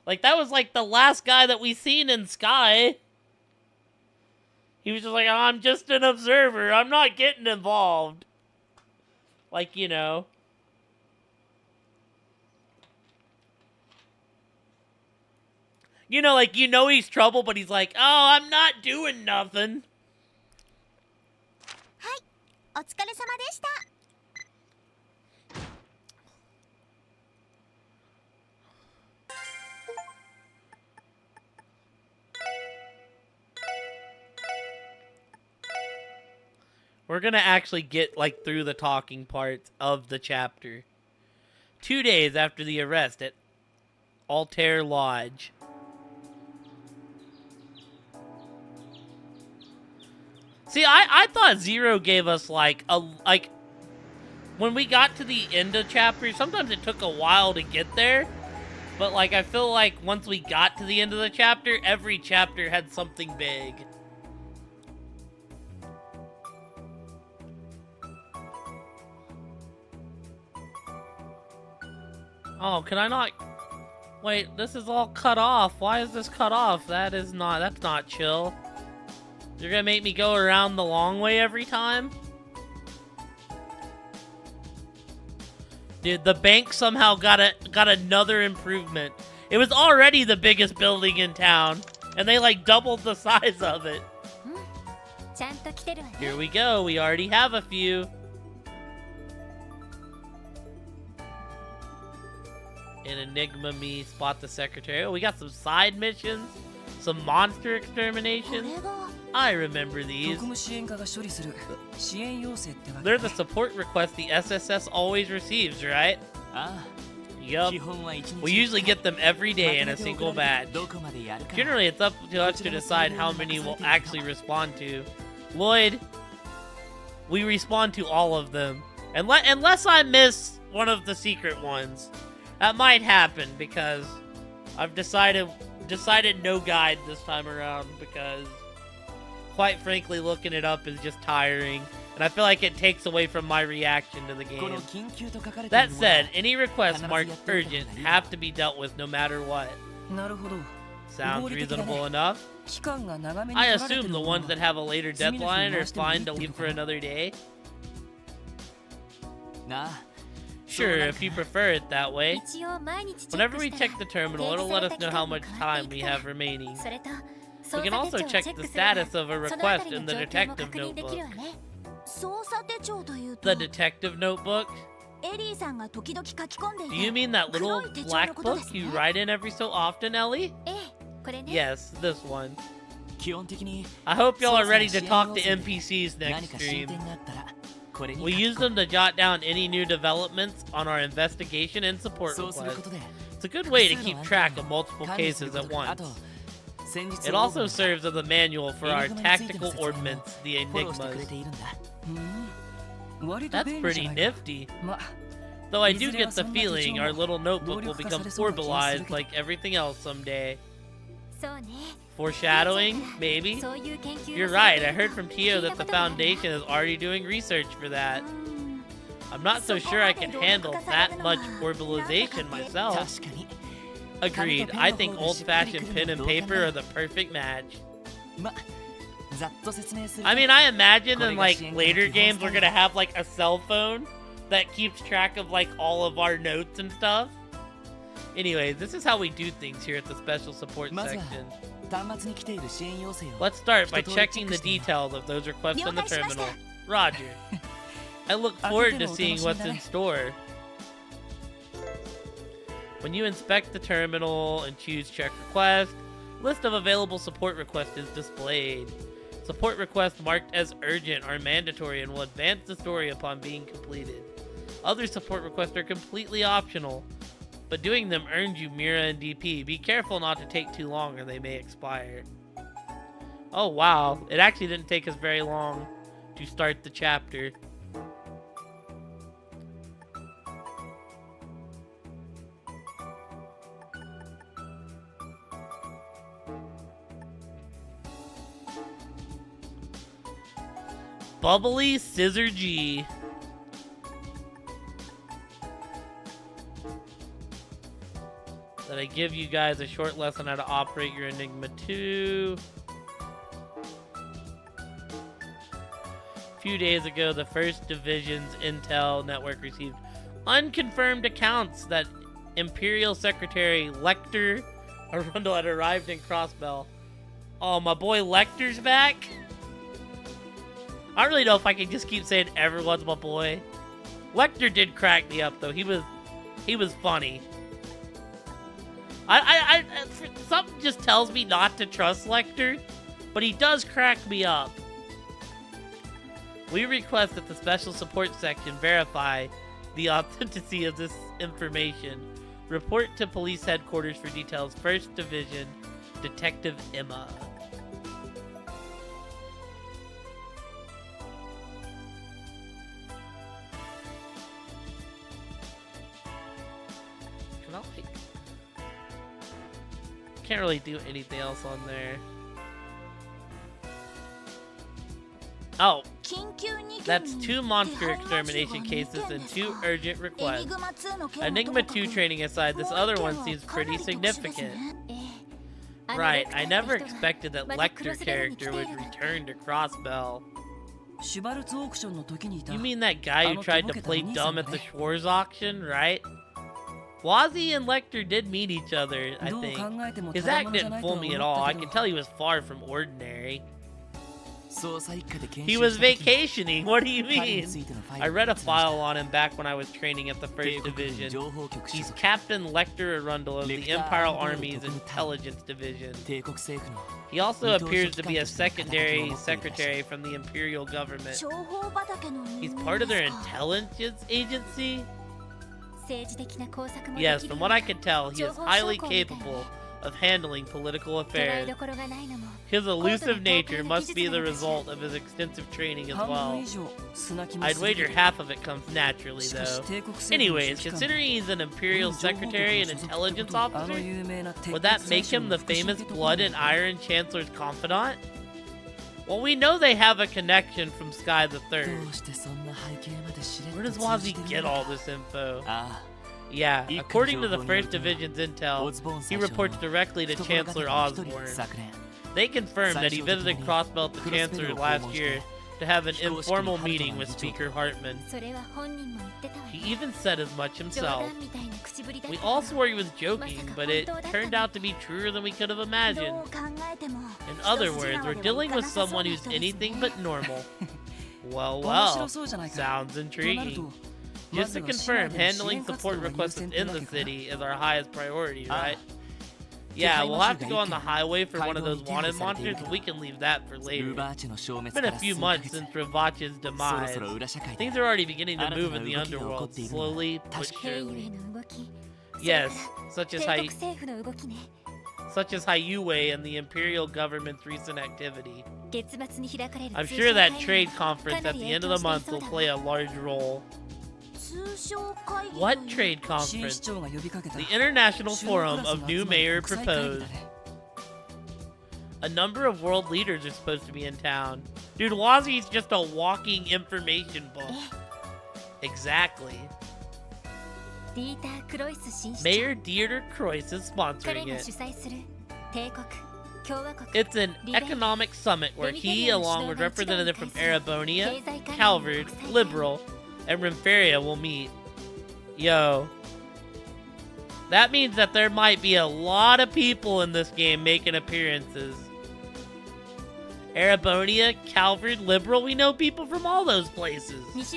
Like, that was, like, the last guy that we seen in Sky. He was just like, oh, I'm just an observer. I'm not getting involved. Like, you know. You know, like, you know he's trouble, but he's like, oh, I'm not doing nothing. Hi, お疲れ様でした。We're gonna actually get, like, through the talking parts of the chapter. 2 days after the arrest at Altair Lodge. See, I thought Zero gave us, like, when we got to the end of chapters, sometimes it took a while to get there. But, like, I feel like once we got to the end of the chapter, every chapter had something big. Oh, can I not... Wait, this is all cut off. Why is this cut off? That's not chill. You're gonna make me go around the long way every time? Dude, the bank somehow got another improvement. It was already the biggest building in town, and they, like, doubled the size of it. Here we go. We already have a few. In Enigma Me, spot the secretary. Oh, we got some side missions. Some monster exterminations. I remember these. They're the support requests the SSS always receives, right? Yup. We usually get them every day in a single batch. Generally, it's up to us to decide how many we'll actually respond to. Lloyd, we respond to all of them. Unless I miss one of the secret ones. That might happen because I've decided no guide this time around because, quite frankly, looking it up is just tiring, and I feel like it takes away from my reaction to the game. That said, any requests marked urgent have to be dealt with no matter what. Sounds reasonable enough. I assume the ones that have a later deadline are fine to leave for another day. Sure, if you prefer it that way. Whenever we check the terminal, it'll let us know how much time we have remaining. We can also check the status of a request in the detective notebook. The detective notebook? Do you mean that little black book you write in every so often, Ellie? Yes, this one. I hope y'all are ready to talk to NPCs next stream. We use them to jot down any new developments on our investigation and support requests. It's a good way to keep track of multiple cases at once. It also serves as a manual for our tactical ordnance, the Enigmas. That's pretty nifty. Though I do get the feeling our little notebook will become orbalized like everything else someday. Foreshadowing? Maybe? You're right, I heard from Tio that the Foundation is already doing research for that. I'm not so sure I can handle that much orbalization myself. Agreed, I think old-fashioned pen and paper are the perfect match. I mean, I imagine in, like, later games we're gonna have, like, a cell phone that keeps track of, like, all of our notes and stuff. Anyways, this is how we do things here at the Special Support section. Let's start by checking the details of those requests in the terminal. Roger. I look forward to seeing what's in store. When you inspect the terminal and choose Check Request, list of available support requests is displayed. Support requests marked as urgent are mandatory and will advance the story upon being completed. Other support requests are completely optional, but doing them earns you Mira and DP. Be careful not to take too long or they may expire. Oh wow, it actually didn't take us very long to start the chapter. Bubbly Scissor G. that I give you guys a short lesson how to operate your Enigma 2. A few days ago, the 1st Division's Intel network received unconfirmed accounts that Imperial Secretary Lecter Arundel had arrived in Crossbell. Oh, my boy Lecter's back? I don't really know if I can just keep saying everyone's my boy. Lecter did crack me up, though. He was funny. Something just tells me not to trust Lecter, but he does crack me up. We request that the Special Support Section verify the authenticity of this information. Report to Police Headquarters for details. 1st Division, Detective Emma. Can I, like... Can't really do anything else on there. Oh, that's 2 monster extermination cases and 2 urgent requests. Enigma 2 training aside, this other one seems pretty significant. Right, I never expected that Lecter character would return to Crossbell. You mean that guy who tried to play dumb at the Schwarz auction, right? Wazzy and Lecter did meet each other, I think. His act didn't fool me at all. I can tell he was far from ordinary. He was vacationing, what do you mean? I read a file on him back when I was training at the 1st Division. He's Captain Lecter Arundel of the Imperial Army's Intelligence Division. He also appears to be a secondary secretary from the Imperial government. He's part of their intelligence agency? Yes, from what I can tell, he is highly capable of handling political affairs. His elusive nature must be the result of his extensive training as well. I'd wager half of it comes naturally, though. Anyways, considering he's an Imperial Secretary and Intelligence Officer, would that make him the famous Blood and Iron Chancellor's confidant? Well, we know they have a connection from Sky the Third. Where does Wazzy get all this info? Yeah, according to the 1st Division's intel, he reports directly to Chancellor Osborne. They confirmed that he visited Crossbell at the Chancellor last year to have an informal meeting with Speaker Hartman. He even said as much himself. We all swore he was joking, but it turned out to be truer than we could have imagined. In other words, we're dealing with someone who's anything but normal. Well, sounds intriguing. Just to confirm, handling support requests in the city is our highest priority, right? Yeah, we'll have to go on the highway for one of those wanted monsters, but we can leave that for later. It's been a few months since Ravache's demise. Things are already beginning to move in the underworld, slowly but surely. Yes, such as Hayue and the Imperial government's recent activity. I'm sure that trade conference at the end of the month will play a large role. What trade conference? The International Forum of New Mayor proposed. A number of world leaders are supposed to be in town. Dude, Wazzy's just a walking information book. Exactly. Mayor Dieter Kreuz is sponsoring it. It's an economic summit where he, along with representatives from Arabonia, Calvard, Liberal, and Remferia will meet. Yo. That means that there might be a lot of people in this game making appearances. Arabonia, Calvard, Liberal, we know people from all those places. Its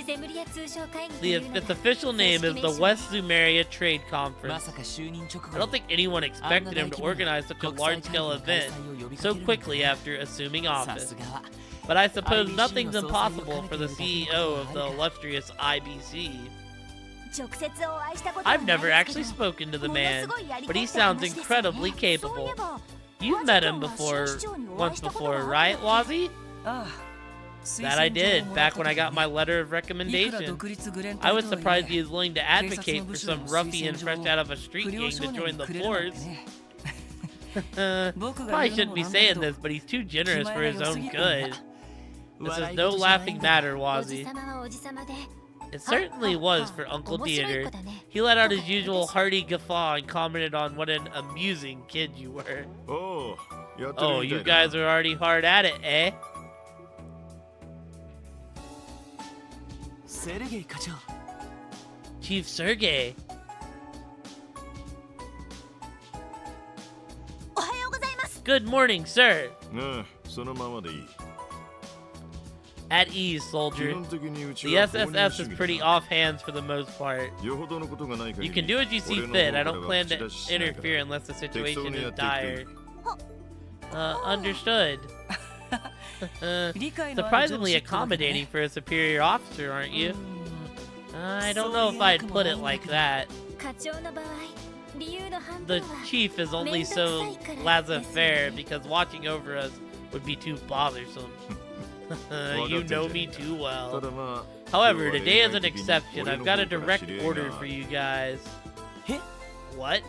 official name is the West Zumeria Trade Conference. I don't think anyone expected him to organize such a large-scale event so quickly after assuming office. But I suppose nothing's impossible for the CEO of the illustrious IBC. I've never actually spoken to the man, but he sounds incredibly capable. You've met him once before, right, Wazzy? That I did, back when I got my letter of recommendation. I was surprised he was willing to advocate for some ruffian fresh out of a street gang to join the force. Probably shouldn't be saying this, but he's too generous for his own good. This is no laughing matter, Wazzy. It certainly was for Uncle Dieter. He let out his usual hearty guffaw and commented on what an amusing kid you were. Oh, you guys are already hard at it, eh? Chief Sergey. Good morning, sir. At ease, soldier. The SSS is pretty off-hands for the most part. You can do as you see fit. I don't plan to interfere unless the situation is dire. Understood. Surprisingly accommodating for a superior officer, aren't you? I don't know if I'd put it like that. The chief is only so laissez-faire because watching over us would be too bothersome. You know me too well. However, today is an exception. I've got a direct order for you guys. What?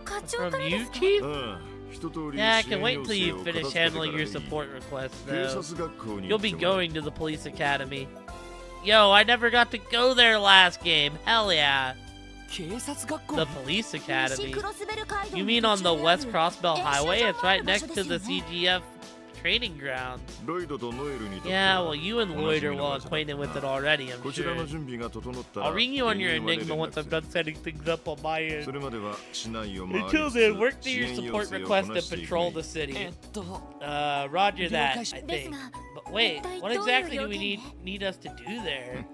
From you, Chief? Yeah, I can wait until you finish handling your support requests, though. You'll be going to the police academy. Yo, I never got to go there last game. Hell yeah. The police academy? You mean on the West Crossbell Highway? It's right next to the CGF training ground. Yeah, well, you and Lloyd are well acquainted with it already, I'm sure. I'll ring you on your Enigma once I'm done setting things up on my end. Until then, work through your support request and patrol the city. Roger that, I think. But wait, what exactly do we need us to do there?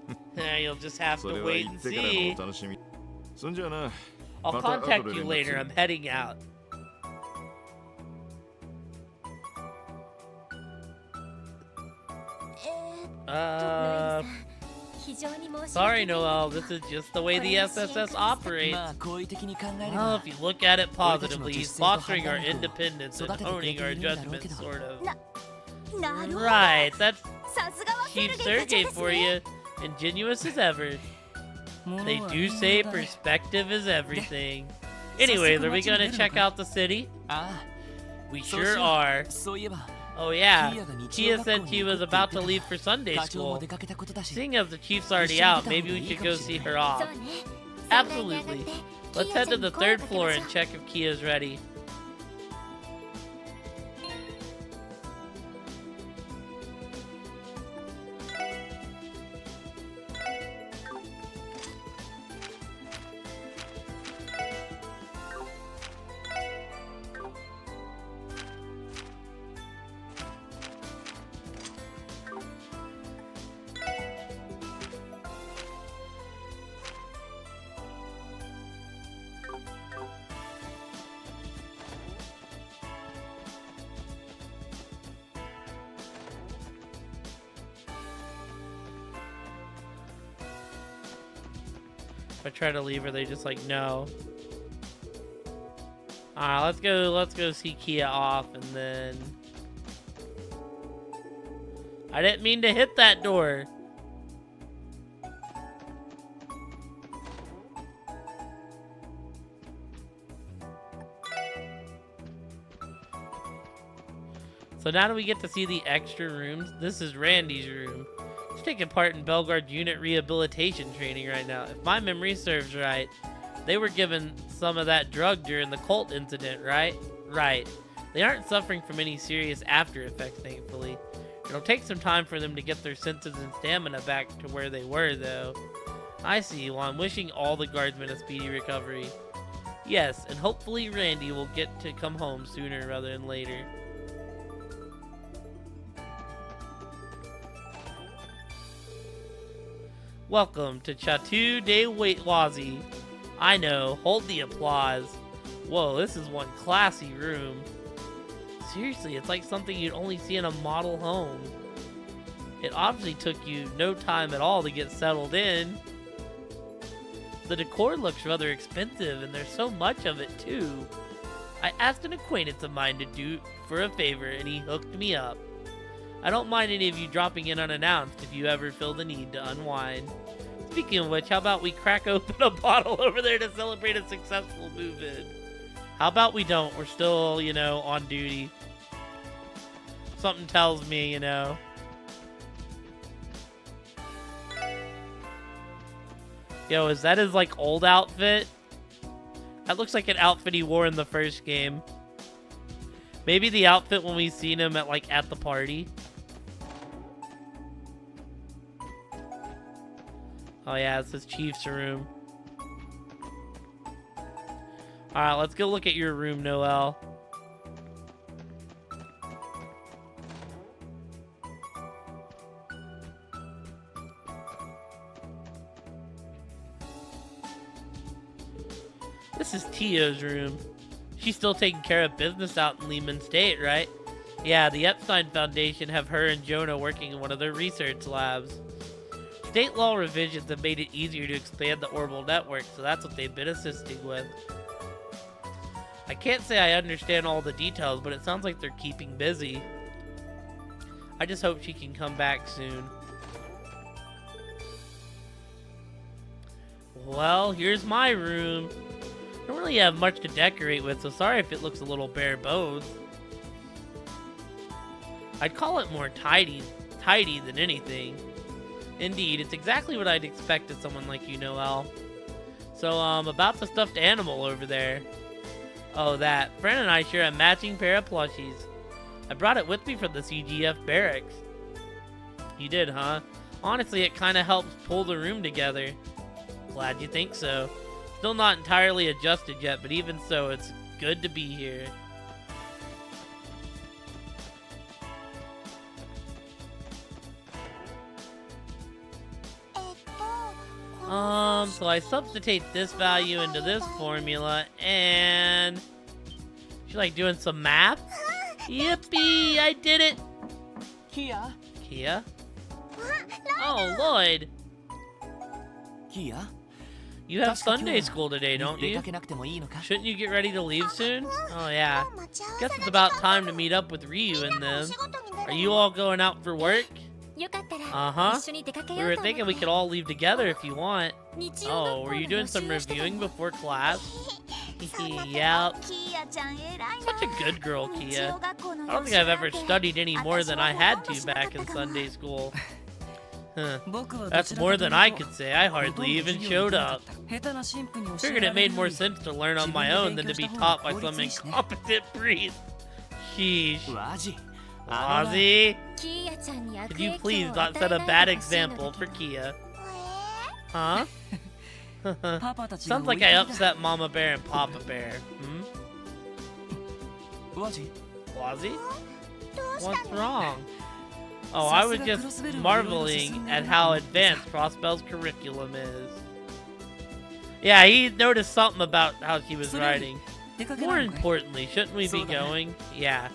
You'll just have to wait and see. I'll contact you later, I'm heading out. Sorry, Noel, this is just the way the SSS operates. Well, if you look at it positively, he's fostering our independence and honing our judgment, sort of. Right, that's Chief Sergey for you. Ingenuous as ever. They do say perspective is everything. Anyways, are we gonna check out the city? We sure are. Oh yeah, Kia said she was about to leave for Sunday school. Seeing as the chief's already out, maybe we should go see her off. Absolutely. Let's head to the 3rd floor and check if Kia's ready. If I try to leave her, they just like, no. Alright, let's go see Kia off, and then... I didn't mean to hit that door. So now do we get to see the extra rooms? This is Randy's room. He's taking part in Belguard's unit rehabilitation training right now. If my memory serves right, they were given some of that drug during the cult incident, right? Right. They aren't suffering from any serious after effects, thankfully. It'll take some time for them to get their senses and stamina back to where they were, though. I see. Well, I'm wishing all the guardsmen a speedy recovery. Yes, and hopefully Randy will get to come home sooner rather than later. Welcome to Chateau de Waitwazi. I know, hold the applause. Whoa, this is one classy room. Seriously, it's like something you'd only see in a model home. It obviously took you no time at all to get settled in. The decor looks rather expensive, and there's so much of it too. I asked an acquaintance of mine to do for a favor, and he hooked me up. I don't mind any of you dropping in unannounced if you ever feel the need to unwind. Speaking of which, how about we crack open a bottle over there to celebrate a successful move-in? How about we don't? We're still, you know, on duty. Something tells me, you know. Yo, is that his, like, old outfit? That looks like an outfit he wore in the first game. Maybe the outfit when we seen him at, like, at the party. Oh, yeah, it's his chief's room. Alright, let's go look at your room, Noelle. This is Tia's room. She's still taking care of business out in Lehman State, right? Yeah, the Epstein Foundation have her and Jonah working in one of their research labs. State law revisions have made it easier to expand the orbital network, so that's what they've been assisting with. I can't say I understand all the details, but it sounds like they're keeping busy. I just hope she can come back soon. Well, here's my room. I don't really have much to decorate with, so sorry if it looks a little bare bones. I'd call it more tidy than anything. Indeed, it's exactly what I'd expect of someone like you, Noelle. So, about the stuffed animal over there. Oh, that. Fran and I share a matching pair of plushies. I brought it with me from the CGF barracks. You did, huh? Honestly, it kind of helps pull the room together. Glad you think so. Still not entirely adjusted yet, but even so, it's good to be here. So I substitute this value into this formula, and... She's like doing some math? Yippee! I did it! Kia? Kia? Oh, Lloyd! Kia? You have Sunday school today, don't you? Shouldn't you get ready to leave soon? Oh, yeah. Guess it's about time to meet up with Ryu and them. Are you all going out for work? Uh-huh. We were thinking we could all leave together if you want. Oh, were you doing some reviewing before class? Yep. Such a good girl, Kia. I don't think I've ever studied any more than I had to back in Sunday school. Huh. That's more than I could say. I hardly even showed up. Figured it made more sense to learn on my own than to be taught by some incompetent priest. Sheesh. Ozzy? Could you please not set a bad example for Kia? Huh? Sounds like I upset Mama Bear and Papa Bear. Hmm? Wazzy? What's wrong? Oh, I was just marveling at how advanced Prospel's curriculum is. Yeah, he noticed something about how she was writing. More importantly, shouldn't we be going? Yeah.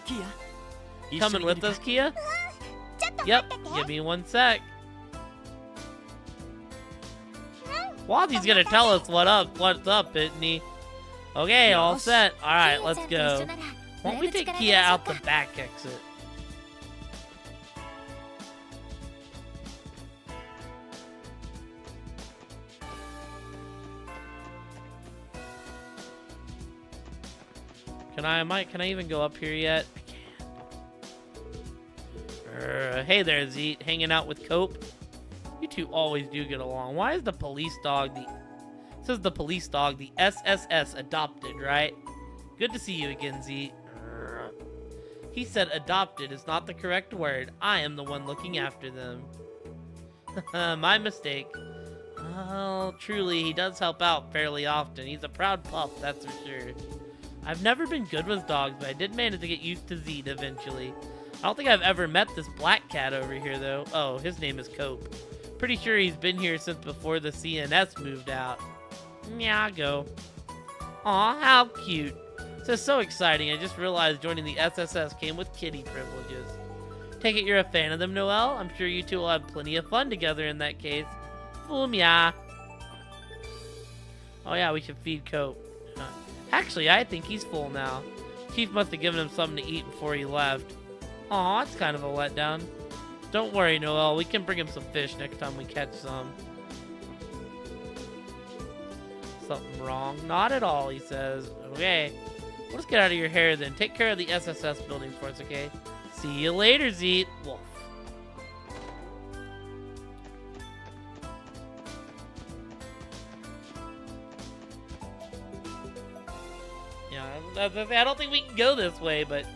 Coming with us, Kia? Yep, give me 1 sec. Wazzy's gonna tell us what's up, isn't he? Okay, all set. Alright, let's go. Why don't we take Kia out the back exit? Can I even go up here yet? I can't. Hey there, Zeet. Hanging out with Cope? You two always do get along. Why is the police dog it says the police dog, the SSS adopted, right? Good to see you again, Zeet. He said adopted is not the correct word. I am the one looking after them. My mistake. Well, truly, he does help out fairly often. He's a proud pup, that's for sure. I've never been good with dogs, but I did manage to get used to Zeet eventually. I don't think I've ever met this black cat over here, though. Oh, his name is Cope. Pretty sure he's been here since before the CNS moved out. Yeah, go. Aw, how cute. This is so exciting. I just realized joining the SSS came with kitty privileges. Take it you're a fan of them, Noelle? I'm sure you two will have plenty of fun together in that case. Fool me, ah. Oh yeah, we should feed Cope. Actually, I think he's full now. Chief must have given him something to eat before he left. Aw, that's kind of a letdown. Don't worry, Noelle. We can bring him some fish next time we catch some. Something wrong? Not at all, he says. Okay. Let's get out of your hair then. Take care of the SSS building for us, okay? See you later, Zeet. Wolf. Yeah, I don't think we can go this way, but...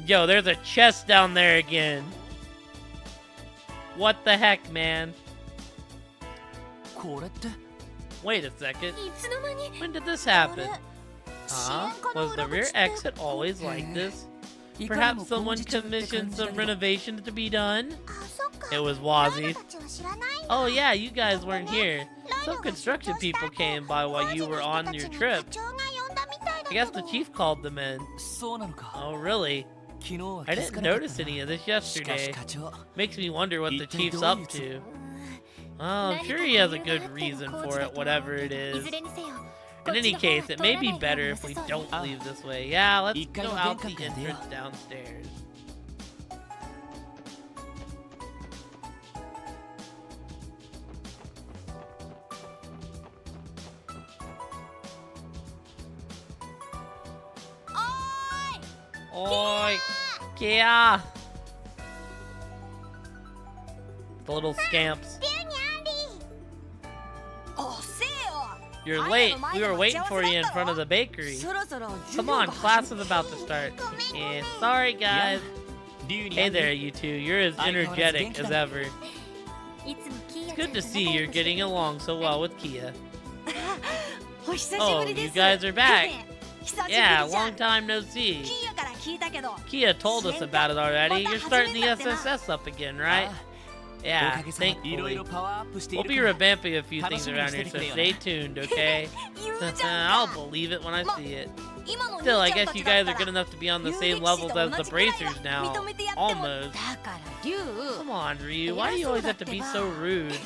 Yo, there's a chest down there again. What the heck, man? Wait a second. When did this happen? Was the rear exit always like this? Perhaps someone commissioned some renovations to be done? It was Wazzy. Oh yeah, you guys weren't here. Some construction people came by while you were on your trip. I guess the chief called them in. Oh really? I didn't notice any of this yesterday. Makes me wonder what the chief's up to. Well, I'm sure he has a good reason for it, whatever it is. In any case, it may be better if we don't leave this way. Yeah, let's go out the entrance downstairs. Oi! Kia! The little scamps. You're late. We were waiting for you in front of the bakery. Come on, class is about to start. Yeah, sorry guys. Hey there, you two. You're as energetic as ever. It's good to see you're getting along so well with Kia. Oh, you guys are back. Yeah, long time no see. Kia told us about it already. You're starting the SSS up again, right? Yeah, thankfully. We'll be revamping a few things around here, so stay tuned, okay? I'll believe it when I see it. Still, I guess you guys are good enough to be on the same levels as the Bracers now. Almost. Come on, Ryu, why do you always have to be so rude?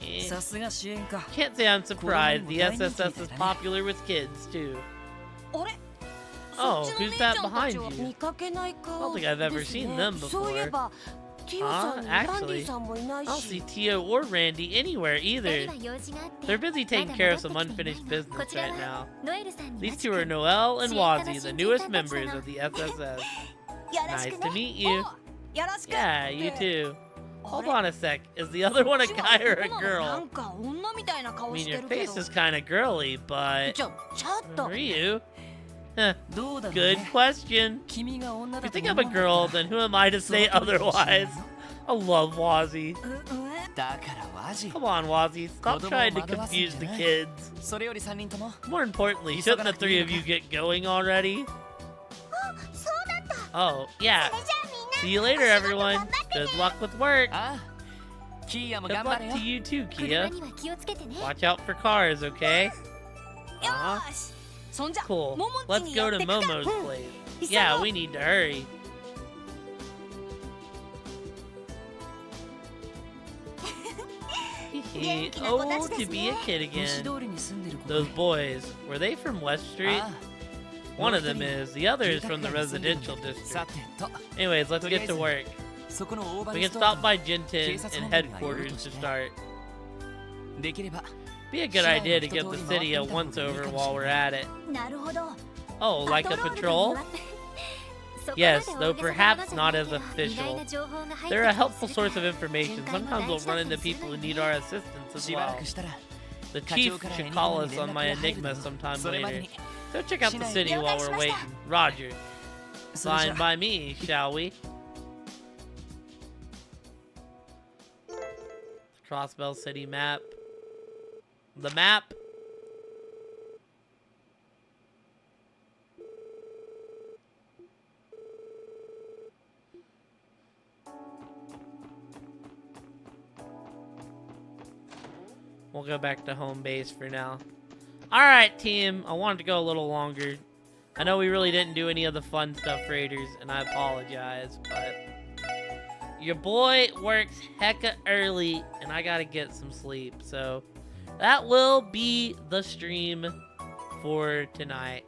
Can't say I'm surprised. The SSS is popular with kids, too. Oh, who's that behind you? I don't think I've ever seen them before. Actually, I don't see Tio or Randy anywhere either. They're busy taking care of some unfinished business right now. These two are Noelle and Wazzy, the newest members of the SSS. Nice to meet you. Yeah, you too. Hold on a sec. Is the other one a guy or a girl? I mean, your face is kind of girly, but... Ryu? Good question. If you think I'm a girl, then who am I to say otherwise? I love Wazzy. Come on, Wazzy. Stop trying to confuse the kids. More importantly, shouldn't the three of you get going already? Oh, yeah. See you later, everyone. Good luck with work. Good luck to you too, Kia. Watch out for cars, okay? Cool. Let's go to Momo's place. Yeah, we need to hurry. Oh, to be a kid again. Those boys, were they from West Street? One of them is. The other is from the residential district. Anyways, let's get to work. We can stop by Jinten and headquarters to start. Be a good idea to give the city a once-over while we're at it. Oh, like a patrol? Yes, though perhaps not as official. They're a helpful source of information. Sometimes we'll run into people who need our assistance as well. The chief should call us on my Enigma sometime later. So check out the city while we're waiting. Roger. Fine by me, shall we? Crossbell City map. The map. We'll go back to home base for now. Alright, team. I wanted to go a little longer. I know we really didn't do any of the fun stuff, Raiders, and I apologize, but your boy works hecka early, and I gotta get some sleep, so that will be the stream for tonight.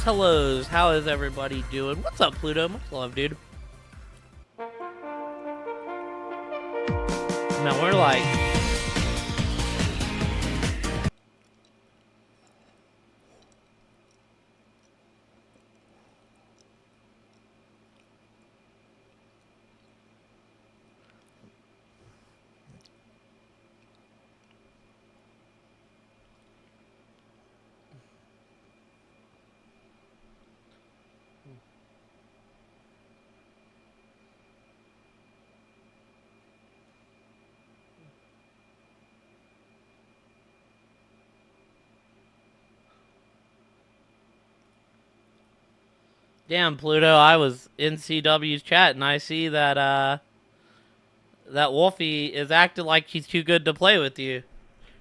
Hellos, how is everybody doing? What's up, Pluto? Much love, dude. Now we're like... Damn, Pluto, I was in CW's chat and I see that that Wolfie is acting like she's too good to play with you.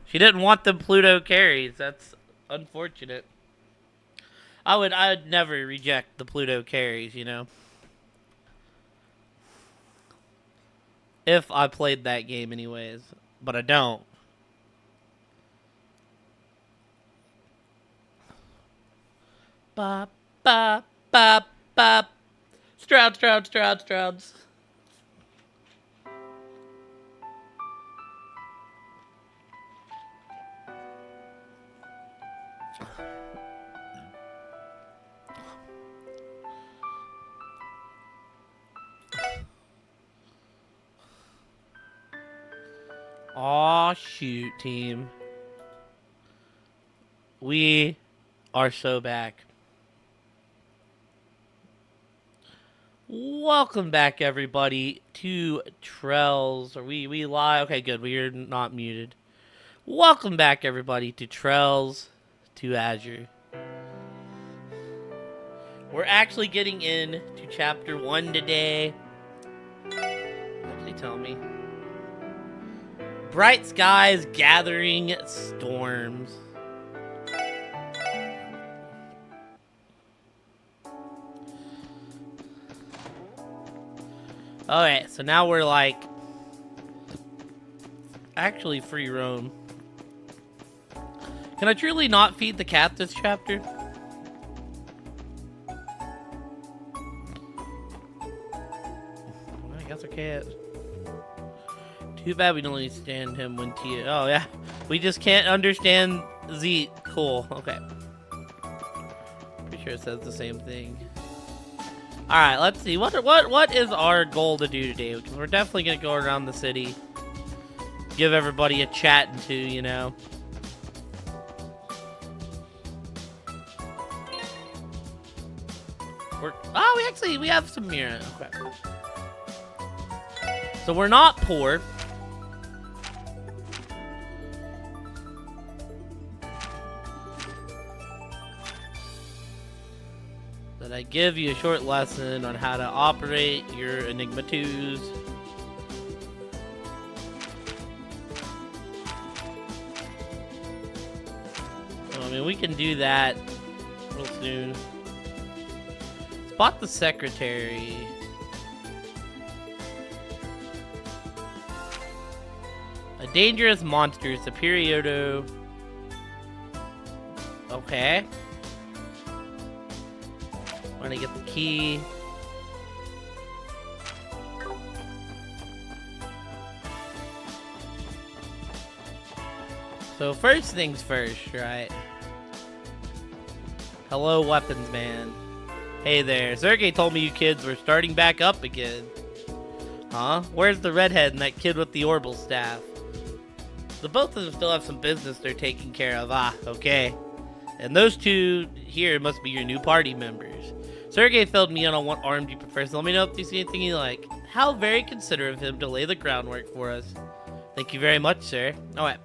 She didn't want them Pluto carries. That's unfortunate. I'd never reject the Pluto carries, you know. If I played that game anyways. But I don't. Bop, bop, bop, bop. Strouds. Aw, shoot, team. We are so back. Welcome back, everybody, to Trells. Are we live? Okay, good. We are not muted. Welcome back, everybody, to Trells to Azure. We're actually getting into Chapter 1 today. What did they tell me? Bright skies gathering storms. Okay, so now we're like actually free roam. Can I truly not feed the cat this chapter? I guess I can't. Too bad we don't understand him when Tia. Oh yeah, we just can't understand Z. Cool. Okay. Pretty sure it says the same thing. All right, let's see. What is our goal to do today? Because we're definitely gonna go around the city, give everybody a chat and two, you know. We have some Mira. Okay. So we're not poor. That I give you a short lesson on how to operate your Enigma 2s. So, I mean, we can do that real soon. Spot the secretary. A dangerous monster, Superiordo. Okay. We're gonna get the key. So first things first, right? Hello, weapons man. Hey there. Sergey told me you kids were starting back up again. Huh? Where's the redhead and that kid with the orbital staff? The both of them still have some business they're taking care of. Ah, okay. And those two here must be your new party members. Sergey filled me in on what arm you prefer, so let me know if you see anything you like. How very considerate of him to lay the groundwork for us. Thank you very much, sir. Alright.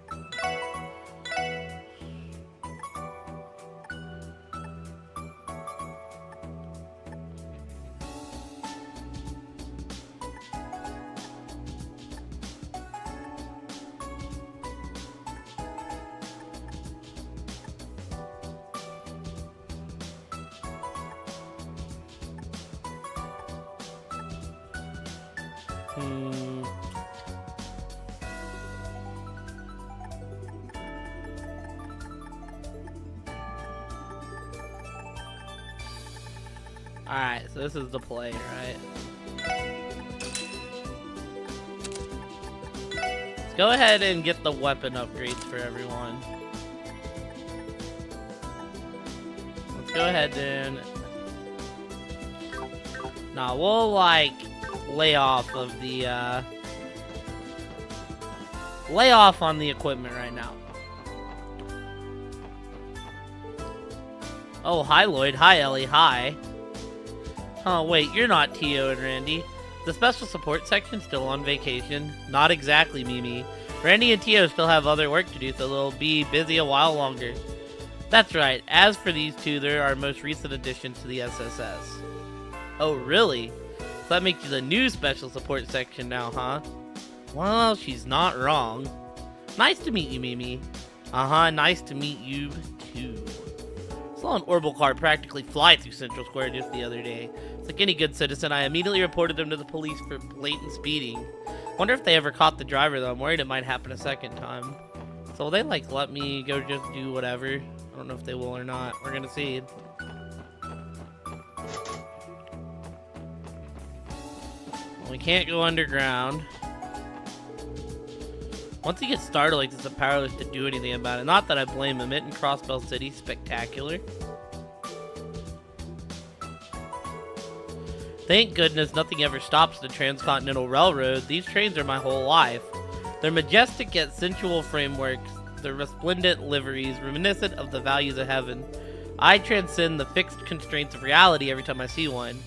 Alright, so this is the play, right? Let's go ahead and get the weapon upgrades for everyone. Let's go ahead and... Nah, we'll, like, lay off of the, lay off on the equipment right now. Oh, hi, Lloyd. Hi, Ellie. Hi. Oh, wait, you're not Tio and Randy. The special support section's still on vacation. Not exactly, Mimi. Randy and Tio still have other work to do, so they'll be busy a while longer. That's right. As for these two, they're our most recent addition to the SSS. Oh, really? So that makes you the new special support section now, huh? Well, she's not wrong. Nice to meet you, Mimi. Nice to meet you, too. Saw an orbital car practically fly through Central Square just the other day. It's like any good citizen, I immediately reported them to the police for blatant speeding. Wonder if they ever caught the driver, though. I'm worried it might happen a second time. So will they, like, let me go just do whatever? I don't know if they will or not. We're gonna see. Well, we can't go underground. Once he gets started like this, I'm powerless to do anything about it. Not that I blame him. It in Crossbell City, spectacular. Thank goodness nothing ever stops the Transcontinental Railroad. These trains are my whole life. Their majestic yet sensual frameworks, their resplendent liveries, reminiscent of the values of heaven. I transcend the fixed constraints of reality every time I see one.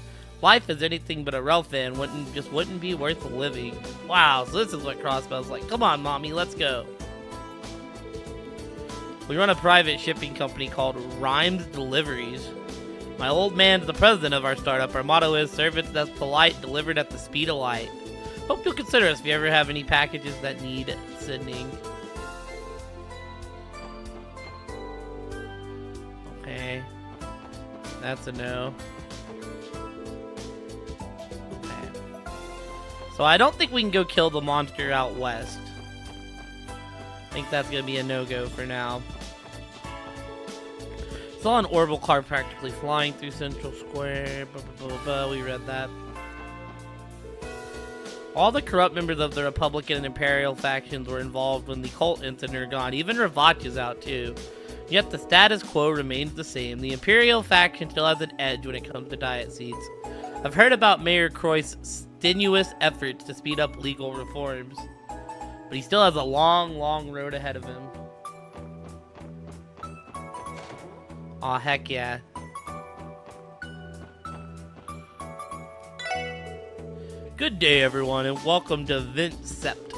Life as anything but a rail fan wouldn't be worth living. Wow, so this is what Crossbell's like. Come on, mommy, let's go. We run a private shipping company called Rhymes Deliveries. My old man's the president of our startup. Our motto is, service that's polite, delivered at the speed of light. Hope you'll consider us if you ever have any packages that need sending. Okay. That's a no. So I don't think we can go kill the monster out west. I think that's going to be a no-go for now. Saw an orbital car practically flying through Central Square. We read that. All the corrupt members of the Republican and Imperial factions were involved when the cult incident are gone. Even Ravach is out too. Yet the status quo remains the same. The Imperial faction still has an edge when it comes to diet seats. I've heard about Mayor Croy's strenuous efforts to speed up legal reforms, but he still has a long, long road ahead of him. Aw, heck yeah. Good day, everyone, and welcome to Vent-Sept.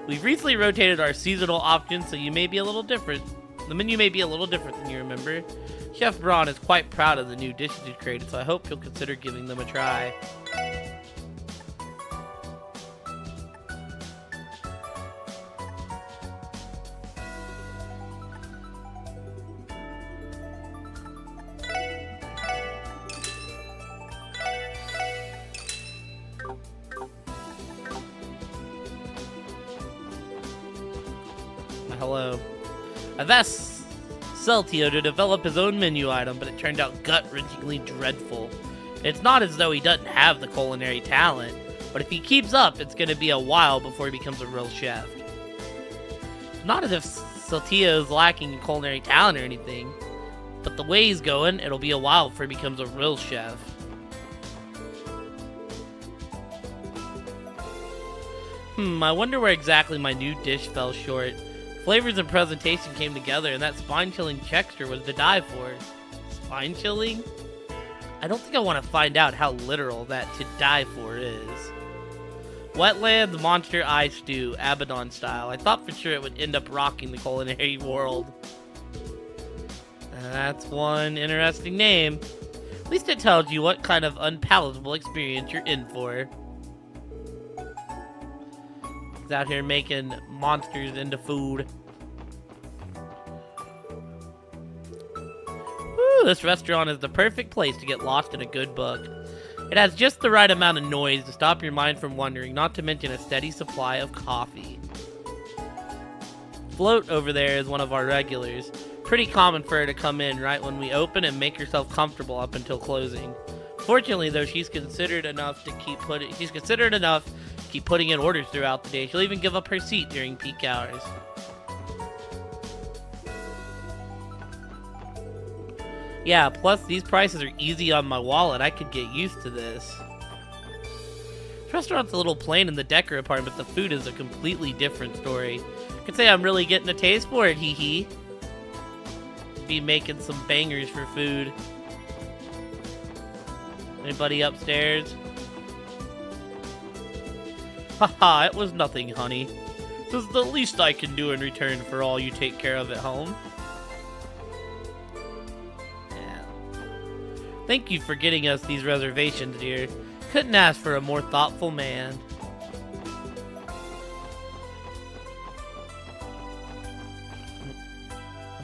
We've recently rotated our seasonal options, so you may be a little different. The menu may be a little different than you remember. Chef Braun is quite proud of the new dishes he's created, so I hope you'll consider giving them a try. Hello. I've asked Celtio to develop his own menu item, but it turned out gut-wrenchingly dreadful. It's not as though he doesn't have the culinary talent, but if he keeps up, it's going to be a while before he becomes a real chef. It's not as if Celtio is lacking in culinary talent or anything, but the way he's going, it'll be a while before he becomes a real chef. I wonder where exactly my new dish fell short. Flavors and presentation came together, and that spine-chilling texture was to die for. Spine-chilling? I don't think I want to find out how literal that to die for is. Wetlands Monster Eye Stew, Abaddon style. I thought for sure it would end up rocking the culinary world. That's one interesting name. At least it tells you what kind of unpalatable experience you're in for. He's out here making monsters into food. Woo, this restaurant is the perfect place to get lost in a good book. It has just the right amount of noise to stop your mind from wandering, not to mention a steady supply of coffee. Float over there is one of our regulars. Pretty common for her to come in right when we open and make herself comfortable up until closing. Fortunately, though, she's considerate enough to keep putting in orders throughout the day. She'll even give up her seat during peak hours. Yeah, plus these prices are easy on my wallet. I could get used to this. This restaurant's a little plain in the decor apartment, but the food is a completely different story. I could say I'm really getting a taste for it, hee hee. Be making some bangers for food. Anybody upstairs? Haha, it was nothing, honey. This is the least I can do in return for all you take care of at home. Thank you for getting us these reservations, dear. Couldn't ask for a more thoughtful man.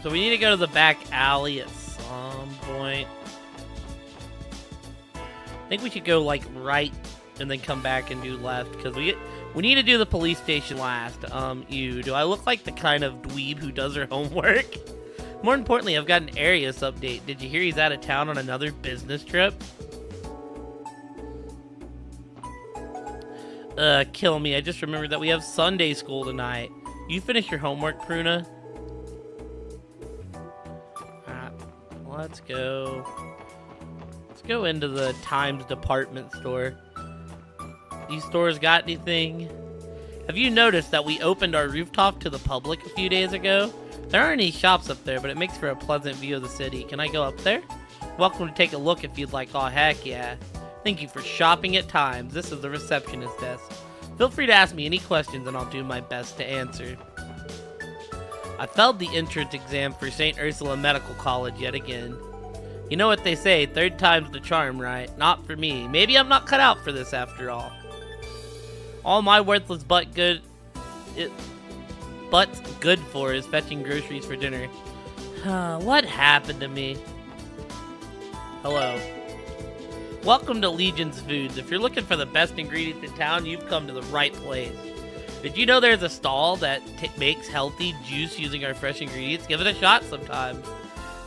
So we need to go to the back alley at some point. I think we should go like right and then come back and do left because we need to do the police station last. Do I look like the kind of dweeb who does her homework? More importantly, I've got an Arius update. Did you hear he's out of town on another business trip? Kill me. I just remembered that we have Sunday school tonight. You finish your homework, Pruna? Let's go. Let's go into the Times department store. These stores got anything? Have you noticed that we opened our rooftop to the public a few days ago? There aren't any shops up there, but it makes for a pleasant view of the city. Can I go up there? Welcome to take a look if you'd like. Oh, heck yeah. Thank you for shopping at Times. This is the receptionist desk. Feel free to ask me any questions and I'll do my best to answer. I failed the entrance exam for St. Ursula Medical College yet again. You know what they say, third time's the charm, right? Not for me. Maybe I'm not cut out for this after all. All my worthless butt's good for is fetching groceries for dinner. What happened to me? Hello. Welcome to Legion's Foods. If you're looking for the best ingredients in town, you've come to the right place. Did you know there's a stall that makes healthy juice using our fresh ingredients? Give it a shot sometime.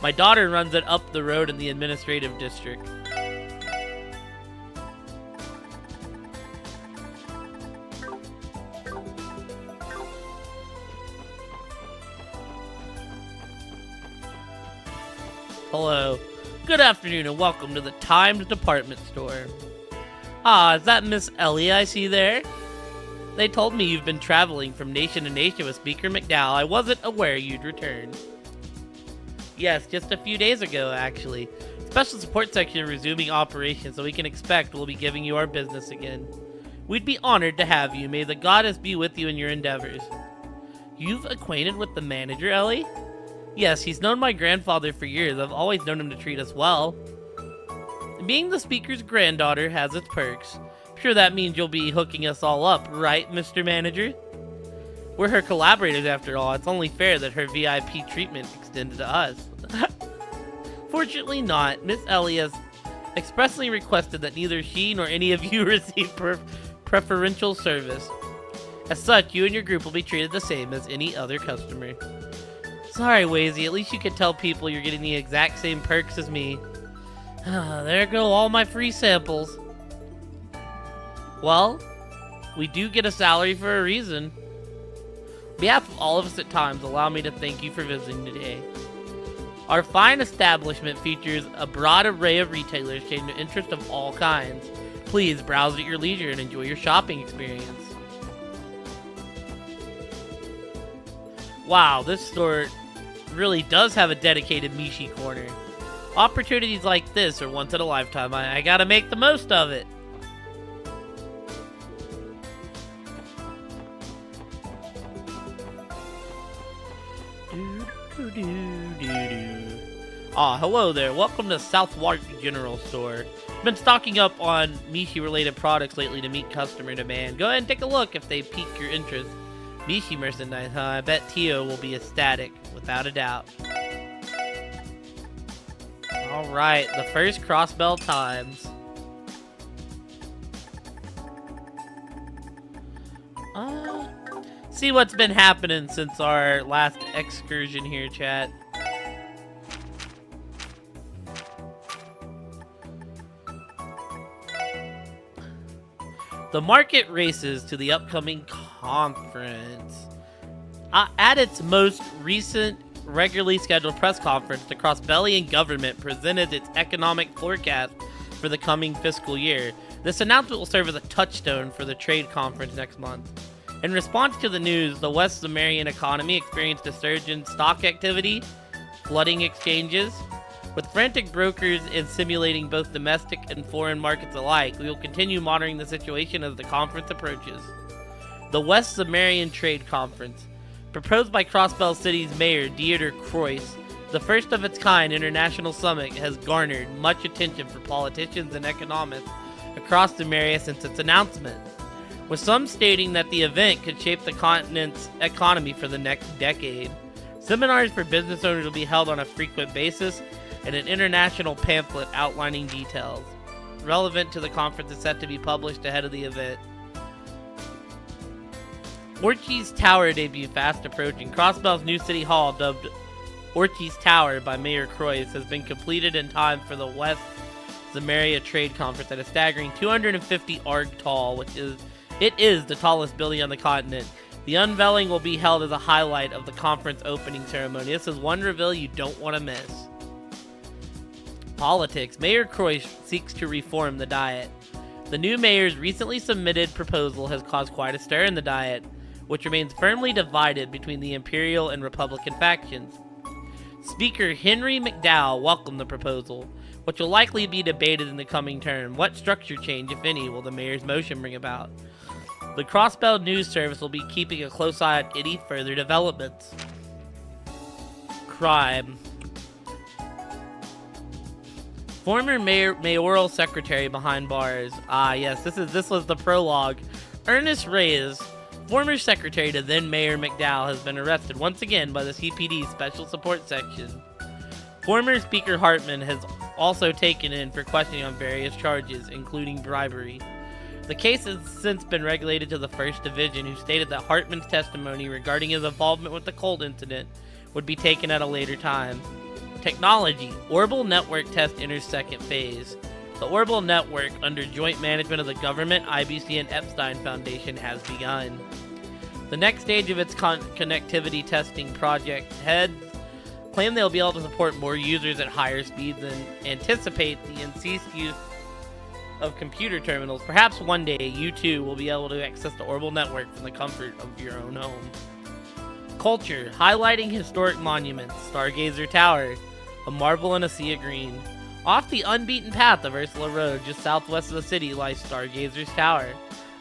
My daughter runs it up the road in the administrative district. Hello. Good afternoon and welcome to the Times department store. Ah, is that Miss Ellie I see there? They told me you've been traveling from nation to nation with Speaker McDowell. I wasn't aware you'd returned. Yes, just a few days ago, actually. Special support section resuming operations, so we can expect we'll be giving you our business again. We'd be honored to have you. May the goddess be with you in your endeavors. You've acquainted with the manager, Ellie? Yes, he's known my grandfather for years. I've always known him to treat us well. Being the Speaker's granddaughter has its perks. Sure, that means you'll be hooking us all up, right, Mr. Manager? We're her collaborators after all. It's only fair that her VIP treatment extended to us. Fortunately not. Miss Ellie has expressly requested that neither she nor any of you receive preferential service. As such, you and your group will be treated the same as any other customer. Sorry, Wazy. At least you can tell people you're getting the exact same perks as me. There go all my free samples. Well, we do get a salary for a reason. On behalf of all of us at Times, allow me to thank you for visiting today. Our fine establishment features a broad array of retailers catering to interests of all kinds. Please browse at your leisure and enjoy your shopping experience. Wow, this store really does have a dedicated Mishi corner. Opportunities like this are once in a lifetime. I gotta make the most of it. Hello there. Welcome to Southwark General Store. Been stocking up on Mishi-related products lately to meet customer demand. Go ahead and take a look if they pique your interest. Mishi merchandise, huh? I bet Tio will be ecstatic, without a doubt. Alright, the first Crossbell Times. See what's been happening since our last excursion here, chat. The market races to the upcoming conference. At its most recent regularly scheduled press conference, the Crossbellian government presented its economic forecast for the coming fiscal year. This announcement will serve as a touchstone for the trade conference next month. In response to the news, the West Sumerian economy experienced a surge in stock activity, flooding exchanges. With frantic brokers and simulating both domestic and foreign markets alike, we will continue monitoring the situation as the conference approaches. The West Sumerian Trade Conference, proposed by Crossbell City's mayor Dieter Kreuss, The first of its kind international summit has garnered much attention for politicians and economists across the area since its announcement, with some stating that the event could shape the continent's economy for the next decade. Seminars for business owners will be held on a frequent basis, and an international pamphlet outlining details relevant to the conference is set to be published ahead of the event. Orchies Tower debut fast approaching. Crossbell's new city hall, dubbed Orchies Tower by Mayor Croix, has been completed in time for the West Zamaria Trade Conference at a staggering 250 arc tall, it is the tallest building on the continent. The unveiling will be held as a highlight of the conference opening ceremony. This is one reveal you don't want to miss. Politics. Mayor Croix seeks to reform the Diet. The new mayor's recently submitted proposal has caused quite a stir in the Diet, which remains firmly divided between the Imperial and Republican factions. Speaker Henry McDowell welcomed the proposal, which will likely be debated in the coming term. What structure change, if any, will the mayor's motion bring about? The Crossbell News Service will be keeping a close eye on any further developments. Crime. Former mayoral secretary behind bars. Ah, yes, this was the prologue. Ernest Reyes, former secretary to then Mayor McDowell, has been arrested once again by the CPD Special Support Section. Former Speaker Hartman has also taken in for questioning on various charges, including bribery. The case has since been regulated to the 1st Division, who stated that Hartman's testimony regarding his involvement with the Colt incident would be taken at a later time. Technology. Orbital Network test enters second phase. The Orbital Network, under joint management of the government, IBC, and Epstein Foundation, has begun. The next stage of its connectivity testing project heads claim they'll be able to support more users at higher speeds and anticipate the increased use of computer terminals. Perhaps one day you too will be able to access the Orbital Network from the comfort of your own home. Culture. Highlighting historic monuments. Stargazer Tower, a marble in a sea of green. Off the unbeaten path of Ursula Road, just southwest of the city, lies Stargazer's Tower,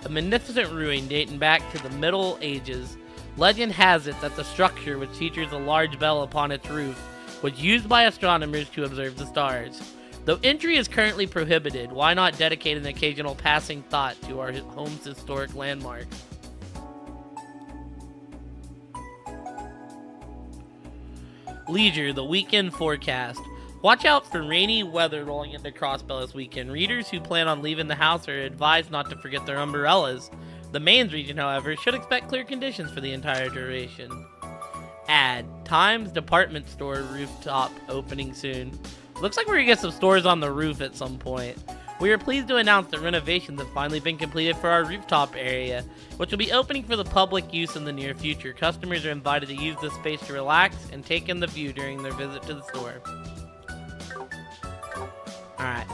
a magnificent ruin dating back to the Middle Ages. Legend has it that the structure, which features a large bell upon its roof, was used by astronomers to observe the stars. Though entry is currently prohibited, why not dedicate an occasional passing thought to our home's historic landmarks? Leisure, the weekend forecast. Watch out for rainy weather rolling into Crossbell this weekend. Readers who plan on leaving the house are advised not to forget their umbrellas. The Mains region, however, should expect clear conditions for the entire duration. Ad. Times department store rooftop opening soon. Looks like we're gonna get some stores on the roof at some point. We are pleased to announce that renovations have finally been completed for our rooftop area, which will be opening for the public use in the near future. Customers are invited to use this space to relax and take in the view during their visit to the store. Alright.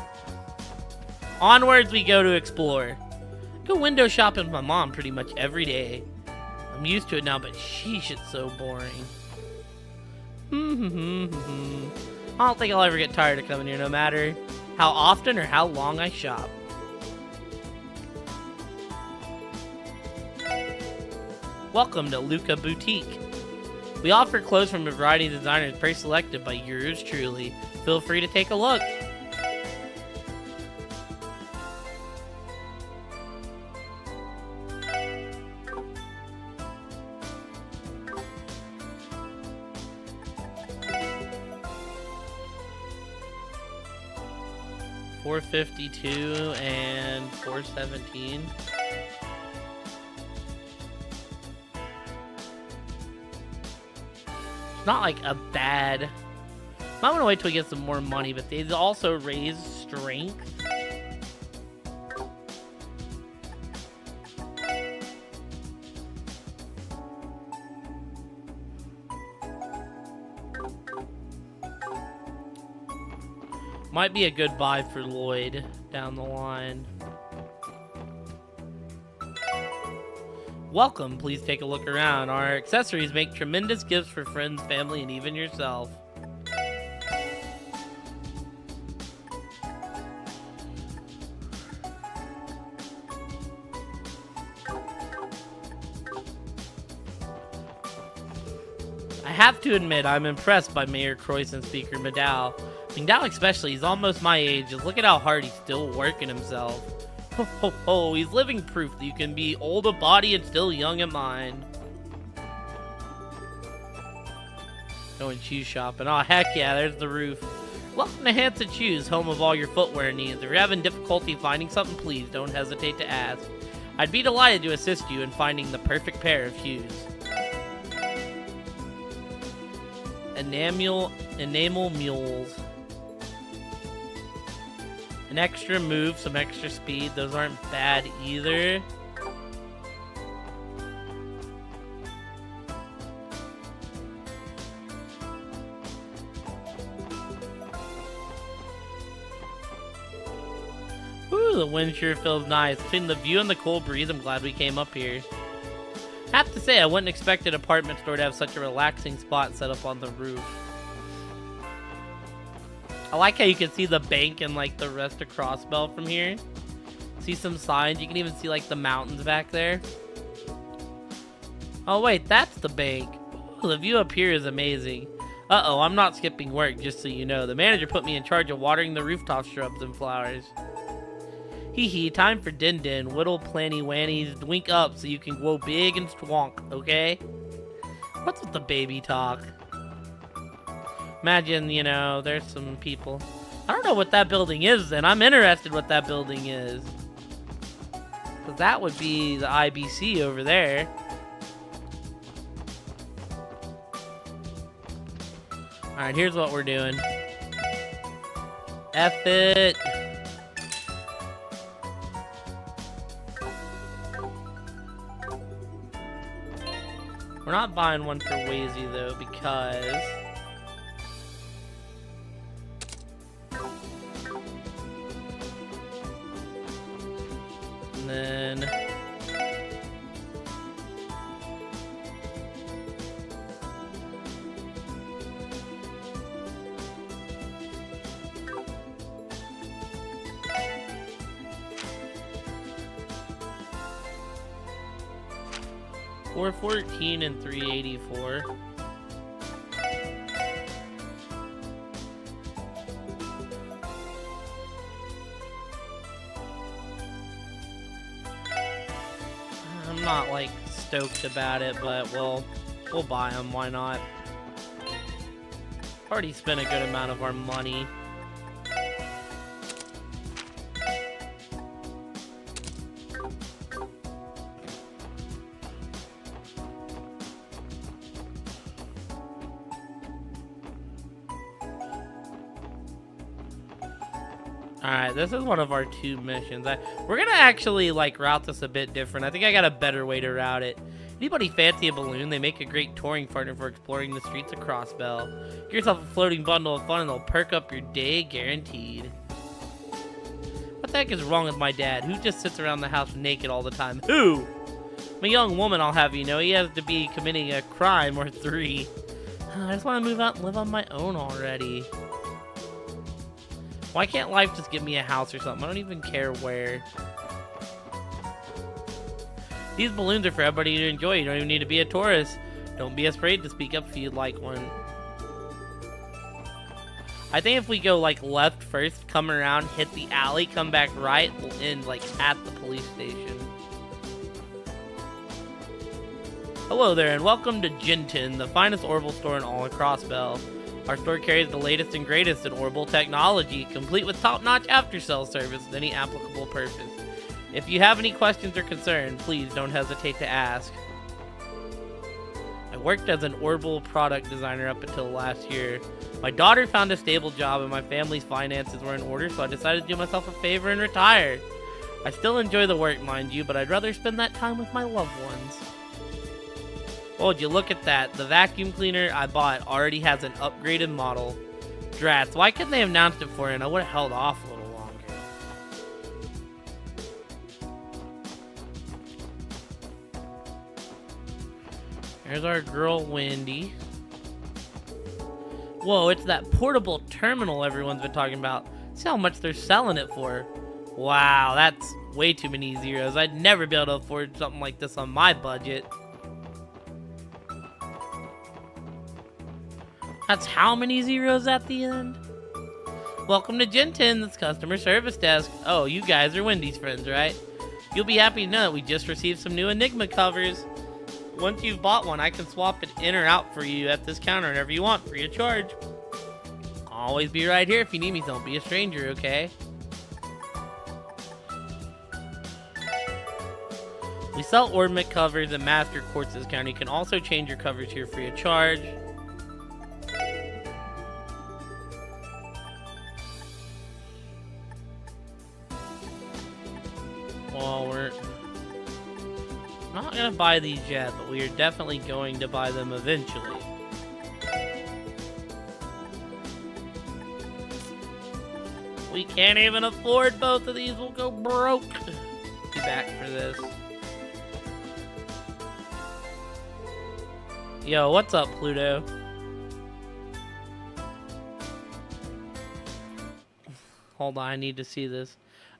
Onwards we go to explore. I go window shopping with my mom pretty much every day. I'm used to it now, but sheesh, it's so boring. I don't think I'll ever get tired of coming here, no matter how often or how long I shop. Welcome to Luca Boutique. We offer clothes from a variety of designers pre-selected by yours truly. Feel free to take a look. $452 and $417. It's not like a bad. Might want to wait till we get some more money, but they also raise strength. Might be a good buy for Lloyd down the line. Welcome, please take a look around. Our accessories make tremendous gifts for friends, family, and even yourself. I have to admit, I'm impressed by Mayor Croyce and Speaker Mingdao. Mingdao especially, he's almost my age. Just look at how hard he's still working himself. Ho ho ho, he's living proof that you can be old of body and still young in mind. Going shoe shopping. Oh, heck yeah, there's the roof. Welcome to Hanson Shoes, home of all your footwear needs. If you're having difficulty finding something, please don't hesitate to ask. I'd be delighted to assist you in finding the perfect pair of shoes. Enamel mules. An extra move, some extra speed. Those aren't bad either. Ooh, the wind sure feels nice. Between the view and the cool breeze, I'm glad we came up here. Have to say, I wouldn't expect an apartment store to have such a relaxing spot set up on the roof. I like how you can see the bank and like the rest of Crossbell from here. See some signs. You can even see like the mountains back there. Oh wait, that's the bank. Ooh, the view up here is amazing. Uh-oh, I'm not skipping work, just so you know. The manager put me in charge of watering the rooftop shrubs and flowers. Hee hee, time for din din. Whittle planny wannies, dwink up so you can grow big and strong, okay? What's with the baby talk? Imagine, you know, there's some people. I don't know what that building is, and I'm interested what that building is. Because that would be the IBC over there. Alright, here's what we're doing. F it. We're not buying one for Wazy though, because and then $414 and $384. I'm not like stoked about it, but we'll buy them. Why not? Already spent a good amount of our money. Alright, this is one of our 2 missions. We're gonna actually like route this a bit different. I think I got a better way to route it. Anybody fancy a balloon? They make a great touring partner for exploring the streets of Crossbell. Get yourself a floating bundle of fun and they'll perk up your day, guaranteed. What the heck is wrong with my dad? Who just sits around the house naked all the time? Who? I'm a young woman, I'll have you know. He has to be committing a crime or 3. I just want to move out and live on my own already. Why can't life just give me a house or something? I don't even care where. These balloons are for everybody to enjoy. You don't even need to be a tourist. Don't be afraid to speak up if you'd like one. I think if we go like left first, come around, hit the alley, come back right, we'll end like at the police station. Hello there and welcome to Jinton, the finest Orbital store in all of Crossbell. Our store carries the latest and greatest in Orbital technology, complete with top-notch after-sale service with any applicable purpose. If you have any questions or concerns, please don't hesitate to ask. I worked as an Orbital product designer up until last year. My daughter found a stable job and my family's finances were in order, so I decided to do myself a favor and retire. I still enjoy the work, mind you, but I'd rather spend that time with my loved ones. Oh, would you look at that? The vacuum cleaner I bought already has an upgraded model. Drats, why couldn't they have announced it for it and I would have held off a little longer? There's our girl, Wendy. Whoa, it's that portable terminal everyone's been talking about. See how much they're selling it for. Wow, that's way too many zeros. I'd never be able to afford something like this on my budget. That's how many zeros at the end? Welcome to Gen 10's customer service desk. Oh, you guys are Wendy's friends, right? You'll be happy to know that we just received some new Enigma covers. Once you've bought one, I can swap it in or out for you at this counter whenever you want, free of charge. I'll always be right here if you need me, don't be a stranger, okay? We sell ornament covers and master quartz this counter. You can also change your covers here free of charge. Well, we're not gonna buy these yet, but we are definitely going to buy them eventually. We can't even afford both of these, we'll go broke. Be back for this. Yo, what's up, Pluto? Hold on, I need to see this.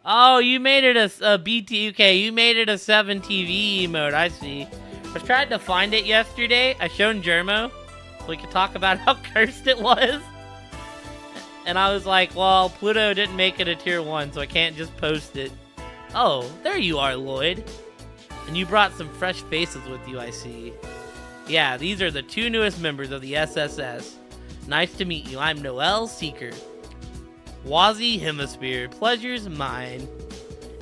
Oh, you made it a BT. Okay, you made it a 7 TV emote. I see. I was trying to find it yesterday. I showed Germo so we could talk about how cursed it was. And I was like, well, Pluto didn't make it a tier 1, so I can't just post it. Oh, there you are, Lloyd. And you brought some fresh faces with you, I see. Yeah, these are the 2 newest members of the SSS. Nice to meet you. I'm Noel Seeker. Wazzy Hemisphere, pleasure's mine.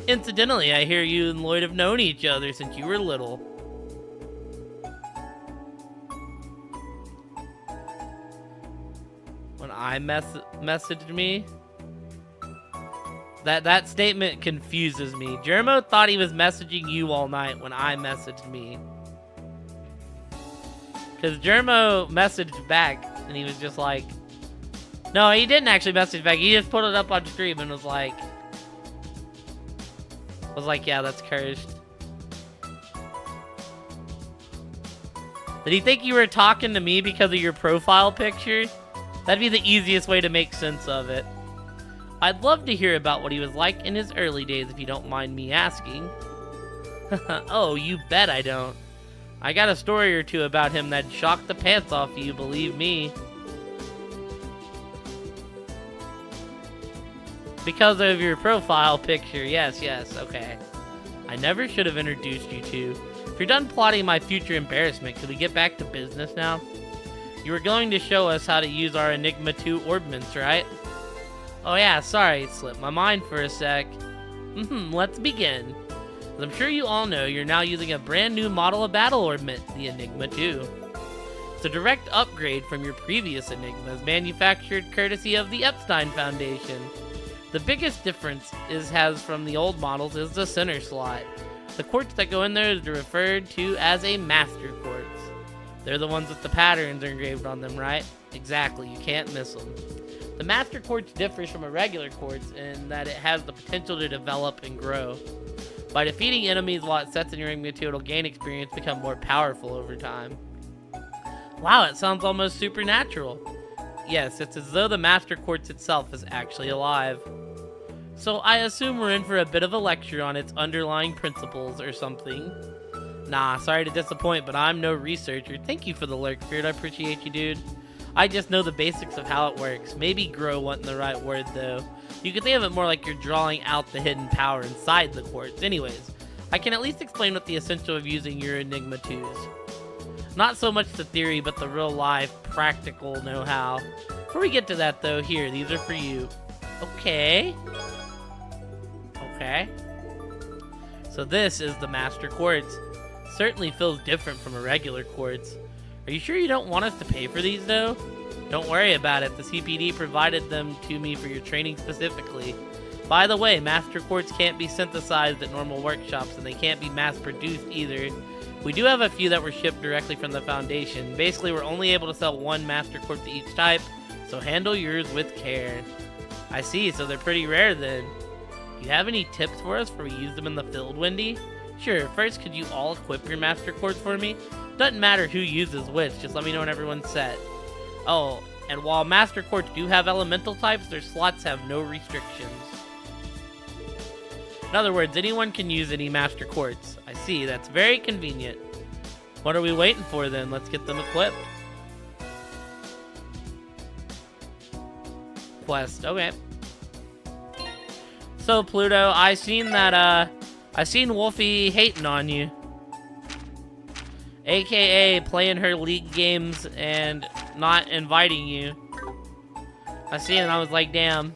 Incidentally, I hear you and Lloyd have known each other since you were little. When I messaged me, that statement confuses me. Germo thought he was messaging you all night when I messaged me. Because Germo messaged back and he was just like, no, he didn't actually message back. He just put it up on stream and was like, yeah, that's cursed. Did he think you were talking to me because of your profile picture? That'd be the easiest way to make sense of it. I'd love to hear about what he was like in his early days if you don't mind me asking. Oh, you bet I don't. I got a story or two about him that'd shock the pants off you, believe me. Because of your profile picture, yes, okay. I never should have introduced you two. If you're done plotting my future embarrassment, could we get back to business now? You were going to show us how to use our Enigma 2 orbments, right? Oh yeah, sorry, it slipped my mind for a sec. Let's begin. As I'm sure you all know, you're now using a brand new model of battle orbment, the Enigma 2. It's a direct upgrade from your previous Enigmas, manufactured courtesy of the Epstein Foundation. The biggest difference has from the old models is the center slot. The quartz that go in there is referred to as a master quartz. They're the ones with the patterns engraved on them, right? Exactly, you can't miss them. The master quartz differs from a regular quartz in that it has the potential to develop and grow. By defeating enemies while it sets in your Enigma 2, it'll gain experience, become more powerful over time. Wow, it sounds almost supernatural. Yes, it's as though the master quartz itself is actually alive. So I assume we're in for a bit of a lecture on its underlying principles or something. Nah, sorry to disappoint, but I'm no researcher. Thank you for the lurk, Feared. I appreciate you, dude. I just know the basics of how it works. Maybe grow wasn't the right word, though. You could think of it more like you're drawing out the hidden power inside the quartz. Anyways, I can at least explain what the essential of using your Enigma 2s. Not so much the theory, but the real-life, practical know-how. Before we get to that, though, here, these are for you. Okay. So this is the Master Quartz. Certainly feels different from a regular quartz. Are you sure you don't want us to pay for these, though? Don't worry about it. The CPD provided them to me for your training specifically. By the way, Master Quartz can't be synthesized at normal workshops, and they can't be mass-produced either. We do have a few that were shipped directly from the Foundation. Basically, we're only able to sell one Master Quartz to each type, so handle yours with care. I see, so they're pretty rare then. Do you have any tips for us before we use them in the field, Wendy? Sure, first could you all equip your Master Quartz for me? Doesn't matter who uses which, just let me know when everyone's set. Oh, and while Master Quartz do have elemental types, their slots have no restrictions. In other words, anyone can use any Master Quartz. I see, that's very convenient. What are we waiting for then? Let's get them equipped. request. Okay. So, Pluto, I seen Wolfie hating on you. AKA playing her league games and not inviting you. I seen it and I was like, damn.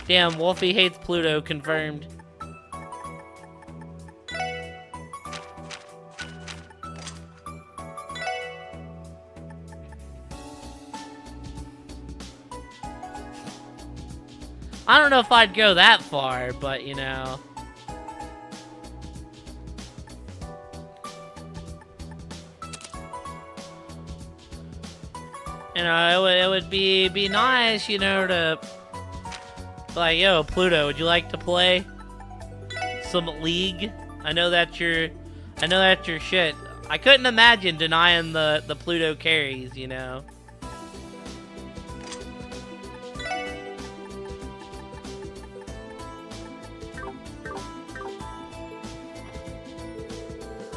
Damn, Wolfie hates Pluto, confirmed. I don't know if I'd go that far, but you know. You know, it would be nice, you know, to like, yo, Pluto, would you like to play some League? I know that's your shit. I couldn't imagine denying the Pluto carries, you know.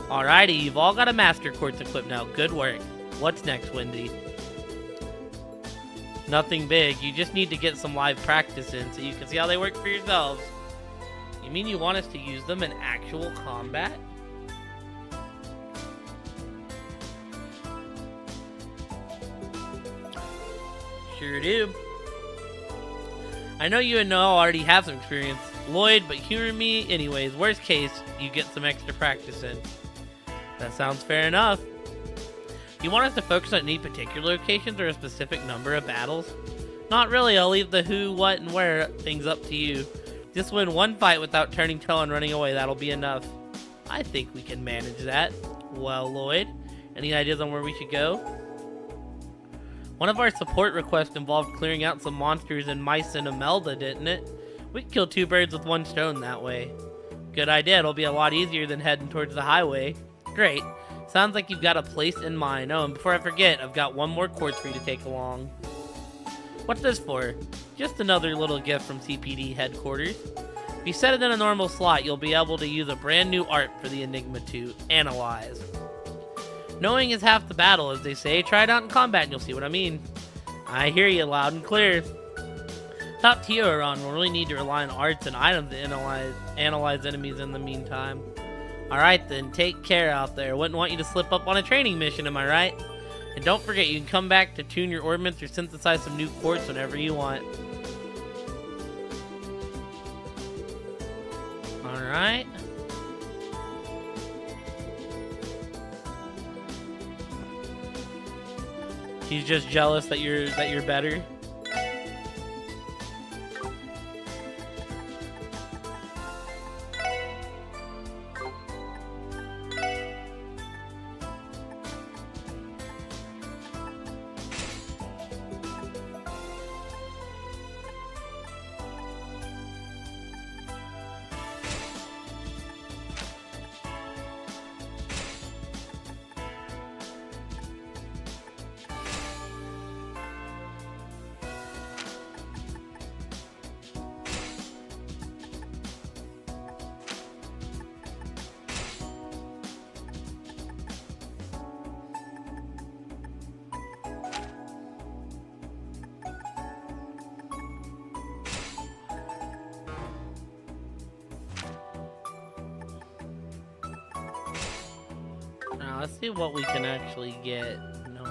Alrighty, you've all got a Master Quartz equipped now. Good work. What's next, Wendy? Nothing big. You just need to get some live practice in so you can see how they work for yourselves. You mean you want us to use them in actual combat? Sure do. I know you and Noel already have some experience, Lloyd, but humor me anyways. Worst case, you get some extra practice in. That sounds fair enough. You want us to focus on any particular locations or a specific number of battles? Not really, I'll leave the who, what, and where things up to you. Just win one fight without turning tail and running away, that'll be enough. I think we can manage that. Well, Lloyd, any ideas on where we should go? One of our support requests involved clearing out some monsters in Mice and Imelda, didn't it? We could kill two birds with one stone that way. Good idea, it'll be a lot easier than heading towards the highway. Great. Sounds like you've got a place in mind. Oh, and before I forget, I've got one more quartz for you to take along. What's this for? Just another little gift from CPD headquarters. If you set it in a normal slot, you'll be able to use a brand new art for the Enigma to analyze. Knowing is half the battle, as they say. Try it out in combat and you'll see what I mean. I hear you loud and clear. It's up to you, Iran. We'll really need to rely on arts and items to analyze enemies in the meantime. Alright then, take care out there. Wouldn't want you to slip up on a training mission, am I right? And don't forget, you can come back to tune your ordnance or synthesize some new quartz whenever you want. Alright. She's just jealous that you're better. Now, let's see what we can actually get. No.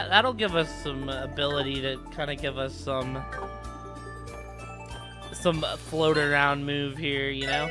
That'll give us some ability to kind of give us some float around move here, you know?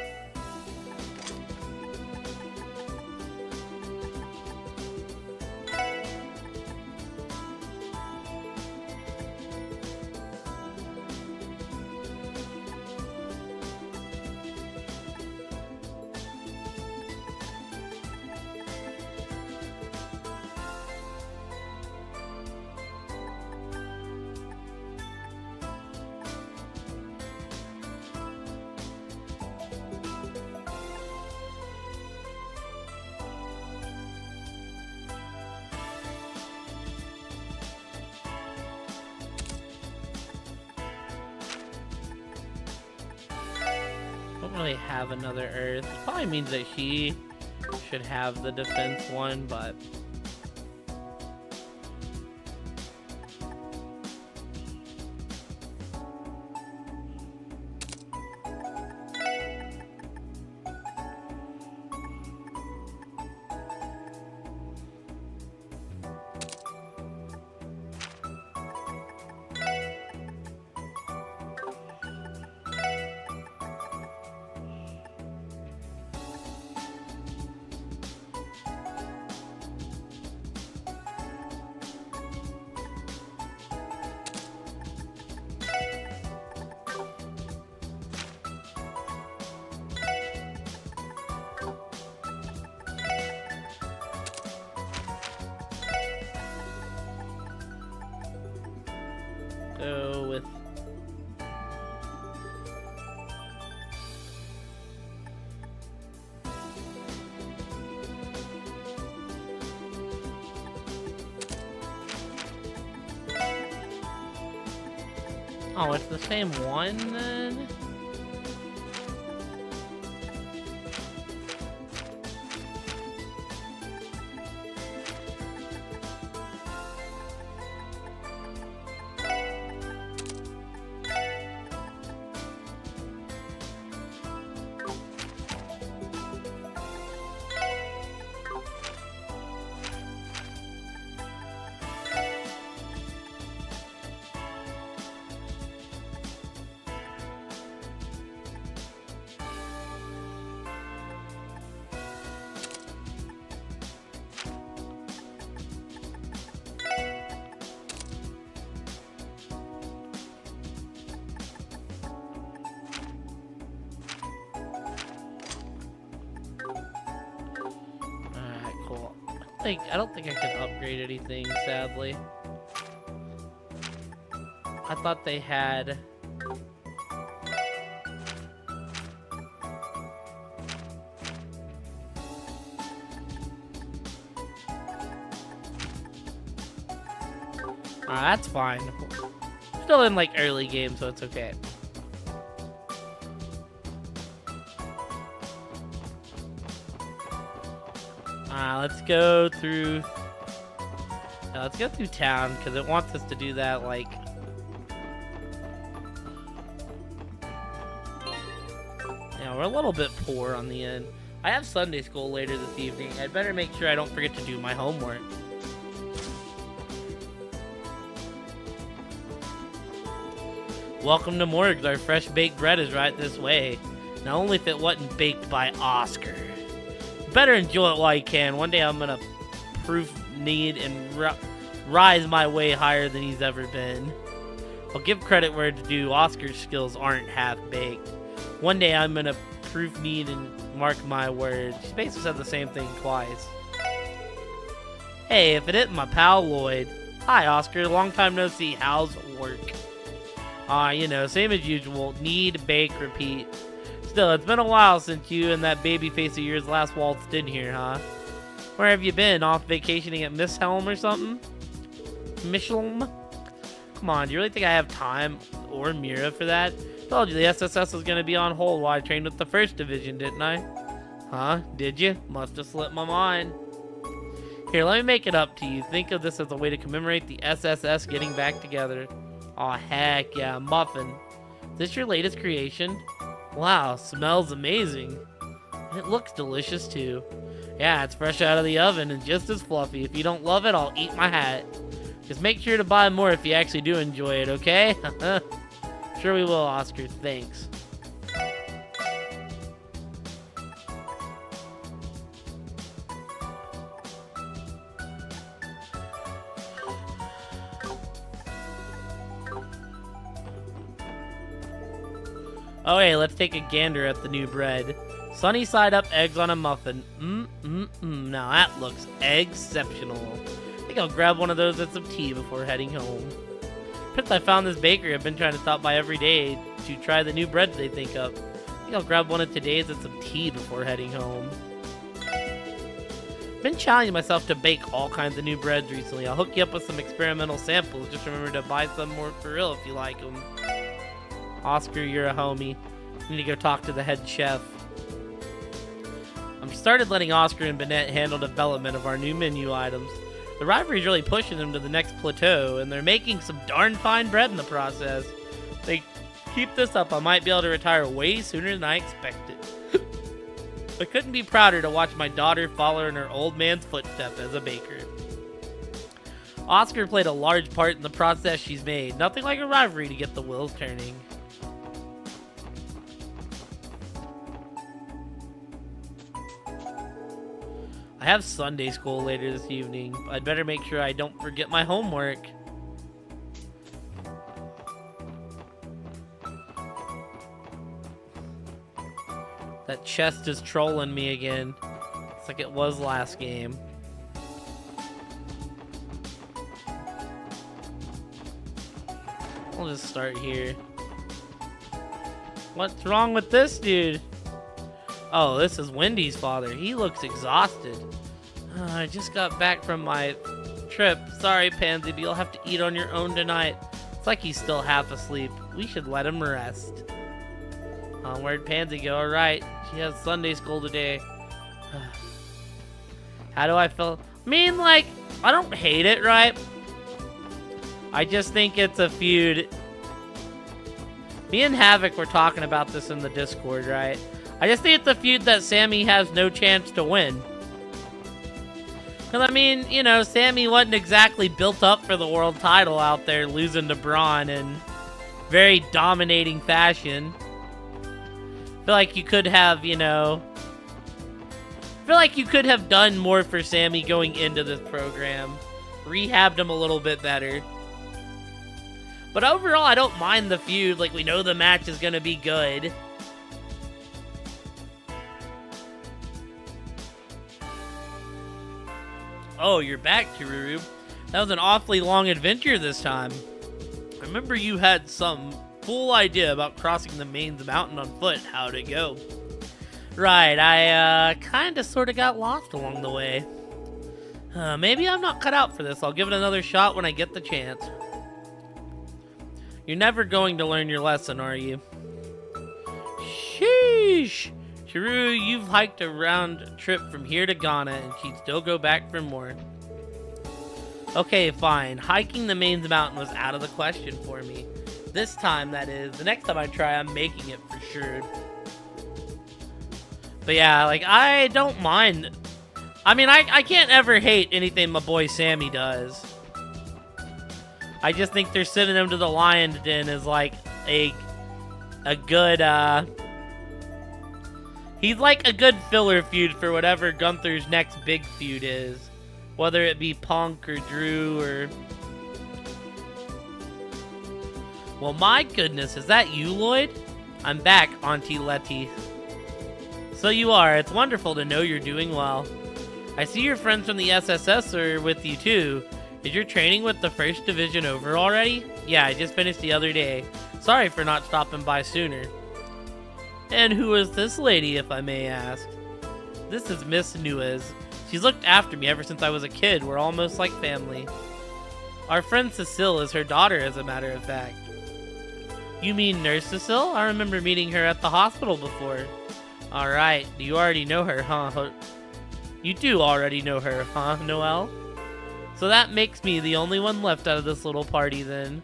really have another Earth. Probably means that she should have the defense one, but... Go with... Oh, it's the same one then? I don't think I can upgrade anything, sadly. I thought they had... that's fine. Still in like early game, so it's okay. Let's go through... let's go through town, because it wants us to do that, like... Yeah, we're a little bit poor on the end. I have Sunday school later this evening. I'd better make sure I don't forget to do my homework. Welcome to Morgs. Our fresh baked bread is right this way. Now only if it wasn't baked by Oscar. Better enjoy it while you can. One day I'm gonna proof need and rise my way higher than he's ever been. I'll give credit where it's due. Oscar's skills aren't half-baked. One day I'm gonna proof need and mark my words. She basically said the same thing twice. Hey, if it isn't my pal Lloyd. Hi Oscar, long time no see. How's work? You know, same as usual. Need, bake, repeat. Still, it's been a while since you and that baby face of yours last waltzed in here, huh? Where have you been? Off vacationing at Miss Helm or something? Michelm? Come on, do you really think I have time or Mira for that? Told you the SSS was gonna be on hold while I trained with the 1st Division, didn't I? Huh? Did you? Must have slipped my mind. Here, let me make it up to you. Think of this as a way to commemorate the SSS getting back together. Aw, heck yeah, muffin. Is this your latest creation? Wow, smells amazing. It looks delicious too. Yeah, it's fresh out of the oven and just as fluffy. If you don't love it, I'll eat my hat. Just make sure to buy more if you actually do enjoy it, okay? Sure we will, Oscar. Thanks. Oh, hey, let's take a gander at the new bread. Sunny side up eggs on a muffin. Now that looks exceptional. I think I'll grab one of those and some tea before heading home. Since I found this bakery, I've been trying to stop by every day to try the new breads they think of. I think I'll grab one of today's and some tea before heading home. I've been challenging myself to bake all kinds of new breads recently. I'll hook you up with some experimental samples. Just remember to buy some more for real if you like them. Oscar, you're a homie. Need to go talk to the head chef. I've started letting Oscar and Bennett handle development of our new menu items. The rivalry's really pushing them to the next plateau, and they're making some darn fine bread in the process. If they keep this up, I might be able to retire way sooner than I expected. I couldn't be prouder to watch my daughter follow in her old man's footsteps as a baker. Oscar played a large part in the process she's made. Nothing like a rivalry to get the wheels turning. I have Sunday school later this evening. I'd better make sure I don't forget my homework. That chest is trolling me again. It's like it was last game. I'll just start here. What's wrong with this dude? Oh, this is Wendy's father. He looks exhausted. I just got back from my trip. Sorry, Pansy, but you'll have to eat on your own tonight. It's like he's still half asleep. We should let him rest. Where'd Pansy go? Alright, she has Sunday school today. How do I feel? I mean, like, I don't hate it, right? I just think it's a feud. Me and Havoc were talking about this in the Discord, right? I just think it's a feud that Sammy has no chance to win. Because, I mean, you know, Sammy wasn't exactly built up for the world title out there, losing to Braun in very dominating fashion. I feel like you could have, you know... I feel like you could have done more for Sammy going into this program. Rehabbed him a little bit better. But overall, I don't mind the feud. Like, we know the match is going to be good. Oh, you're back, Kiruru. That was an awfully long adventure this time. I remember you had some full idea about crossing the Mains Mountain on foot. How'd it go? Right, I kinda sorta got lost along the way. Maybe I'm not cut out for this. I'll give it another shot when I get the chance. You're never going to learn your lesson, are you? Sheesh! Chiru, you've hiked a round trip from here to Ghana, and she'd still go back for more. Okay, fine. Hiking the Mains Mountain was out of the question for me. This time, that is. The next time I try, I'm making it for sure. But yeah, like, I don't mind. I mean, I can't ever hate anything my boy Sammy does. I just think they're sending him to the Lion's Den as, like, a good, he's like a good filler feud for whatever Gunther's next big feud is. Whether it be Punk or Drew or... Well, my goodness, is that you, Lloyd? I'm back, Auntie Letty. So you are. It's wonderful to know you're doing well. I see your friends from the SSS are with you, too. Is your training with the 1st Division over already? Yeah, I just finished the other day. Sorry for not stopping by sooner. And who is this lady, if I may ask? This is Miss Nuez. She's looked after me ever since I was a kid. We're almost like family. Our friend Cecile is her daughter, as a matter of fact. You mean Nurse Cecile? I remember meeting her at the hospital before. Alright, you already know her, huh? You do already know her, huh, Noelle? So that makes me the only one left out of this little party then.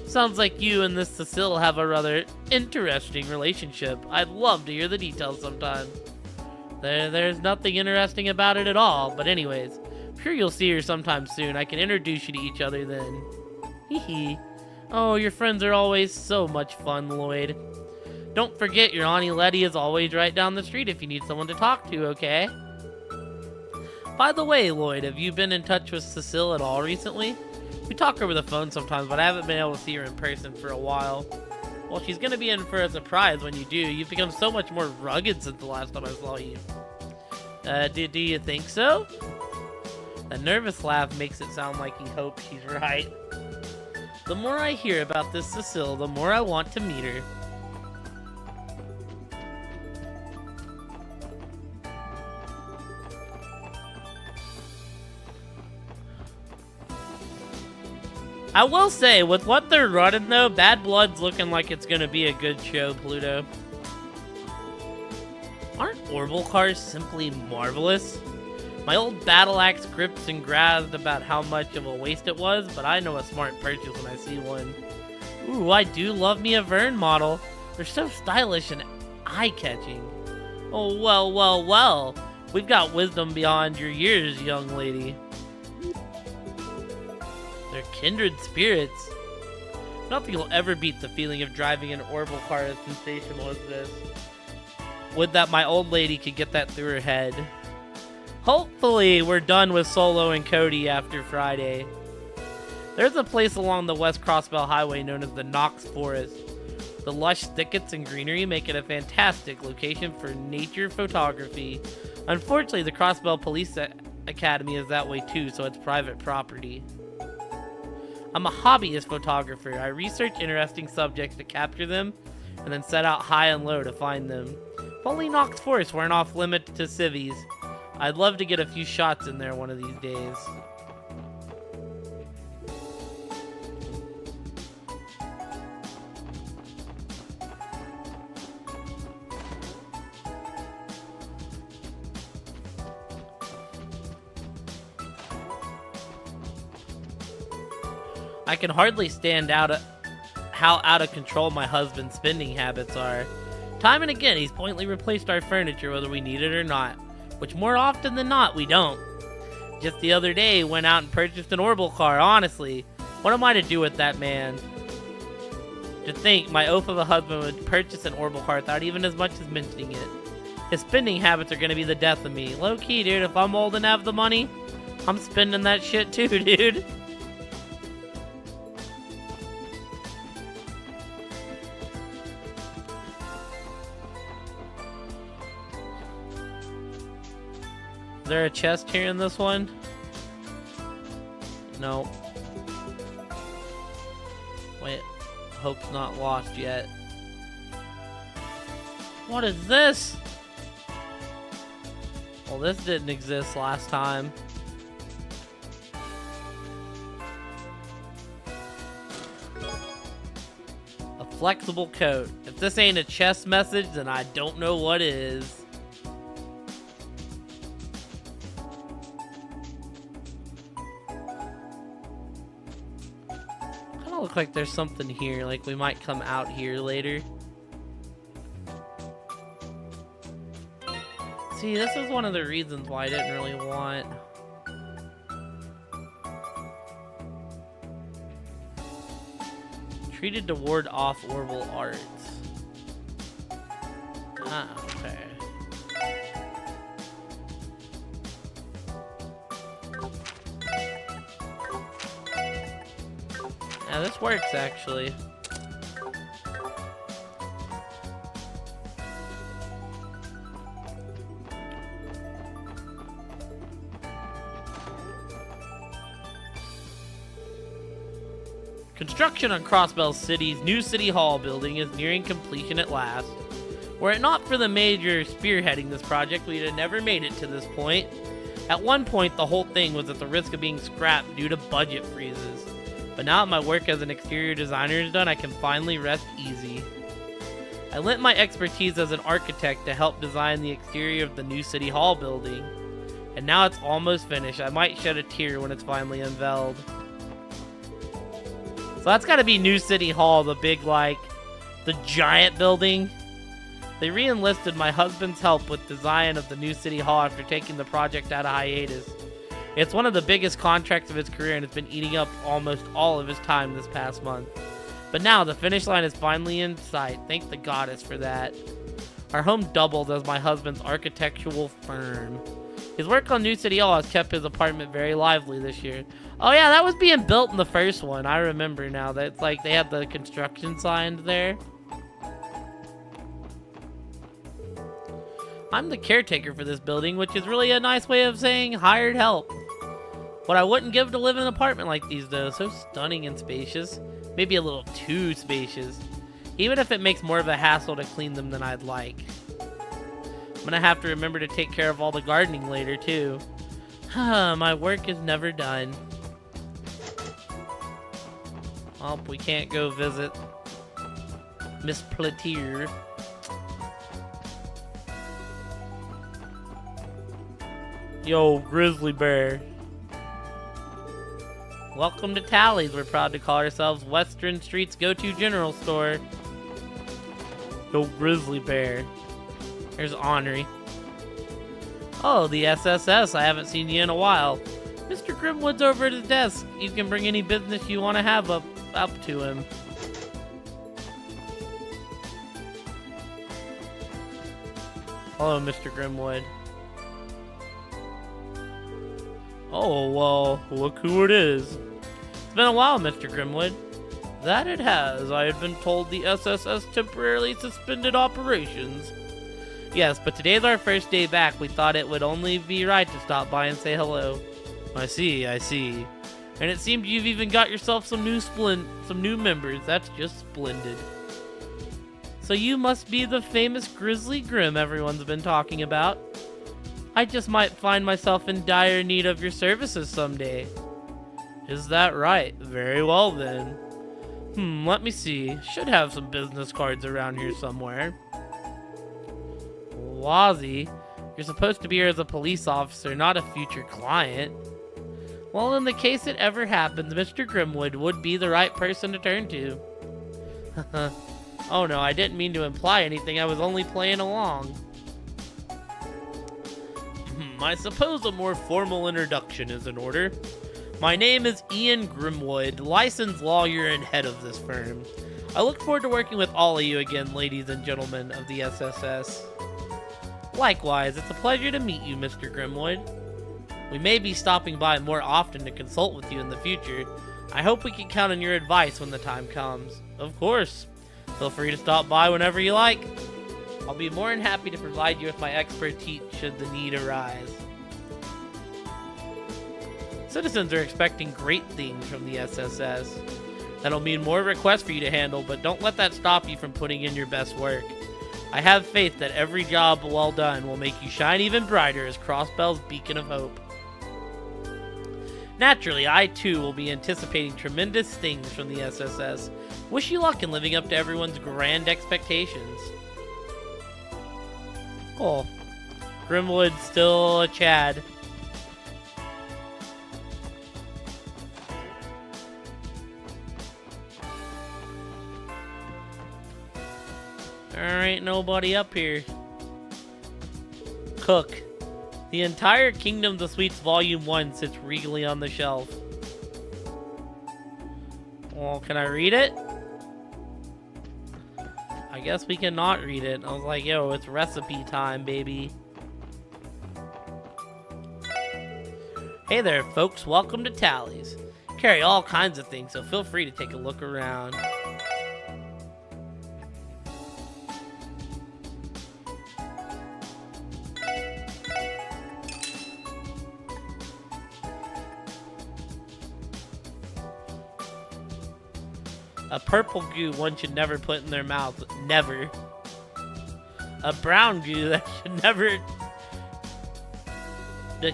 Sounds like you and this Cecile have a rather interesting relationship. I'd love to hear the details sometime. There's nothing interesting about it at all, but anyways, I'm sure you'll see her sometime soon. I can introduce you to each other then. Hee. Oh, your friends are always so much fun, Lloyd. Don't forget your Auntie Letty is always right down the street if you need someone to talk to, okay? By the way, Lloyd, have you been in touch with Cecile at all recently? We talk over the phone sometimes, but I haven't been able to see her in person for a while. Well, she's gonna be in for a surprise when you do. You've become so much more rugged since the last time I saw you. Do you think so? A nervous laugh makes it sound like he hopes she's right. The more I hear about this Cecile, the more I want to meet her. I will say, with what they're running though, Bad Blood's looking like it's gonna be a good show, Pluto. Aren't orbital cars simply marvelous? My old battle axe grips and grabs about how much of a waste it was, but I know a smart purchase when I see one. Ooh, I do love me a Vern model. They're so stylish and eye-catching. Oh, well, well, well. We've got wisdom beyond your years, young lady. They're kindred spirits. Nothing will ever beat the feeling of driving an orbital car as sensational as this. Would that my old lady could get that through her head. Hopefully, we're done with Solo and Cody after Friday. There's a place along the West Crossbell Highway known as the Knox Forest. The lush thickets and greenery make it a fantastic location for nature photography. Unfortunately, the Crossbell Police Academy is that way too, so it's private property. I'm a hobbyist photographer. I research interesting subjects to capture them, and then set out high and low to find them. If only Knox Forest weren't off limits to civvies. I'd love to get a few shots in there one of these days. I can hardly stand out how out of control my husband's spending habits are. Time and again, he's pointedly replaced our furniture whether we need it or not, which more often than not, we don't. Just the other day, went out and purchased an orbital car, honestly. What am I to do with that man? To think, my oaf of a husband would purchase an orbital car without even as much as mentioning it. His spending habits are gonna be the death of me. Low key, dude, if I'm old and have the money, I'm spending that shit too, dude. Is there a chest here in this one? No. Wait. Hope's not lost yet. What is this? Well, this didn't exist last time. A flexible coat. If this ain't a chest message, then I don't know what is. Look like there's something here, like we might come out here later. See, this is one of the reasons why I didn't really want treated to ward off orbital arts. Ah, okay. Yeah, this works actually. Construction on Crossbell City's new City Hall building is nearing completion at last. Were it not for the major spearheading this project, we'd have never made it to this point. At one point, the whole thing was at the risk of being scrapped due to budget freezes. But now that my work as an exterior designer is done, I can finally rest easy. I lent my expertise as an architect to help design the exterior of the new City Hall building. And now it's almost finished. I might shed a tear when it's finally unveiled. So that's gotta be New City Hall, the big, like, the giant building. They re-enlisted my husband's help with design of the new City Hall after taking the project out of hiatus. It's one of the biggest contracts of his career and it's been eating up almost all of his time this past month. But now the finish line is finally in sight. Thank the goddess for that. Our home doubled as my husband's architectural firm. His work on New City Hall has kept his apartment very lively this year. Oh yeah, that was being built in the first one. I remember now that it's like they had the construction signs there. I'm the caretaker for this building, which is really a nice way of saying hired help. What I wouldn't give to live in an apartment like these though, so stunning and spacious. Maybe a little too spacious. Even if it makes more of a hassle to clean them than I'd like. I'm gonna have to remember to take care of all the gardening later too. My work is never done. Oh, we can't go visit Miss Platier. Yo, Grizzly Bear. Welcome to Tally's. We're proud to call ourselves Western Street's go-to general store. Yo, Grizzly Bear. There's Henri. Oh, the SSS. I haven't seen you in a while. Mr. Grimwood's over at his desk. You can bring any business you want to have up to him. Hello, Mr. Grimwood. Oh, well, look who it is. It's been a while, Mr. Grimwood. That it has. I had been told the SSS temporarily suspended operations. Yes, but today's our first day back. We thought it would only be right to stop by and say hello. I see. And it seems you've even got yourself some new members. That's just splendid. So you must be the famous Grizzly Grim everyone's been talking about. I just might find myself in dire need of your services someday. Is that right? Very well then. Let me see. Should have some business cards around here somewhere. Wazzy, you're supposed to be here as a police officer, not a future client. Well, in the case it ever happens, Mr. Grimwood would be the right person to turn to. Oh no, I didn't mean to imply anything. I was only playing along. I suppose a more formal introduction is in order. My name is Ian Grimwood, licensed lawyer and head of this firm. I look forward to working with all of you again, ladies and gentlemen of the SSS. Likewise, it's a pleasure to meet you, Mr. Grimwood. We may be stopping by more often to consult with you in the future. I hope we can count on your advice when the time comes. Of course. Feel free to stop by whenever you like. I'll be more than happy to provide you with my expertise should the need arise. Citizens are expecting great things from the SSS. That'll mean more requests for you to handle, but don't let that stop you from putting in your best work. I have faith that every job well done will make you shine even brighter as Crossbell's beacon of hope. Naturally, I too will be anticipating tremendous things from the SSS. Wish you luck in living up to everyone's grand expectations. Cool. Grimwood's still a Chad. There ain't nobody up here. Cook. The entire Kingdom of the Sweets Volume 1 sits regally on the shelf. Well, can I read it? I guess we cannot read it. I was like, yo, it's recipe time, baby. Hey there, folks. Welcome to Tally's. Carry all kinds of things, so feel free to take a look around. A purple goo one should never put in their mouth. Never. A brown goo that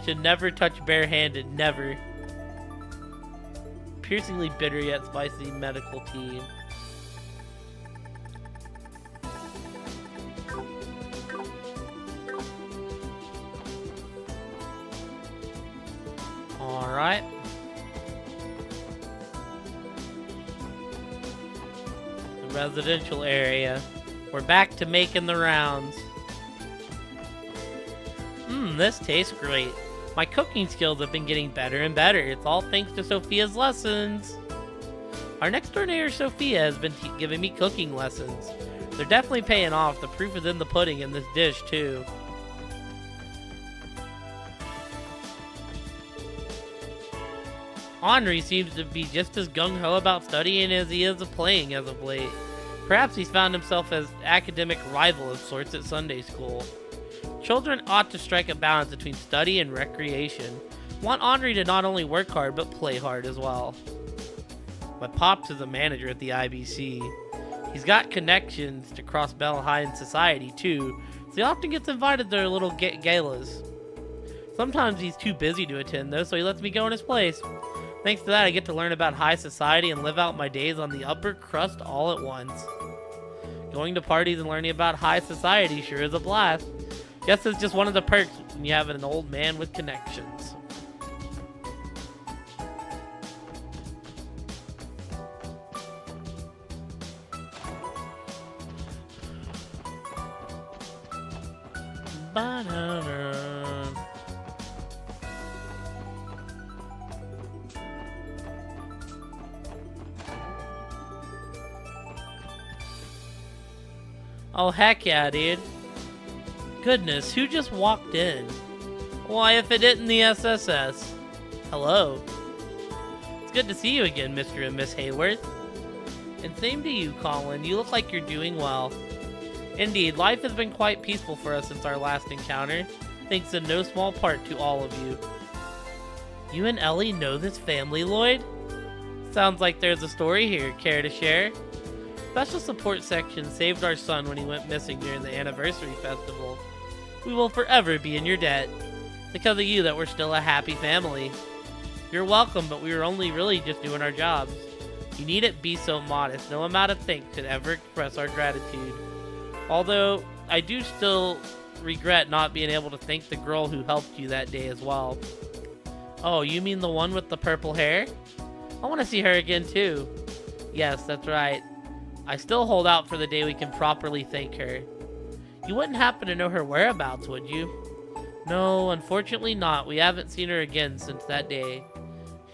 should never touch barehanded. Never. Piercingly bitter yet spicy medical tea. Alright. Residential area. We're back to making the rounds. This tastes great. My cooking skills have been getting better and better. It's all thanks to Sophia's lessons. Our next door neighbor Sophia has been giving me cooking lessons. They're definitely paying off. The proof is in the pudding in this dish too. Henri seems to be just as gung-ho about studying as he is of playing as of late. Perhaps he's found himself as academic rival of sorts at Sunday school. Children ought to strike a balance between study and recreation. Want Henri to not only work hard, but play hard as well. My pops is a manager at the IBC. He's got connections to Crossbell High in society too, so he often gets invited to their little galas. Sometimes he's too busy to attend though, so he lets me go in his place. Thanks to that, I get to learn about high society and live out my days on the upper crust all at once. Going to parties and learning about high society sure is a blast. Guess it's just one of the perks when you have an old man with connections. Banana. Oh, heck yeah, dude. Goodness, who just walked in? Why, if it isn't the SSS. Hello. It's good to see you again, Mr. and Miss Hayworth. And same to you, Colin. You look like you're doing well. Indeed, life has been quite peaceful for us since our last encounter, thanks in no small part to all of you. You and Ellie know this family, Lloyd? Sounds like there's a story here. Care to share? Special support section saved our son when he went missing during the anniversary festival. We will forever be in your debt. Because of you that we're still a happy family. You're welcome, but we were only really just doing our jobs. You needn't be so modest. No amount of thanks could ever express our gratitude. Although, I do still regret not being able to thank the girl who helped you that day as well. Oh, you mean the one with the purple hair? I want to see her again too. Yes, that's right. I still hold out for the day we can properly thank her. You wouldn't happen to know her whereabouts, would you? No, unfortunately not. We haven't seen her again since that day.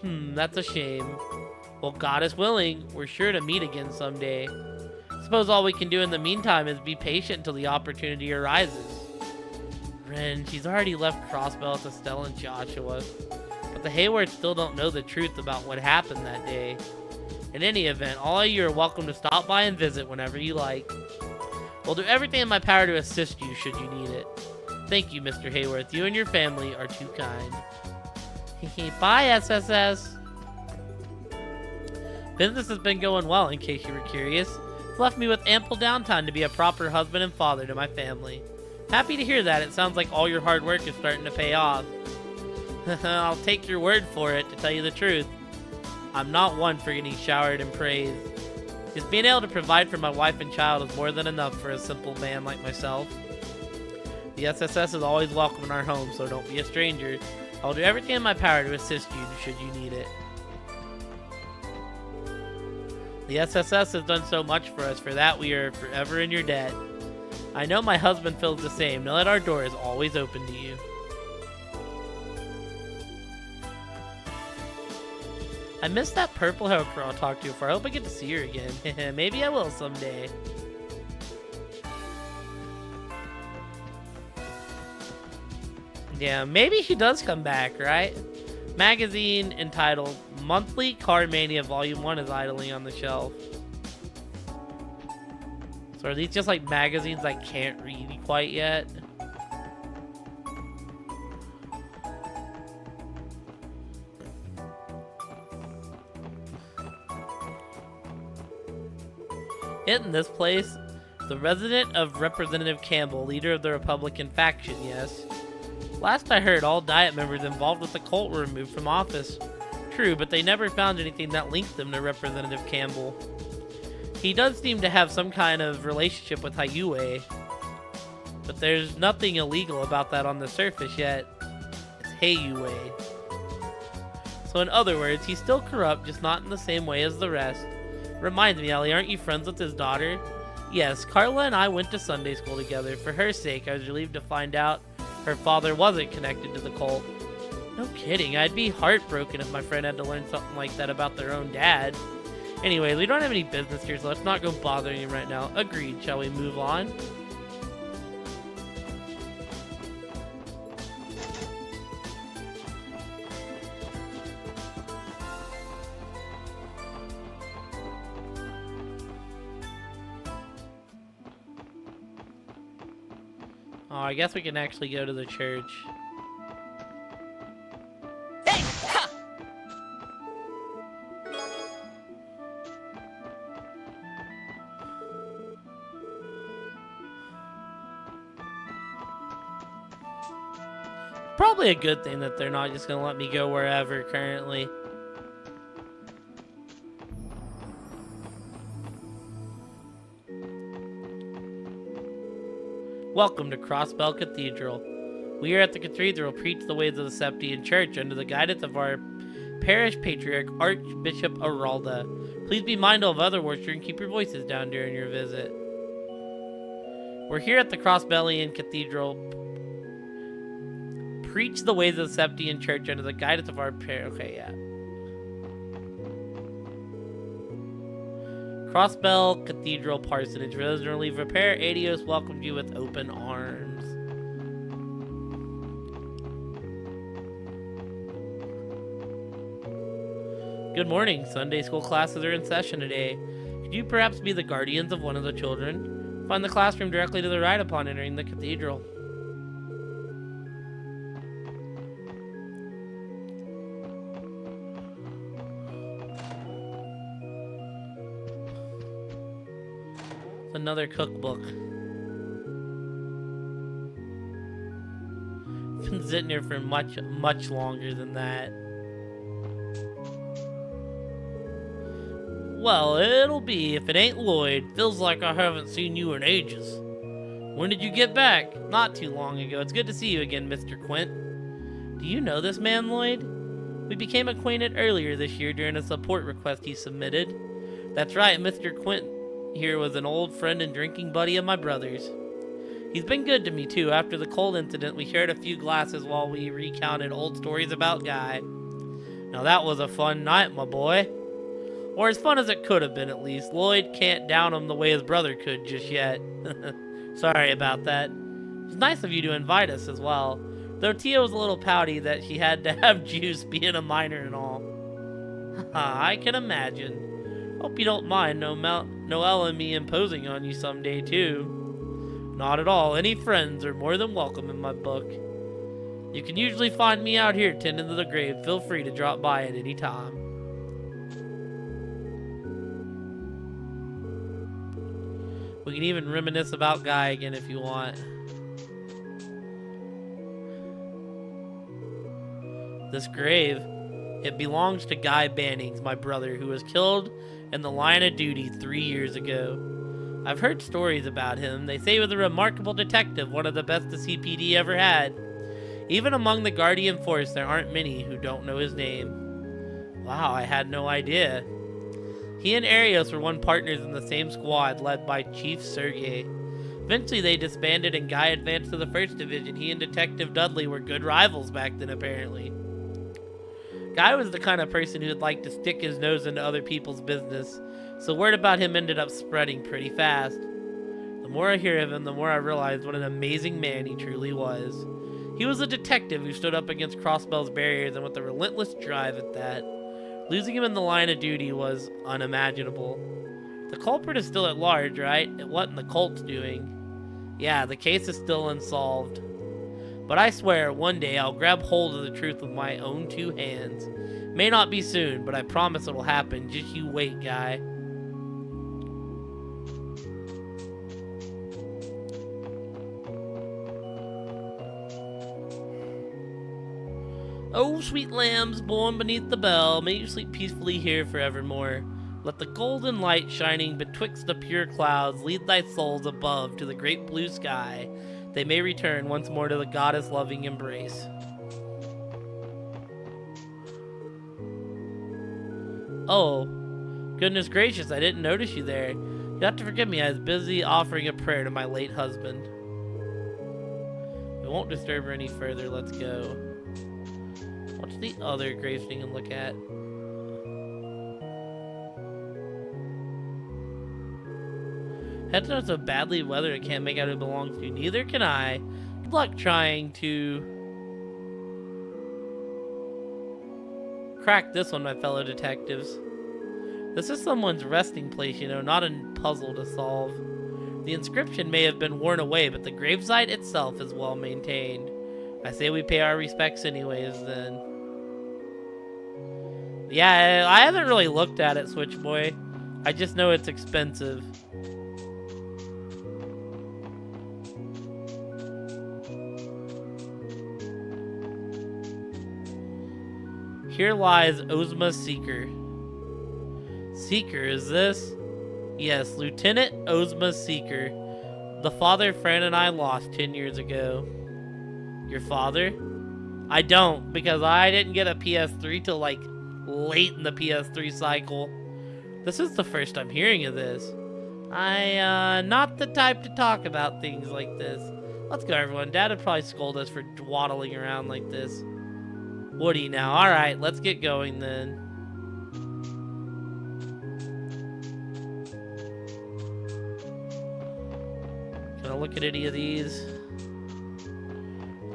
That's a shame. Well, God is willing, we're sure to meet again someday. Suppose all we can do in the meantime is be patient until the opportunity arises. Ren, she's already left Crossbell to Stella and Joshua. But the Haywards still don't know the truth about what happened that day. In any event, all of you are welcome to stop by and visit whenever you like. I'll do everything in my power to assist you should you need it. Thank you, Mr. Hayworth. You and your family are too kind. Bye, SSS. Business has been going well, in case you were curious. It's left me with ample downtime to be a proper husband and father to my family. Happy to hear that. It sounds like all your hard work is starting to pay off. I'll take your word for it, to tell you the truth. I'm not one for getting showered in praise. Just being able to provide for my wife and child is more than enough for a simple man like myself. The SSS is always welcome in our home, so don't be a stranger. I'll do everything in my power to assist you should you need it. The SSS has done so much for us. For that, we are forever in your debt. I know my husband feels the same. Know that our door is always open to you. I missed that purple hair girl I talked to before. I hope I get to see her again. Maybe I will someday. Yeah, maybe she does come back, right? Magazine entitled Monthly Card Mania Volume 1 is idling on the shelf. So are these just like magazines I can't read quite yet? In this place, the resident of Representative Campbell, leader of the Republican faction, yes. Last I heard, all Diet members involved with the cult were removed from office. True, but they never found anything that linked them to Representative Campbell. He does seem to have some kind of relationship with Hayue, but there's nothing illegal about that on the surface yet. It's Hayue. So in other words, he's still corrupt, just not in the same way as the rest. Reminds me, Ellie, aren't you friends with his daughter? Yes, Carla and I went to Sunday school together. For her sake, I was relieved to find out her father wasn't connected to the cult. No kidding, I'd be heartbroken if my friend had to learn something like that about their own dad. Anyway, we don't have any business here, so let's not go bothering him right now. Agreed, shall we move on? Oh, I guess we can actually go to the church. Hey! Ha! Probably a good thing that they're not just gonna let me go wherever currently. Welcome to Crossbell Cathedral. We here at the Cathedral preach the ways of the Septian Church under the guidance of our parish patriarch, Archbishop Aralda. Please be mindful of other worshipers and keep your voices down during your visit. We're here at the Crossbellian Cathedral. Preach the ways of the Septian Church under the guidance of our Crossbell Cathedral Parsonage. For those in relief repair, Adios welcomed you with open arms. Good morning. Sunday school classes are in session today. Could you perhaps be the guardians of one of the children? Find the classroom directly to the right upon entering the cathedral. It's another cookbook. It's been sitting here for much longer than that. Well, it'll be if it ain't Lloyd. Feels like I haven't seen you in ages. When did you get back? Not too long ago. It's good to see you again, Mr. Quint. Do you know this man, Lloyd? We became acquainted earlier this year during a support request he submitted. That's right, Mr. Quint here was an old friend and drinking buddy of my brother's. He's been good to me, too. After the cold incident, we shared a few glasses while we recounted old stories about Guy. Now that was a fun night, my boy. Or as fun as it could have been, at least. Lloyd can't down him the way his brother could just yet. Sorry about that. It was nice of you to invite us as well. Though Tia was a little pouty that she had to have juice being a minor and all. I can imagine. Hope you don't mind Noelle and me imposing on you someday, too. Not at all. Any friends are more than welcome in my book. You can usually find me out here tending to the grave. Feel free to drop by at any time. We can even reminisce about Guy again if you want. This grave, it belongs to Guy Bannings, my brother, who was killed in the line of duty 3 years ago. I've heard stories about him. They say he was a remarkable detective, one of the best the CPD ever had. Even among the Guardian Force, there aren't many who don't know his name. Wow, I had no idea. He and Arios were one partners in the same squad, led by Chief Sergei. Eventually they disbanded and Guy advanced to the 1st Division. He and Detective Dudley were good rivals back then, apparently. Guy was the kind of person who'd like to stick his nose into other people's business, so word about him ended up spreading pretty fast. The more I hear of him, the more I realize what an amazing man he truly was. He was a detective who stood up against Crossbell's barriers, and with a relentless drive at that. Losing him in the line of duty was unimaginable. The culprit is still at large, right? And what in the cult's doing? Yeah, the case is still unsolved. But I swear, one day I'll grab hold of the truth with my own 2 hands. May not be soon, but I promise it'll happen. Just you wait, Guy. Oh, sweet lambs born beneath the bell, may you sleep peacefully here forevermore. Let the golden light shining betwixt the pure clouds lead thy souls above to the great blue sky. They may return once more to the goddess-loving embrace. Oh, goodness gracious, I didn't notice you there. You have to forgive me, I was busy offering a prayer to my late husband. We won't disturb her any further, let's go. What's the other grave thing to look at? Heads are so badly weathered I can't make out who it belongs to. Neither can I. Good luck trying to crack this one, my fellow detectives. This is someone's resting place, you know, not a puzzle to solve. The inscription may have been worn away, but the gravesite itself is well maintained. I say we pay our respects anyways, then. Yeah, I haven't really looked at it, Switchboy. I just know it's expensive. Here lies Ozma Seeker. Seeker, is this? Yes, Lieutenant Ozma Seeker. the father Fran and I lost 10 years ago. Your father? I don't, because I didn't get a PS3 till like late in the PS3 cycle. This is the first I'm hearing of this. Not the type to talk about things like this. Let's go, everyone. Dad would probably scold us for dwaddling around like this. Woody now. Alright, let's get going then. Can I look at any of these? Is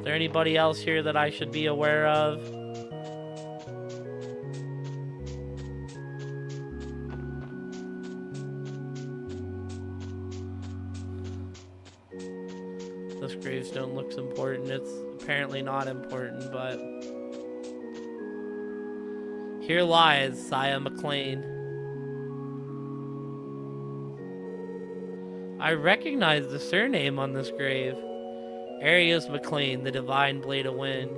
there anybody else here that I should be aware of? This gravestone looks important. It's apparently not important, but... Here lies Saya McLean. I recognize the surname on this grave. Arios McLean, the Divine Blade of Wind.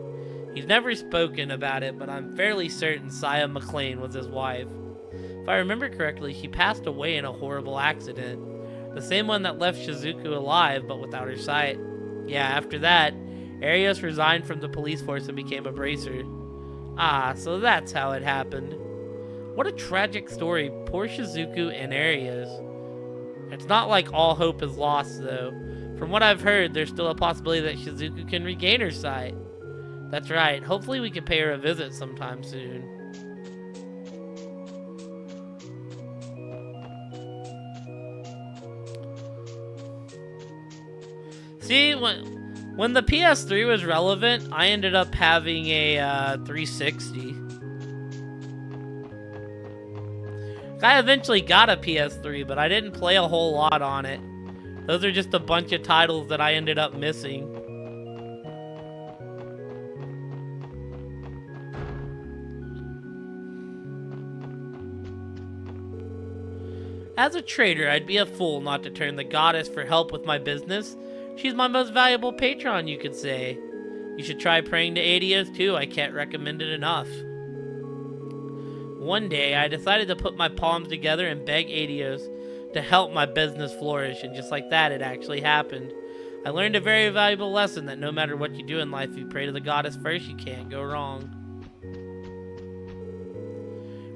He's never spoken about it, but I'm fairly certain Saya McLean was his wife. If I remember correctly, she passed away in a horrible accident. The same one that left Shizuku alive, but without her sight. Yeah, after that, Arios resigned from the police force and became a bracer. Ah, so that's how it happened. What a tragic story, poor Shizuku and Arios. It's not like all hope is lost, though. From what I've heard, there's still a possibility that Shizuku can regain her sight. That's right, hopefully we can pay her a visit sometime soon. See, when the PS3 was relevant, I ended up having a 360. I eventually got a PS3, but I didn't play a whole lot on it. Those are just a bunch of titles that I ended up missing. As a trader, I'd be a fool not to turn the goddess for help with my business. She's my most valuable patron, you could say. You should try praying to Adios too, I can't recommend it enough. One day, I decided to put my palms together and beg Adios to help my business flourish, and just like that, it actually happened. I learned a very valuable lesson that no matter what you do in life, if you pray to the goddess first, you can't go wrong.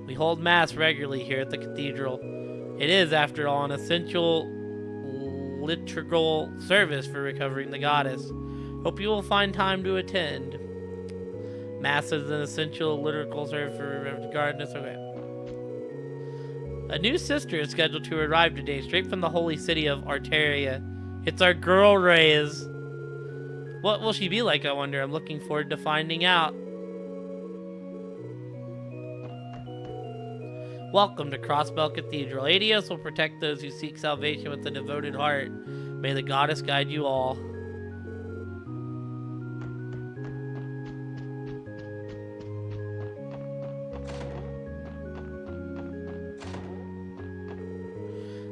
We hold mass regularly here at the cathedral. It is, after all, an essential liturgical service for recovering the goddess. Hope you will find time to attend. Mass is an essential liturgical service for the goddess. Okay. A new sister is scheduled to arrive today, straight from the holy city of Arteria. It's our girl Reyes. What will she be like, I wonder? I'm looking forward to finding out. Welcome to Crossbell Cathedral. Adios will protect those who seek salvation with a devoted heart. May the goddess guide you all.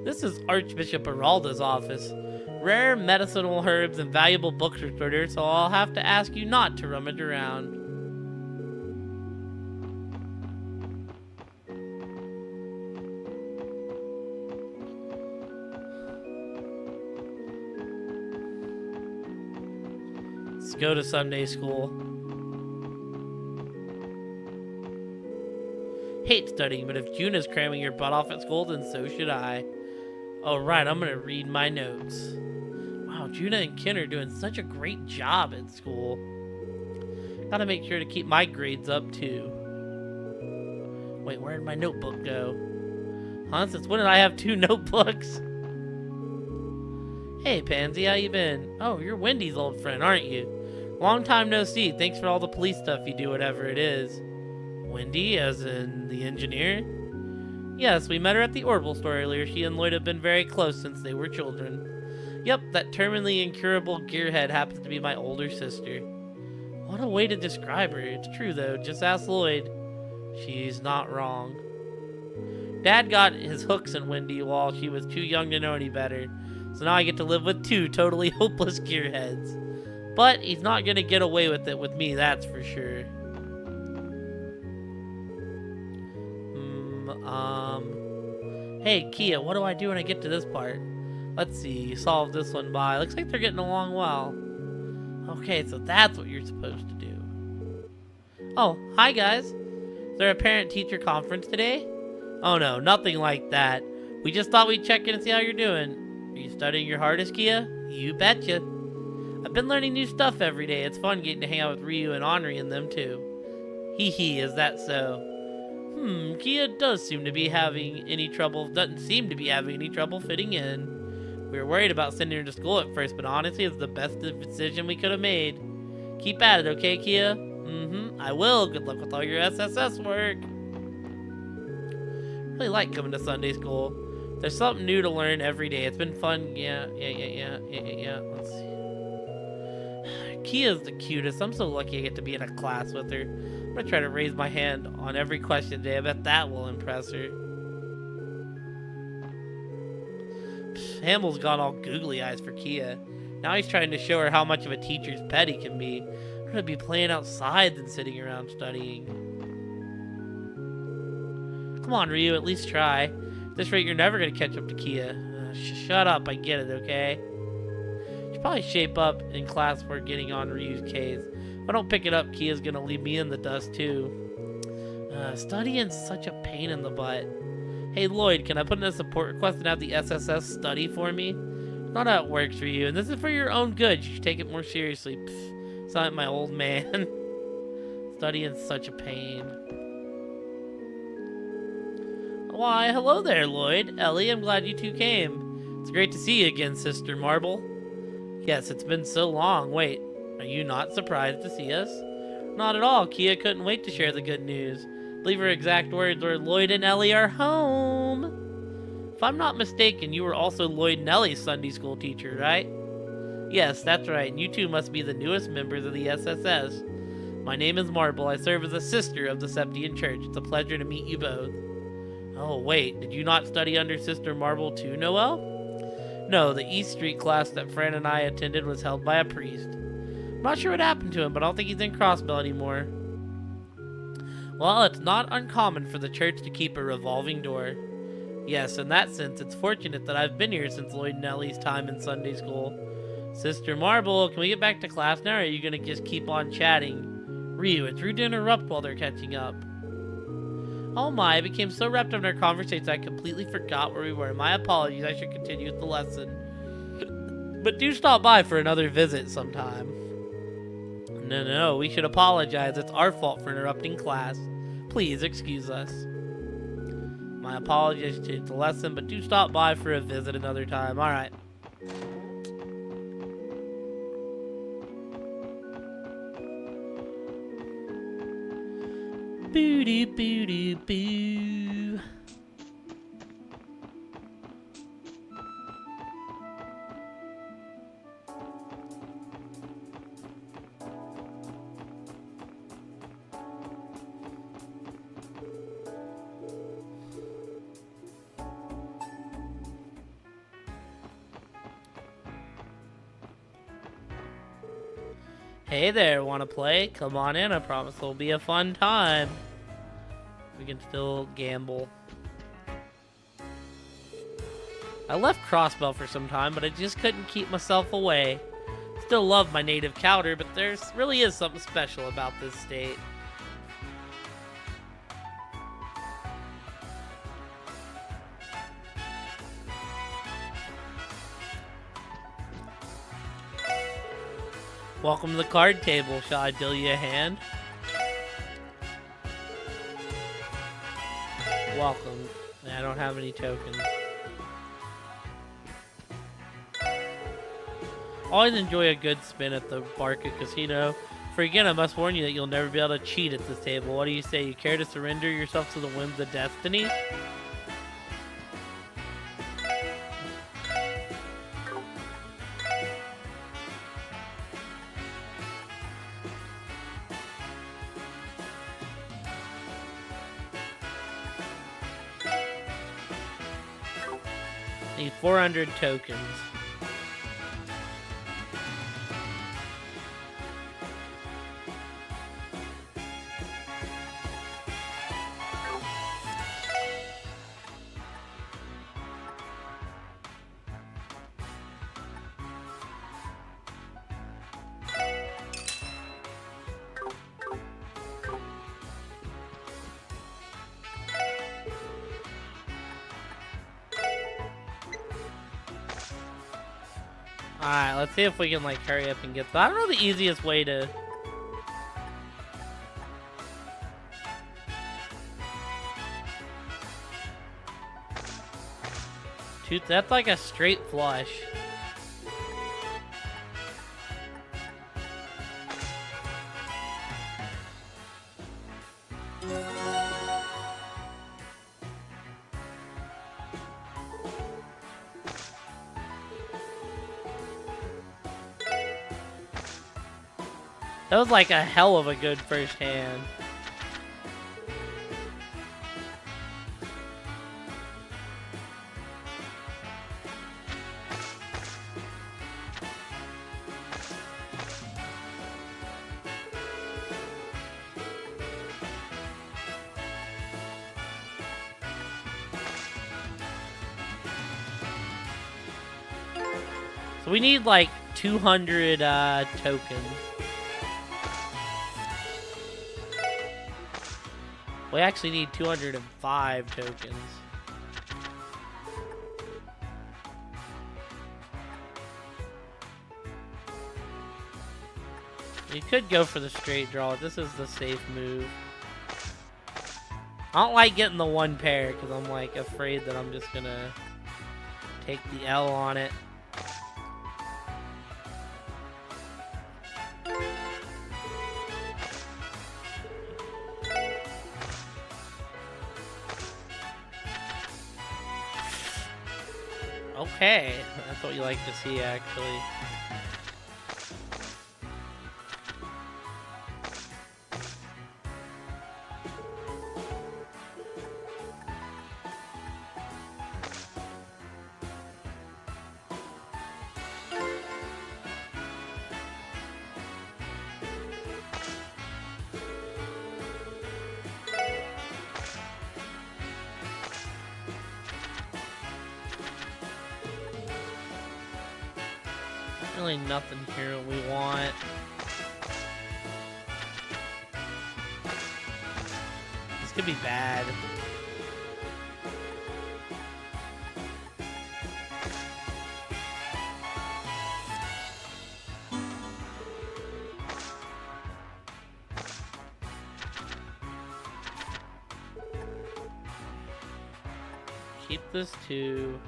This is Archbishop Aralda's office. Rare medicinal herbs and valuable books are stored here, so I'll have to ask you not to rummage around. Let's go to Sunday school. Hate studying, but if June is cramming your butt off at school, then so should I. Alright, I'm gonna read my notes. Wow, Juna and Ken are doing such a great job at school. Gotta make sure to keep my grades up, too. Wait, where did my notebook go? Huh? Since when did I have 2 notebooks? Hey, Pansy, how you been? Oh, you're Wendy's old friend, aren't you? Long time no see. Thanks for all the police stuff you do, whatever it is. Wendy, as in the engineer? Yes, we met her at the Orbital store earlier. She and Lloyd have been very close since they were children. Yep, that terminally incurable gearhead happens to be my older sister. What a way to describe her. It's true, though. Just ask Lloyd. She's not wrong. Dad got his hooks in Wendy while she was too young to know any better. So now I get to live with 2 totally hopeless gearheads. But he's not going to get away with it with me, that's for sure. Hey, Kia, what do I do when I get to this part? Let's see, solve this one by. Looks like they're getting along well. Okay, so that's what you're supposed to do. Oh, hi guys. Is there a parent-teacher conference today? Oh no, nothing like that. We just thought we'd check in and see how you're doing. Are you studying your hardest, Kia? You betcha. I've been learning new stuff every day. It's fun getting to hang out with Ryu and Henri and them too. Hee hee, is that so? Kia doesn't seem to be having any trouble fitting in. We were worried about sending her to school at first, but honestly, it's the best decision we could have made. Keep at it, okay, Kia? I will. Good luck with all your SSS work. Really like coming to Sunday school. There's something new to learn every day. It's been fun. Yeah. Let's see. Kia's the cutest. I'm so lucky I get to be in a class with her. I'm gonna try to raise my hand on every question today. I bet that will impress her. Hamill's got all googly eyes for Kia. Now he's trying to show her how much of a teacher's pet he can be. I'm gonna be playing outside than sitting around studying. Come on, Ryu, at least try. At this rate, you're never gonna catch up to Kia. Shut up, I get it, okay? Should probably shape up in class before getting on Ryu's case. If I don't pick it up, Kia's gonna leave me in the dust too. Studying's such a pain in the butt. Hey Lloyd, can I put in a support request and have the SSS study for me? Not how it works for you, and this is for your own good. You should take it more seriously. Pfft, it's not my old man. Studying's such a pain. Why, hello there, Lloyd. Ellie, I'm glad you two came. It's great to see you again, Sister Marble. Yes, it's been so long. Wait, are you not surprised to see us? Not at all. Kia couldn't wait to share the good news. I believe her exact words were, Lloyd and Ellie are home. If I'm not mistaken, you were also Lloyd and Ellie's Sunday school teacher, right? Yes, that's right. And you two must be the newest members of the SSS. My name is Marble. I serve as a sister of the Septian Church. It's a pleasure to meet you both. Oh, wait. Did you not study under Sister Marble too, Noelle? No, the East Street class that Fran and I attended was held by a priest. I'm not sure what happened to him, but I don't think he's in Crossbell anymore. Well, it's not uncommon for the church to keep a revolving door. Yes, in that sense, it's fortunate that I've been here since Lloyd and Ellie's time in Sunday school. Sister Marble, can we get back to class now, or are you going to just keep on chatting? Ryu, it's rude to interrupt while they're catching up. Oh my, I became so wrapped up in our conversation I completely forgot where we were. My apologies, I should continue with the lesson. But do stop by for another visit sometime. No, we should apologize. It's our fault for interrupting class. Please excuse us. My apologies to the lesson, but do stop by for a visit another time. Alright. Boo-doo-boo-doo-boo. Hey there, wanna play? Come on in, I promise it'll be a fun time. We can still gamble. I left Crossbell for some time, but I just couldn't keep myself away. Still love my native Cowder, but there really is something special about this state. Welcome to the card table. Shall I deal you a hand? Welcome. I don't have any tokens. Always enjoy a good spin at the Barca Casino. For again, I must warn you that you'll never be able to cheat at this table. What do you say? You care to surrender yourself to the whims of destiny? Need 400 tokens. Alright, let's see if we can, like, hurry up and get that. I don't know the easiest way to... That's like a straight flush. That was like a hell of a good first hand. So we need like 200 tokens. We actually need 205 tokens. You could go for the straight draw. This is the safe move. I don't like getting the one pair because I'm like afraid that I'm just gonna take the L on it. Okay, that's what you like to see, actually. Really nothing here we want. This could be bad. Keep this too.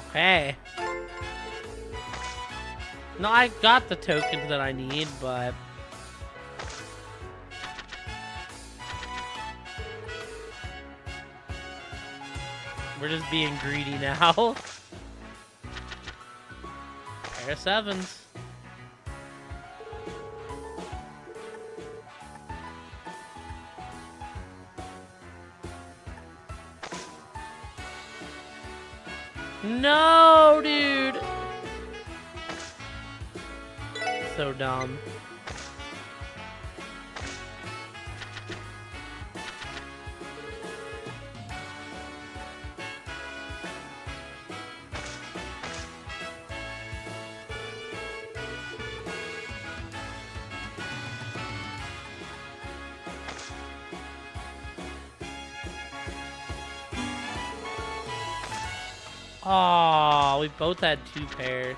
Okay. No, I got the tokens that I need, but... we're just being greedy now. Pair of sevens. No, dude. So dumb. Oh, we both had two pair.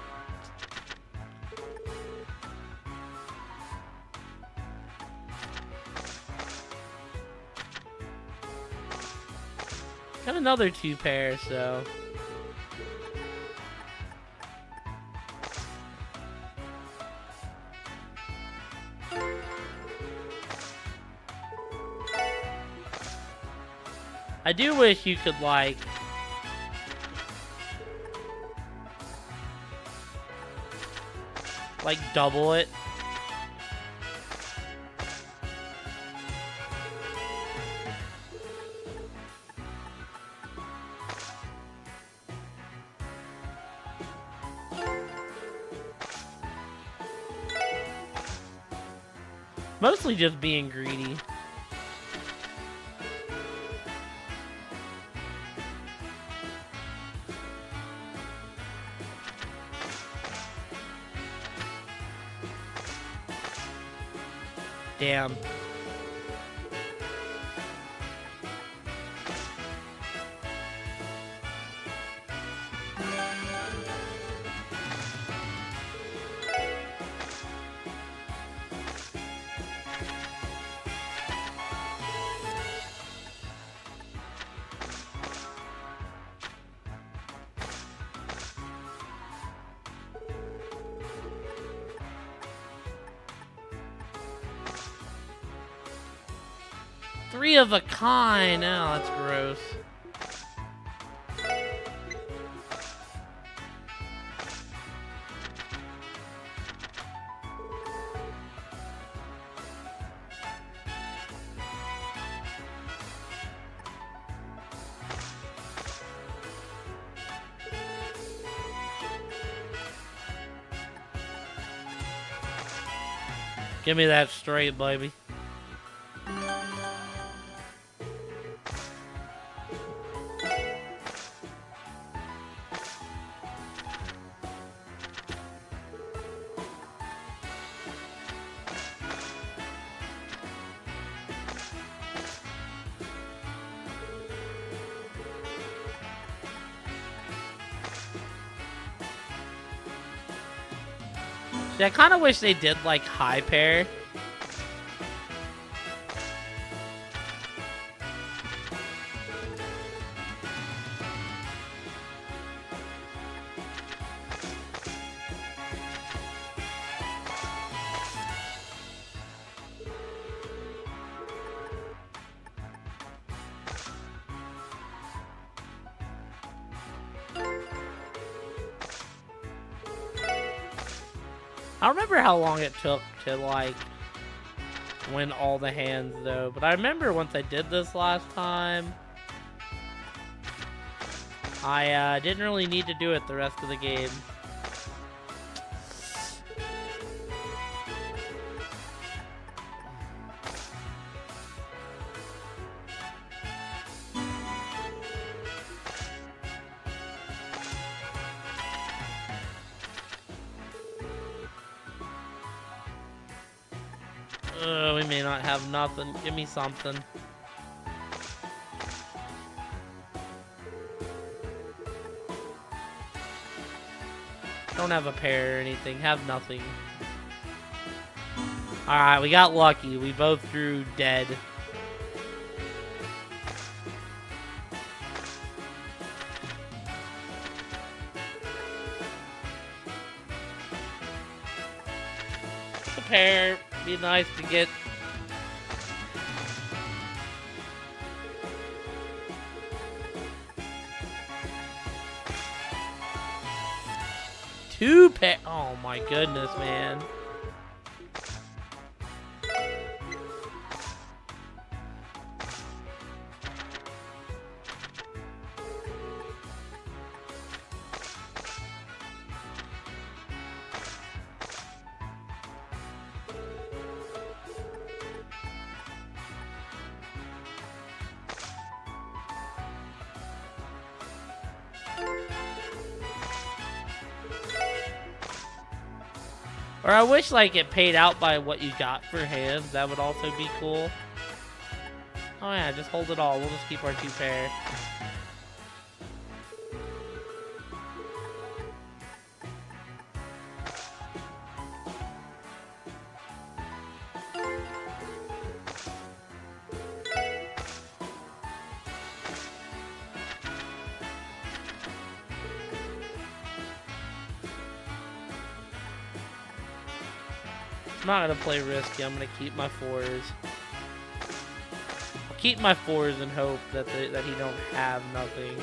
Got another two pair, so. I do wish you could, like, double it. Mostly just being greedy. Damn. Three of a kind. Oh, that's gross. Give me that straight, baby. See, I kind of wish they did like high pair. I don't remember how long it took to, like, win all the hands, though. But I remember once I did this last time, I didn't really need to do it the rest of the game. We may not have nothing. Give me something. Don't have a pair or anything. Have nothing. Alright, we got lucky. We both drew dead. A pair. Be nice to get. Two pair. Oh my goodness, man. Or I wish, like, it paid out by what you got for hands. That would also be cool. Oh, yeah, just hold it all. We'll just keep our two pair. I'm not gonna play risky. I'm gonna keep my fours. I'll keep my fours and hope that that he don't have nothing.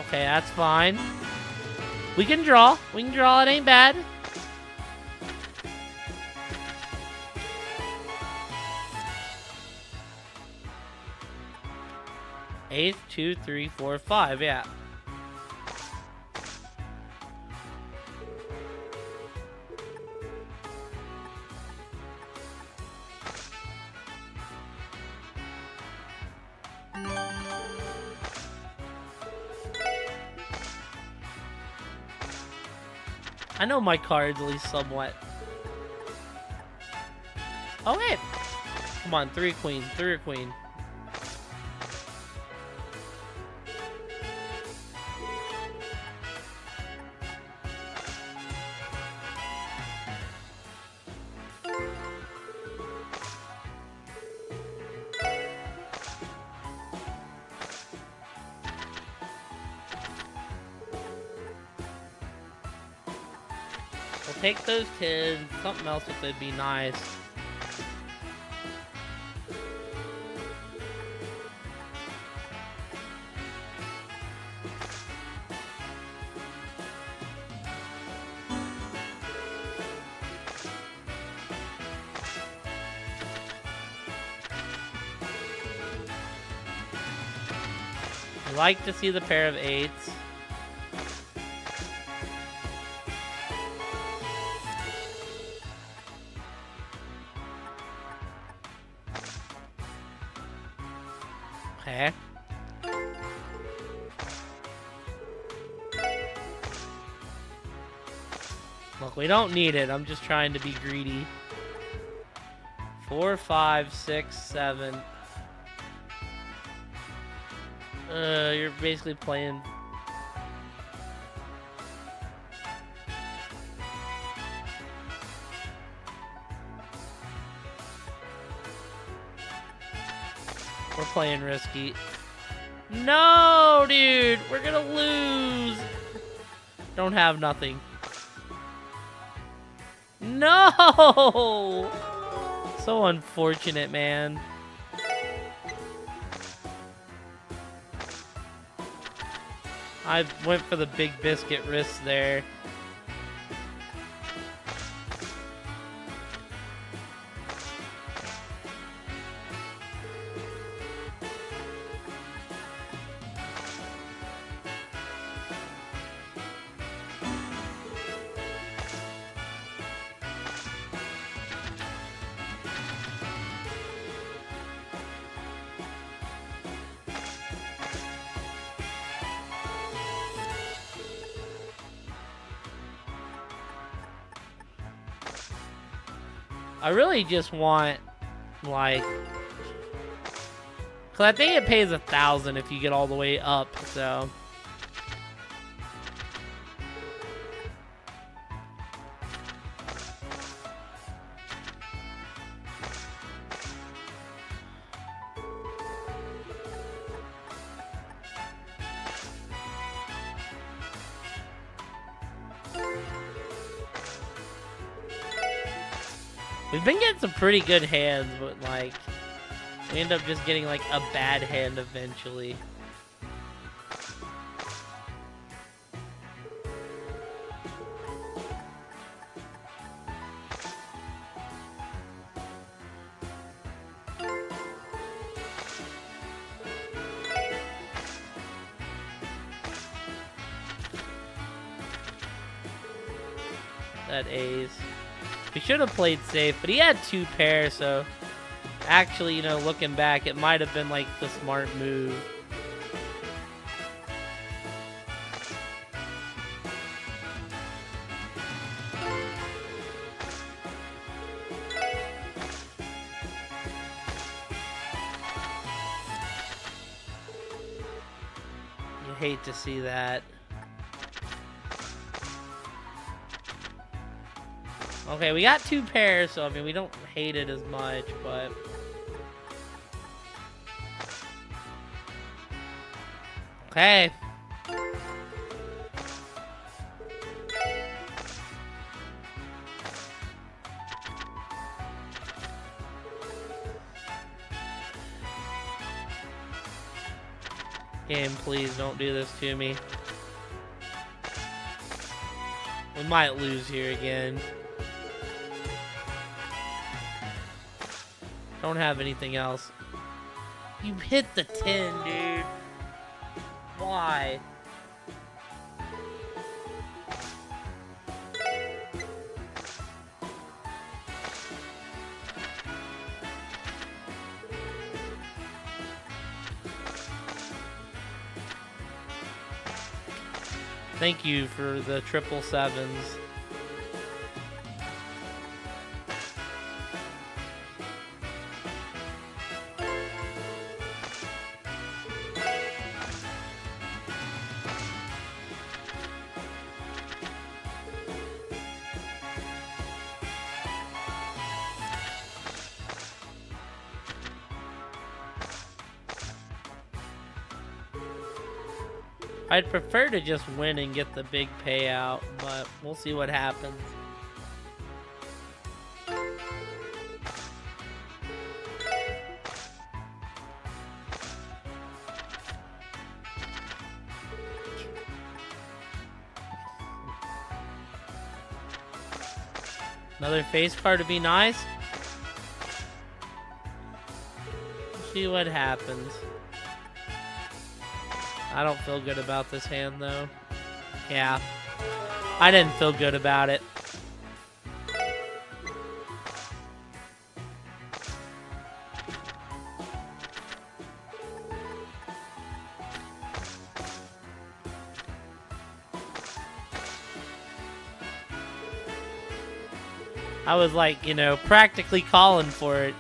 Okay, that's fine. We can draw. We can draw. It ain't bad. Eight, 2, 3, 4, 5. Yeah. I know my cards at least somewhat. Oh, wait. Come on, 3 queen, 3 queen. We'll take those 10. Something else if it'd be nice. I like to see the pair of 8s. Okay. Look, we don't need it. I'm just trying to be greedy. 4, 5, 6, 7. You're basically playing. We're playing risky. No, dude, we're gonna lose. Don't have nothing. No! So unfortunate, man. I went for the big biscuit risk there. I really just want, like, cause I think it pays 1,000 if you get all the way up, so. We've been getting some pretty good hands, but like, we end up just getting like a bad hand eventually. That ace. We should have played safe, but he had 2 pairs, so actually, you know, looking back, it might have been like the smart move. You hate to see that. Okay, we got 2 pairs, so I mean, we don't hate it as much, but... Okay. Game, please don't do this to me. We might lose here again. Don't have anything else. You hit the 10, dude. Why? Thank you for the 777s. I'd prefer to just win and get the big payout, but we'll see what happens. Another face card to be nice. See what happens. I don't feel good about this hand, though. Yeah. I didn't feel good about it. I was like, you know, practically calling for it.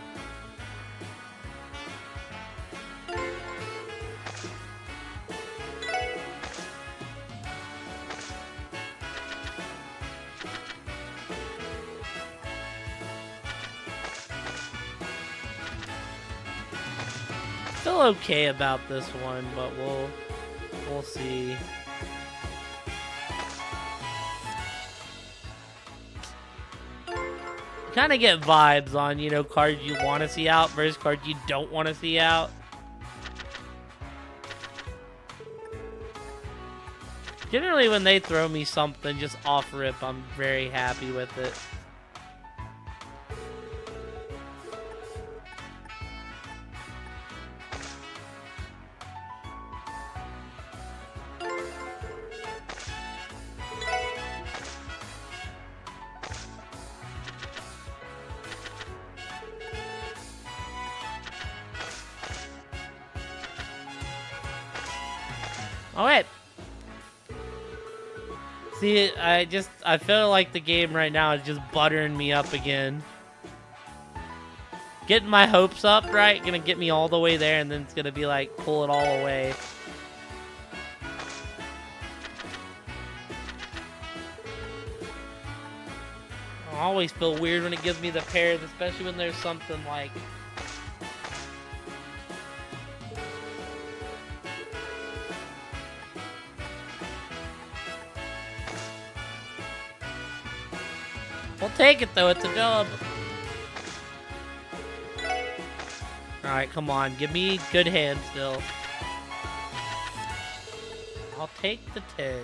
Still okay about this one, but we'll see. Kind of get vibes on, you know, cards you want to see out versus cards you don't want to see out. Generally, when they throw me something just off rip, I'm very happy with it. Alright. See, I feel like the game right now is just buttering me up again. Getting my hopes up, right? Gonna get me all the way there, and then it's gonna be like, pull it all away. I always feel weird when it gives me the pairs, especially when there's something like... We'll take it, though. It's a dub. Alright, come on. Give me good hand still. I'll take the 10.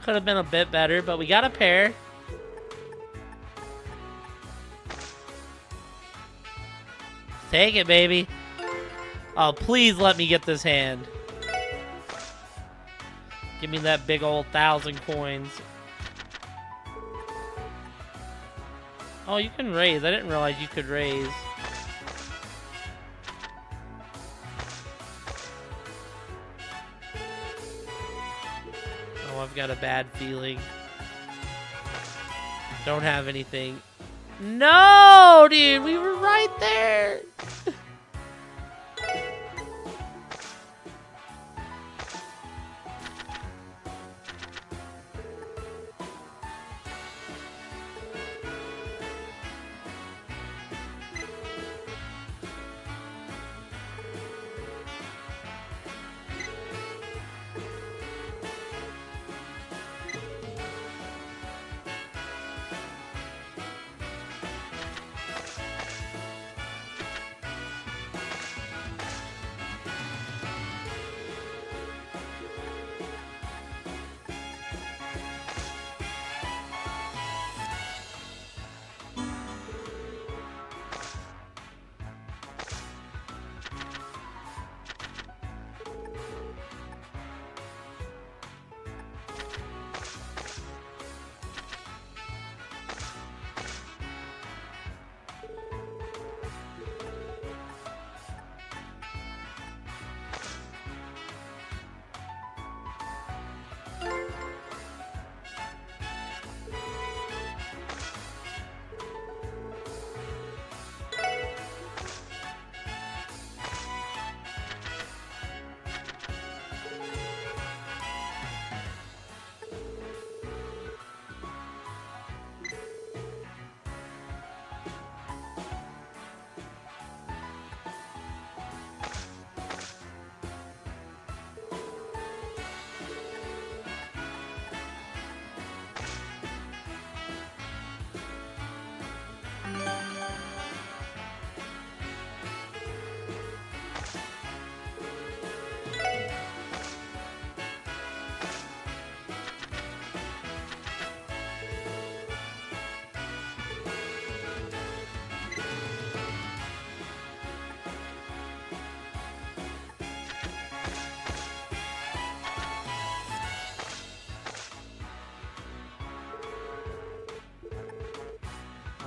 Could have been a bit better, but we got a pair. Take it, baby. Oh, please let me get this hand. Give me that big old 1,000 coins. Oh, you can raise. I didn't realize you could raise. Oh, I've got a bad feeling. Don't have anything. No, dude, we were right there.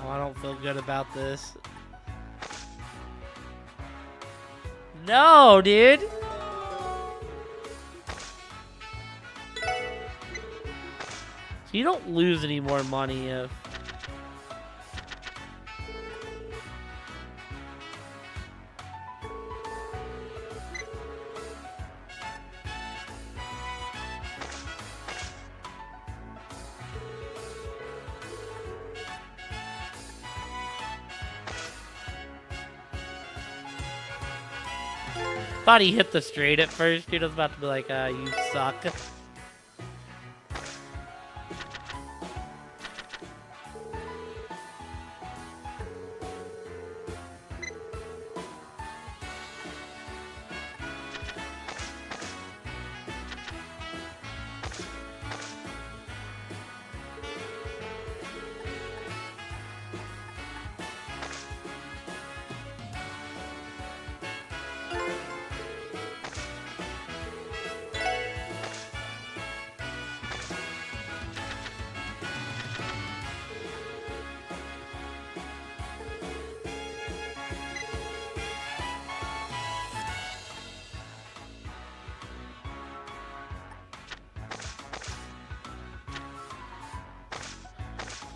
Oh, I don't feel good about this. No, dude! So you don't lose any more money if... Thought he hit the straight at first, dude. I was about to be like, you suck.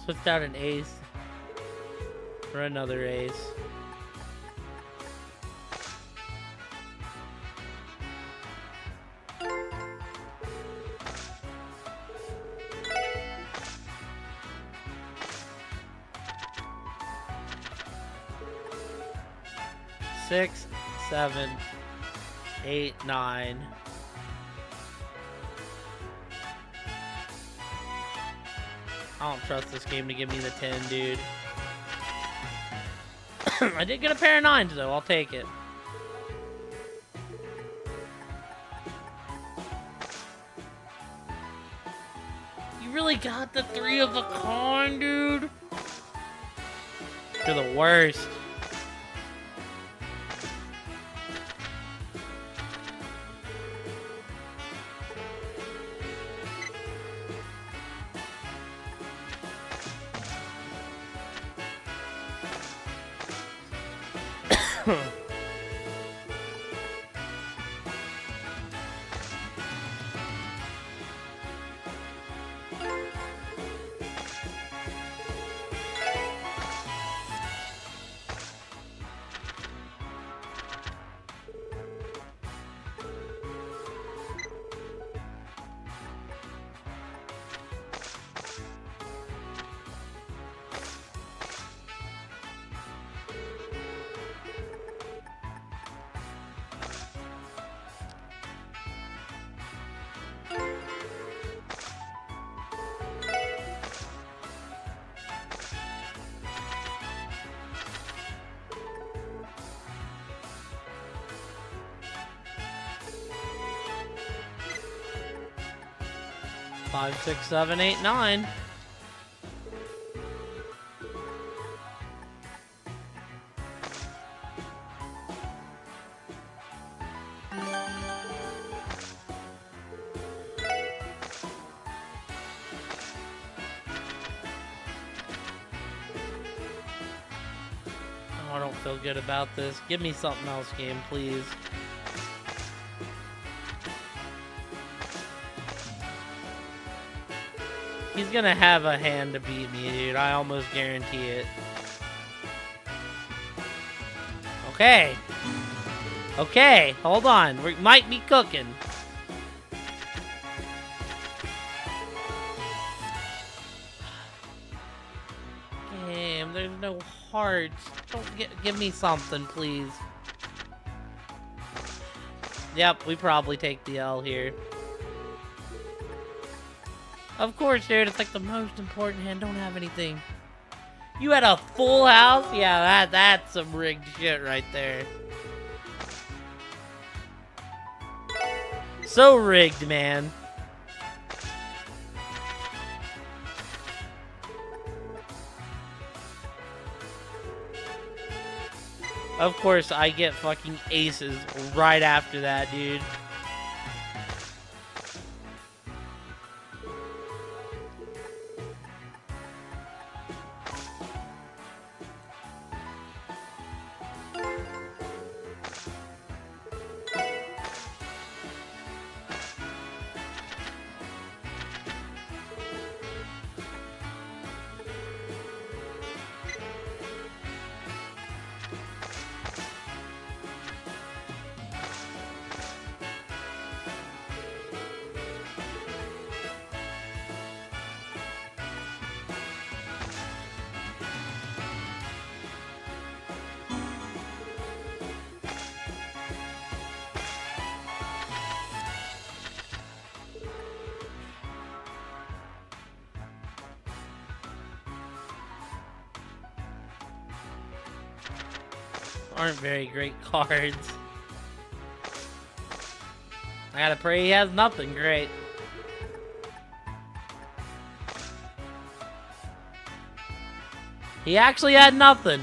Switched out an ace for another ace. Six, 7, 8, 9. I don't trust this game to give me the 10, dude. I did get a pair of 9s, though. I'll take it. You really got the 3 of a kind, dude? You're the worst. Five, 6, 7, 8, 9. Oh, I don't feel good about this. Give me something else, game, please. He's gonna have a hand to beat me, dude. I almost guarantee it. Okay. Okay, hold on. We might be cooking. Damn, there's no hearts. Don't give me something, please. Yep, we probably take the L here. Of course, dude. It's like the most important hand. Don't have anything. You had a full house? Yeah, that's some rigged shit right there. So rigged, man. Of course, I get fucking aces right after that, dude. aren't very great cards. I gotta pray he has nothing great. He actually had nothing.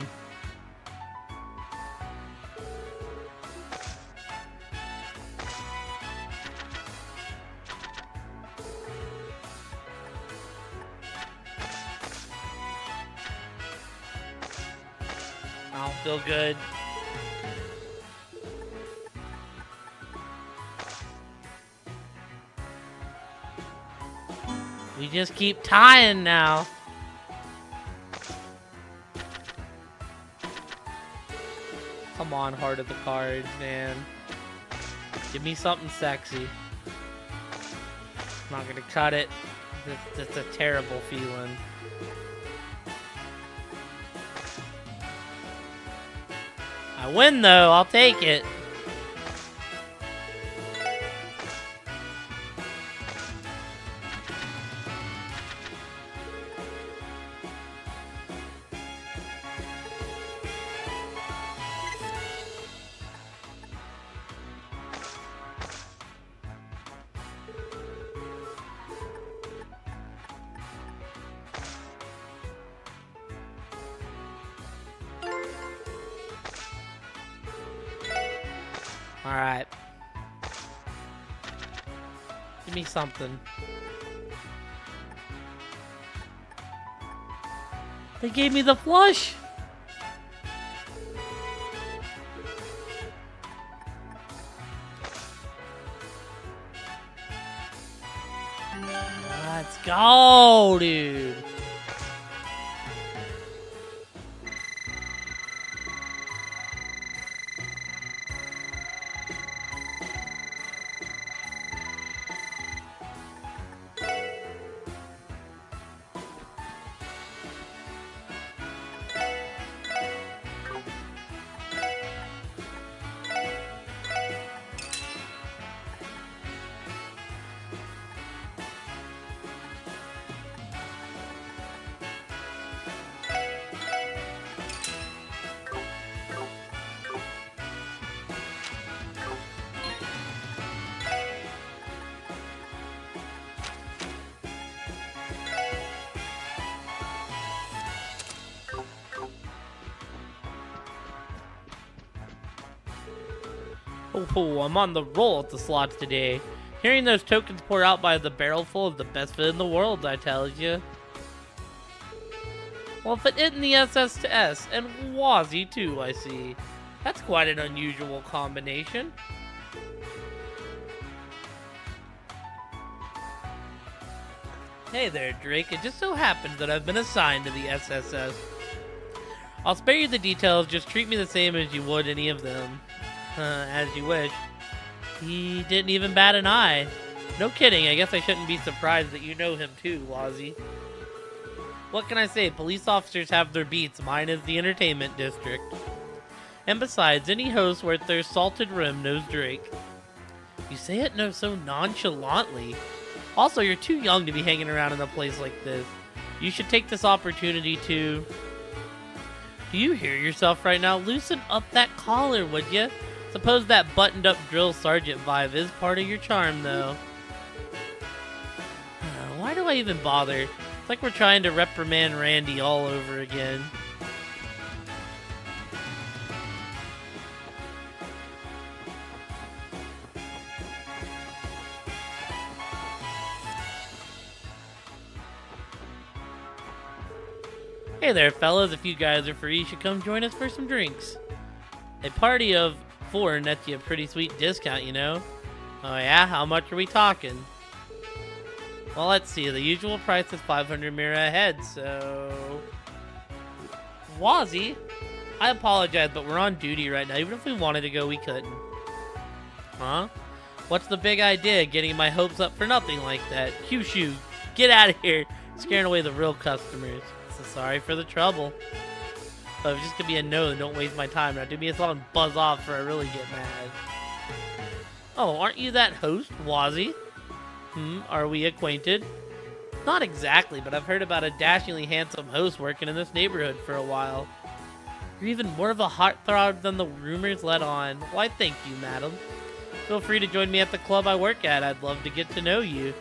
I don't feel good. We just keep tying now. Come on, Heart of the Cards, man. Give me something sexy. I'm not gonna cut it. That's a terrible feeling. I win though, I'll take it. Alright. Give me something. They gave me the flush! Let's go, dude! Oh, I'm on the roll at the slots today. Hearing those tokens pour out by the barrelful is the best fit in the world, I tell you. Well, if it isn't the SS to S, and Wazzy too, I see. That's quite an unusual combination. Hey there, Drake. It just so happens that I've been assigned to the SSS. I'll spare you the details, just treat me the same as you would any of them. As you wish. He didn't even bat an eye. No kidding, I guess I shouldn't be surprised that you know him too, Wazzy. What can I say? Police officers have their beats. Mine is the entertainment district. And besides, any host worth their salted rim knows Drake. You say it so nonchalantly. Also, you're too young to be hanging around in a place like this. You should take this opportunity to... Do you hear yourself right now? Loosen up that collar, would you? Suppose that buttoned-up drill sergeant vibe is part of your charm, though. Why do I even bother? It's like we're trying to reprimand Randy all over again. Hey there, fellas. If you guys are free, you should come join us for some drinks. A party of 4 nets you a pretty sweet discount, you know? Oh yeah? How much are we talking? Well, let's see. The usual price is 500 mira a head, so... Wazzy? I apologize, but we're on duty right now. Even if we wanted to go, we couldn't. Huh? What's the big idea? Getting my hopes up for nothing like that. Kyushu, get out of here. Scaring away the real customers. So sorry for the trouble. But if it's just gonna be a no, then don't waste my time. Now do me a solid and buzz off before I really get mad. Oh, aren't you that host, Wazzy? Are we acquainted? Not exactly, but I've heard about a dashingly handsome host working in this neighborhood for a while. You're even more of a heartthrob than the rumors let on. Why, thank you, madam. Feel free to join me at the club I work at. I'd love to get to know you.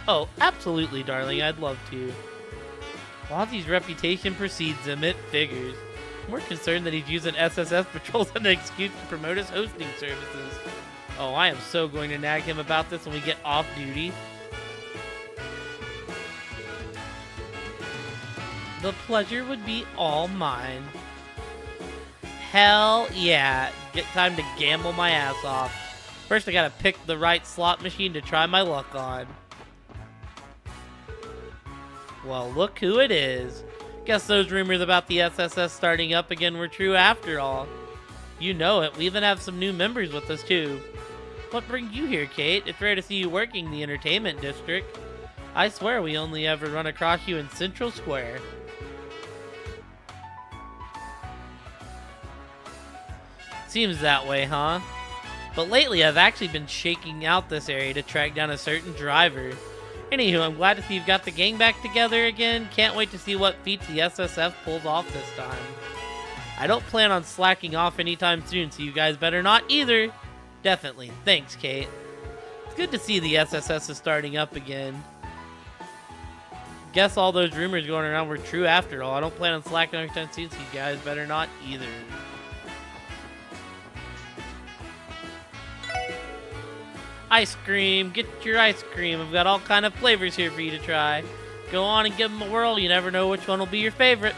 Oh, absolutely, darling. I'd love to. Wazzy's reputation precedes him. It figures. I'm more concerned that he's using SSS patrols as an excuse to promote his hosting services. Oh, I am so going to nag him about this when we get off duty. The pleasure would be all mine. Hell yeah. Get time to gamble my ass off. First, I gotta pick the right slot machine to try my luck on. Well, look who it is. Guess those rumors about the SSS starting up again were true after all. You know it. We even have some new members with us too. What brings you here, Kate? It's rare to see you working the entertainment district. I swear we only ever run across you in Central Square. Seems that way, huh? But lately I've actually been shaking out this area to track down a certain driver. Anywho, I'm glad to see you've got the gang back together again. Can't wait to see what feats the SSF pulls off this time. I don't plan on slacking off anytime soon, so you guys better not either. Definitely. Thanks, Kate. It's good to see the SSS is starting up again. Guess all those rumors going around were true after all. I don't plan on slacking off anytime soon, so you guys better not either. Ice cream. Get your ice cream. I've got all kind of flavors here for you to try. Go on and give them a whirl. You never know which one will be your favorite.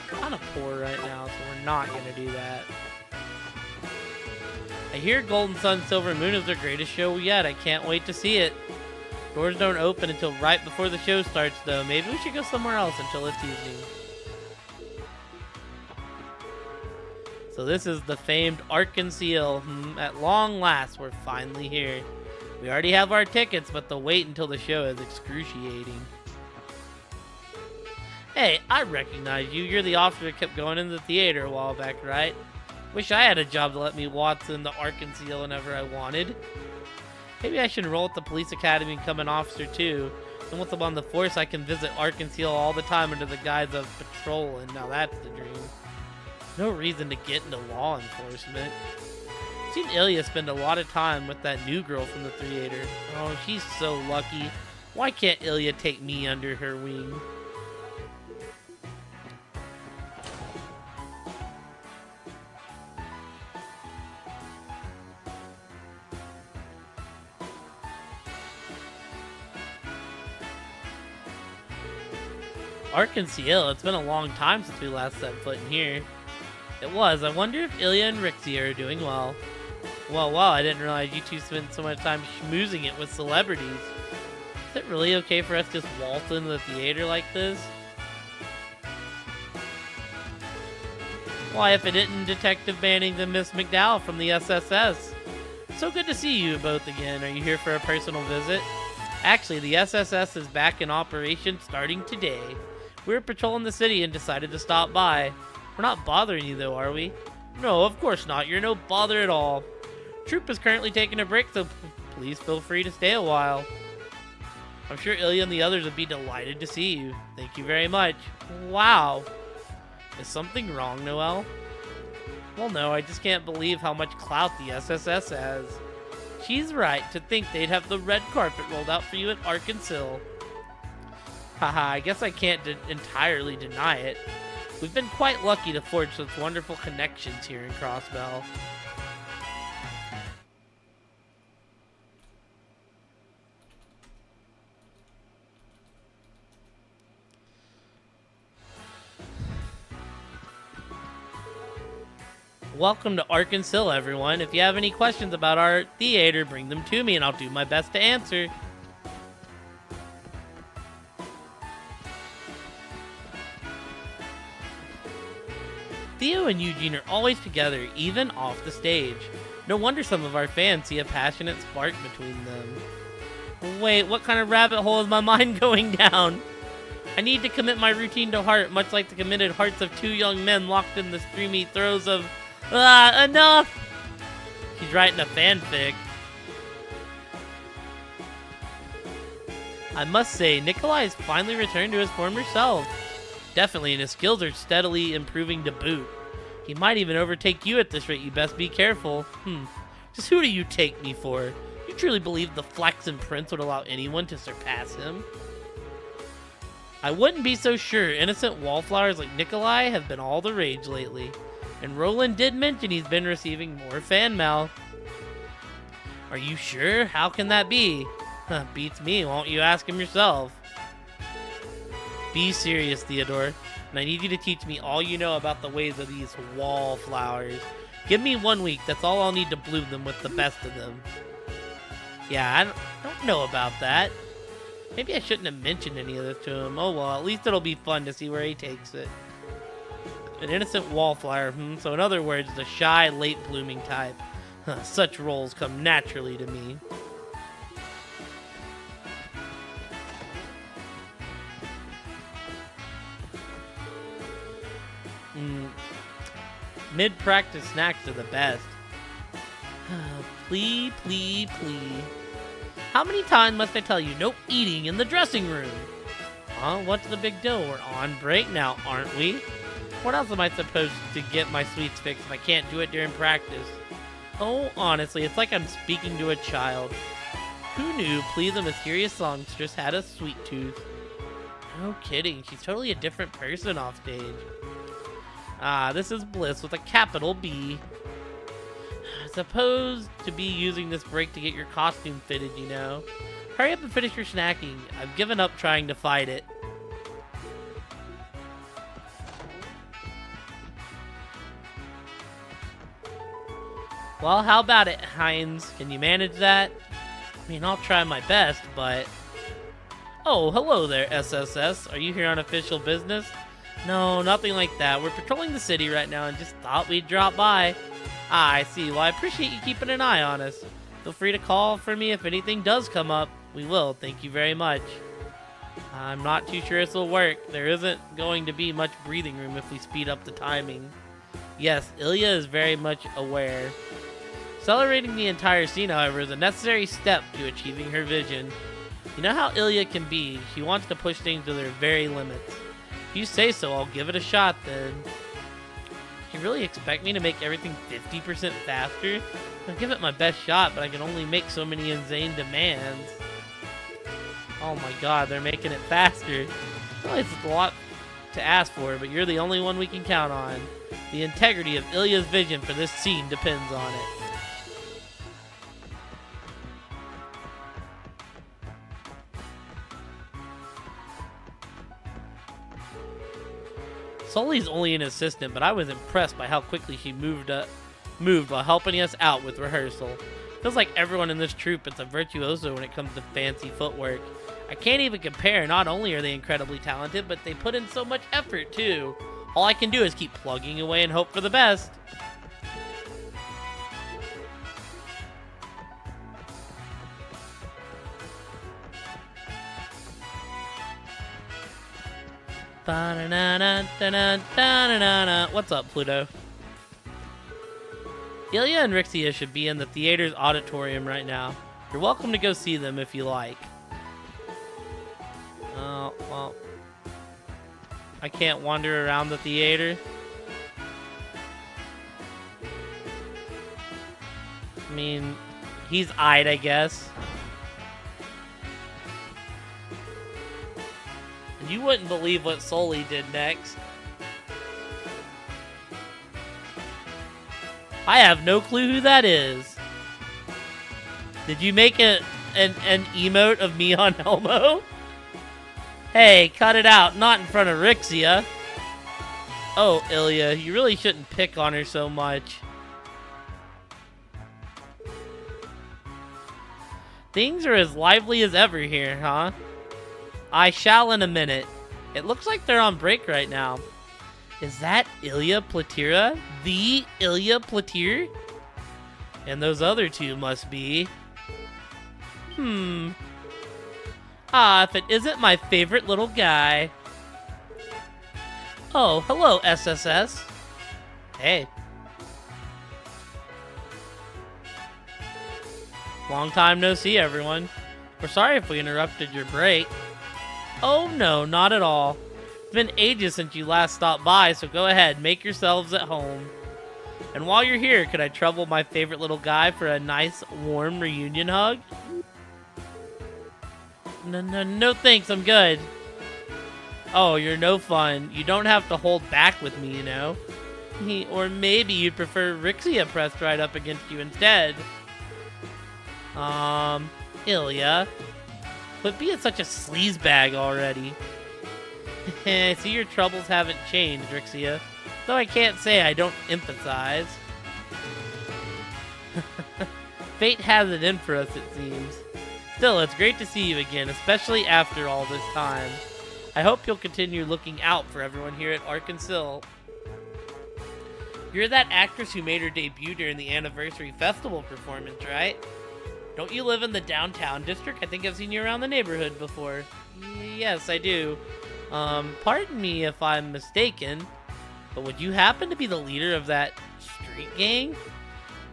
Kind of poor right now, so we're not going to do that. I hear Golden Sun Silver Moon is their greatest show yet. I can't wait to see it. Doors don't open until right before the show starts, though. Maybe we should go somewhere else until it's evening. So this is the famed Ark-and-Seal. At long last, we're finally here. We already have our tickets, but the wait until the show is excruciating. Hey, I recognize you. You're the officer that kept going in the theater a while back, right? Wish I had a job to let me waltz in the Ark-and-Seal whenever I wanted. Maybe I should enroll at the police academy and become an officer too. And once I'm on the force, I can visit Ark-and-Seal all the time under the guise of patrol, and now that's the dream. No reason to get into law enforcement. I've seen Ilya spend a lot of time with that new girl from the theater. Oh, she's so lucky. Why can't Ilya take me under her wing? Ark-and-Seal, it's been a long time since we last set foot in here. It was. I wonder if Ilya and Rixie are doing well. Well, I didn't realize you two spent so much time schmoozing it with celebrities. Is it really okay for us to just waltz into the theater like this? Why, if it isn't Detective Banning and Miss McDowell from the SSS. So good to see you both again. Are you here for a personal visit? Actually, the SSS is back in operation starting today. We were patrolling the city and decided to stop by. We're not bothering you though, are we? No, of course not. You're no bother at all. Troop is currently taking a break, so please feel free to stay a while. I'm sure Ilya and the others would be delighted to see you. Thank you very much. Wow. Is something wrong, Noelle? Well, no, I just can't believe how much clout the SSS has. She's right to think they'd have the red carpet rolled out for you at Ark-and-Seal. Haha, I guess I can't entirely deny it. We've been quite lucky to forge such wonderful connections here in Crossbell. Welcome to Ark-and-Seal, everyone. If you have any questions about our theater, bring them to me and I'll do my best to answer. Theo and Eugene are always together, even off the stage. No wonder some of our fans see a passionate spark between them. Wait, what kind of rabbit hole is my mind going down? I need to commit my routine to heart, much like the committed hearts of two young men locked in the streamy throes of... enough! He's writing a fanfic. I must say, Nikolai has finally returned to his former self. Definitely, and his skills are steadily improving to boot. He might even overtake you at this rate. You best be careful. Just who do you take me for? You truly believe the Flaxen Prince would allow anyone to surpass him? I wouldn't be so sure. Innocent wallflowers like Nikolai have been all the rage lately. And Roland did mention he's been receiving more fan mail. Are you sure? How can that be? Beats me. Won't you ask him yourself? Be serious, Theodore. And I need you to teach me all you know about the ways of these wallflowers. Give me 1 week. That's all I'll need to bloom them with the best of them. Yeah, I don't know about that. Maybe I shouldn't have mentioned any of this to him. Oh well, at least it'll be fun to see where he takes it. An innocent wallflower, so in other words, the shy, late-blooming type. Such roles come naturally to me. Mid-practice snacks are the best. Plea. How many times must I tell you, no eating in the dressing room? What's the big deal? We're on break now, aren't we? What else am I supposed to get my sweets fixed if I can't do it during practice? Oh, honestly, it's like I'm speaking to a child. Who knew Plea the mysterious songstress had a sweet tooth? No kidding, she's totally a different person off stage. This is Bliss with a capital B. Supposed to be using this break to get your costume fitted, you know. Hurry up and finish your snacking. I've given up trying to fight it. Well, how about it, Heinz? Can you manage that? I mean, I'll try my best, but... Oh, hello there, SSS. Are you here on official business? No, nothing like that. We're patrolling the city right now and just thought we'd drop by. I see. Well, I appreciate you keeping an eye on us. Feel free to call for me if anything does come up. We will. Thank you very much. I'm not too sure this will work. There isn't going to be much breathing room if we speed up the timing. Yes, Ilya is very much aware. Accelerating the entire scene, however, is a necessary step to achieving her vision. You know how Ilya can be. She wants to push things to their very limits. If you say so, I'll give it a shot then. You really expect me to make everything 50% faster? I'll give it my best shot, but I can only make so many insane demands. Oh my god, they're making it faster. I realize it's a lot to ask for, but you're the only one we can count on. The integrity of Ilya's vision for this scene depends on it. Sully's only an assistant, but I was impressed by how quickly she moved while helping us out with rehearsal. Feels like everyone in this troupe is a virtuoso when it comes to fancy footwork. I can't even compare. Not only are they incredibly talented, but they put in so much effort too. All I can do is keep plugging away and hope for the best. What's up, Pluto? Ilya and Rixia should be in the theater's auditorium right now. You're welcome to go see them if you like. Oh, well. I can't wander around the theater. I mean, he's eyed, I guess. You wouldn't believe what Sully did next. I have no clue who that is. Did you make an emote of me on Elmo? Hey, cut it out. Not in front of Rixia. Oh, Ilya, you really shouldn't pick on her so much. Things are as lively as ever here, huh? I shall in a minute. It looks like they're on break right now. Is that Ilya Platira? The Ilya Platir? And those other two must be... if it isn't my favorite little guy. Oh, hello, SSS. Hey. Long time no see, everyone. We're sorry if we interrupted your break. Oh no, not at all. It's been ages since you last stopped by, so go ahead, make yourselves at home. And while you're here, could I trouble my favorite little guy for a nice, warm reunion hug? No thanks, I'm good. Oh, you're no fun. You don't have to hold back with me, you know? Or maybe you'd prefer Rixia pressed right up against you instead. Ilya. Quit being such a sleazebag already. I see your troubles haven't changed, Rixia. Though I can't say I don't empathize. Fate has it in for us, it seems. Still, it's great to see you again, especially after all this time. I hope you'll continue looking out for everyone here at Arkansas. You're that actress who made her debut during the anniversary festival performance, right? Don't you live in the downtown district? I think I've seen you around the neighborhood before. Yes, I do. Pardon me if I'm mistaken, but would you happen to be the leader of that street gang?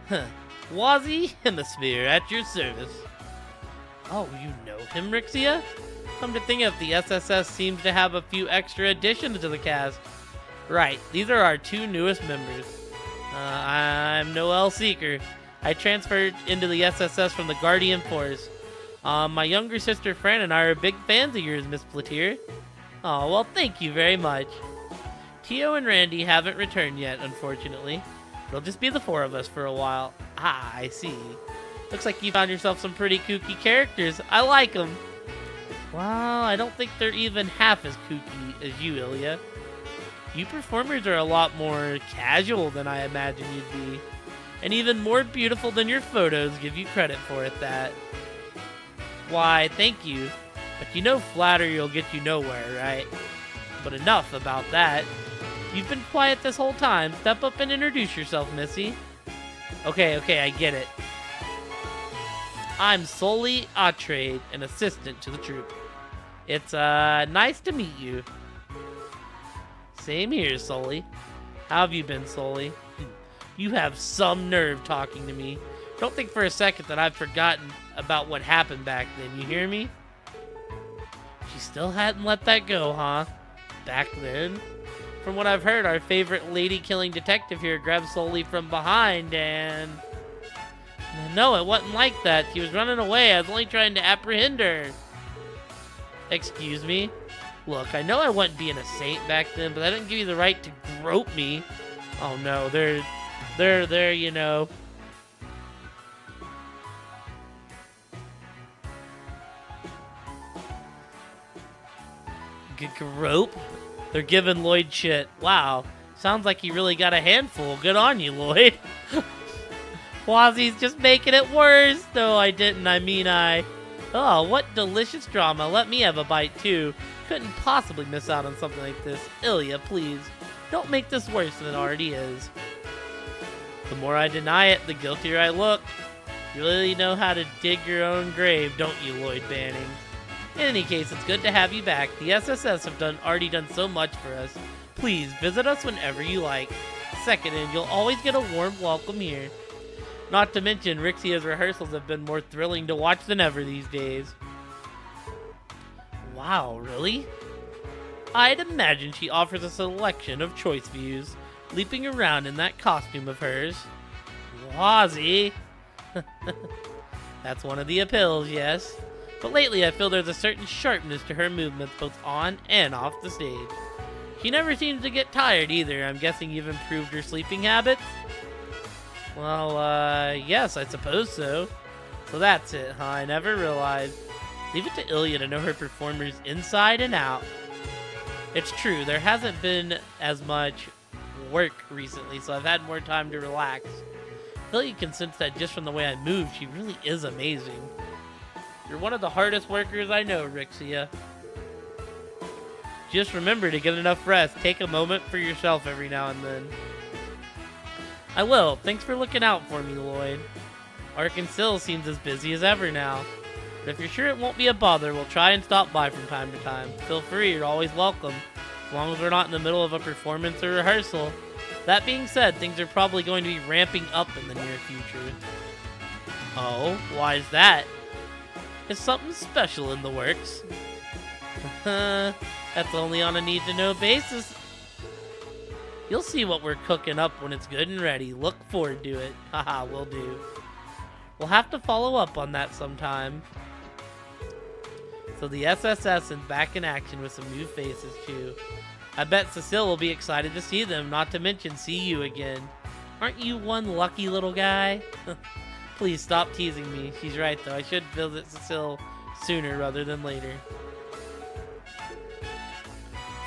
Huh. Wazzy Hemisphere at your service. Oh, you know him, Rixia? Come to think of it, the SSS seems to have a few extra additions to the cast. Right, these are our two newest members. I'm Noel Seeker. I transferred into the SSS from the Guardian Force. My younger sister Fran and I are big fans of yours, Miss Plateer. Oh, well, thank you very much. Tio and Randy haven't returned yet, unfortunately. It'll just be the four of us for a while. Ah, I see. Looks like you found yourself some pretty kooky characters. I like them. Well, I don't think they're even half as kooky as you, Ilya. You performers are a lot more casual than I imagined you'd be. And even more beautiful than your photos give you credit for at that. Why, thank you. But you know flattery will get you nowhere, right? But enough about that. You've been quiet this whole time. Step up and introduce yourself, Missy. Okay, I get it. I'm Sully Atrade, an assistant to the troop. It's, nice to meet you. Same here, Sully. How have you been, Sully? You have some nerve talking to me. Don't think for a second that I've forgotten about what happened back then, you hear me? She still hadn't let that go, huh? Back then? From what I've heard, our favorite lady-killing detective here grabbed Sully from behind and... No, it wasn't like that. He was running away. I was only trying to apprehend her. Excuse me? Look, I know I wasn't being a saint back then, but I didn't give you the right to grope me. Oh no, they're, you know. Grope? They're giving Lloyd shit. Wow. Sounds like he really got a handful. Good on you, Lloyd. Wazzy's just making it worse. No, I didn't. I mean, Oh, what delicious drama. Let me have a bite, too. Couldn't possibly miss out on something like this. Ilya, please. Don't make this worse than it already is. The more I deny it, the guiltier I look. You really know how to dig your own grave, don't you, Lloyd Banning? In any case, it's good to have you back. The SSS have already done so much for us. Please, visit us whenever you like. Second, and you'll always get a warm welcome here. Not to mention, Rixia's rehearsals have been more thrilling to watch than ever these days. Wow, really? I'd imagine she offers a selection of choice views, leaping around in that costume of hers. Wazzy! That's one of the appeals, yes. But lately I feel there's a certain sharpness to her movements both on and off the stage. She never seems to get tired either. I'm guessing you've improved her sleeping habits? Well, yes, I suppose so. So that's it, huh? I never realized. Leave it to Ilya to know her performers inside and out. It's true, there hasn't been as much work recently, so I've had more time to relax. Ilya can sense that just from the way I move, she really is amazing. You're one of the hardest workers I know, Rixia. Just remember to get enough rest. Take a moment for yourself every now and then. I will. Thanks for looking out for me, Lloyd. Arkansas seems as busy as ever now. But if you're sure it won't be a bother, we'll try and stop by from time to time. Feel free, you're always welcome. As long as we're not in the middle of a performance or rehearsal. That being said, things are probably going to be ramping up in the near future. Oh, why is that? Is something special in the works? That's only on a need-to-know basis. You'll see what we're cooking up when it's good and ready. Look forward to it. Haha, will do. We'll have to follow up on that sometime. So the SSS is back in action with some new faces too. I bet Cecile will be excited to see them, not to mention see you again. Aren't you one lucky little guy? Please stop teasing me. She's right though. I should visit Cecile sooner rather than later.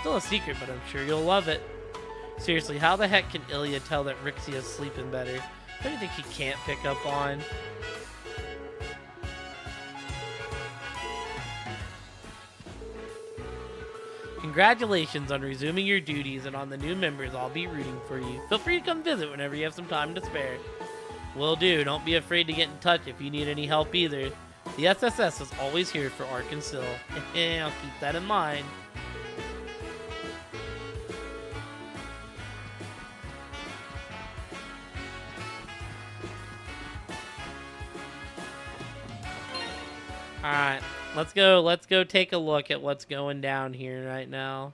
Still a secret, but I'm sure you'll love it. Seriously, how the heck can Ilya tell that Rixia's sleeping better? What do you think he can't pick up on? Congratulations on resuming your duties and on the new members. I'll be rooting for you. Feel free to come visit whenever you have some time to spare. Will do. Don't be afraid to get in touch if you need any help either. The SSS is always here for Ark and Syl. I'll keep that in mind. Alright, let's go take a look at what's going down here right now.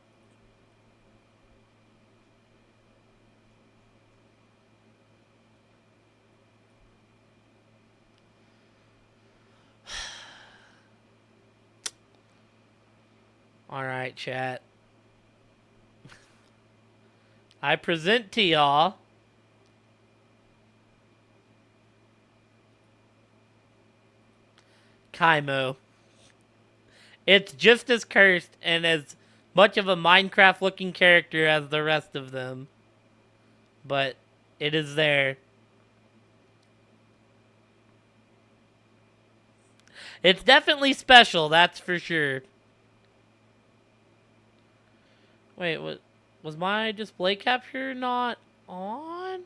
Alright, chat. I present to y'all Kaimo. It's just as cursed and as much of a Minecraft-looking character as the rest of them. But it is there. It's definitely special, that's for sure. Wait, what? Was my display capture not on?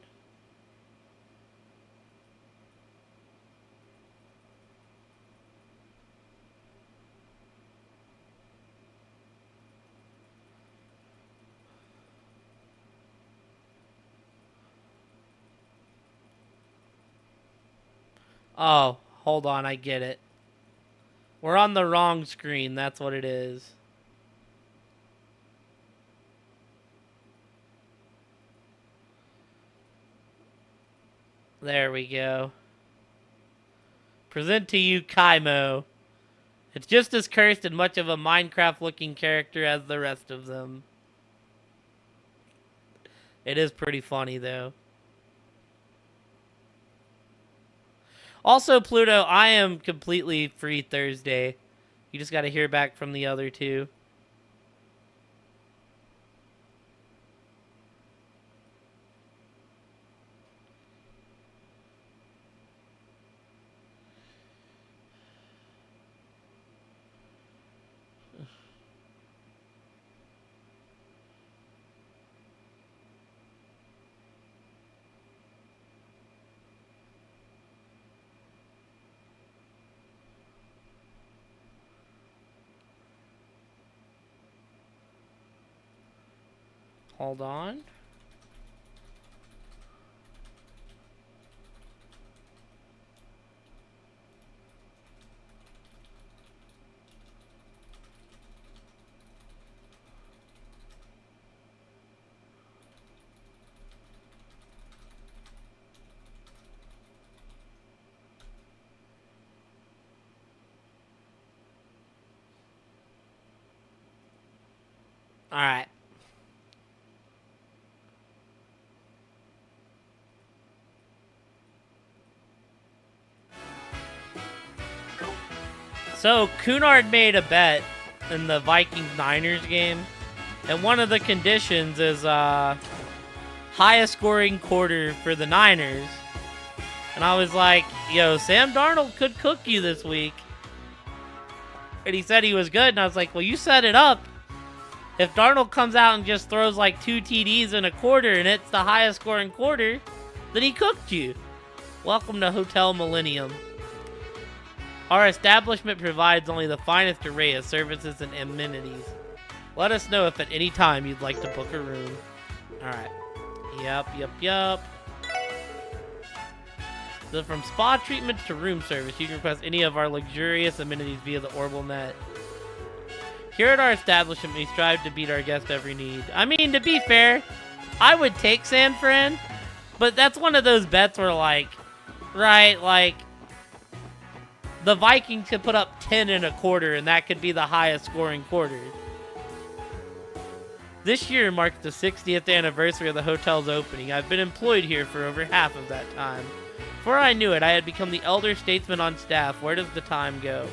Oh, hold on, I get it. We're on the wrong screen, that's what it is. There we go. Present to you Kaimo. It's just as cursed and much of a Minecraft-looking character as the rest of them. It is pretty funny, though. Also, Pluto, I am completely free Thursday. You just got to hear back from the other two. Hold on. All right. So, Cunard made a bet in the Vikings-Niners game, and one of the conditions is highest scoring quarter for the Niners. And I was like, yo, Sam Darnold could cook you this week. And he said he was good, and I was like, well, you set it up. If Darnold comes out and just throws like 2 TDs in a quarter and it's the highest scoring quarter, then he cooked you. Welcome to Hotel Millennium. Our establishment provides only the finest array of services and amenities. Let us know if at any time you'd like to book a room. Alright. Yup. So from spa treatments to room service, you can request any of our luxurious amenities via the Orbital Net. Here at our establishment, we strive to beat our guest every need. I mean, to be fair, I would take San Fran, but that's one of those bets where, like, right, like, the Vikings could put up 10 in a quarter, and that could be the highest scoring quarter. This year marks the 60th anniversary of the hotel's opening. I've been employed here for over half of that time. Before I knew it, I had become the elder statesman on staff. Where does the time go?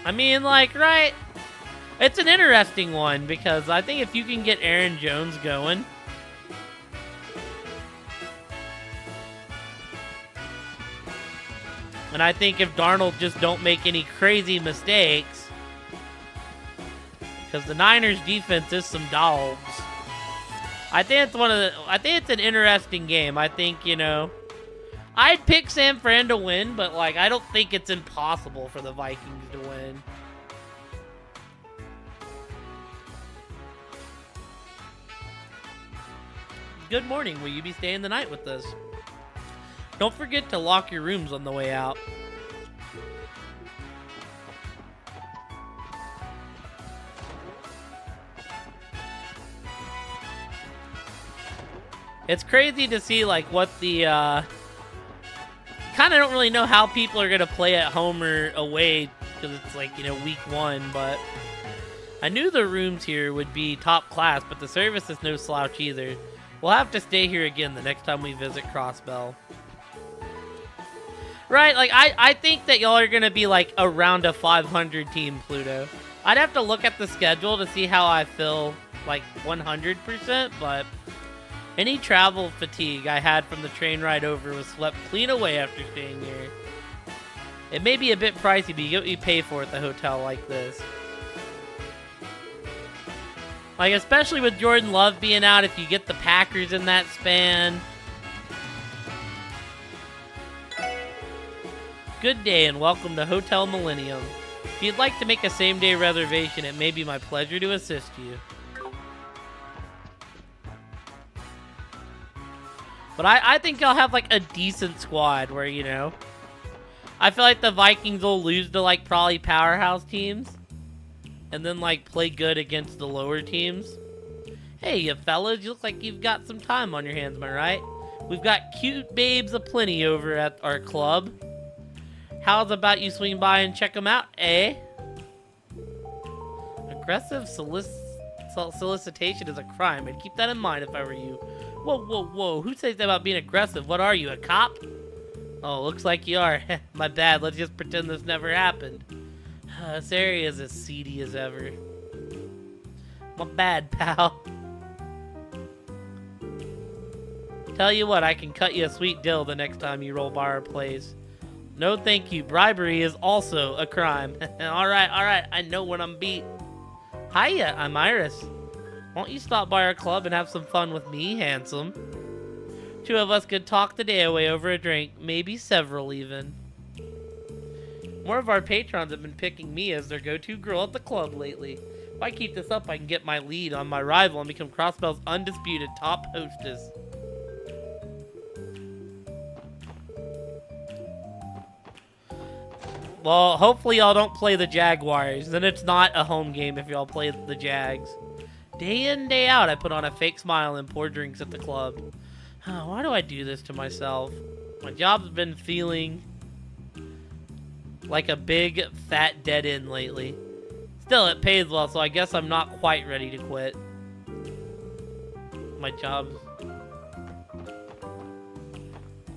I mean, like, right? It's an interesting one, because I think if you can get Aaron Jones going, and I think if Darnold just don't make any crazy mistakes, because the Niners defense is some dogs. I think it's an interesting game. I think, you know, I'd pick San Fran to win, but, like, I don't think it's impossible for the Vikings to win. Good morning. Will you be staying the night with us? Don't forget to lock your rooms on the way out. It's crazy to see, like, what the, kind of don't really know how people are going to play at home or away, because it's, like, you know, week 1, but I knew the rooms here would be top class, but the service is no slouch either. We'll have to stay here again the next time we visit Crossbell. Right, like, I think that y'all are going to be, like, around a 500 team, Pluto. I'd have to look at the schedule to see how I feel, like, 100%, but any travel fatigue I had from the train ride over was swept clean away after staying here. It may be a bit pricey, but you get what you pay for at the hotel like this. Like, especially with Jordan Love being out, if you get the Packers in that span. Good day and welcome to Hotel Millennium. If you'd like to make a same-day reservation, it may be my pleasure to assist you. But I think I'll have, like, a decent squad where, you know, I feel like the Vikings will lose to, like, probably powerhouse teams. And then, like, play good against the lower teams. Hey, you fellas, you look like you've got some time on your hands, am I right? We've got cute babes aplenty over at our club. How's about you swing by and check them out, eh? Aggressive solicitation is a crime. I'd keep that in mind if I were you. Whoa, whoa, whoa. Who says that about being aggressive? What are you, a cop? Oh, looks like you are. My bad. Let's just pretend this never happened. This area is as seedy as ever. My bad, pal. Tell you what, I can cut you a sweet deal the next time you roll by our place. No thank you. Bribery is also a crime. Alright. I know when I'm beat. Hiya, I'm Iris. Won't you stop by our club and have some fun with me, handsome? Two of us could talk the day away over a drink, maybe several even. More of our patrons have been picking me as their go-to girl at the club lately. If I keep this up, I can get my lead on my rival and become Crossbell's undisputed top hostess. Well, hopefully y'all don't play the Jaguars. Then it's not a home game if y'all play the Jags. Day in, day out, I put on a fake smile and pour drinks at the club. Why do I do this to myself? My job's been feeling like a big, fat dead end lately. Still, it pays well, so I guess I'm not quite ready to quit. My job's...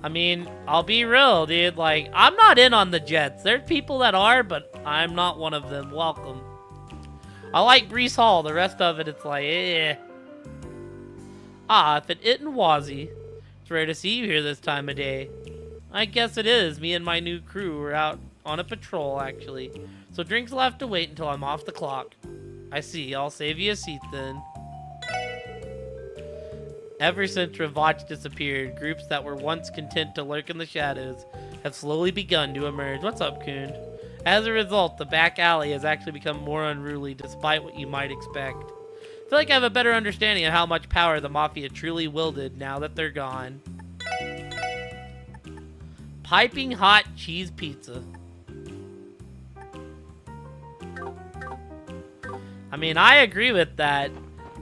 I mean, I'll be real, dude. Like, I'm not in on the Jets. There's people that are, but I'm not one of them. Welcome. I like Breece Hall. The rest of it, it's like, eh. Ah, if it isn't Wazzy. It's rare to see you here this time of day. I guess it is. Me and my new crew are out on a patrol, actually. So drinks will have to wait until I'm off the clock. I see. I'll save you a seat then. Ever since Ravach disappeared, groups that were once content to lurk in the shadows have slowly begun to emerge. What's up, Coon? As a result, the back alley has actually become more unruly, despite what you might expect. I feel like I have a better understanding of how much power the Mafia truly wielded now that they're gone. Piping hot cheese pizza. I mean, I agree with that.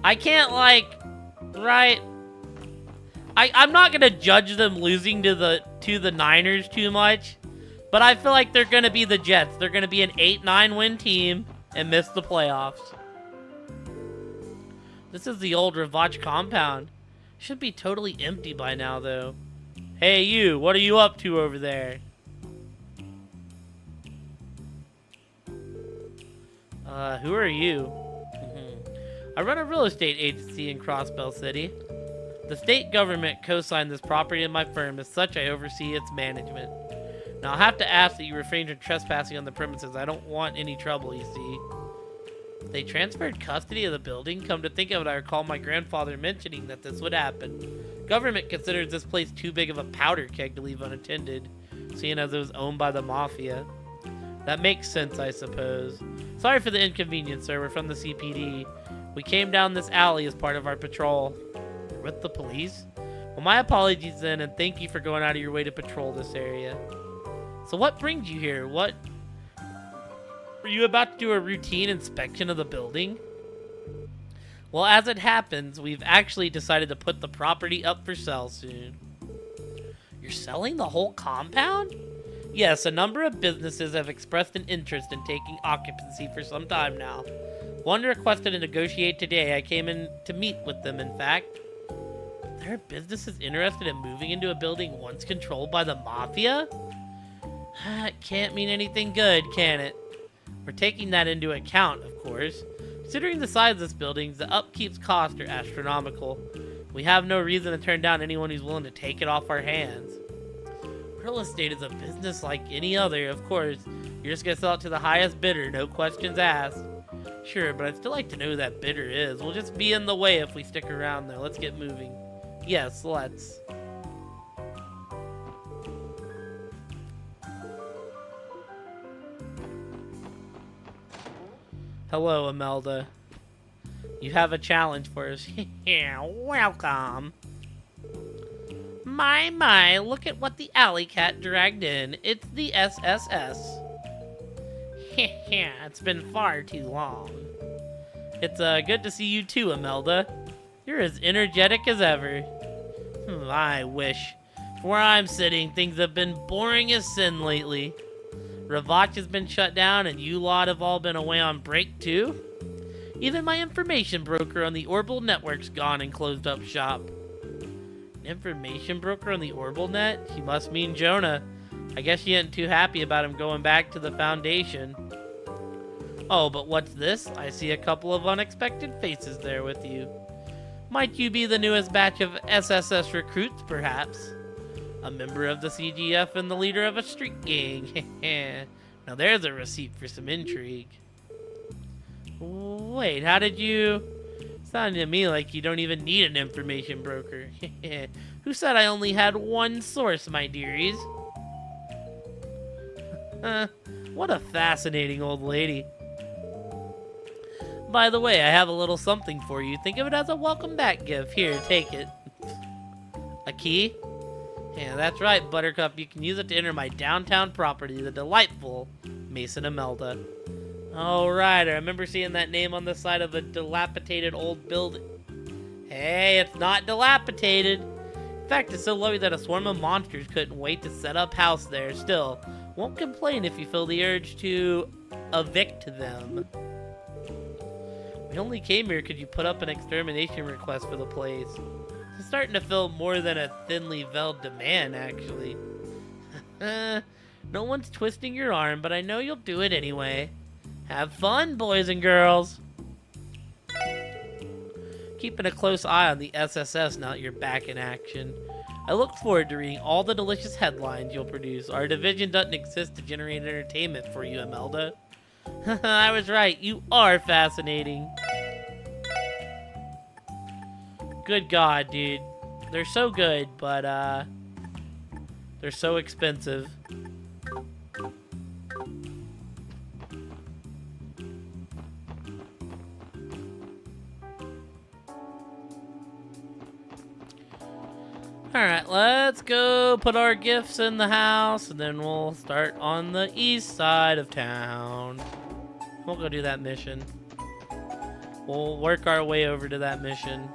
I can't, like, right? I'm not gonna judge them losing to the Niners too much, but I feel like they're gonna be the Jets. They're gonna be an 8-9 win team and miss the playoffs. This is the old Ravach compound. Should be totally empty by now, though. Hey, you, what are you up to over there? Who are you? I run a real estate agency in Crossbell City. The state government co-signed this property in my firm. As such, I oversee its management. Now, I'll have to ask that you refrain from trespassing on the premises. I don't want any trouble, you see. They transferred custody of the building? Come to think of it, I recall my grandfather mentioning that this would happen. Government considers this place too big of a powder keg to leave unattended, seeing as it was owned by the mafia. That makes sense, I suppose. Sorry for the inconvenience, sir. We're from the CPD. We came down this alley as part of our patrol. With the police? Well, my apologies then, and thank you for going out of your way to patrol this area. So what brings you here? What? Were you about to do a routine inspection of the building? Well, as it happens, we've actually decided to put the property up for sale soon. You're selling the whole compound? Yes, a number of businesses have expressed an interest in taking occupancy for some time now. One requested to negotiate today. I came in to meet with them, in fact. There are businesses interested in moving into a building once controlled by the mafia? It can't mean anything good, can it? We're taking that into account, of course. Considering the size of this building, the upkeep's costs are astronomical. We have no reason to turn down anyone who's willing to take it off our hands. Real estate is a business like any other, of course. You're just gonna sell it to the highest bidder, no questions asked. Sure, but I'd still like to know who that bidder is. We'll just be in the way if we stick around, though. Let's get moving. Yes, let's. Hello, Imelda. You have a challenge for us. Yeah, welcome. My, look at what the alley cat dragged in. It's the SSS. It's been far too long. It's good to see you too, Imelda. You're as energetic as ever. I wish. From where I'm sitting, things have been boring as sin lately. Ravach has been shut down, and you lot have all been away on break too? Even my information broker on the Orbital Network's gone and closed up shop. An information broker on the Orbital Net? He must mean Jonah. I guess she isn't too happy about him going back to the Foundation. Oh, but what's this? I see a couple of unexpected faces there with you. Might you be the newest batch of SSS recruits, perhaps? A member of the CGF and the leader of a street gang. Now there's a receipt for some intrigue. Wait, how did you... Sounded to me like you don't even need an information broker. Who said I only had one source, my dearies? What a fascinating old lady. By the way, I have a little something for you. Think of it as a welcome back gift. Here, take it. A key? Yeah, that's right, Buttercup. You can use it to enter my downtown property, the delightful Mason Imelda. Oh, right. I remember seeing that name on the side of a dilapidated old building. Hey, it's not dilapidated. In fact, it's so lovely that a swarm of monsters couldn't wait to set up house there. Still, won't complain if you feel the urge to evict them. We only came here because you put up an extermination request for the place. It's starting to feel more than a thinly veiled demand, actually. No one's twisting your arm, but I know you'll do it anyway. Have fun, boys and girls. Keeping a close eye on the SSS now that you're back in action. I look forward to reading all the delicious headlines you'll produce. Our division doesn't exist to generate entertainment for you, Imelda. I was right. You are fascinating. Good God, dude. They're so good, but, they're so expensive. Alright, let's go put our gifts in the house, and then we'll start on the east side of town. We'll go do that mission. We'll work our way over to that mission.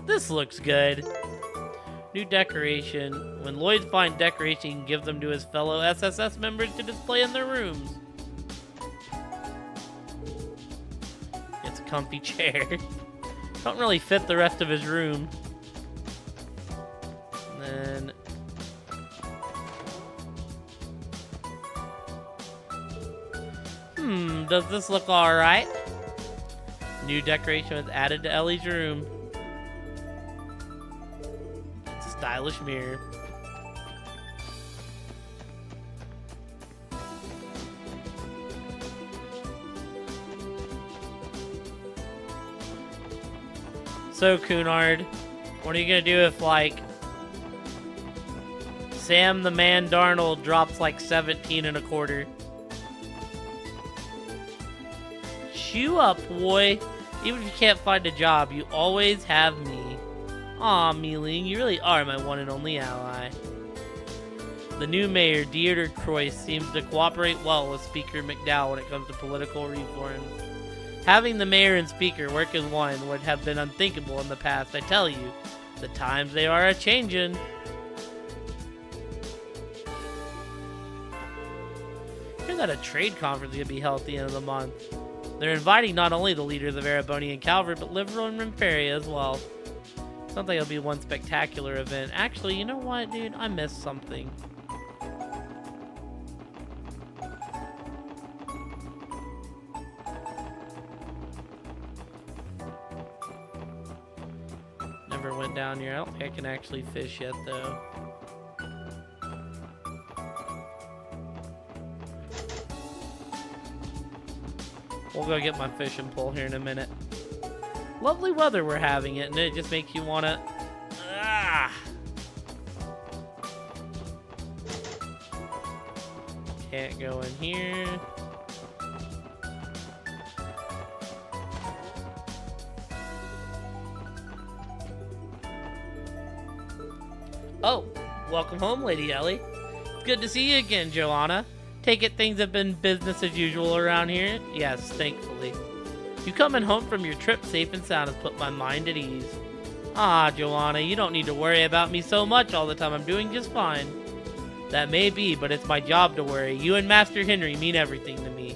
This looks good. New decoration. When Lloyd's find decoration, he can give them to his fellow SSS members to display in their rooms. It's a comfy chair. Don't really fit the rest of his room. And then... does this look alright? New decoration was added to Ellie's room. It's a stylish mirror. So, Cunard, what are you gonna do if, like, Sam the Man Darnold drops like 17 and a quarter? Chew up, boy. Even if you can't find a job, you always have me. Aw, Mealing, you really are my one and only ally. The new mayor, Dieter Croix, seems to cooperate well with Speaker McDowell when it comes to political reforms. Having the mayor and speaker work as one would have been unthinkable in the past, I tell you. The times they are a-changin'. I hear that a trade conference is going to be held at the end of the month. They're inviting not only the leaders of Erebony and Calvert, but Liverpool and Remperia as well. Sounds like it'll be one spectacular event. Actually, you know what, dude? I missed something. Never went down here. I don't think I can actually fish yet, though. We'll go get my fishing pole here in a minute. Lovely weather we're having it, and it just makes you wanna... Can't go in here. Oh, welcome home, Lady Ellie. It's good to see you again, Joanna. Take it things have been business as usual around here? Yes, thankfully. You coming home from your trip safe and sound has put my mind at ease. Ah, Joanna, you don't need to worry about me so much all the time. I'm doing just fine. That may be, but it's my job to worry. You and Master Henry mean everything to me.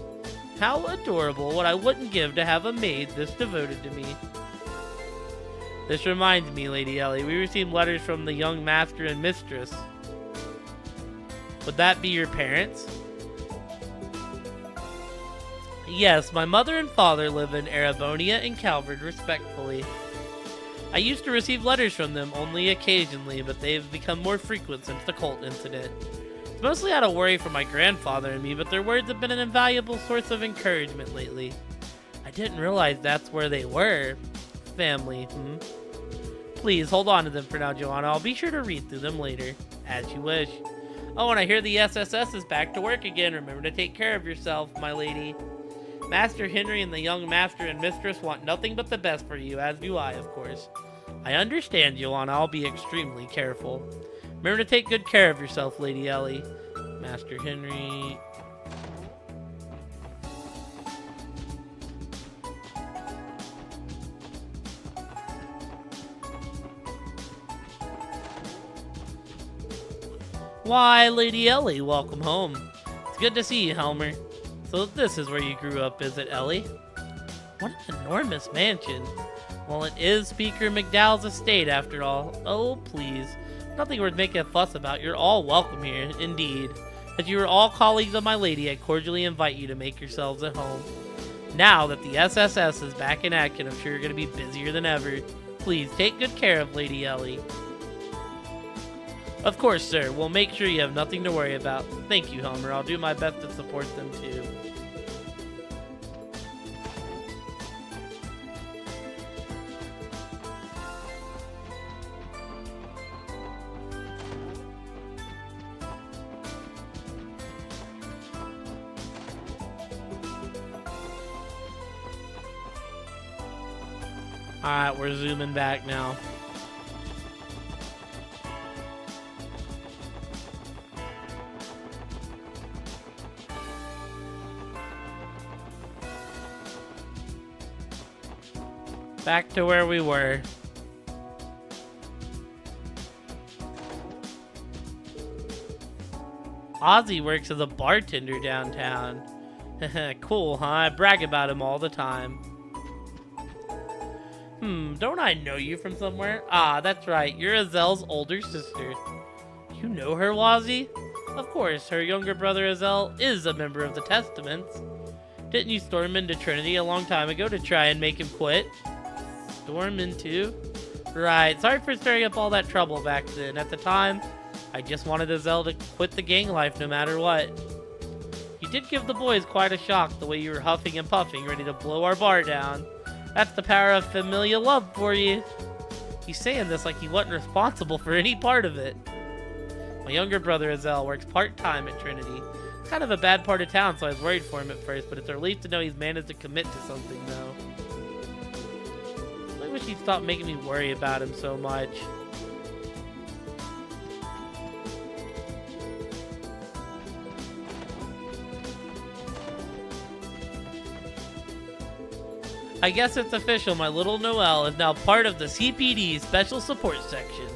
How adorable. What I wouldn't give to have a maid this devoted to me. This reminds me, Lady Ellie, we received letters from the young master and mistress. Would that be your parents? Yes, my mother and father live in Erebonia and Calvert, respectfully. I used to receive letters from them only occasionally, but they've become more frequent since the cult incident. It's mostly out of worry for my grandfather and me, but their words have been an invaluable source of encouragement lately. I didn't realize that's where they were. Family, Please, hold on to them for now, Joanna. I'll be sure to read through them later, as you wish. Oh, and I hear the SSS is back to work again. Remember to take care of yourself, my lady. Master Henry and the young master and mistress want nothing but the best for you, as do I, of course. I understand, Joanna. I'll be extremely careful. Remember to take good care of yourself, Lady Ellie. Master Henry... Why, Lady Ellie, welcome home. It's good to see you, Helmer. So this is where you grew up, is it, Ellie? What an enormous mansion. Well, it is Speaker McDowell's estate, after all. Oh, please. Nothing worth making a fuss about. You're all welcome here, indeed. As you are all colleagues of my lady, I cordially invite you to make yourselves at home. Now that the SSS is back in action, I'm sure you're going to be busier than ever. Please, take good care of Lady Ellie. Of course, sir. We'll make sure you have nothing to worry about. Thank you, Homer. I'll do my best to support them, too. Alright, we're zooming back now. Back to where we were. Ozzy works as a bartender downtown. Cool, huh? I brag about him all the time. Don't I know you from somewhere? Ah, that's right. You're Azel's older sister. You know her, Wazzy? Of course, her younger brother Azel is a member of the Testaments. Didn't you storm into Trinity a long time ago to try and make him quit? Storm into? Right, sorry for stirring up all that trouble back then. At the time, I just wanted Azel to quit the gang life no matter what. You did give the boys quite a shock the way you were huffing and puffing, ready to blow our bar down. That's the power of familial love for you. He's saying this like he wasn't responsible for any part of it. My younger brother Azel works part-time at Trinity. It's kind of a bad part of town, so I was worried for him at first, but it's a relief to know he's managed to commit to something though. I wish he'd stop making me worry about him so much. I guess it's official, my little Noelle is now part of the CPD Special Support Section.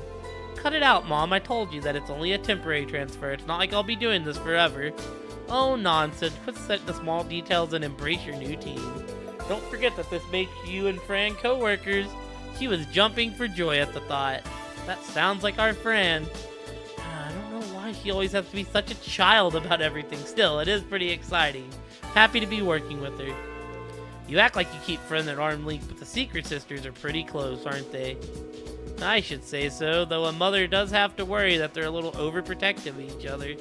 Cut it out, Mom, I told you that it's only a temporary transfer, it's not like I'll be doing this forever. Oh, nonsense, quit setting the small details and embrace your new team. Don't forget that this makes you and Fran co-workers. She was jumping for joy at the thought. That sounds like our Fran. I don't know why she always has to be such a child about everything. Still, it is pretty exciting. Happy to be working with her. You act like you keep friends at arm's length, but the Secret Sisters are pretty close, aren't they? I should say so, though a mother does have to worry that they're a little overprotective of each other.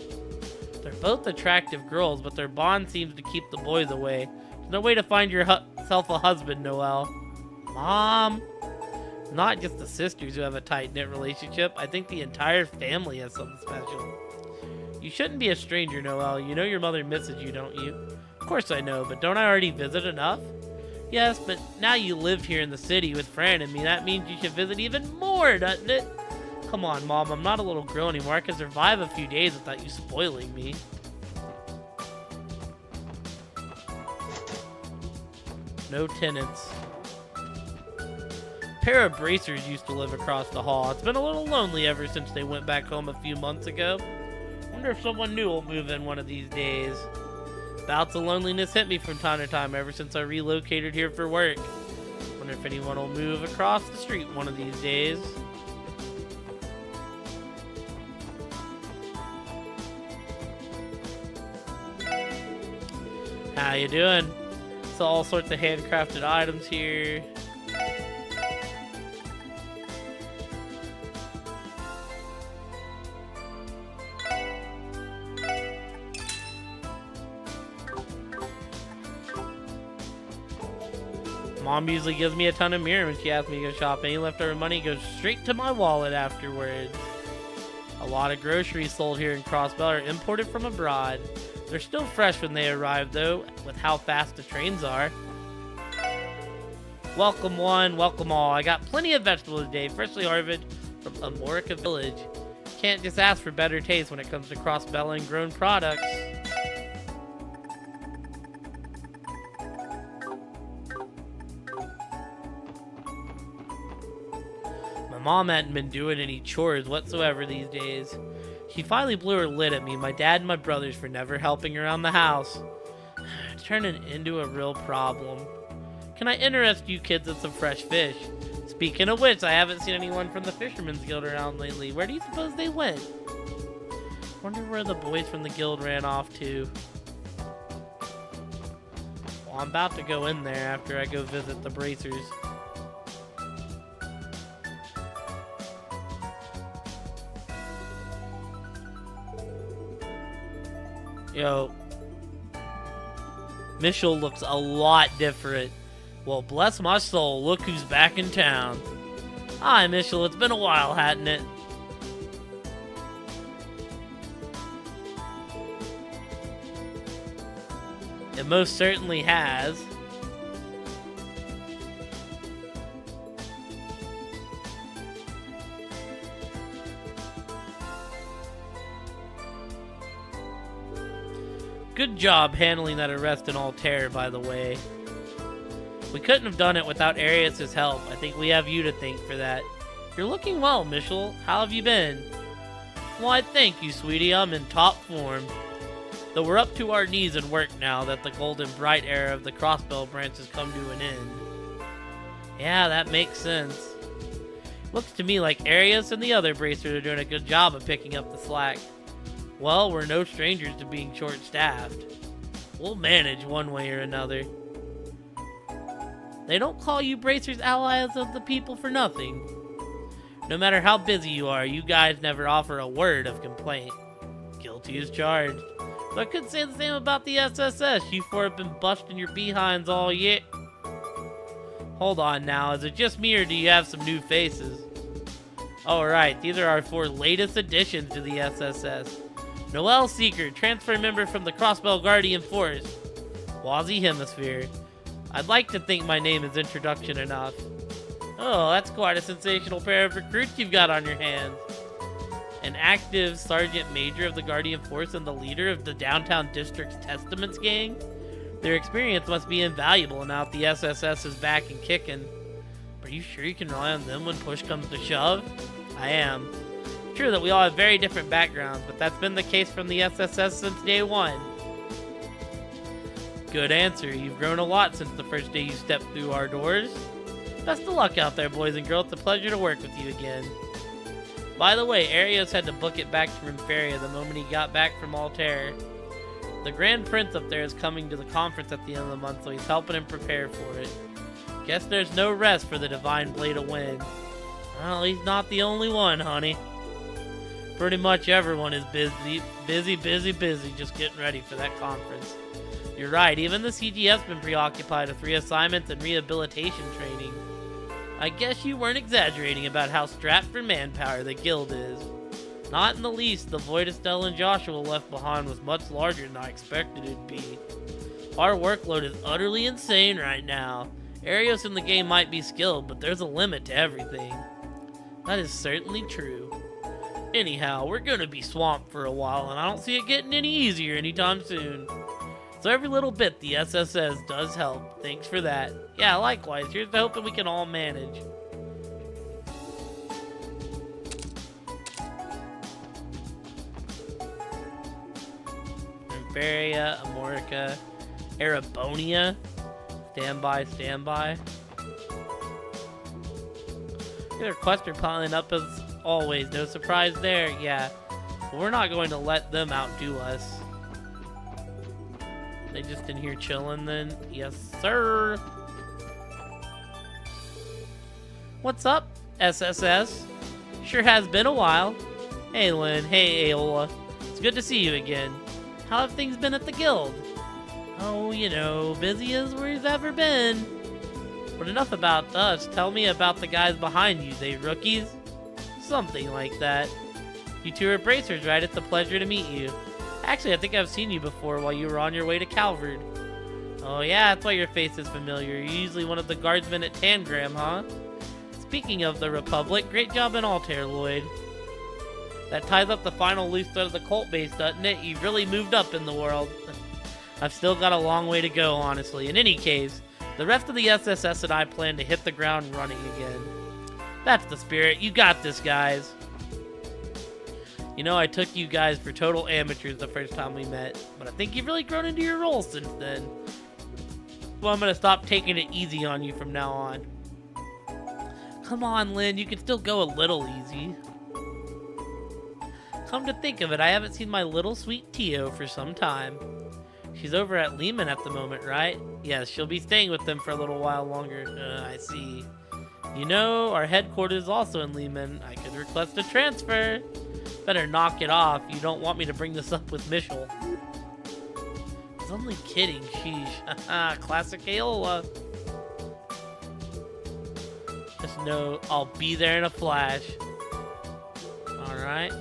They're both attractive girls, but their bond seems to keep the boys away. There's no way to find yourself a husband, Noelle. Mom! Not just the sisters who have a tight-knit relationship. I think the entire family has something special. You shouldn't be a stranger, Noelle. You know your mother misses you, don't you? Of course I know, but don't I already visit enough? Yes, but now you live here in the city with Fran and me. That means you should visit even more, doesn't it? Come on, Mom. I'm not a little girl anymore. I can survive a few days without you spoiling me. No tenants. A pair of bracers used to live across the hall. It's been a little lonely ever since they went back home a few months ago. Wonder if someone new will move in one of these days. Bouts of loneliness hit me from time to time ever since I relocated here for work. Wonder if anyone will move across the street one of these days. How you doing? So all sorts of handcrafted items here. Mom usually gives me a ton of mirror when she asks me to go shopping. Any leftover money goes straight to my wallet afterwards. A lot of groceries sold here in Crossbell are imported from abroad. They're still fresh when they arrive, though, with how fast the trains are. Welcome one, welcome all. I got plenty of vegetables today, freshly harvested from Amorica Village. Can't just ask for better taste when it comes to Crossbell and grown products. Mom hadn't been doing any chores whatsoever these days. She finally blew her lid at me, my dad and my brothers, for never helping around the house. Turning into a real problem. Can I interest you kids in some fresh fish? Speaking of which, I haven't seen anyone from the Fisherman's Guild around lately. Where do you suppose they went? Wonder where the boys from the guild ran off to. Well, I'm about to go in there after I go visit the bracers. Yo, Mitchell looks a lot different. Well, bless my soul, look who's back in town. Hi, Mitchell, it's been a while, hadn't it? It most certainly has. Good job handling that arrest in Altair, by the way. We couldn't have done it without Arius' help. I think we have you to thank for that. You're looking well, Michel. How have you been? Why, thank you, sweetie. I'm in top form. Though we're up to our knees in work now that the golden bright era of the Crossbell branch has come to an end. Yeah, that makes sense. Looks to me like Arius and the other bracers are doing a good job of picking up the slack. Well, we're no strangers to being short-staffed. We'll manage one way or another. They don't call you bracers allies of the people for nothing. No matter how busy you are, you guys never offer a word of complaint. Guilty as charged. So I could say the same about the SSS. You four have been busting your behinds all year. Hold on now, is it just me or do you have some new faces? Alright, these are our 4 latest additions to the SSS. Noel Seeker, transfer member from the Crossbell Guardian Force. Wazi Hemisphere. I'd like to think my name is introduction enough. Oh, that's quite a sensational pair of recruits you've got on your hands. An active Sergeant Major of the Guardian Force and the leader of the Downtown District's Testaments gang? Their experience must be invaluable now that the SSS is back and kicking. Are you sure you can rely on them when push comes to shove? I am. True that we all have very different backgrounds, but that's been the case from the SSS since day one. Good answer. You've grown a lot since the first day you stepped through our doors. Best of luck out there, boys and girls. It's a pleasure to work with you again. By the way, Arios had to book it back to Rimferia the moment he got back from Altair. The Grand Prince up there is coming to the conference at the end of the month, so he's helping him prepare for it. Guess there's no rest for the Divine Blade of Wind. Well, he's not the only one, honey. Pretty much everyone is busy, just getting ready for that conference. You're right, even the CGF's been preoccupied with reassignments and rehabilitation training. I guess you weren't exaggerating about how strapped for manpower the guild is. Not in the least, the void Estelle and Joshua left behind was much larger than I expected it'd be. Our workload is utterly insane right now. Arios in the game might be skilled, but there's a limit to everything. That is certainly true. Anyhow, we're gonna be swamped for a while, and I don't see it getting any easier anytime soon. So every little bit the SSS does help. Thanks for that. Yeah, likewise. Here's to hoping we can all manage. Rimferia, Amorica, Erabonia. Standby, standby. Their requests are piling up as always. No surprise there. Yeah. But we're not going to let them outdo us. They just in here chilling then? Yes, sir. What's up, SSS? Sure has been a while. Hey, Lynn. Hey, Aola. It's good to see you again. How have things been at the guild? Oh, you know, busy as we've ever been. But enough about us. Tell me about the guys behind you. They rookies? Something like that. You two are bracers, right? It's a pleasure to meet you. Actually, I think I've seen you before while you were on your way to Calvard. Oh yeah, that's why your face is familiar. You're usually one of the guardsmen at Tangram, huh? Speaking of the Republic, great job in Altair, Lloyd. That ties up the final loose thread of the cult base, doesn't it? You've really moved up in the world. I've still got a long way to go, honestly. In any case, the rest of the SSS and I plan to hit the ground running again. That's the spirit. You got this, guys. You know, I took you guys for total amateurs the first time we met, but I think you've really grown into your role since then. Well, I'm gonna stop taking it easy on you from now on. Come on, Lynn, you can still go a little easy. Come to think of it, I haven't seen my little sweet Tio for some time. She's over at Lehman at the moment, right? Yes, she'll be staying with them for a little while longer. I see. You know, our headquarters is also in Lehman. I could request a transfer. Better knock it off. You don't want me to bring this up with Michel. I was only kidding, sheesh. Classic Aola. Just know I'll be there in a flash. Alright.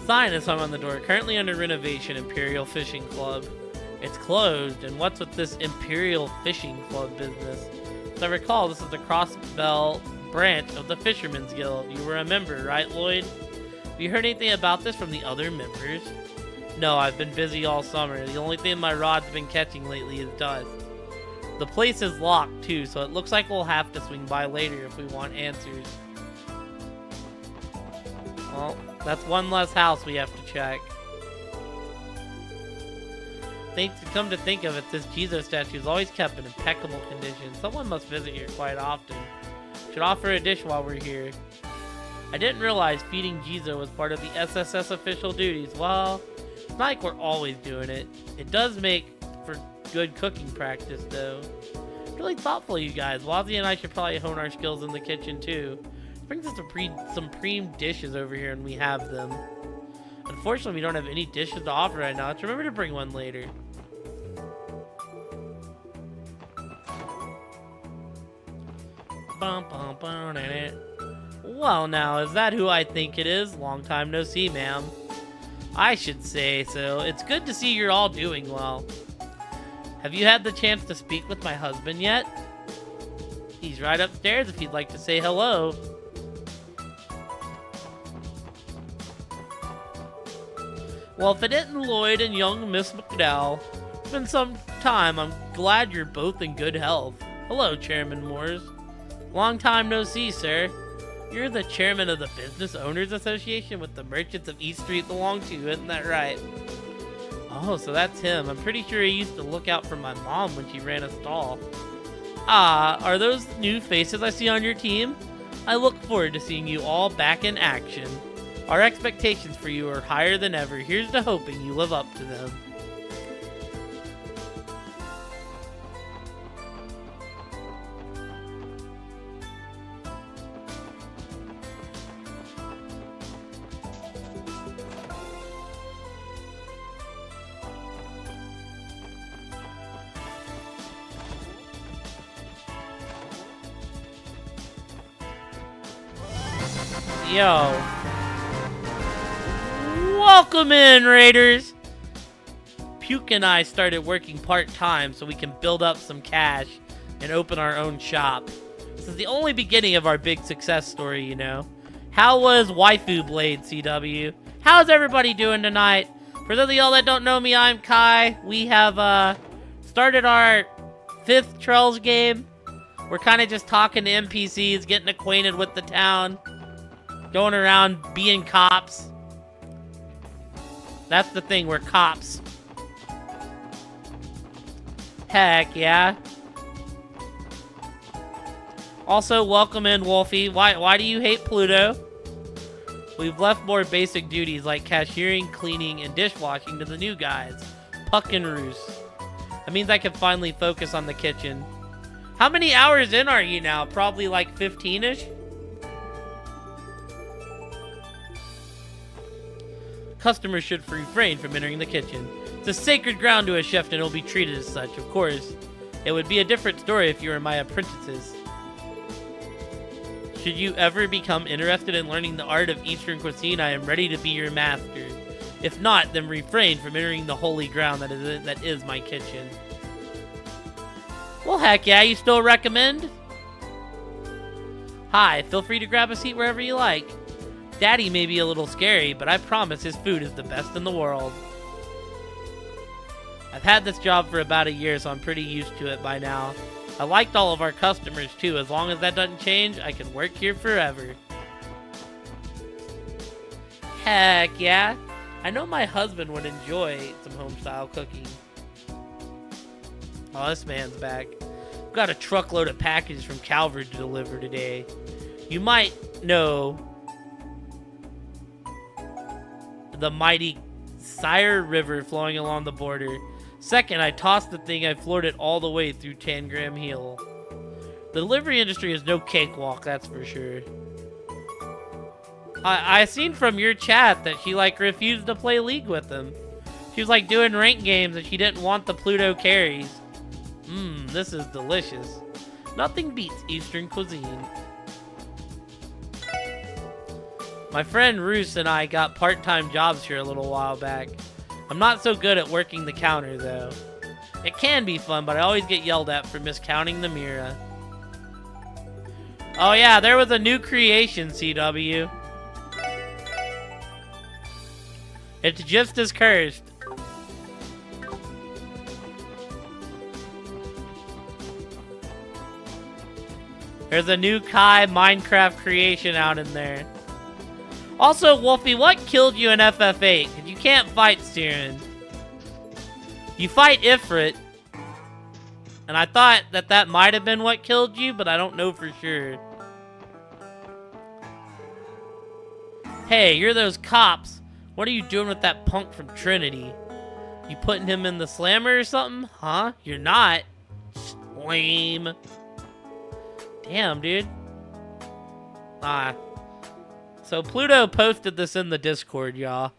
Sign is hung on the door. Currently under renovation, Imperial Fishing Club. It's closed, and what's with this Imperial Fishing Club business? I recall, this is the Crossbell branch of the Fisherman's Guild. You were a member, right, Lloyd? Have you heard anything about this from the other members? No, I've been busy all summer. The only thing my rod's been catching lately is dust. The place is locked, too, so it looks like we'll have to swing by later if we want answers. Well, that's one less house we have to check. Come to think of it, this Jizo statue is always kept in impeccable condition. Someone must visit here quite often. Should offer a dish while we're here. I didn't realize feeding Jizo was part of the SSS official duties. Well, it's not like we're always doing it. It does make for good cooking practice, though. Really thoughtful, you guys. Wazzy and I should probably hone our skills in the kitchen, too. This brings us some preem dishes over here, and we have them. Unfortunately, we don't have any dishes to offer right now. Let's remember to bring one later. Well, now, is that who I think it is? Long time no see, ma'am. I should say so. It's good to see you're all doing well. Have you had the chance to speak with my husband yet? He's right upstairs if you'd like to say hello. Well, if it isn't Lloyd and young Miss McDowell, it's been some time. I'm glad you're both in good health. Hello, Chairman Moores. Long time no see, sir. You're the chairman of the Business Owners Association with the merchants of East Street belong to, isn't that right? Oh, so that's him. I'm pretty sure he used to look out for my mom when she ran a stall. Ah, are those new faces I see on your team? I look forward to seeing you all back in action. Our expectations for you are higher than ever. Here's to hoping you live up to them. Yo. Welcome in, Raiders! Puke and I started working part-time so we can build up some cash and open our own shop. This is the only beginning of our big success story, you know. How was Waifu Blade, CW? How's everybody doing tonight? For those of y'all that don't know me, I'm Kai. We have started our 5th Trells game. We're kind of just talking to NPCs, getting acquainted with the town. Going around being cops. That's the thing, we're cops. Heck yeah. Also, welcome in, Wolfie. Why do you hate Pluto? We've left more basic duties like cashiering, cleaning, and dishwashing to the new guys. Puck and Roos. That means I can finally focus on the kitchen. How many hours in are you now? Probably like 15-ish? Customers should refrain from entering the kitchen. It's a sacred ground to a chef and it'll be treated as such, of course. It would be a different story if you were my apprentices. Should you ever become interested in learning the art of Eastern cuisine, I am ready to be your master. If not, then refrain from entering the holy ground that is my kitchen. Well, heck yeah, you still recommend? Hi, feel free to grab a seat wherever you like. Daddy may be a little scary, but I promise his food is the best in the world. I've had this job for about a year, so I'm pretty used to it by now. I liked all of our customers too. As long as that doesn't change, I can work here forever. Heck yeah. I know my husband would enjoy some home-style cooking. Oh, this man's back. I've got a truckload of packages from Calvary to deliver today. You might know the mighty Sire River flowing along the border. Second, I tossed the thing, I floored it all the way through Tangram Hill. The delivery industry is no cakewalk, that's for sure. I seen from your chat that she refused to play League with them. She was doing rank games and she didn't want the Pluto carries. This is delicious. Nothing beats Eastern cuisine. My friend Roos and I got part-time jobs here a little while back. I'm not so good at working the counter, though. It can be fun, but I always get yelled at for miscounting the Mira. Oh yeah, there was a new creation, CW. It's just as cursed. There's a new Kai Minecraft creation out in there. Also, Wolfie, what killed you in FF8? Because you can't fight Siren. You fight Ifrit. And I thought that that might have been what killed you, but I don't know for sure. Hey, you're those cops. What are you doing with that punk from Trinity? You putting him in the slammer or something? Huh? You're not. Lame. Damn, dude. So Pluto posted this in the Discord, y'all.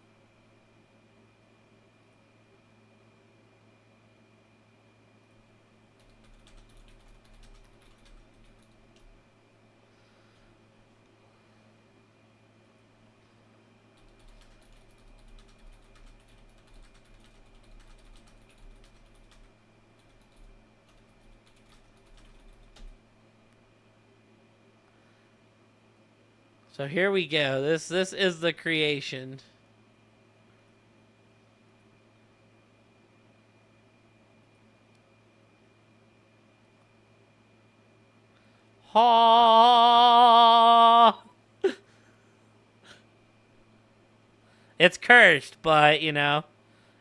So here we go. This is the creation. Ha! It's cursed, but you know,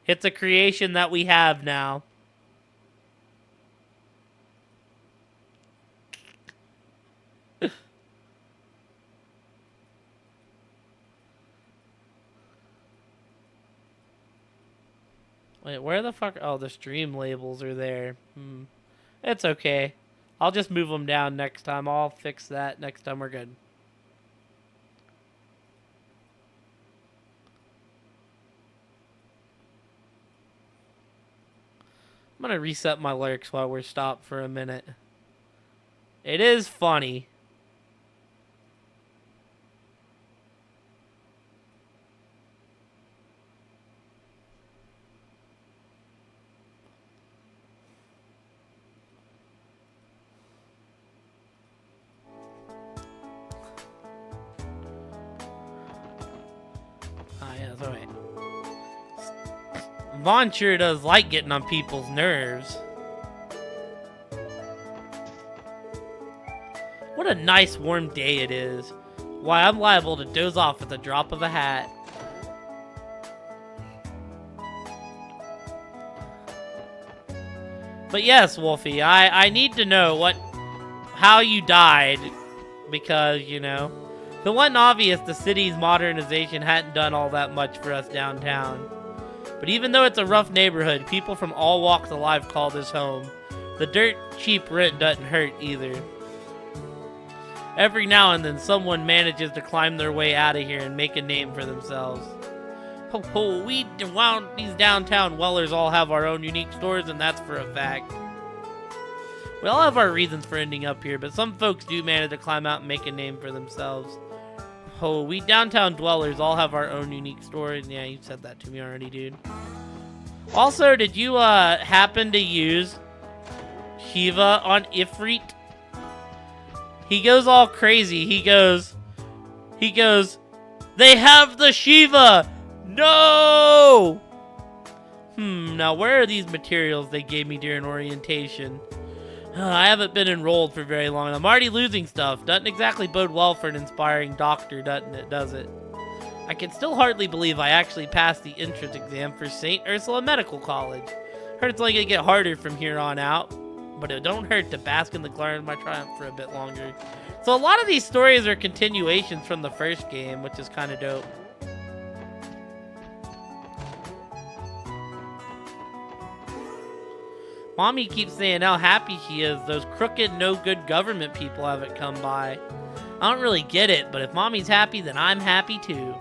it's a creation that we have now. Wait, where the fuck? Oh, the stream labels are there. It's okay. I'll just move them down next time. I'll fix that next time we're good. I'm gonna reset my lurks while we're stopped for a minute. It is funny. Alright. Vaughn sure does like getting on people's nerves. What a nice warm day it is. Why, I'm liable to doze off at the drop of a hat. But yes, Wolfie, I need to know how you died. Because, you know, if it wasn't obvious the city's modernization hadn't done all that much for us downtown. But even though it's a rough neighborhood, people from all walks of life call this home. The dirt cheap rent doesn't hurt either. Every now and then someone manages to climb their way out of here and make a name for themselves. Ho ho, these downtown dwellers all have our own unique stores, and that's for a fact. We all have our reasons for ending up here, but some folks do manage to climb out and make a name for themselves. Oh, we downtown dwellers all have our own unique stories. Yeah, you said that to me already, dude. Also, did you happen to use Shiva on Ifrit? He goes all crazy. He goes, they have the Shiva! No! Now where are these materials they gave me during orientation? I haven't been enrolled for very long. I'm already losing stuff. Doesn't exactly bode well for an inspiring doctor, doesn't it? Does it? I can still hardly believe I actually passed the entrance exam for St. Ursula Medical College. Heard it's only gonna get harder from here on out, but it don't hurt to bask in the glory of my triumph for a bit longer. So a lot of these stories are continuations from the first game, which is kind of dope. Mommy keeps saying how happy she is those crooked, no-good government people haven't come by. I don't really get it, but if Mommy's happy, then I'm happy too.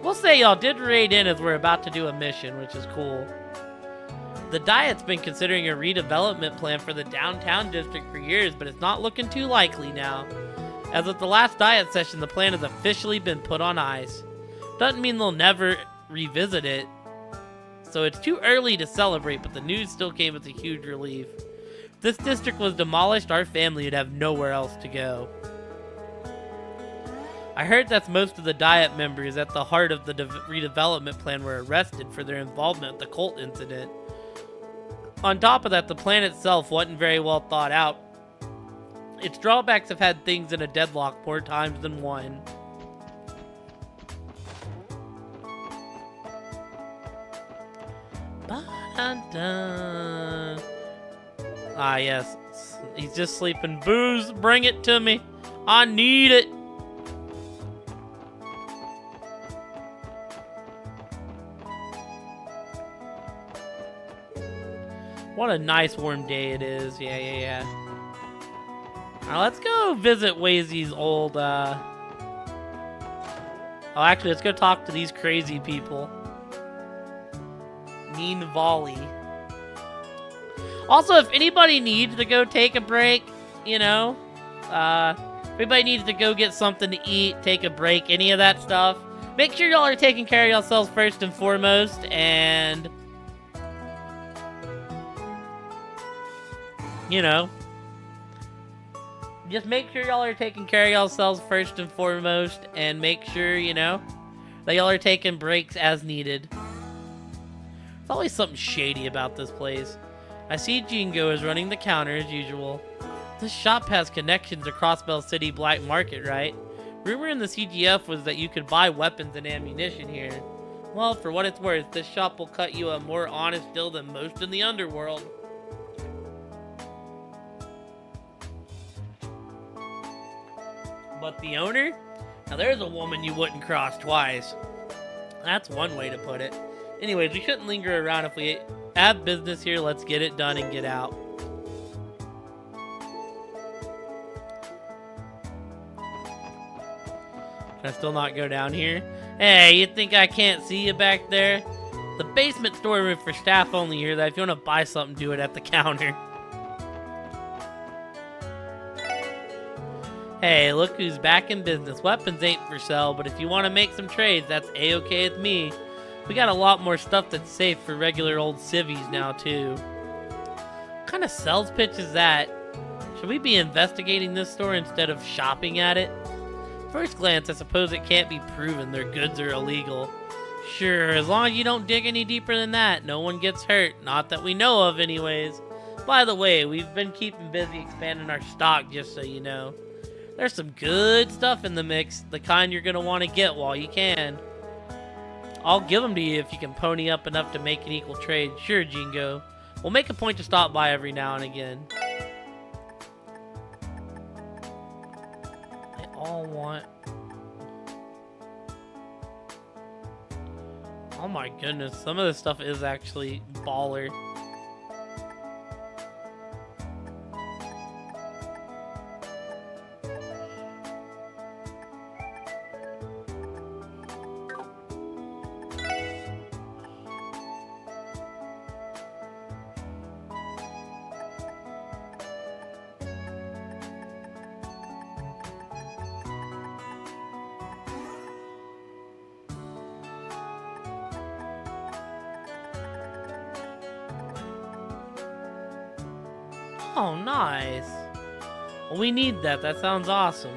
We'll say y'all did raid in as we're about to do a mission, which is cool. The Diet's been considering a redevelopment plan for the downtown district for years, but it's not looking too likely now. As of the last Diet session, the plan has officially been put on ice. Doesn't mean they'll never revisit it. so it's too early to celebrate, but the news still came as a huge relief. If this district was demolished, our family would have nowhere else to go. I heard that most of the Diet members at the heart of the redevelopment plan were arrested for their involvement with the cult incident. On top of that, the plan itself wasn't very well thought out. Its drawbacks have had things in a deadlock more times than one. Ba-da-da. Ah, yes. He's just sleeping. Booze, bring it to me. I need it. What a nice warm day it is. Yeah. Alright, let's go visit Wazy's old, Oh, actually, let's go talk to these crazy people. Mean Volley. Also, if anybody needs to go take a break, you know, if anybody needs to go get something to eat, take a break, any of that stuff, make sure y'all are taking care of yourselves first and foremost, and you know, just make sure y'all are taking care of yourselves first and foremost, and make sure, you know, that y'all are taking breaks as needed. There's always something shady about this place. I see Jingo is running the counter as usual. This shop has connections across Bell City Black Market, right? Rumor in the CGF was that you could buy weapons and ammunition here. Well, for what it's worth, this shop will cut you a more honest deal than most in the underworld. But the owner? Now there's a woman you wouldn't cross twice. That's one way to put it. Anyways, we shouldn't linger around. If we have business here, let's get it done and get out. Can I still not go down here? Hey, you think I can't see you back there? The basement storeroom for staff only here, that if you want to buy something, do it at the counter. Hey, look who's back in business. Weapons ain't for sale, but if you want to make some trades, that's A-okay with me. We got a lot more stuff that's safe for regular old civvies now, too. What kind of sales pitch is that? Should we be investigating this store instead of shopping at it? First glance, I suppose it can't be proven their goods are illegal. Sure, as long as you don't dig any deeper than that, no one gets hurt. Not that we know of, anyways. By the way, we've been keeping busy expanding our stock, just so you know. There's some good stuff in the mix, the kind you're going to want to get while you can. I'll give them to you if you can pony up enough to make an equal trade. Sure, Jingo. We'll make a point to stop by every now and again. They all want... Oh my goodness, some of this stuff is actually baller. Oh, nice. Well, we need that. That sounds awesome.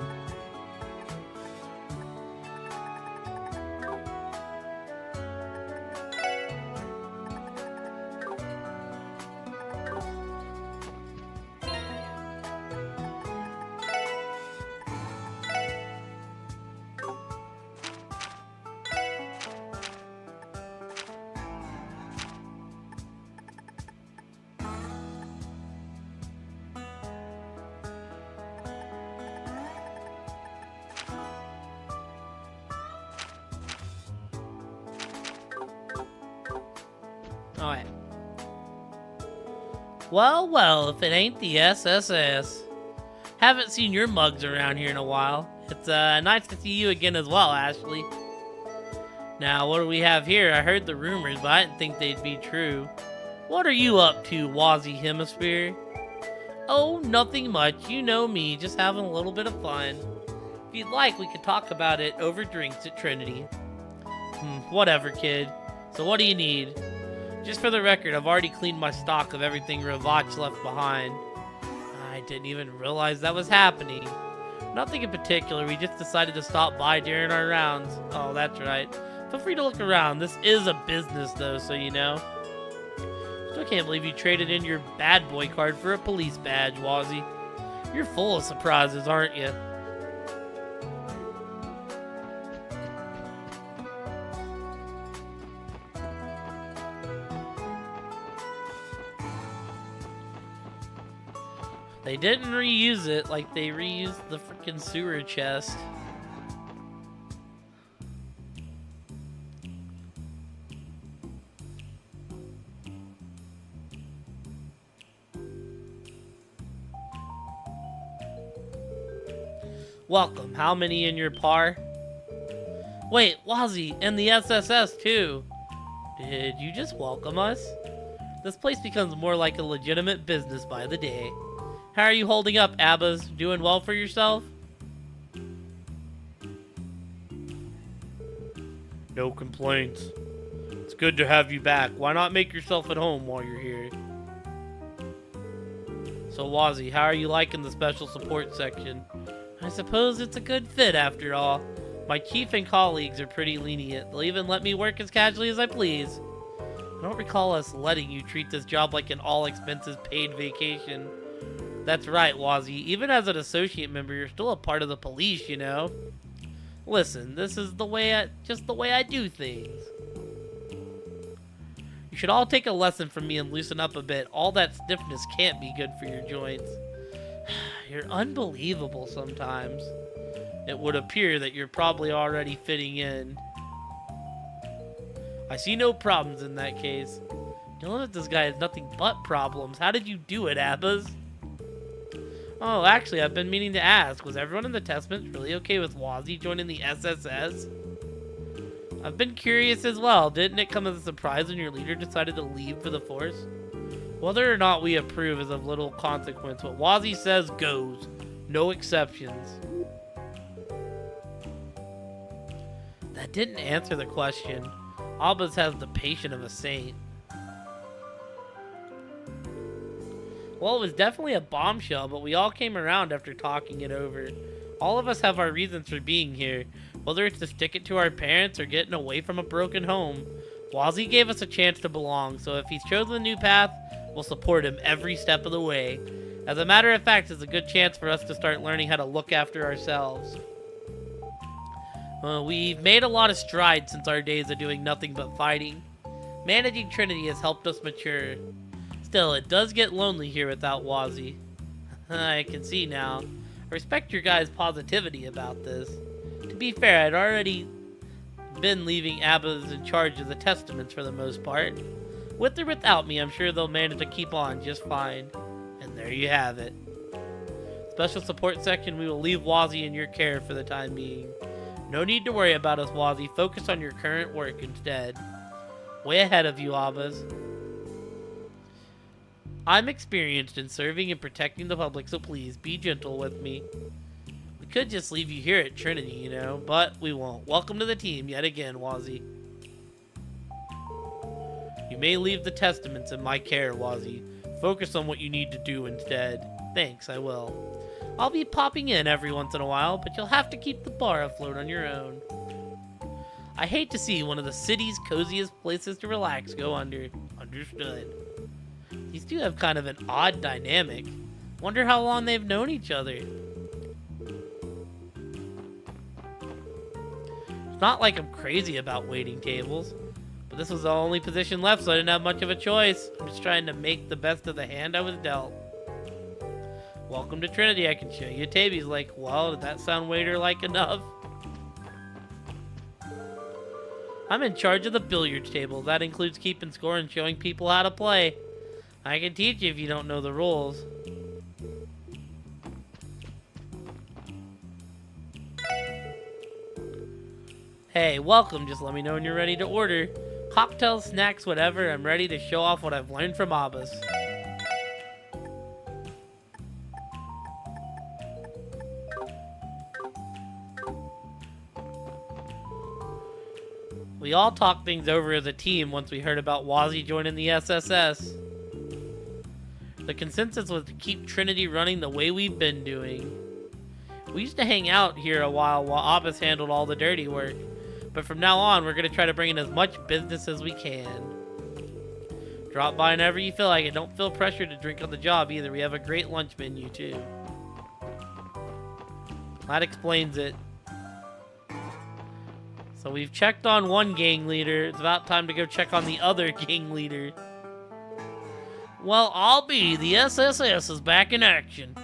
Alright. Well, if it ain't the SSS. Haven't seen your mugs around here in a while. It's nice to see you again as well, Ashley. Now, what do we have here? I heard the rumors, but I didn't think they'd be true. What are you up to, Wazzy Hemisphere? Oh, nothing much. You know me, just having a little bit of fun. If you'd like, we could talk about it over drinks at Trinity. Whatever, kid. So what do you need? Just for the record, I've already cleaned my stock of everything Ravach left behind. I didn't even realize that was happening. Nothing in particular, we just decided to stop by during our rounds. Oh, that's right. Feel free to look around. This is a business though, so you know. Still can't believe you traded in your bad boy card for a police badge, Wazzy. You're full of surprises, aren't you? They didn't reuse it like they reused the freaking sewer chest. Welcome. How many in your par? Wait, Wazzy, and the SSS too. Did you just welcome us? This place becomes more like a legitimate business by the day. How are you holding up, Abbas? Doing well for yourself? No complaints. It's good to have you back. Why not make yourself at home while you're here? So, Wazzy, how are you liking the special support section? I suppose it's a good fit after all. My chief and colleagues are pretty lenient. They'll even let me work as casually as I please. I don't recall us letting you treat this job like an all-expenses-paid vacation. That's right, Wazzy. Even as an associate member, you're still a part of the police, you know? Listen, this is just the way I do things. You should all take a lesson from me and loosen up a bit. All that stiffness can't be good for your joints. You're unbelievable sometimes. It would appear that you're probably already fitting in. I see no problems in that case. Dealing with this guy has nothing but problems. How did you do it, Abbas? Oh, actually, I've been meaning to ask. Was everyone in the testament really okay with Wazzy joining the SSS? I've been curious as well. Didn't it come as a surprise when your leader decided to leave for the Force? Whether or not we approve is of little consequence. What Wazzy says goes. No exceptions. That didn't answer the question. Abbas has the patience of a saint. Well, it was definitely a bombshell, but we all came around after talking it over. All of us have our reasons for being here, whether it's to stick it to our parents or getting away from a broken home. Wazzy gave us a chance to belong, so if he's chosen a new path, we'll support him every step of the way. As a matter of fact, it's a good chance for us to start learning how to look after ourselves. We've made a lot of strides since our days of doing nothing but fighting. Managing Trinity has helped us mature. Still, it does get lonely here without Wazzy. I can see now. I respect your guys' positivity about this. To be fair, I'd already been leaving Abbas in charge of the testaments for the most part. With or without me, I'm sure they'll manage to keep on just fine. And there you have it. Special support section, we will leave Wazzy in your care for the time being. No need to worry about us, Wazzy. Focus on your current work instead. Way ahead of you, Abbas. I'm experienced in serving and protecting the public, so please be gentle with me. We could just leave you here at Trinity, you know, but we won't. Welcome to the team yet again, Wazzy. You may leave the testaments in my care, Wazzy. Focus on what you need to do instead. Thanks, I will. I'll be popping in every once in a while, but you'll have to keep the bar afloat on your own. I hate to see one of the city's coziest places to relax go under. Understood. These two have kind of an odd dynamic. Wonder how long they've known each other. It's not like I'm crazy about waiting tables, but this was the only position left, so I didn't have much of a choice. I'm just trying to make the best of the hand I was dealt. Welcome to Trinity, I can show you. Taby's like, well, did that sound waiter-like enough? I'm in charge of the billiards table. That includes keeping score and showing people how to play. I can teach you if you don't know the rules. Hey, welcome. Just let me know when you're ready to order. Cocktails, snacks, whatever. I'm ready to show off what I've learned from Abbas. We all talked things over as a team once we heard about Wazzy joining the SSS. The consensus was to keep Trinity running the way we've been doing. We used to hang out here a while Abbas handled all the dirty work, but from now on we're going to try to bring in as much business as we can. Drop by whenever you feel like it. Don't feel pressured to drink on the job either. We have a great lunch menu too. That explains it. So we've checked on one gang leader. It's about time to go check on the other gang leader. Well, I'll be. The SSS is back in action.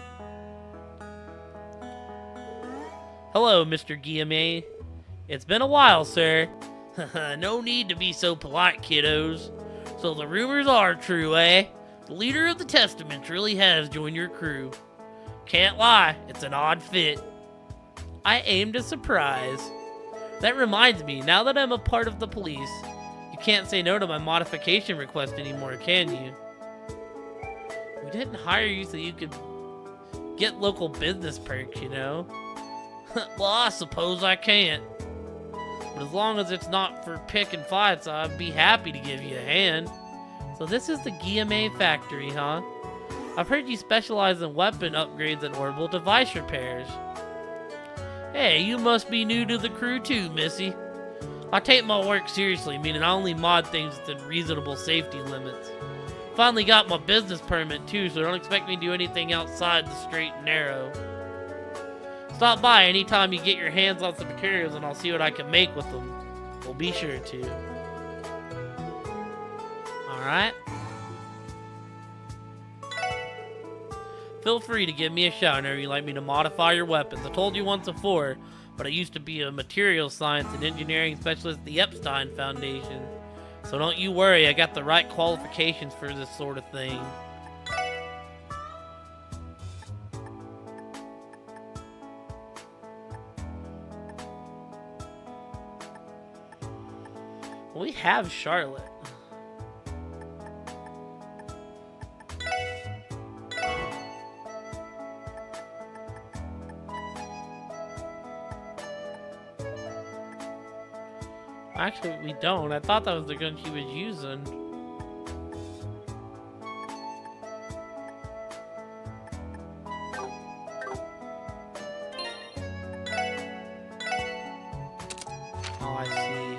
Hello, Mr. Guillaume. It's been a while, sir. No need to be so polite, kiddos. So the rumors are true, eh? The leader of the Testaments really has joined your crew. Can't lie, it's an odd fit. I aimed a surprise. That reminds me, now that I'm a part of the police, you can't say no to my modification request anymore, can you? We didn't hire you so you could get local business perks, you know? Well, I suppose I can't. But as long as it's not for picking fights, I'd be happy to give you a hand. So this is the Guillaume factory, huh? I've heard you specialize in weapon upgrades and orbital device repairs. Hey, you must be new to the crew too, missy. I take my work seriously, meaning I only mod things within reasonable safety limits. Finally got my business permit too, so don't expect me to do anything outside the straight and narrow. Stop by anytime you get your hands on some materials and I'll see what I can make with them. We'll be sure to. Alright. Feel free to give me a shout whenever you'd like me to modify your weapons. I told you once before, but I used to be a materials science and engineering specialist at the Epstein Foundation. So don't you worry, I got the right qualifications for this sort of thing. We have Charlotte. Actually, we don't. I thought that was the gun she was using. Oh, I see.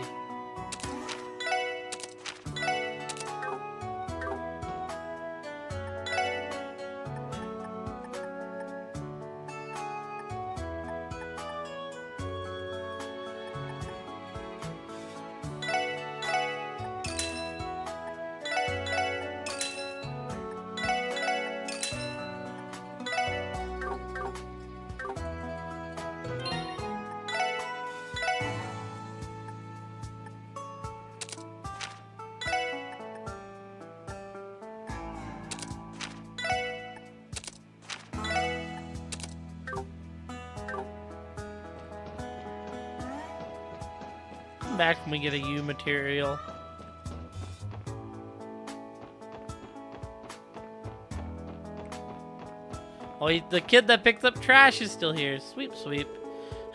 Back when we get a U material. Oh, the kid that picks up trash is still here. Sweep, sweep.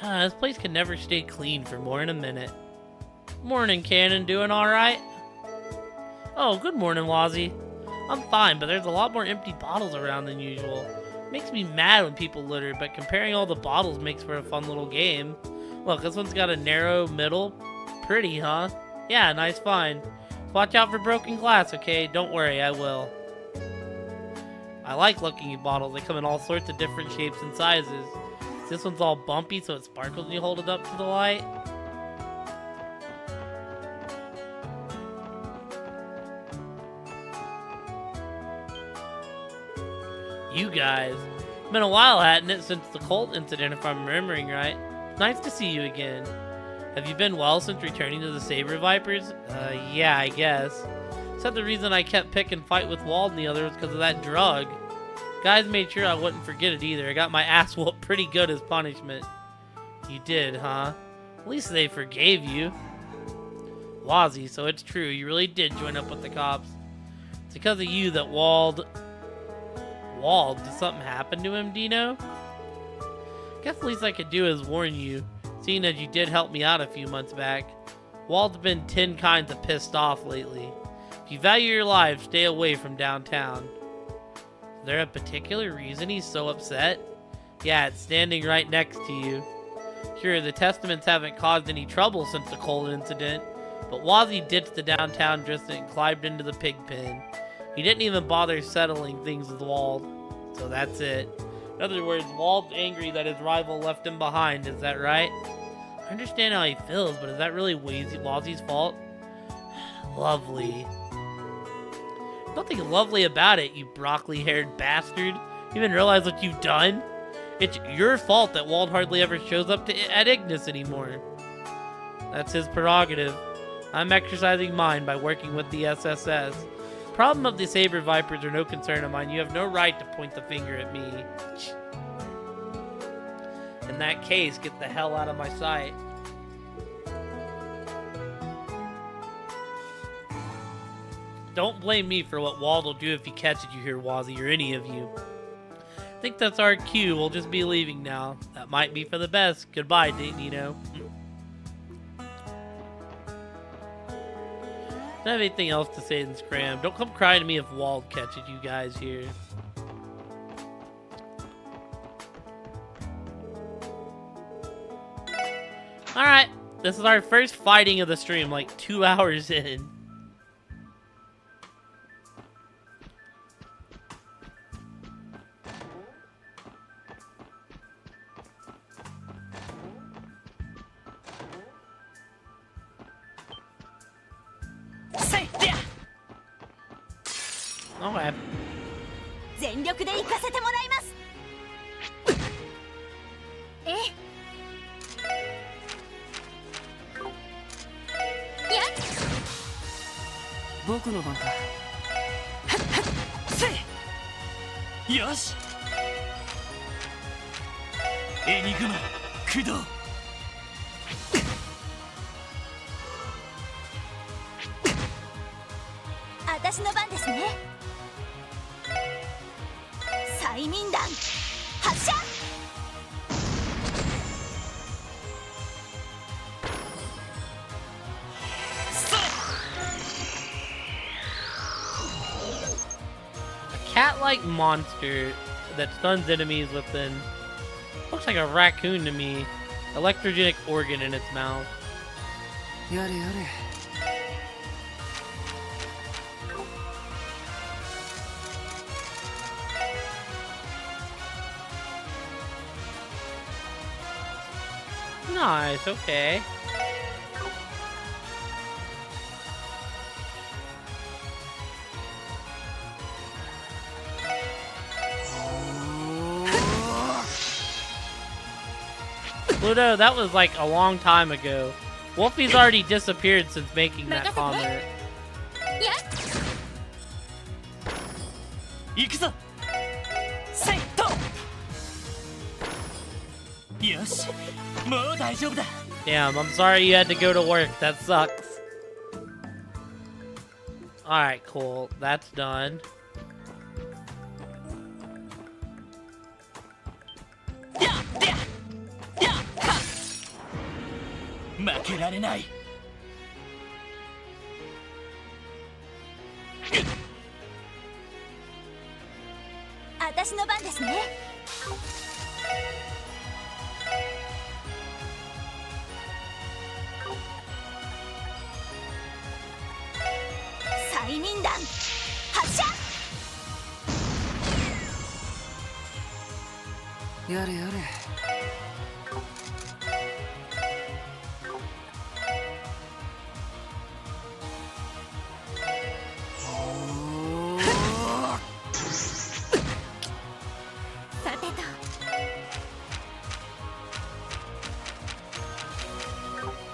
This place can never stay clean for more than a minute. Morning, Cannon. Doing alright? Oh, good morning, Wazzy. I'm fine, but there's a lot more empty bottles around than usual. Makes me mad when people litter, but comparing all the bottles makes for a fun little game. Look, this one's got a narrow middle. Pretty, huh? Yeah, nice find. Watch out for broken glass, okay? Don't worry, I will. I like looking at bottles. They come in all sorts of different shapes and sizes. This one's all bumpy, so it sparkles when you hold it up to the light. You guys. It's been a while, hadn't it, since the Colt incident, if I'm remembering right. Nice to see you again. Have you been well since returning to the Saber Vipers? Yeah, I guess. Said the reason I kept picking fight with Wald and the others was because of that drug. Guys made sure I wouldn't forget it either. I got my ass whooped pretty good as punishment. You did, huh? At least they forgave you. Wazzy, so it's true. You really did join up with the cops. It's because of you that Wald, did something happen to him, Dino? Guess the least I could do is warn you, seeing as you did help me out a few months back. Wald's been 10 kinds of pissed off lately. If you value your life, stay away from downtown. Is there a particular reason he's so upset? Yeah, it's standing right next to you. Sure, the Testaments haven't caused any trouble since the coal incident, but Wazzy ditched the downtown district and climbed into the pig pen. He didn't even bother settling things with Wald. So that's it. In other words, Wald's angry that his rival left him behind, is that right? I understand how he feels, but is that really Wazzy's fault? Lovely. Nothing lovely about it, you broccoli-haired bastard. You even realize what you've done? It's your fault that Wald hardly ever shows up at Ignis anymore. That's his prerogative. I'm exercising mine by working with the SSS. Problem of the Saber Vipers are no concern of mine. You have no right to point the finger at me. In that case, get the hell out of my sight. Don't blame me for what Wald will do if he catches you here, Wazzy, or any of you. I think that's our cue. We'll just be leaving now. That might be for the best. Goodbye, Nino. Don't have anything else to say in Scram. Don't come crying to me if Wald catches you guys here. Alright, this is our first fighting of the stream, like 2 hours in. Okay. 全力で行かせてもらいます。え？やっ。僕の番か。せい。よし。エニグマ駆動。私の番ですね。催眠弾発射。A cat-like monster that stuns enemies within. Looks like a raccoon to me. Electrogenic organ in its mouth. やれやれ。Nice, okay. Pluto, that was like a long time ago. Wolfie's already disappeared since making that comment. 行くぞ。セイト。よし、もう大丈夫だ。Damn, I'm sorry you had to go to work. That sucks. Alright, cool. That's done. 負けられない。私の番ですね。催眠弾発射。やれやれ。さてと。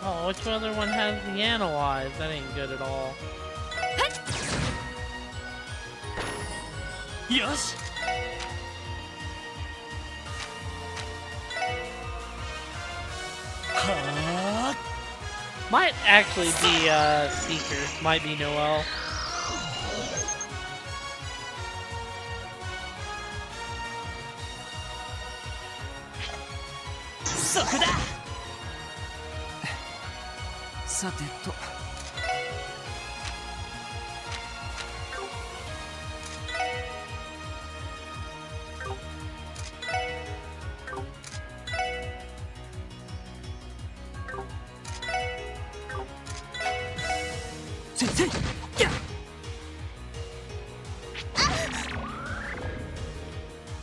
Oh, which other one has the analyze? That ain't good at all. よし。はあ。 Might actually be Seeker. Might be Noel. そこだ。さてと。先生、やっ。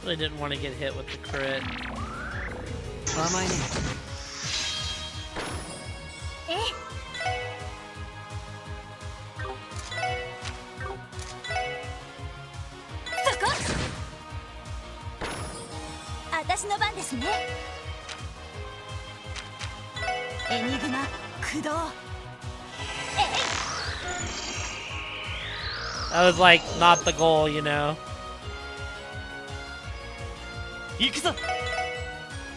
Really didn't want to get hit with the crit. 甘いね。ええ。そこ。私の番ですね。エニグマ駆動。That was like not the goal, you know. 行くぞ。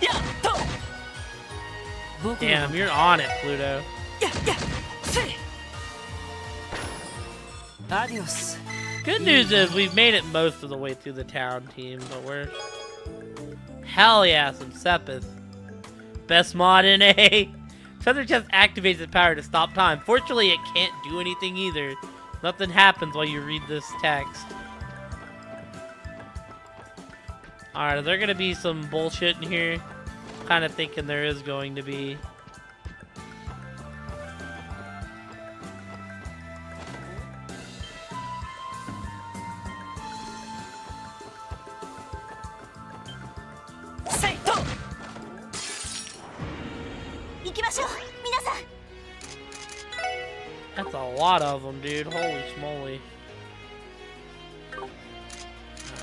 やっと。 Damn, you're on it, Pluto. やや。せい。Adios. Good news is we've made it most of the way through the town team, but we're... Hell yeah, some Sepith. Best mod in A. Feather Chest activates its power to stop time. Fortunately, it can't do anything either. Nothing happens while you read this text. Alright, is there gonna be some bullshit in here? Kinda thinking there is going to be. That's a lot of them, dude. Holy smoly.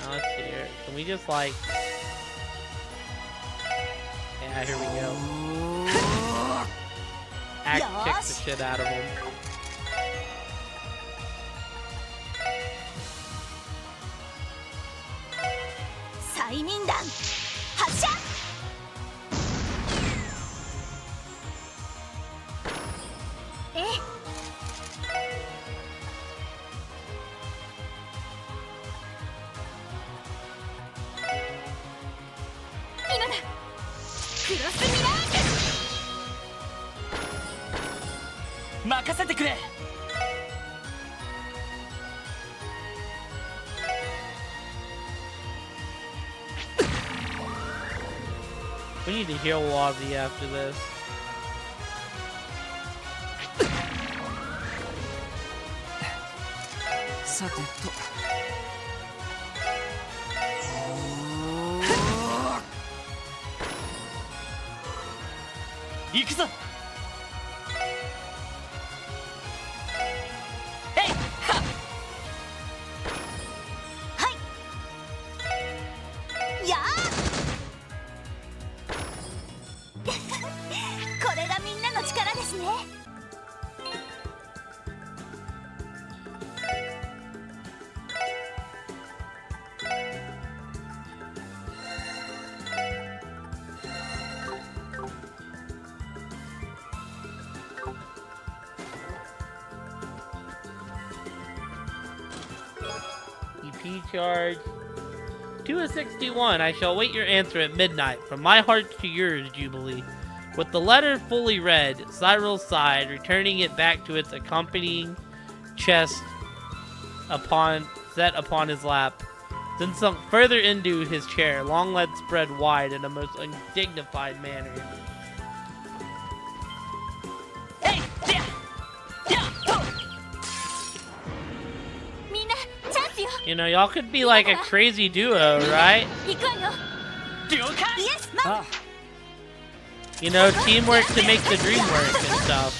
Let's see here. Can we just like... Yeah, here we go. Axe kick the shit out of them. We need to heal Wazzy after this. Charge. 2-61. I shall await your answer at midnight. From my heart to yours, Jubilee. With the letter fully read, Cyril sighed, returning it back to its accompanying chest set upon his lap. Then sunk further into his chair, long legs spread wide in a most undignified manner. You know, y'all could be like a crazy duo, right? You know, teamwork to make the dream work and stuff.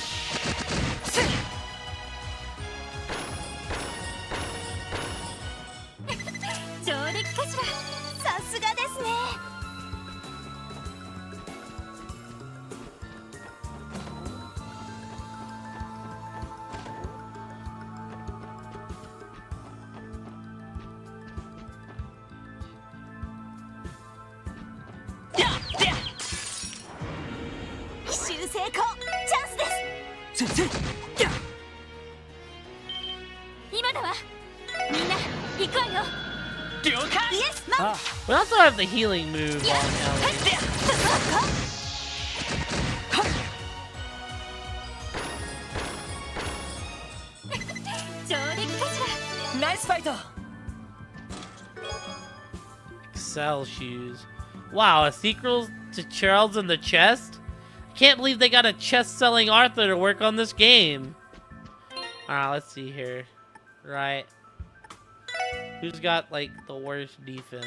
We also have the healing move on Ellie. sell shoes. Wow, a sequel to Charles in the Chest? I can't believe they got a chest-selling Arthur to work on this game. Alright, let's see here. Right. Who's got, like, the worst defense?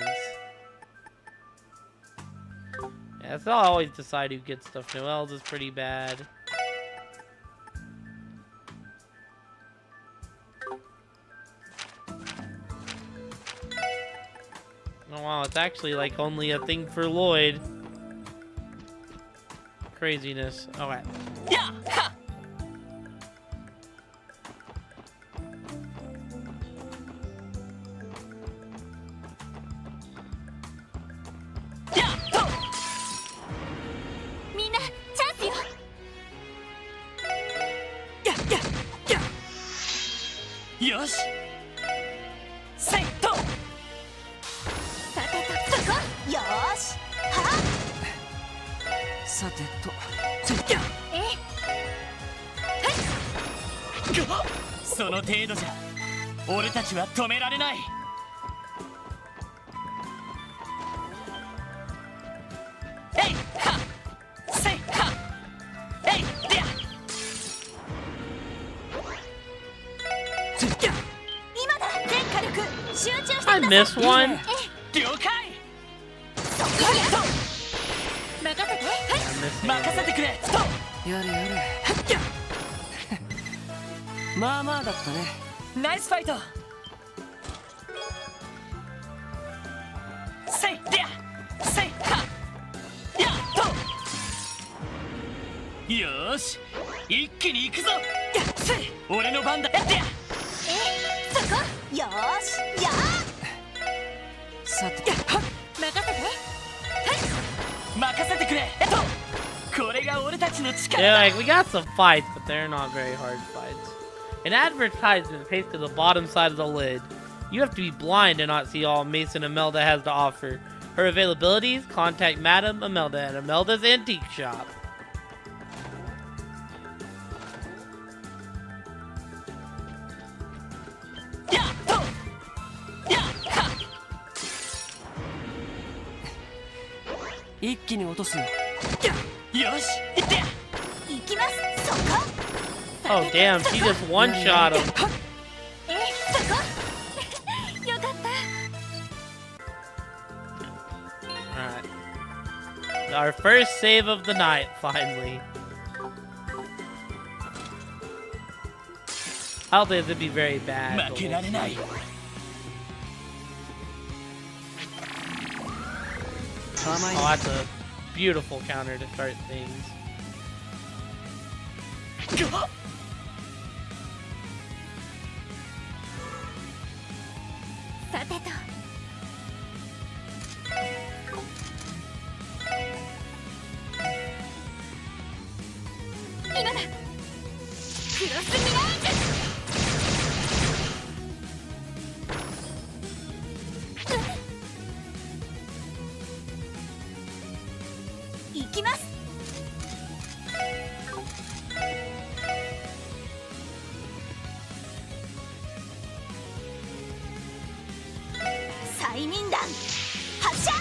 Yeah, so I'll always decide who gets stuff. Noel's is pretty bad. Oh wow, it's actually like only a thing for Lloyd. Craziness. Alright. Yeah. Ha. Yeah. Ho. みんなチャンスよ。やよし。せいと。さてとそこ。よーし。はさてと。えその程度じゃ俺たちは止められない。えいはせいはえいでや今だ全火力集中してくださ I い。 missed one. 了解。そこよ。任せて。はい。 I missed 任せてくれと。やれやれまあまあだったね。ナイスファイト。せいでやせいはやっと。よーし一気に行くぞ。やっせい俺の番だ。やってやそこ。よーし。やさてやっはっ任せて。任せてくれこれが俺たちの Yeah, 力だ。 like, we got some fights, but they're not very hard fights. An advertisement pasted to the bottom side of the lid. You have to be blind to not see all Mason Imelda has to offer. Her availabilities? Contact Madam Imelda at Imelda's Antique Shop.やっとやっは一気に落とすよ。よし行ってや行きます。そこ。 Oh, damn, she just one-shot him. そこ。よかった。 Alright. Our first save of the night, finally. I don't think it'd be very bad. 負 but けられない。 甘い Oh, that's a beautiful counter to start things. さてと。今だ。クロスミラージュ。行きます。催眠弾発射。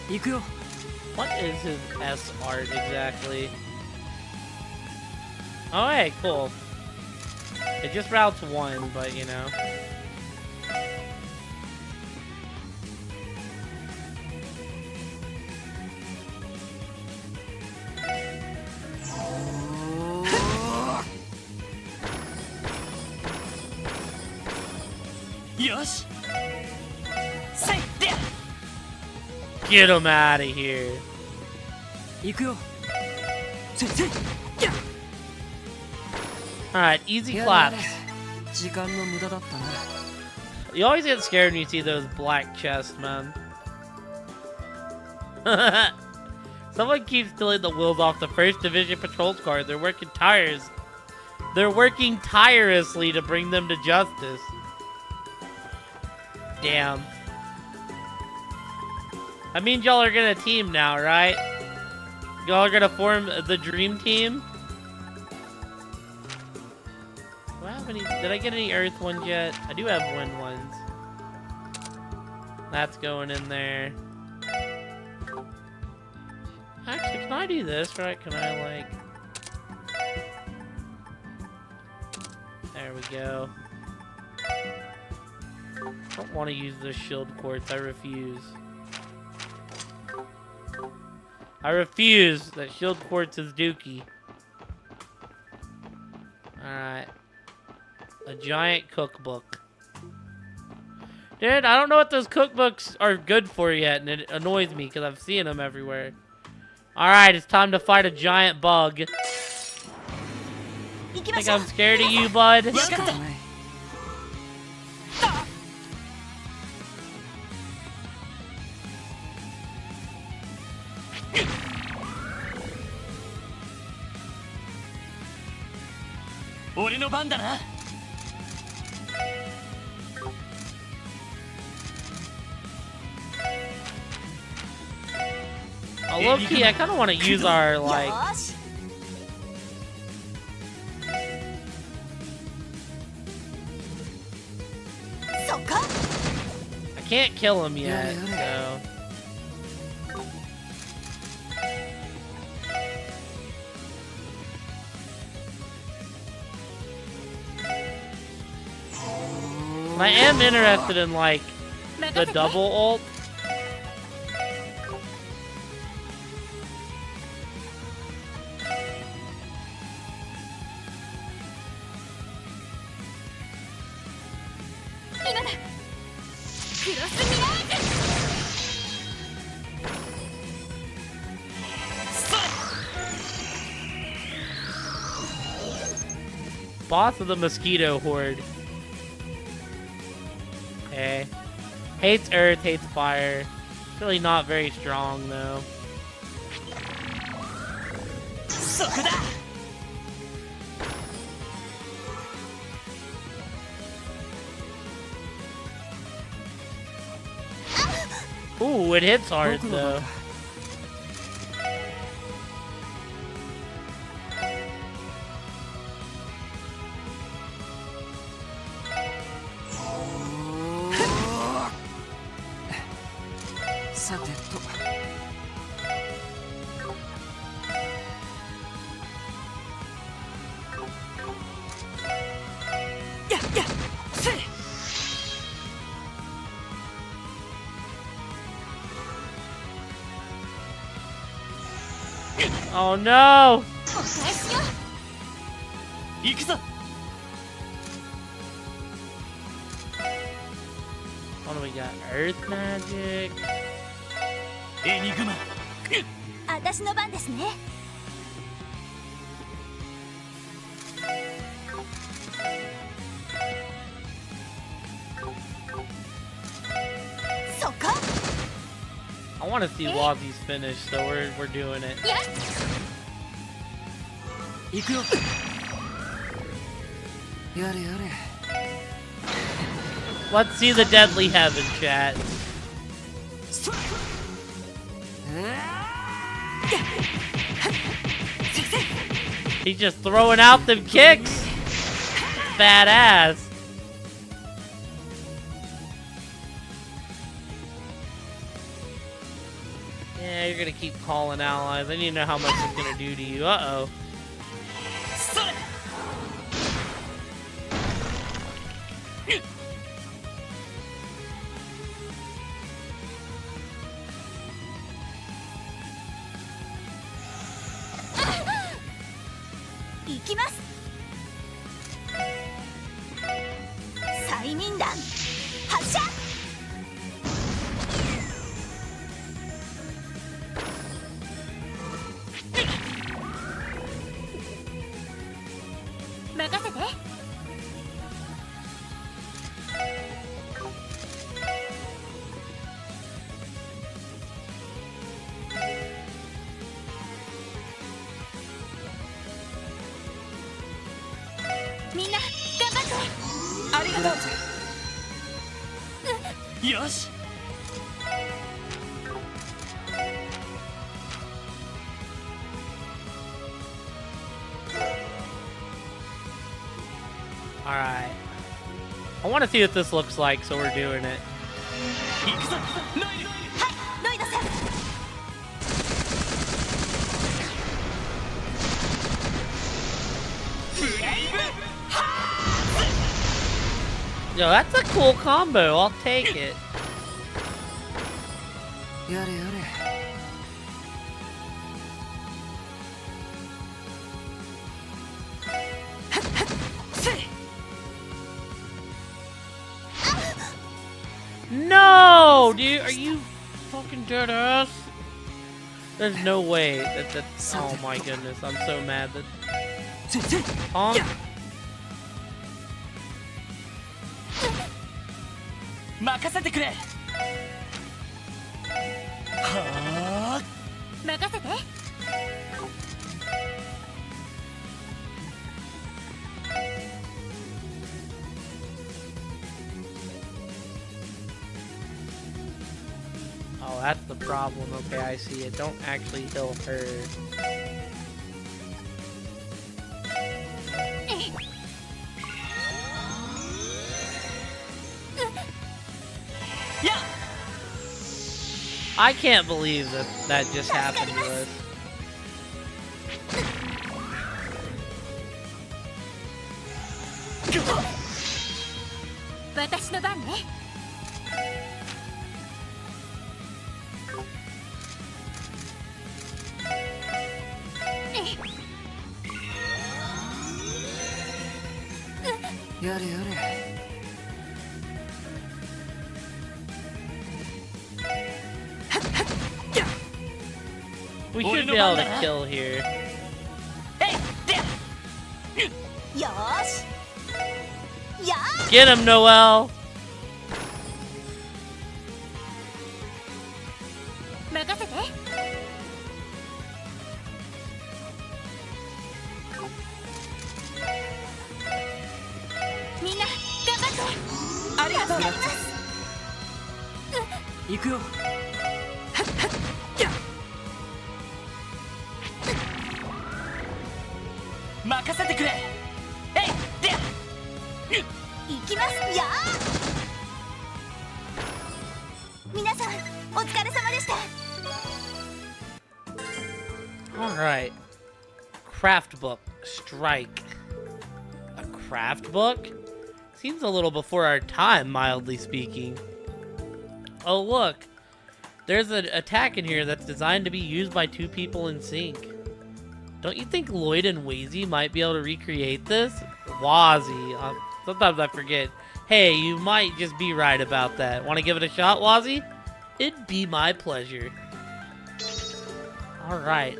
行くよ。 What is his S art exactly? Oh, hey, cool. It just routes one, but you know. Yosh! Say there! Get him out of here. 行くよ。 Alright, easy やれやれ claps. 時間の無駄だったな。 You always get scared when you see those black chests, man. Someone keeps stealing the wheels off the First Division patrol car. They're working tirelessly to bring them to justice. Damn. That means y'all are gonna team now, right? Y'all are gonna form the dream team? What happened any? Did I get any earth ones yet? I do have wind ones. That's going in there. Actually, can I do this, right? Can I, like... There we go. I don't want to use the shield quartz. I refuse. I refuse. That shield quartz is dookie. Alright. A giant cookbook. Dude, I don't know what those cookbooks are good for yet, and it annoys me because I've seen them everywhere. Alright, it's time to fight a giant bug. Think I'm scared of you, bud? Oh, low-key, I kind of want to use our, like... I can't kill him yet, so... I am interested in, like, the double ult. Boss of the mosquito horde. Okay. Hates earth, hates fire. Really not very strong though. Ooh, it hits hard though. Oh no! What do we got? Earth magic. 私の番ですね。そこ。I want to see Wazzy's finish, so we're doing it. Let's see the deadly heaven, chat. He's just throwing out them kicks. Badass. Yeah, you're gonna keep calling allies. I need to know how much it's gonna do to you. Uh-oh. Alright. I want to see what this looks like, so we're doing it. 行くぞノイルはいロイドさん Yo, that's a cool combo. I'll take it. やれやれ No, dude, are you fucking dead ass? There's no way that. Oh my goodness, I'm so mad that. Honk. 任せてくれはあ任せて Oh, that's the problem. Okay, I see it. Don't actually heal her. Yeah. I can't believe that just happened to us. 私の番ね やれやれ We should be able to kill here. よーしやー Get him, Noel! 任せてみんな頑張ってありがとう行くよ 任せてくれえいで行きますやー皆さんお疲れ様でした Alright. Craft book. Strike. A craft book? Seems a little before our time, mildly speaking. Oh, look. There's an attack in here that's designed to be used by two people in sync. Don't you think Lloyd and Wazy might be able to recreate this? Wazzy. Sometimes I forget. Hey, you might just be right about that. Want to give it a shot, Wazzy? It'd be my pleasure. Alright.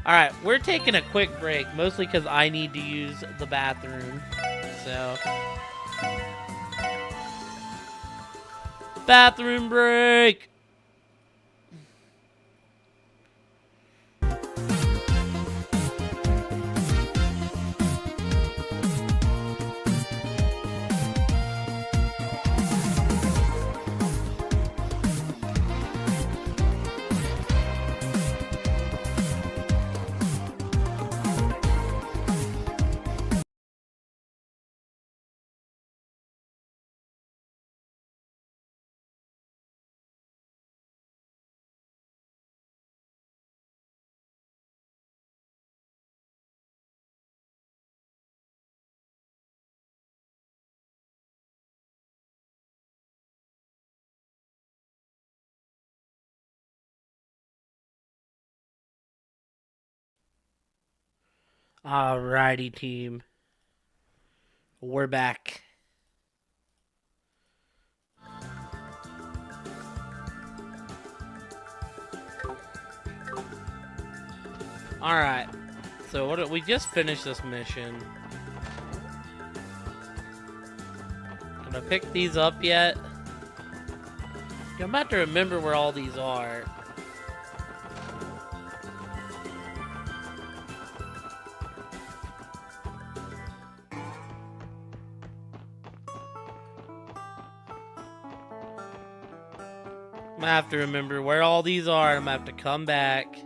Alright, we're taking a quick break, mostly because I need to use the bathroom. So... Bathroom break! Alrighty, team. We're back. Alright. So we just finished this mission. Gonna pick these up yet? I'm about to remember where all these are. I'm gonna have to remember where all these are. I'm gonna have to come back.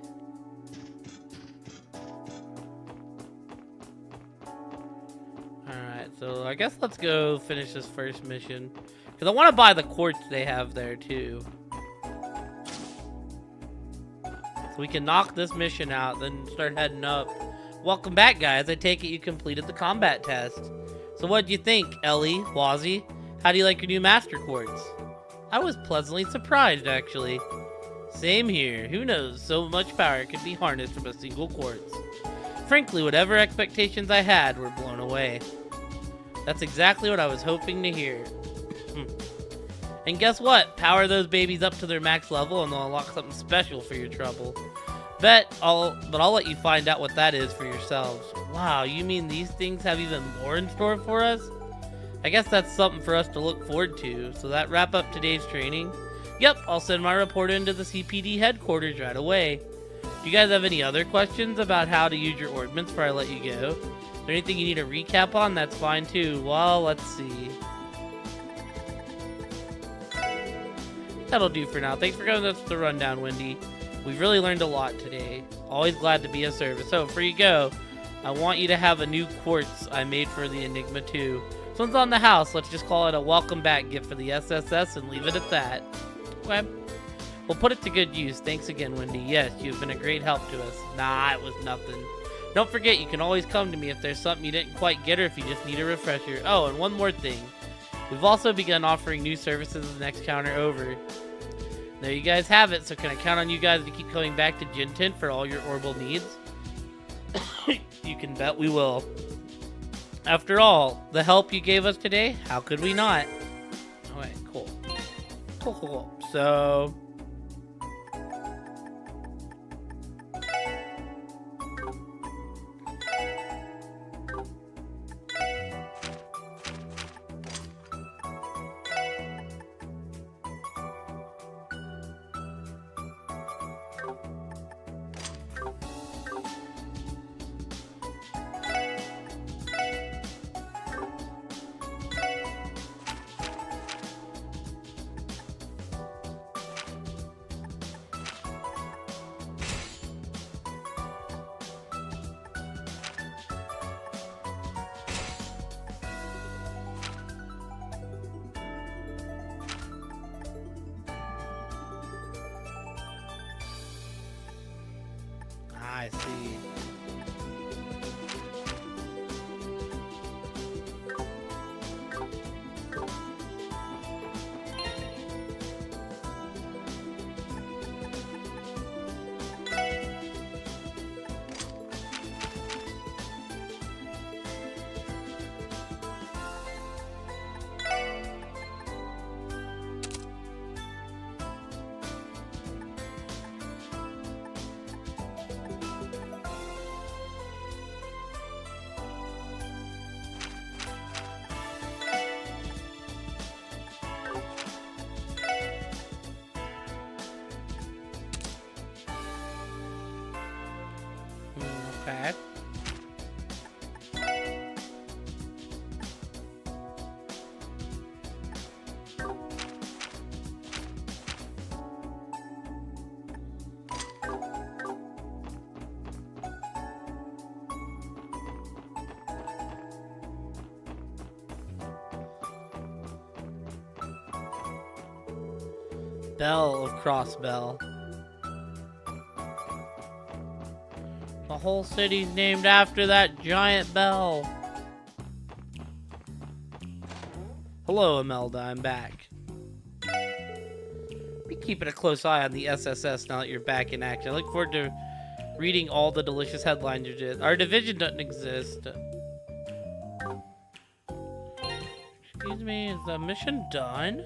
I guess let's go finish this first mission. Because I want to buy the quartz they have there, too. So we can knock this mission out, then start heading up. Welcome back, guys. I take it you completed the combat test. So what do you think, Ellie, Wazzy? How do you like your new Master Quartz? I was pleasantly surprised, actually. Same here. Who knows? So much power could be harnessed from a single quartz. Frankly, whatever expectations I had were blown away. That's exactly what I was hoping to hear. And guess what? Power those babies up to their max level and they'll unlock something special for your trouble. But I'll let you find out what that is for yourselves. Wow, you mean these things have even more in store for us? I guess that's something for us to look forward to. So that wrap up today's training? Yep, I'll send my report into the CPD headquarters right away. Do you guys have any other questions about how to use your ordnance before I let you go? Is there anything you need a recap on? That's fine too. Well, let's see. That'll do for now. Thanks for giving us the rundown, Wendy. We've really learned a lot today. Always glad to be of service. So, before you go, I want you to have a new quartz I made for the Enigma 2. This one's on the house. Let's just call it a welcome back gift for the SSS and leave it at that. Okay. We'll put it to good use. Thanks again, Wendy. Yes, you've been a great help to us. Nah, it was nothing. Don't forget, you can always come to me if there's something you didn't quite get or if you just need a refresher. Oh, and one more thing. We've also begun offering new services at the next counter over. There you guys have it. So can I count on you guys to keep coming back to Jinten for all your orbital needs? You can bet we will. After all, the help you gave us today, how could we not? Alright, cool. Cool. So... I see. Okay. Bell of Crossbell. The whole city's named after that giant bell. Hello, Imelda, I'm back. Be keeping a close eye on the SSS now that you're back in action. I look forward to reading all the delicious headlines you did. Our division doesn't exist. Excuse me, is the mission done?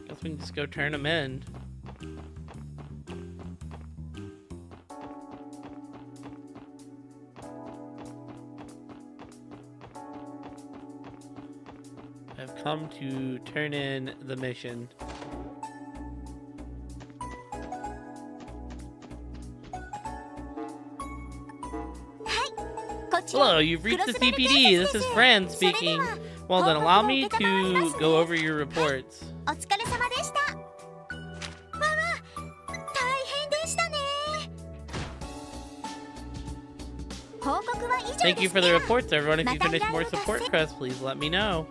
Guess we can just go turn them in. I've come to turn in the mission. Hello, you've reached the CPD. This is Fran speaking. Well then, allow me to go over your reports. Thank you for the reports, everyone. If you finish more support quests, please let me know.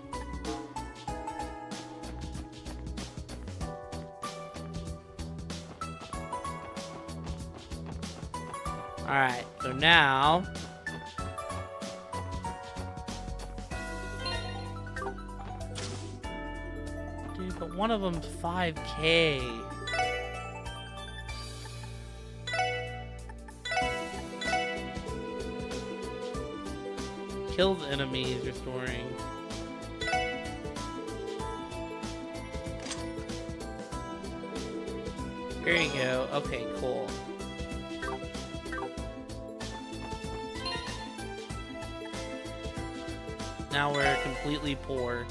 Alright, so now... Dude, but one of them's 5K. Killed enemies restoring. Here you go. Okay, cool. Now we're completely poor.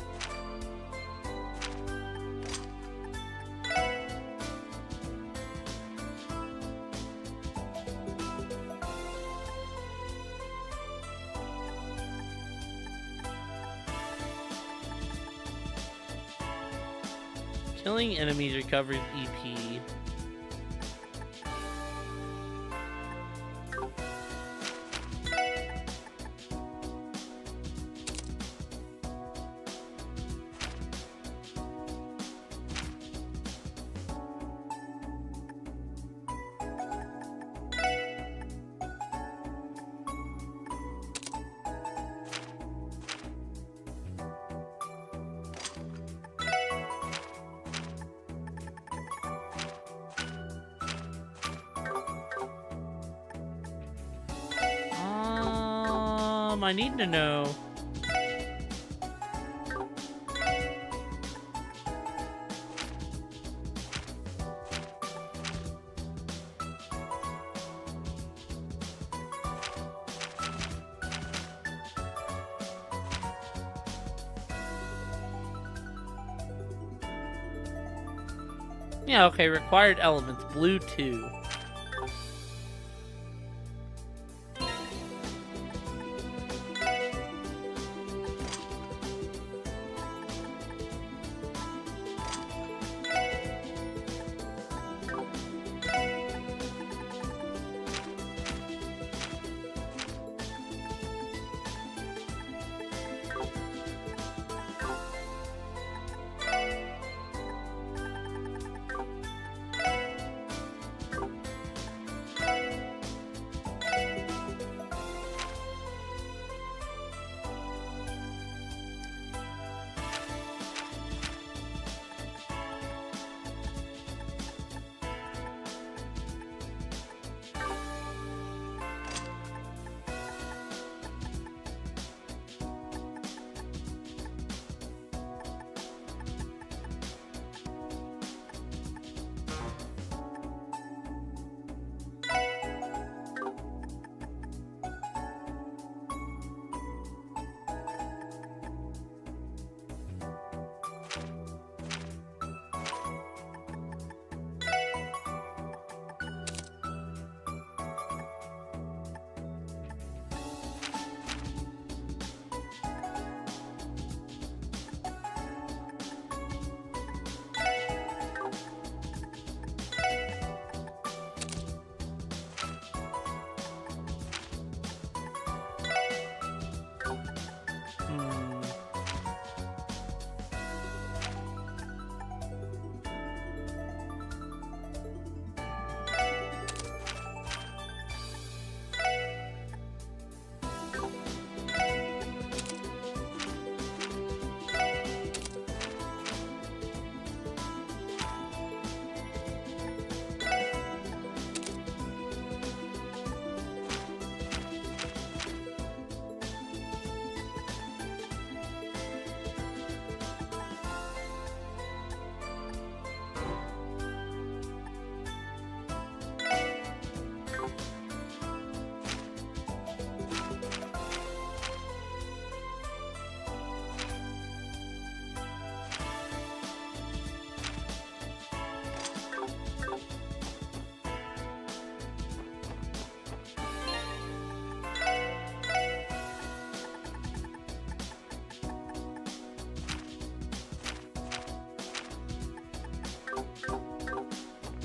Killing enemies recovers EP. I need to know. Yeah, okay, required elements, blue 2.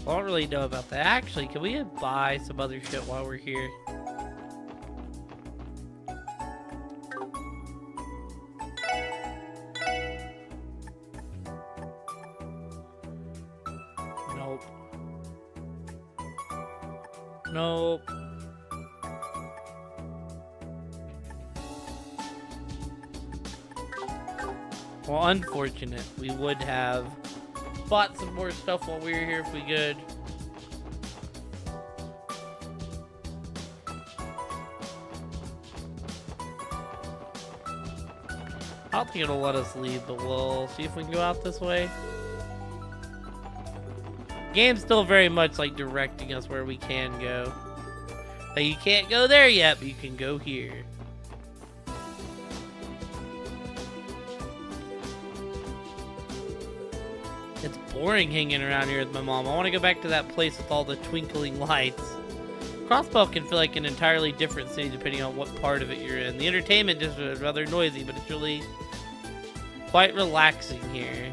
I don't really know about that. Actually, can we buy some other shit while we're here? Nope. Well, unfortunate. We would have bought some more stuff while we were here if we could. I don't think it'll let us leave, but we'll see if we can go out this way. Game's still very much like directing us where we can go. Like, you can't go there yet, but you can go here. It's boring hanging around here with my mom. I want to go back to that place with all the twinkling lights. Crossbell can feel like an entirely different city depending on what part of it you're in. The entertainment district is rather noisy, but it's really quite relaxing here.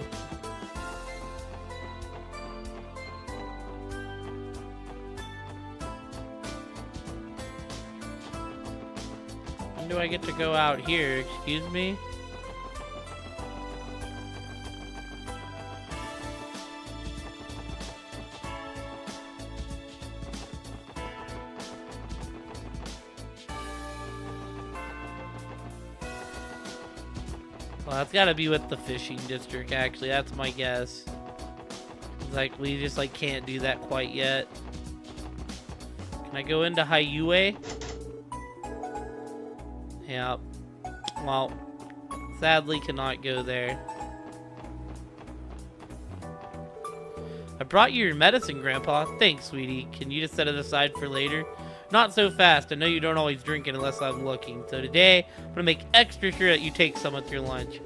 When do I get to go out here? Excuse me? Well, that's gotta be with the fishing district, actually. That's my guess. Like, we just, like, can't do that quite yet. Can I go into Highway? Yep. Well, sadly cannot go there. I brought you your medicine, Grandpa. Thanks, sweetie. Can you just set it aside for later? Not so fast. I know you don't always drink it unless I'm looking. So today, I'm gonna make extra sure that you take some with your lunch.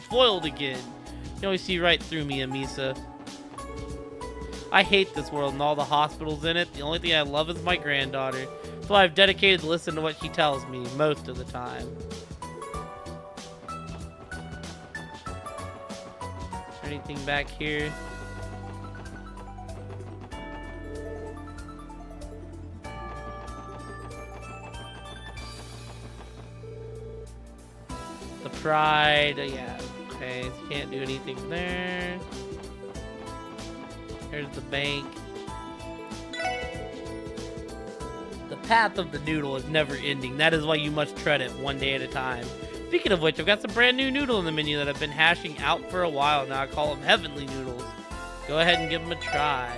Foiled again. You always see right through me, Amisa. I hate this world and all the hospitals in it. The only thing I love is my granddaughter. So I've dedicated to listen to what she tells me most of the time. Is there anything back here? The Pride, yeah. Okay, so can't do anything there. Here's the bank. The path of the noodle is never ending. That is why you must tread it one day at a time. Speaking of which, I've got some brand new noodle in the menu that I've been hashing out for a while now. I call them heavenly noodles. Go ahead and give them a try.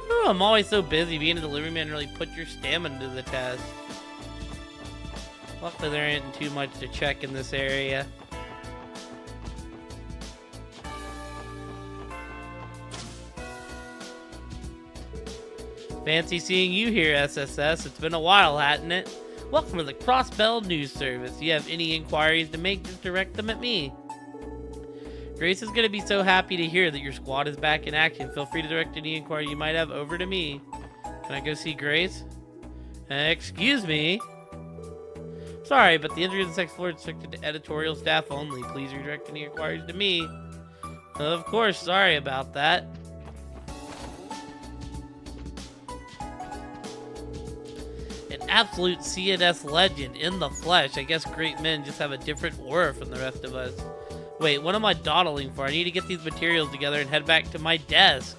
Ooh, I'm always so busy. Being a delivery man really put your stamina to the test. Luckily there ain't too much to check in this area. Fancy seeing you here, SSS. It's been a while, hasn't it? Welcome to the Crossbell News Service. If you have any inquiries to make, just direct them at me. Grace is going to be so happy to hear that your squad is back in action. Feel free to direct any inquiry you might have over to me. Can I go see Grace? Excuse me? Sorry, but the entry to the second floor is restricted to editorial staff only. Please redirect any inquiries to me. Of course, sorry about that. An absolute CNS legend in the flesh. I guess great men just have a different aura from the rest of us. Wait, what am I dawdling for? I need to get these materials together and head back to my desk.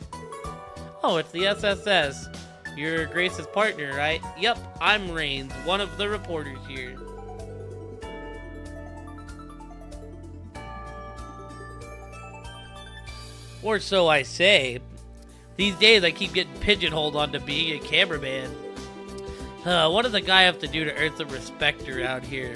Oh, it's the SSS. You're Grace's partner, right? Yep, I'm Rains, one of the reporters here. Or so I say. These days I keep getting pigeonholed onto being a cameraman. What does a guy have to do to earn some respect around here?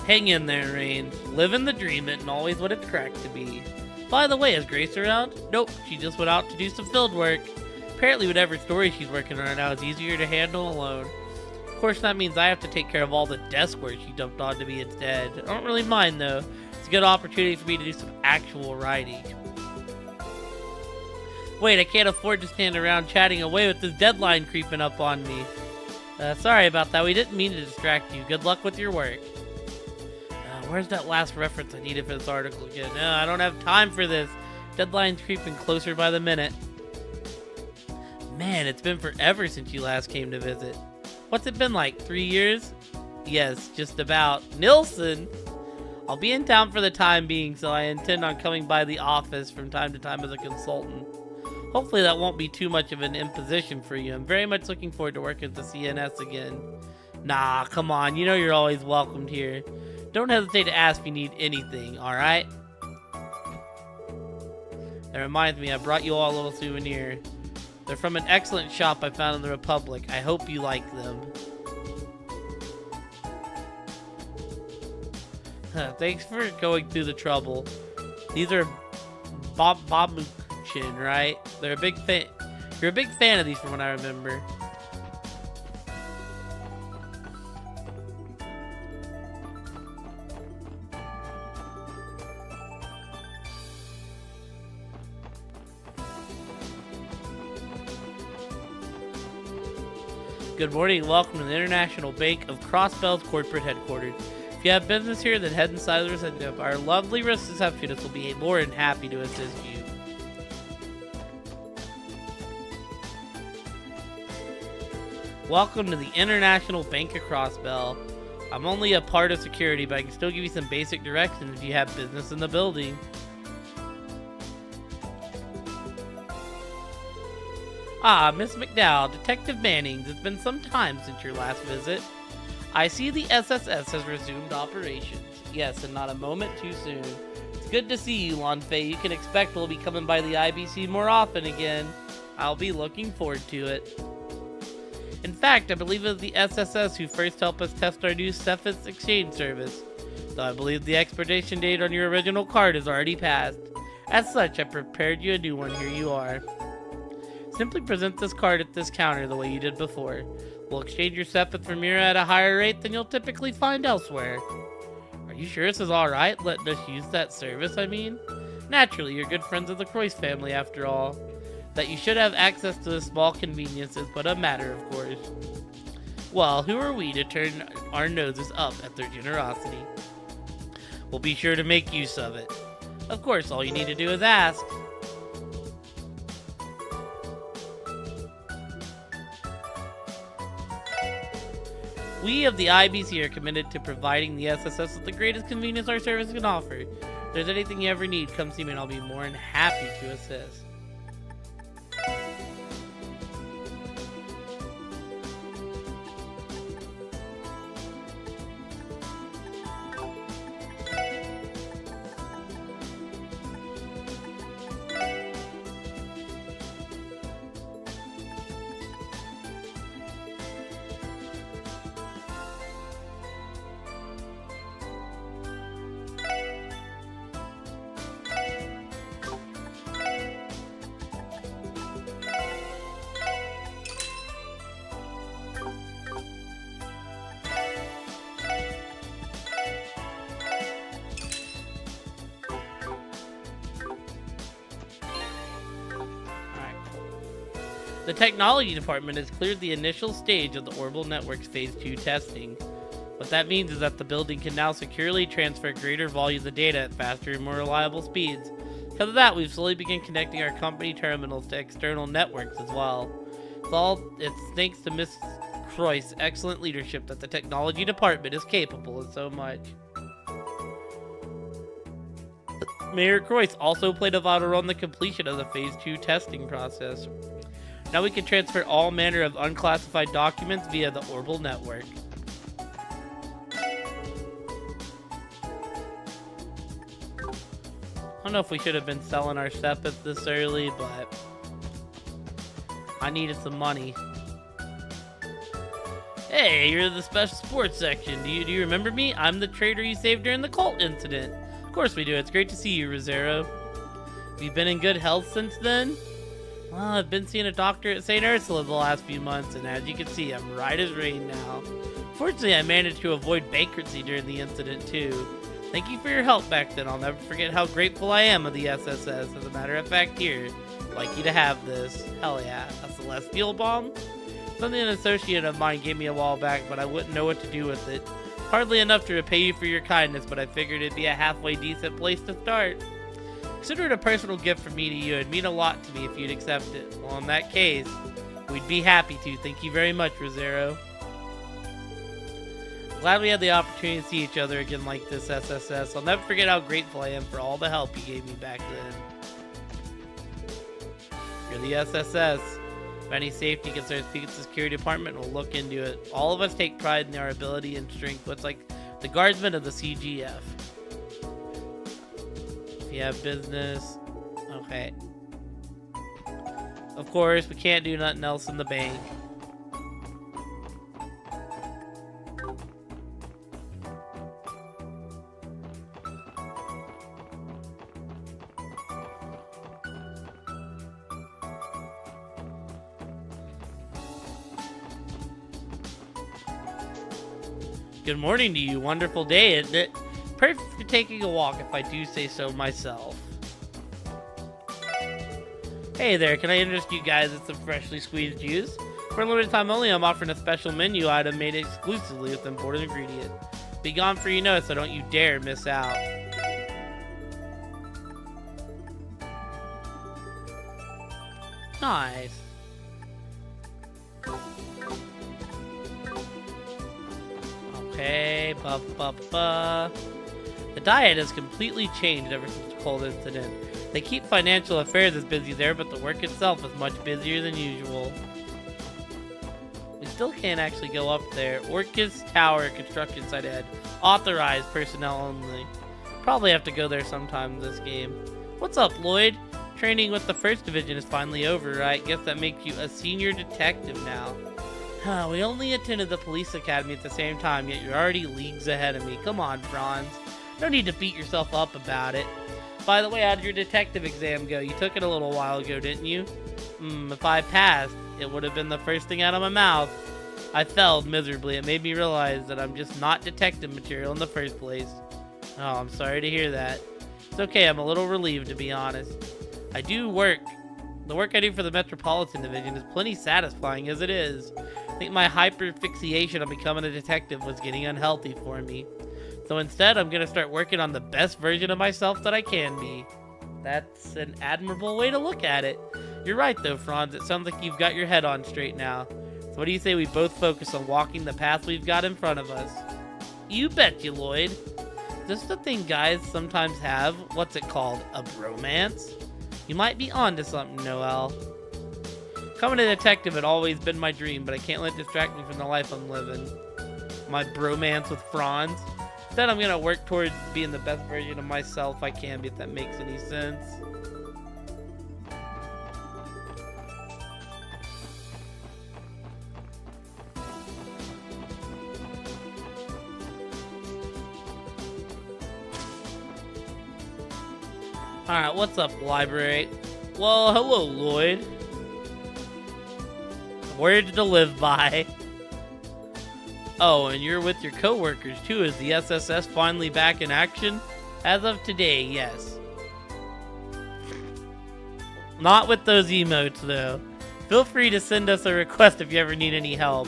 Hang in there, Rain. Living the dream and always what it's cracked to be. By the way, is Grace around? Nope, she just went out to do some field work. Apparently whatever story she's working on right now is easier to handle alone. Of course, that means I have to take care of all the desk work she dumped onto me instead. I don't really mind, though. It's a good opportunity for me to do some actual writing. Wait, I can't afford to stand around chatting away with this deadline creeping up on me. Sorry about that. We didn't mean to distract you. Good luck with your work. Where's that last reference I needed for this article again? No, I don't have time for this. Deadline's creeping closer by the minute. Man, it's been forever since you last came to visit. What's it been like, 3 years? Yes, just about. Nilsson! I'll be in town for the time being, so I intend on coming by the office from time to time as a consultant. Hopefully that won't be too much of an imposition for you. I'm very much looking forward to working with the CNS again. Nah, come on, you know you're always welcomed here. Don't hesitate to ask if you need anything, alright? That reminds me, I brought you all a little souvenir. They're from an excellent shop I found in the Republic. I hope you like them. Thanks for going through the trouble. These are Babuchin, right? They're a big fan. You're a big fan of these from what I remember. Good morning and welcome to the International Bank of Crossbell's corporate headquarters. If you have business here, then head inside the reception. Our lovely receptionist will be more than happy to assist you. Welcome to the International Bank of Crossbell. I'm only a part of security, but I can still give you some basic directions if you have business in the building. Ah, Miss McDowell, Detective Mannings, it's been some time since your last visit. I see the SSS has resumed operations. Yes, and not a moment too soon. It's good to see you, Lanfei. You can expect we'll be coming by the IBC more often again. I'll be looking forward to it. In fact, I believe it was the SSS who first helped us test our new Cephas exchange service. Though I believe the expiration date on your original card has already passed. As such, I prepared you a new one. Here you are. Simply present this card at this counter the way you did before. We'll exchange your Cephas for Mira at a higher rate than you'll typically find elsewhere. Are you sure this is alright, letting us use that service, I mean? Naturally, you're good friends of the Croix family after all. That you should have access to the small conveniences, but a matter of course. Well, who are we to turn our noses up at their generosity? We'll be sure to make use of it. Of course, all you need to do is ask. We of the IBC are committed to providing the SSS with the greatest convenience our service can offer. If there's anything you ever need, come see me and I'll be more than happy to assist. The Technology Department has cleared the initial stage of the Orbital Network's Phase 2 testing. What that means is that the building can now securely transfer greater volumes of data at faster and more reliable speeds. Because of that, we've slowly begun connecting our company terminals to external networks as well. It's thanks to Miss Croix's excellent leadership that the Technology Department is capable of so much. Mayor Croix also played a vital role in the completion of the Phase 2 testing process. Now we can transfer all manner of unclassified documents via the Orbital Network. I don't know if we should have been selling our Cephas this early, but I needed some money. Hey, you're the special sports section. Do you remember me? I'm the trader you saved during the cult incident. Of course we do. It's great to see you, Rosero. Have you been in good health since then? Well, I've been seeing a doctor at St. Ursula the last few months, and as you can see, I'm right as rain now. Fortunately, I managed to avoid bankruptcy during the incident, too. Thank you for your help back then. I'll never forget how grateful I am of the SSS. As a matter of fact, here, I'd like you to have this. Hell yeah, a Celestial Bomb? Something an associate of mine gave me a while back, but I wouldn't know what to do with it. Hardly enough to repay you for your kindness, but I figured it'd be a halfway decent place to start. Consider it a personal gift from me to you. It'd mean a lot to me if you'd accept it. Well, in that case, we'd be happy to. Thank you very much, Rosero. Glad we had the opportunity to see each other again like this, SSS. I'll never forget how grateful I am for all the help you gave me back then. You're the SSS. If any safety concerns peak at the security department, we'll look into it. All of us take pride in our ability and strength. What's like the guardsmen of the CGF. If you have business, okay. Of course, we can't do nothing else in the bank. Good morning to you. Wonderful day, isn't it? Perfect for taking a walk, if I do say so myself. Hey there, can I interest you guys in some freshly squeezed juice? For a limited time only, I'm offering a special menu item made exclusively with imported ingredient. Be gone for you know, so don't you dare miss out. Nice. Okay, The diet has completely changed ever since the cold incident. They keep financial affairs as busy there, but the work itself is much busier than usual. We still can't actually go up there. Orcus Tower construction site ahead. Authorized personnel only. Probably have to go there sometime this game. What's up, Lloyd? Training with the 1st Division is finally over, right? Guess that makes you a senior detective now. We only attended the police academy at the same time, yet you're already leagues ahead of me. Come on, Franz. No need to beat yourself up about it. By the way, how did your detective exam go? You took it a little while ago, didn't you? If I passed, it would have been the first thing out of my mouth. I failed miserably. It made me realize that I'm just not detective material in the first place. Oh, I'm sorry to hear that. It's okay, I'm a little relieved, to be honest. I do work. The work I do for the Metropolitan Division is plenty satisfying as it is. I think my hyper-fixation on becoming a detective was getting unhealthy for me. So instead, I'm going to start working on the best version of myself that I can be. That's an admirable way to look at it. You're right though, Franz. It sounds like you've got your head on straight now. So what do you say we both focus on walking the path we've got in front of us? You bet you, Lloyd. Is this the thing guys sometimes have? What's it called? A bromance? You might be onto something, Noel. Becoming a detective had always been my dream, but I can't let it distract me from the life I'm living. My bromance with Franz. Instead, I'm gonna work towards being the best version of myself I can be, if that makes any sense. Alright, what's up, library? Well, hello, Lloyd. Words to live by. Oh, and you're with your co-workers too. Is the SSS finally back in action? As of today, yes. Not with those emotes, though. Feel free to send us a request if you ever need any help.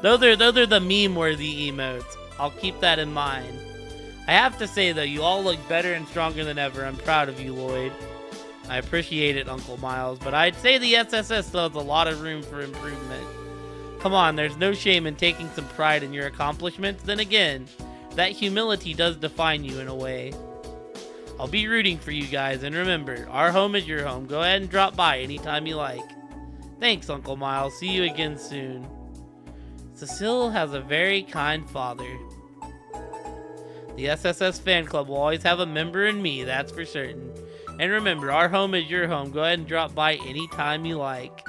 Those are the meme-worthy emotes. I'll keep that in mind. I have to say, though, you all look better and stronger than ever. I'm proud of you, Lloyd. I appreciate it, Uncle Miles, but I'd say the SSS still has a lot of room for improvement. Come on, there's no shame in taking some pride in your accomplishments. Then again, that humility does define you in a way. I'll be rooting for you guys, and remember, our home is your home. Go ahead and drop by anytime you like. Thanks, Uncle Miles. See you again soon. Cecile has a very kind father. The SSS fan club will always have a member in me, that's for certain. And remember, our home is your home. Go ahead and drop by anytime you like.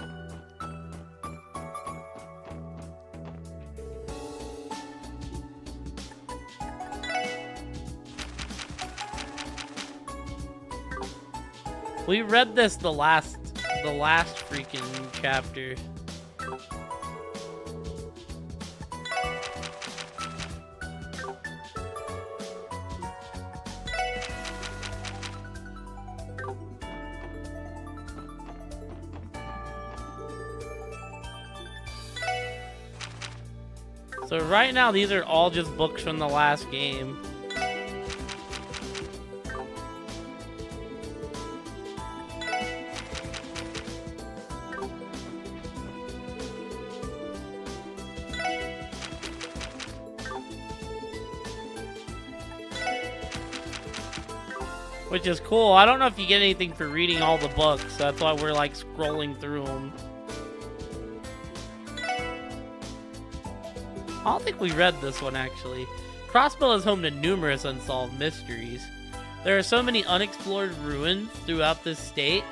We read this the last freaking chapter. So right now, these are all just books from the last game. Which is cool. I don't know if you get anything for reading all the books. So that's why we're like scrolling through them. I don't think we read this one actually. Crossbell is home to numerous unsolved mysteries. There are so many unexplored ruins throughout this state.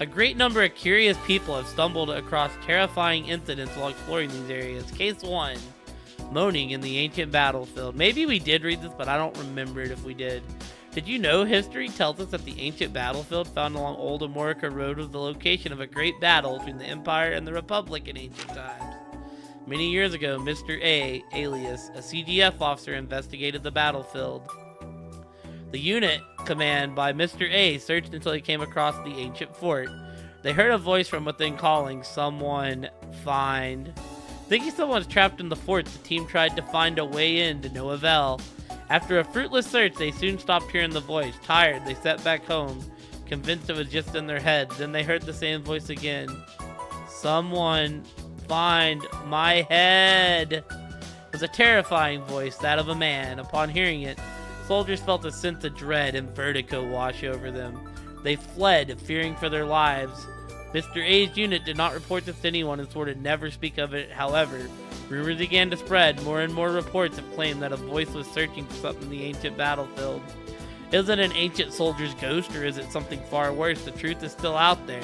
A great number of curious people have stumbled across terrifying incidents while exploring these areas. Case 1. Moaning in the ancient battlefield. Maybe we did read this, but I don't remember it if we did. Did you know history tells us that the ancient battlefield found along Old Amorica Road was the location of a great battle between the Empire and the Republic in ancient times? Many years ago, Mr. A, alias a CGF officer, investigated the battlefield. The unit, commanded by Mr. A, searched until he came across the ancient fort. They heard a voice from within calling, "Someone find..." Thinking someone was trapped in the fort, the team tried to find a way in to no avail. After a fruitless search, they soon stopped hearing the voice. Tired, they set back home, convinced it was just in their heads. Then they heard the same voice again. "Someone find my head." It was a terrifying voice, that of a man. Upon hearing it, soldiers felt a sense of dread and vertigo wash over them. They fled, fearing for their lives. Mr. A's unit did not report this to anyone and swore to never speak of it. However, rumors began to spread. More and more reports have claimed that a voice was searching for something in the ancient battlefield. Is it an ancient soldier's ghost, or is it something far worse? The truth is still out there,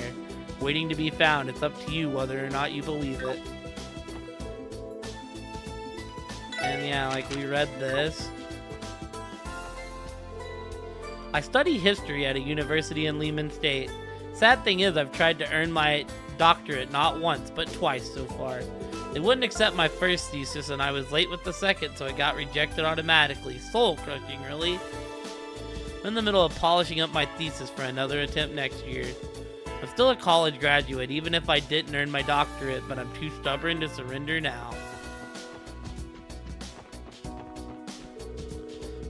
waiting to be found. It's up to you whether or not you believe it. And yeah, like we read this. I study history at a university in Lehman State. Sad thing is, I've tried to earn my doctorate not once, but twice so far. They wouldn't accept my first thesis, and I was late with the second, so it got rejected automatically. Soul crushing, really. I'm in the middle of polishing up my thesis for another attempt next year. I'm still a college graduate, even if I didn't earn my doctorate, but I'm too stubborn to surrender now.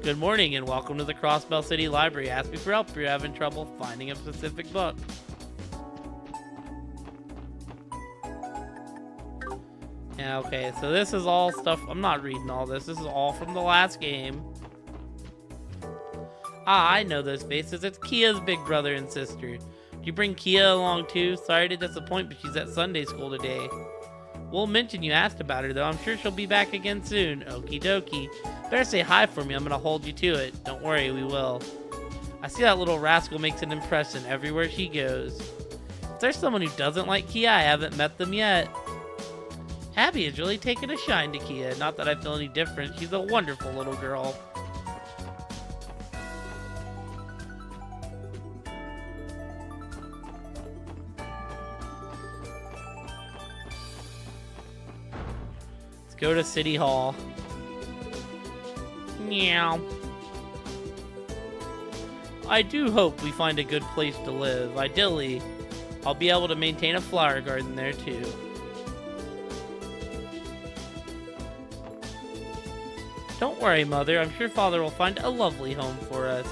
Good morning and welcome to the Crossbell City Library. Ask me for help if you're having trouble finding a specific book. Yeah, okay, so this is all stuff. I'm not reading all this. This is all from the last game. Ah, I know those faces. It's Kia's big brother and sister. Do you bring Kia along too? Sorry to disappoint, but she's at Sunday school today. We'll mention you asked about her, though. I'm sure she'll be back again soon. Okie dokie. Better say hi for me. I'm gonna hold you to it. Don't worry, we will. I see that little rascal makes an impression everywhere she goes. Is there someone who doesn't like Kia? I haven't met them yet. Abby has really taken a shine to Kia. Not that I feel any different. She's a wonderful little girl. Let's go to City Hall. Meow. I do hope we find a good place to live. Ideally, I'll be able to maintain a flower garden there too. Don't worry, Mother. I'm sure Father will find a lovely home for us.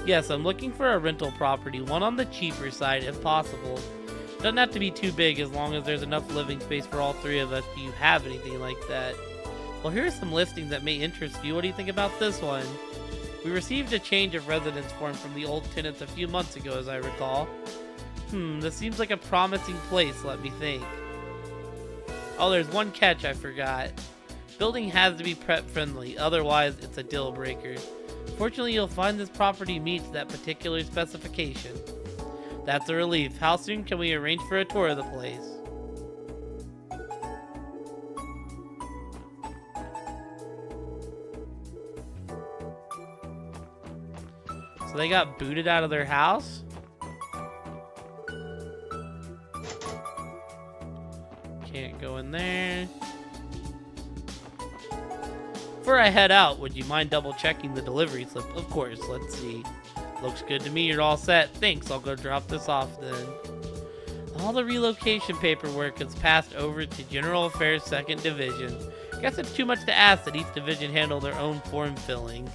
Yes, I'm looking for a rental property, one on the cheaper side if possible. Doesn't have to be too big as long as there's enough living space for all three of us. Do you have anything like that? Well, here are some listings that may interest you. What do you think about this one? We received a change of residence form from the old tenants a few months ago, as I recall. This seems like a promising place, let me think. Oh, there's one catch I forgot. Building has to be prep friendly, otherwise it's a deal breaker. Fortunately, you'll find this property meets that particular specification. That's a relief. How soon can we arrange for a tour of the place? So they got booted out of their house? Can't go in there. Before I head out, would you mind double checking the delivery slip? Of course, let's see. Looks good to me, you're all set. Thanks, I'll go drop this off then. All the relocation paperwork is passed over to General Affairs 2nd Division. Guess it's too much to ask that each division handle their own form filling.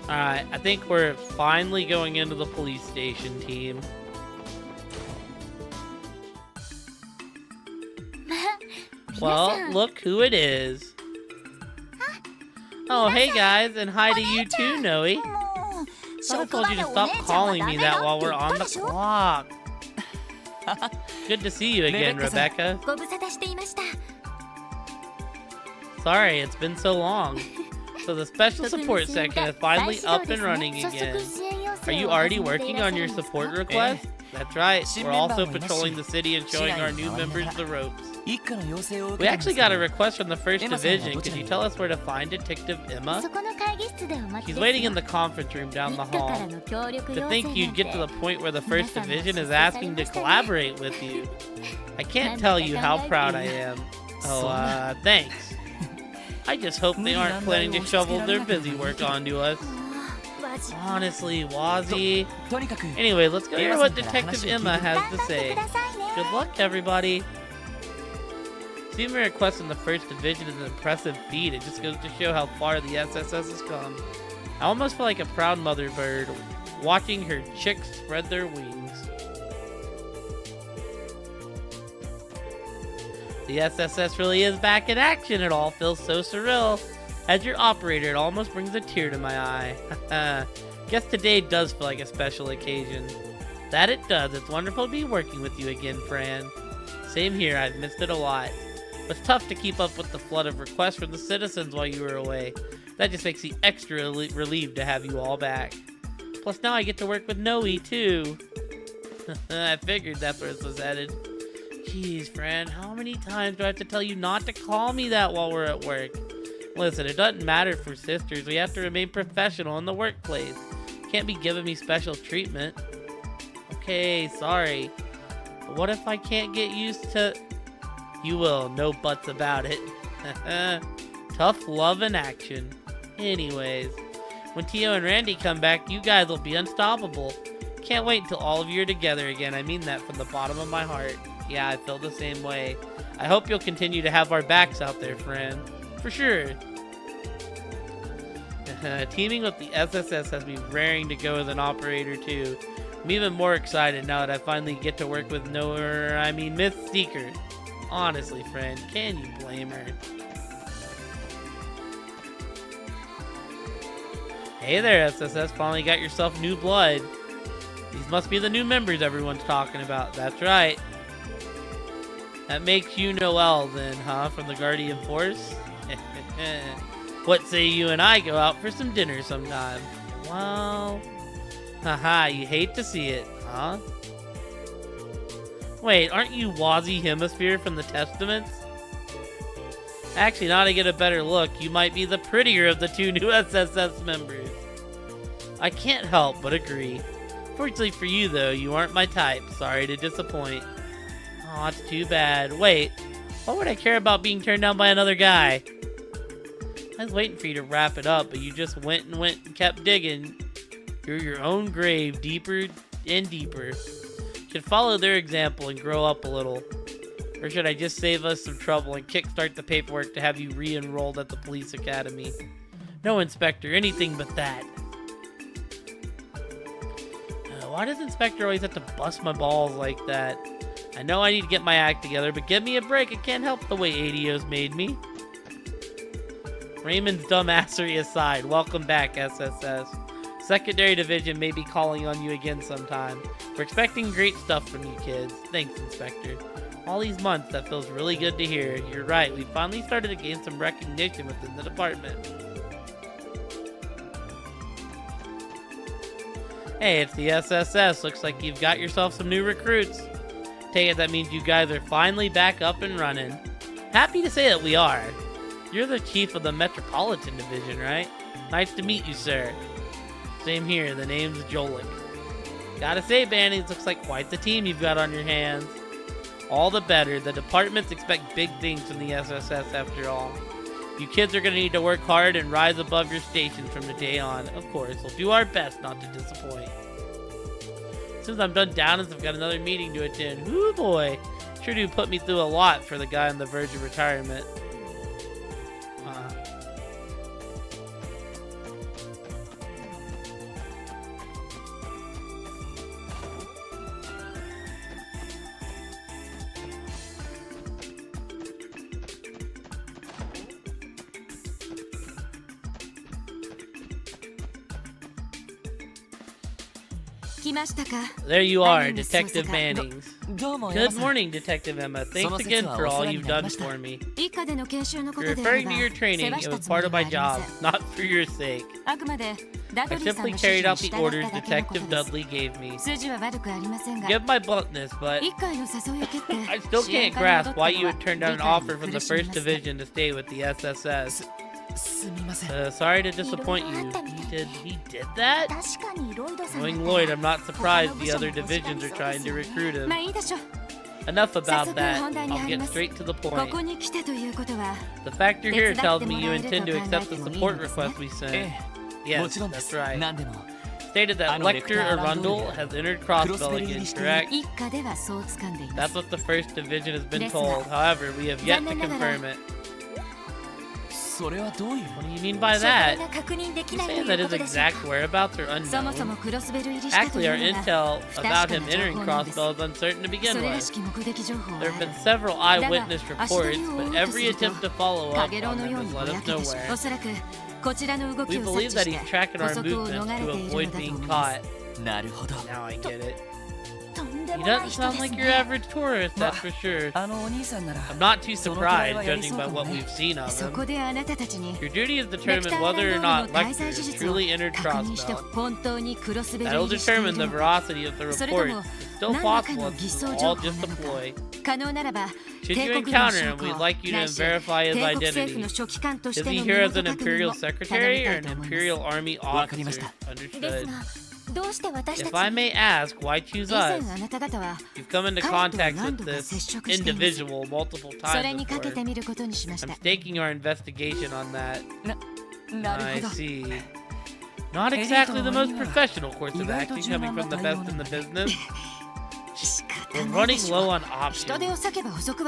Alright, I think we're finally going into the police station, team. Well, look who it is. Oh, hey guys, and hi to you too, Noe. Thought I told you to stop calling me that while we're on the clock. Good to see you again, Rebecca. Sorry, it's been so long. So the special support section is finally up and running again. Are you already working on your support request? That's right, we're also patrolling the city and showing our new members the ropes. We actually got a request from the 1st Division. Could you tell us where to find Detective Emma? She's waiting in the conference room down the hall. To think you'd get to the point where the 1st Division is asking to collaborate with you. I can't tell you how proud I am. Oh, thanks. I just hope they aren't planning to shovel their busy work onto us. Honestly, Wazzy. Anyway, let's go hear what Detective Emma has to say. Good luck, everybody. Receiving a request in the 1st Division is an impressive feat. It just goes to show how far the SSS has come. I almost feel like a proud mother bird watching her chicks spread their wings. The SSS really is back in action. It all feels so surreal. As your operator, it almost brings a tear to my eye. Guess today does feel like a special occasion. That it does. It's wonderful to be working with you again, Fran. Same here. I've missed it a lot. It's tough to keep up with the flood of requests from the citizens while you were away. That just makes me extra relieved to have you all back. Plus now I get to work with Noe too. I figured that's where this was headed. Jeez, Fran, how many times do I have to tell you not to call me that while we're at work? Listen, it doesn't matter for sisters. We have to remain professional in the workplace. Can't be giving me special treatment. Okay, sorry. But what if I can't get used to... You will, no buts about it. Tough love in action. Anyways, when Tio and Randy come back, you guys will be unstoppable. Can't wait until all of you are together again. I mean that from the bottom of my heart. Yeah, I feel the same way. I hope you'll continue to have our backs out there, friend. For sure. Teaming with the SSS has me raring to go as an operator too. I'm even more excited now that I finally get to work with Miss Seeker. Honestly, friend, can you blame her? Hey there, SSS, finally got yourself new blood. These must be the new members everyone's talking about. That's right. That makes you Noelle then, huh, from the Guardian Force? What say you and I go out for some dinner sometime? Well, haha, you hate to see it, huh? Wait, aren't you Wazzy Hemisphere from the Testaments? Actually, now to get a better look, you might be the prettier of the two new SSS members. I can't help but agree. Fortunately for you, though, you aren't my type. Sorry to disappoint. Aw, it's too bad. Wait, why would I care about being turned down by another guy? I was waiting for you to wrap it up, but you just went and kept digging. You're your own grave, deeper and deeper. Should follow their example and grow up a little. Or should I just save us some trouble and kickstart the paperwork to have you re-enrolled at the police academy? No, Inspector, anything but that. Why does Inspector always have to bust my balls like that? I know I need to get my act together, but give me a break. I can't help the way ADO's made me. Raymond's dumbassery aside, welcome back, SSS. Secondary Division may be calling on you again sometime. We're expecting great stuff from you kids. Thanks, Inspector. All these months, that feels really good to hear. You're right, we finally started to gain some recognition within the department. Hey, it's the SSS. Looks like you've got yourself some new recruits. Take it that means you guys are finally back up and running. Happy to say that we are. You're the chief of the Metropolitan Division, right? Nice to meet you, sir. Same here, the name's Jolik. Gotta say, Banny, it looks like quite the team you've got on your hands. All the better. The departments expect big things from the SSS after all. You kids are going to need to work hard and rise above your stations from the day on. Of course, we'll do our best not to disappoint. As soon as I'm done Downers, I've got another meeting to attend. Whoo boy. Sure do put me through a lot for the guy on the verge of retirement. There you are, Detective Mannings. Good morning, Detective Emma. Thanks again for all you've done for me. You're referring to your training. It was part of my job, not for your sake. I simply carried out the orders Detective Dudley gave me. Give my bluntness, but I still can't grasp why you would turn down an offer from the 1st Division to stay with the SSS. Sorry to disappoint you. He did that? Knowing Lloyd, I'm not surprised the other divisions are trying to recruit him. Enough about that. I'll get straight to the point. The factor here tells me you intend to accept the support request we sent. Yes, that's right. Stated that Lecter Arundel has entered Crossbell again, correct? That's what the 1st Division has been told. However, we have yet to confirm it. What do you mean by that? You saying that his exact whereabouts are unknown? Actually, our intel about him entering Crossbell is uncertain to begin with. There have been several eyewitness reports, but every attempt to follow up on them has led us nowhere. We believe that he's tracking our movements to avoid being caught. Now I get it. He doesn't sound like your average tourist, that's for sure. I'm not too surprised, judging by what we've seen of him. Your duty is to determine whether or not Lecter has truly entered Crossbell. That'll determine the veracity of the report. It's still possible if we'll all just deploy. Should you encounter him, we'd like you to verify his identity. Is he here as an Imperial Secretary or an Imperial Army officer? Understood. If I may ask, why choose us? You've come into contact with this individual multiple times before. I'm staking our investigation on that. I see. Not exactly the most professional course of action coming from the best in the business. We're running low on options.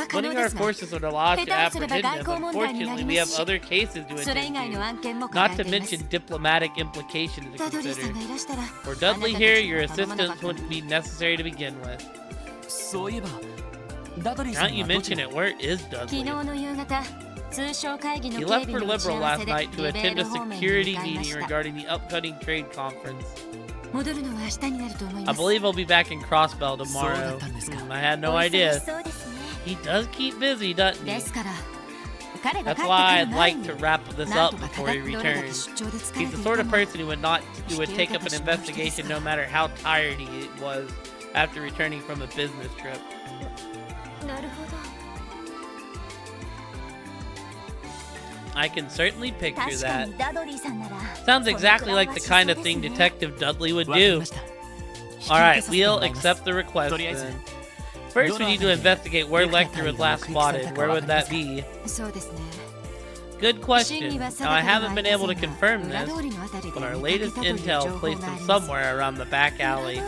Putting our forces would allow us to apprehend him. Unfortunately, we have other cases to attend to, not to mention diplomatic implications to consider. For Dudley here, your assistance wouldn't be necessary to begin with. Now that you mention it, where is Dudley? He left for Liberal last night to attend a security meeting regarding the upcoming trade conference. I believe he'll be back in Crossbell tomorrow. I had no idea. He does keep busy, doesn't he? That's why I'd like to wrap this up before he returns. He's the sort of person who would take up an investigation no matter how tired he was after returning from a business trip. I can certainly picture that. Sounds exactly like the kind of thing Detective Dudley would do. Alright, we'll accept the request then. First, we need to investigate where Lecter was last spotted. Where would that be? Good question. Now, I haven't been able to confirm this, but our latest intel placed him somewhere around the back alley.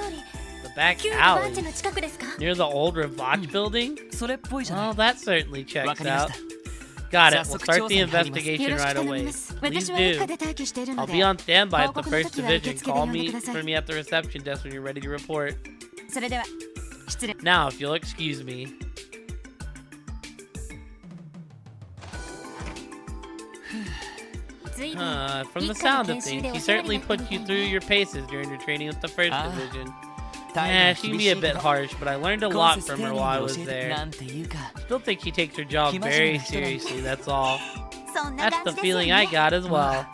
The back alley? Near the old Ravach building? Well, that certainly checks out. Got it. We'll start the investigation right away. Please do. I'll be on standby at the 1st Division. Call for me at the reception desk when you're ready to report. Now, if you'll excuse me. From the sound of things, he certainly put you through your paces during your training with the 1st Division. Yeah, she can be a bit harsh, but I learned a lot from her while I was there. Still think she takes her job very seriously, that's all. That's the feeling I got as well.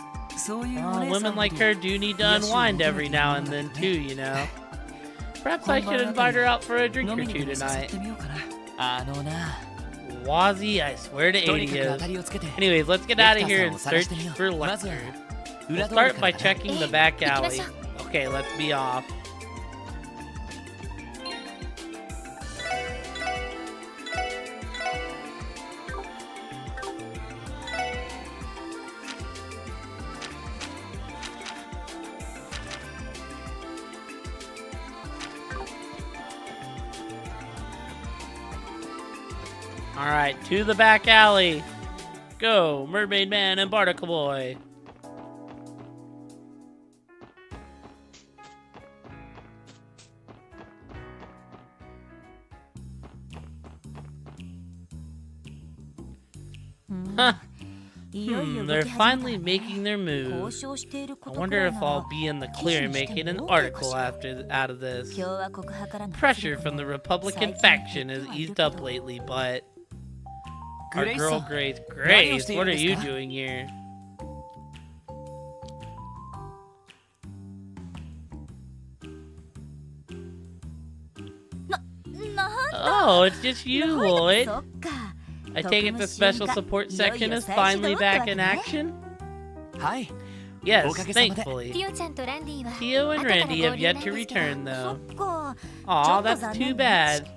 Women like her do need to unwind every now and then too, you know. Perhaps I should invite her out for a drink or two tonight. Wazzy, I swear to 80s. Anyways, let's get out of here and search for Lecter. We'll start by checking the back alley. Okay, let's be off. Alright, to the back alley. Go, Mermaid Man and Barnacle Boy. Huh. They're finally making their move. I wonder if I'll be in the clear making an article out of this. Pressure from the Republican faction has eased up lately, but... Our girl Grace. Grace, what are you doing here? Oh, it's just you, Lloyd. I take it the special support section is finally back in action? Hi. Yes, thankfully. Theo and Randy have yet to return, though. Aw, that's too bad.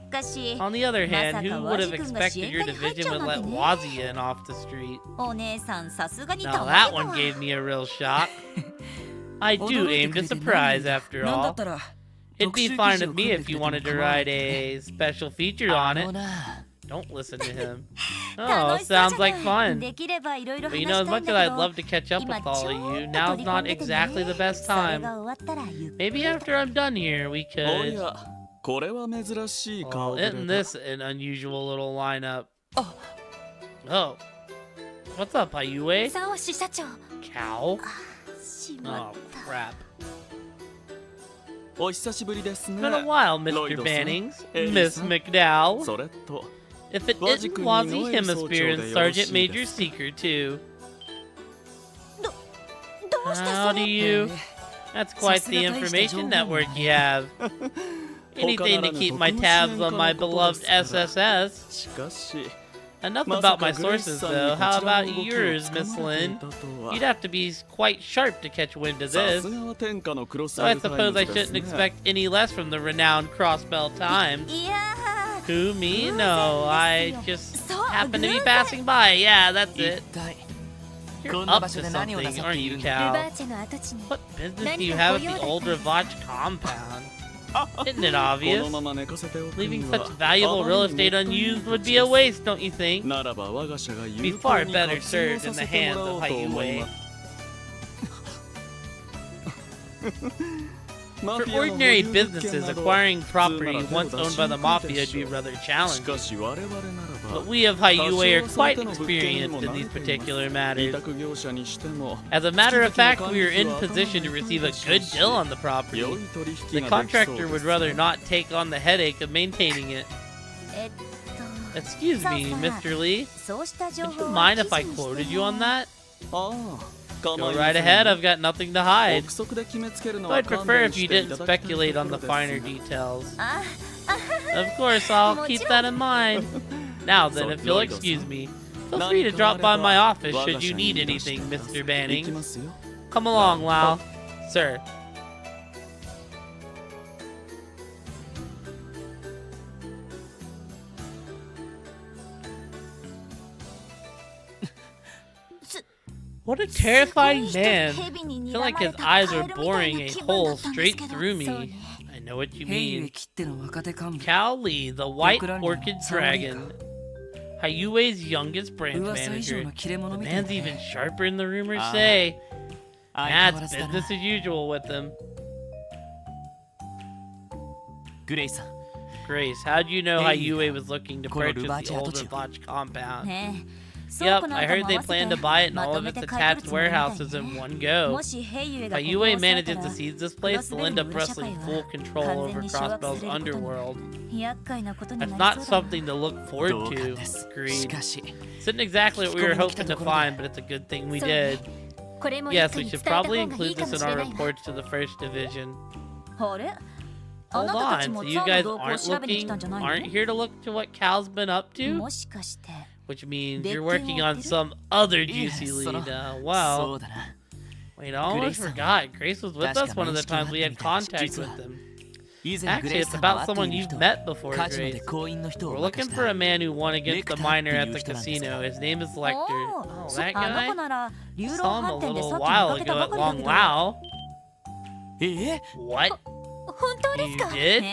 On the other hand, who would have expected your division would let Wazzy in off the street? Now that one gave me a real shock. I do aim to surprise, after all. It'd be fine with me if you wanted to write a special feature on it. Don't listen to him. Oh, sounds like fun. But you know, as much as I'd love to catch up with all of you, now's not exactly the best time. Maybe after I'm done here, we could... Oh, isn't this an unusual little lineup? Oh. What's up, Ayue? Cow? Oh, crap. It's been a while, Mr. Bannings. Miss McDowell. If it isn't Wazzy Hemisphere and Sergeant Major Seeker, too. How do you... That's quite the information network you have. Anything to keep my tabs on my beloved SSS. Enough about my sources, though. How about yours, Miss Lynn? You'd have to be quite sharp to catch wind of this. So I suppose I shouldn't expect any less from the renowned Crossbell Times. Who, me? No, I just happen to be passing by. Yeah, that's it. You're up to something, aren't you, Cal? What business do you have at the old Ravach compound? Isn't it obvious? Leaving such valuable real estate unused would be a waste, don't you think? Be far better served in the hands of Hayue. For ordinary businesses, acquiring property once owned by the Mafia would be rather challenging. But we of Hayue are quite experienced in these particular matters. As a matter of fact, we are in position to receive a good deal on the property. The contractor would rather not take on the headache of maintaining it. Excuse me, Mr. Lee. Would you mind if I quoted you on that? Go right ahead, I've got nothing to hide. Though I'd prefer if you didn't speculate on the finer details. Of course, I'll keep that in mind. Now then, if you'll excuse me, feel free to drop by my office should you need anything, Mr. Bannings. Come along, Lau. Sir. What a terrifying man. I feel like his eyes are boring a hole straight through me. I know what you mean. Cal Lee, the White Orchid Dragon. Hayue's youngest branch manager. The man's even sharper than the rumors say. That's business as usual with him. Grace, how'd you know Hayue was looking to purchase the old Ravach compound? Yep, I heard they plan to buy it in all of its attached warehouses in one go. If Hayue manages to seize this place, they'll end up wrestling full control over Crossbell's underworld. That's not something to look forward to. Agreed. Isn't exactly what we were hoping to find, but it's a good thing we did. Yes, we should probably include this in our reports to the First Division. Hold on, so you guys aren't here to look to what Cal's been up to? Which means you're working on some other juicy lead. Well, wait, I almost forgot. Grace was with us one of the times we had contact with him. Actually, it's about someone you've met before, Grace. We're looking for a man who won against the miner at the casino. His name is Lecter. Oh, that guy? I saw him a little while ago at Long Lao. What? You did?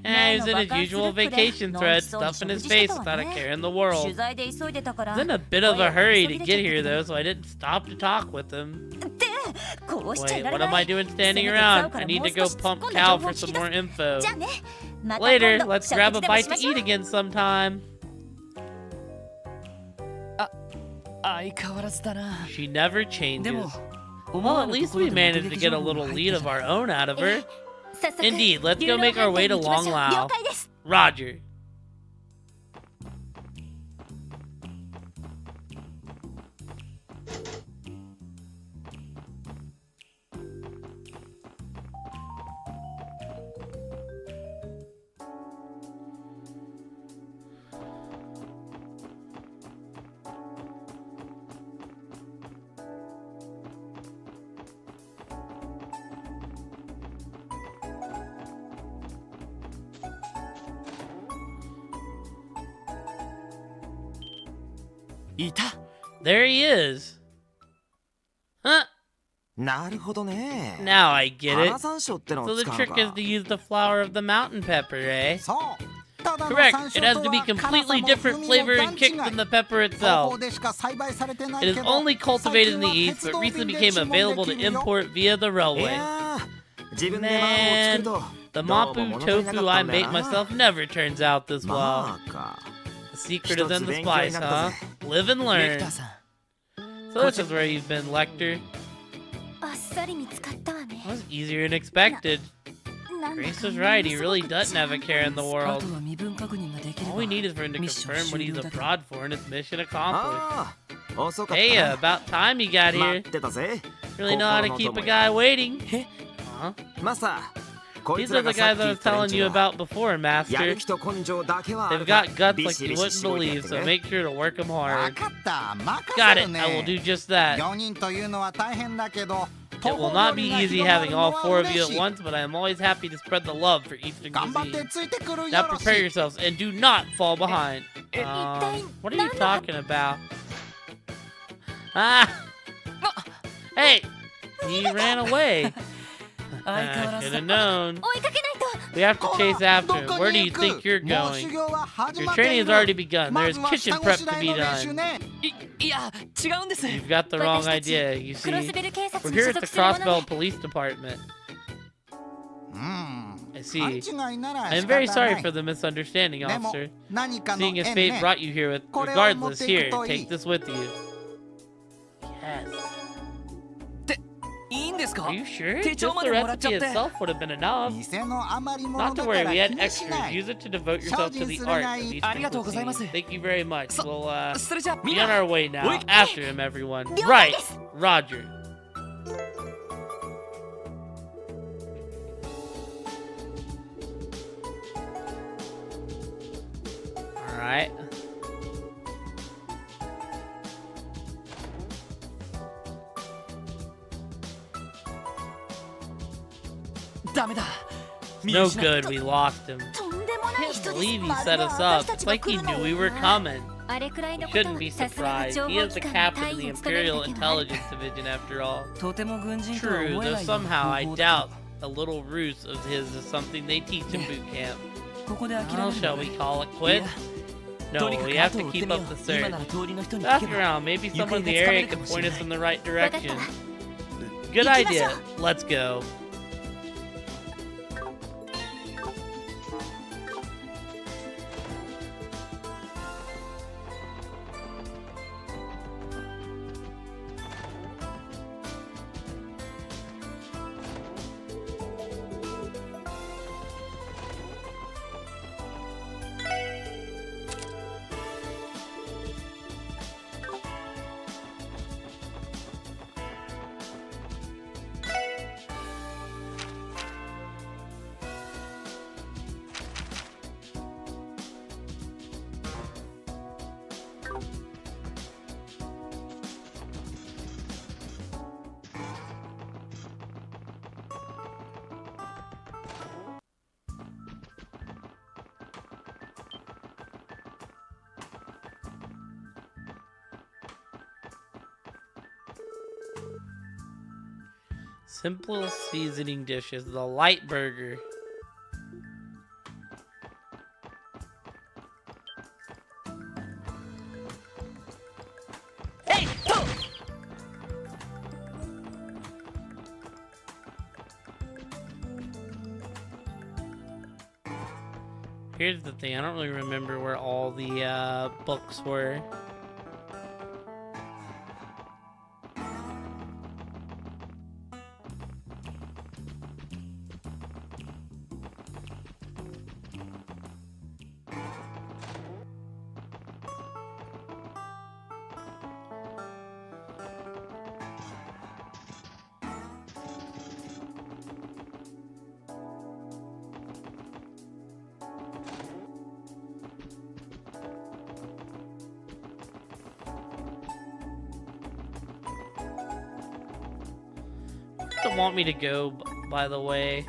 He was in his usual vacation thread, stuffing his face without a care in the world. I was in a bit of a hurry to get here, though, so I didn't stop to talk with him. Wait, what am I doing standing around? I need to go pump Cal for some more info. Later, let's grab a bite to eat again sometime. She never changes. Well, at least we managed to get a little lead of our own out of her. Indeed, let's go make our way to Long Lao. Roger. There he is. Huh? Now I get it. So the trick is to use the flower of the mountain pepper, eh? Correct. It has to be completely different flavor and kick than the pepper itself. It is only cultivated in the East, but recently became available to import via the railway. Man, the Mapu tofu I make myself never turns out this well. The secret is in the spice, huh? Live and learn. So this is where you've been, Lecter. That was easier than expected. Grace was right, he really doesn't have a care in the world. All we need is for him to confirm what he's abroad for and his mission accomplished. Hey, about time you got here. Really know how to keep a guy waiting. Huh? These are the guys I was telling you about before, Master. They've got guts like you wouldn't believe, so make sure to work them hard. Got it, I will do just that. It will not be easy having all four of you at once, but I am always happy to spread the love for Eastern cuisine. Now prepare yourselves and do not fall behind. What are you talking about? Ah! Hey! He ran away. I should have known. We have to chase after him. Where do you think you're going? Your training has already begun. There's kitchen prep to be done. You've got the wrong idea, you see. We're here at the Crossbell Police Department. I see. I am very sorry for the misunderstanding, officer. Seeing as fate brought you here regardless, here, take this with you. Yes. Are you sure? Just the recipe itself would have been enough. Not to worry, we had extras. Use it to devote yourself to the art of Eastern cuisine. Thank you very much. We'll be on our way now. After him, everyone. Right, Roger. All right. No good, we lost him. Can't believe he set us up. It's like he knew we were coming. We shouldn't be surprised. He is the captain of the Imperial Intelligence Division after all. True, though somehow I doubt a little ruse of his is something they teach in boot camp. Well, shall we call it quits? No, we have to keep up the search. Ask around, maybe someone in the area can point us in the right direction. Good idea. Let's go. Simple seasoning dishes, the light burger. Here's the thing, I don't really remember where all the books were. Don't want me to go, by the way.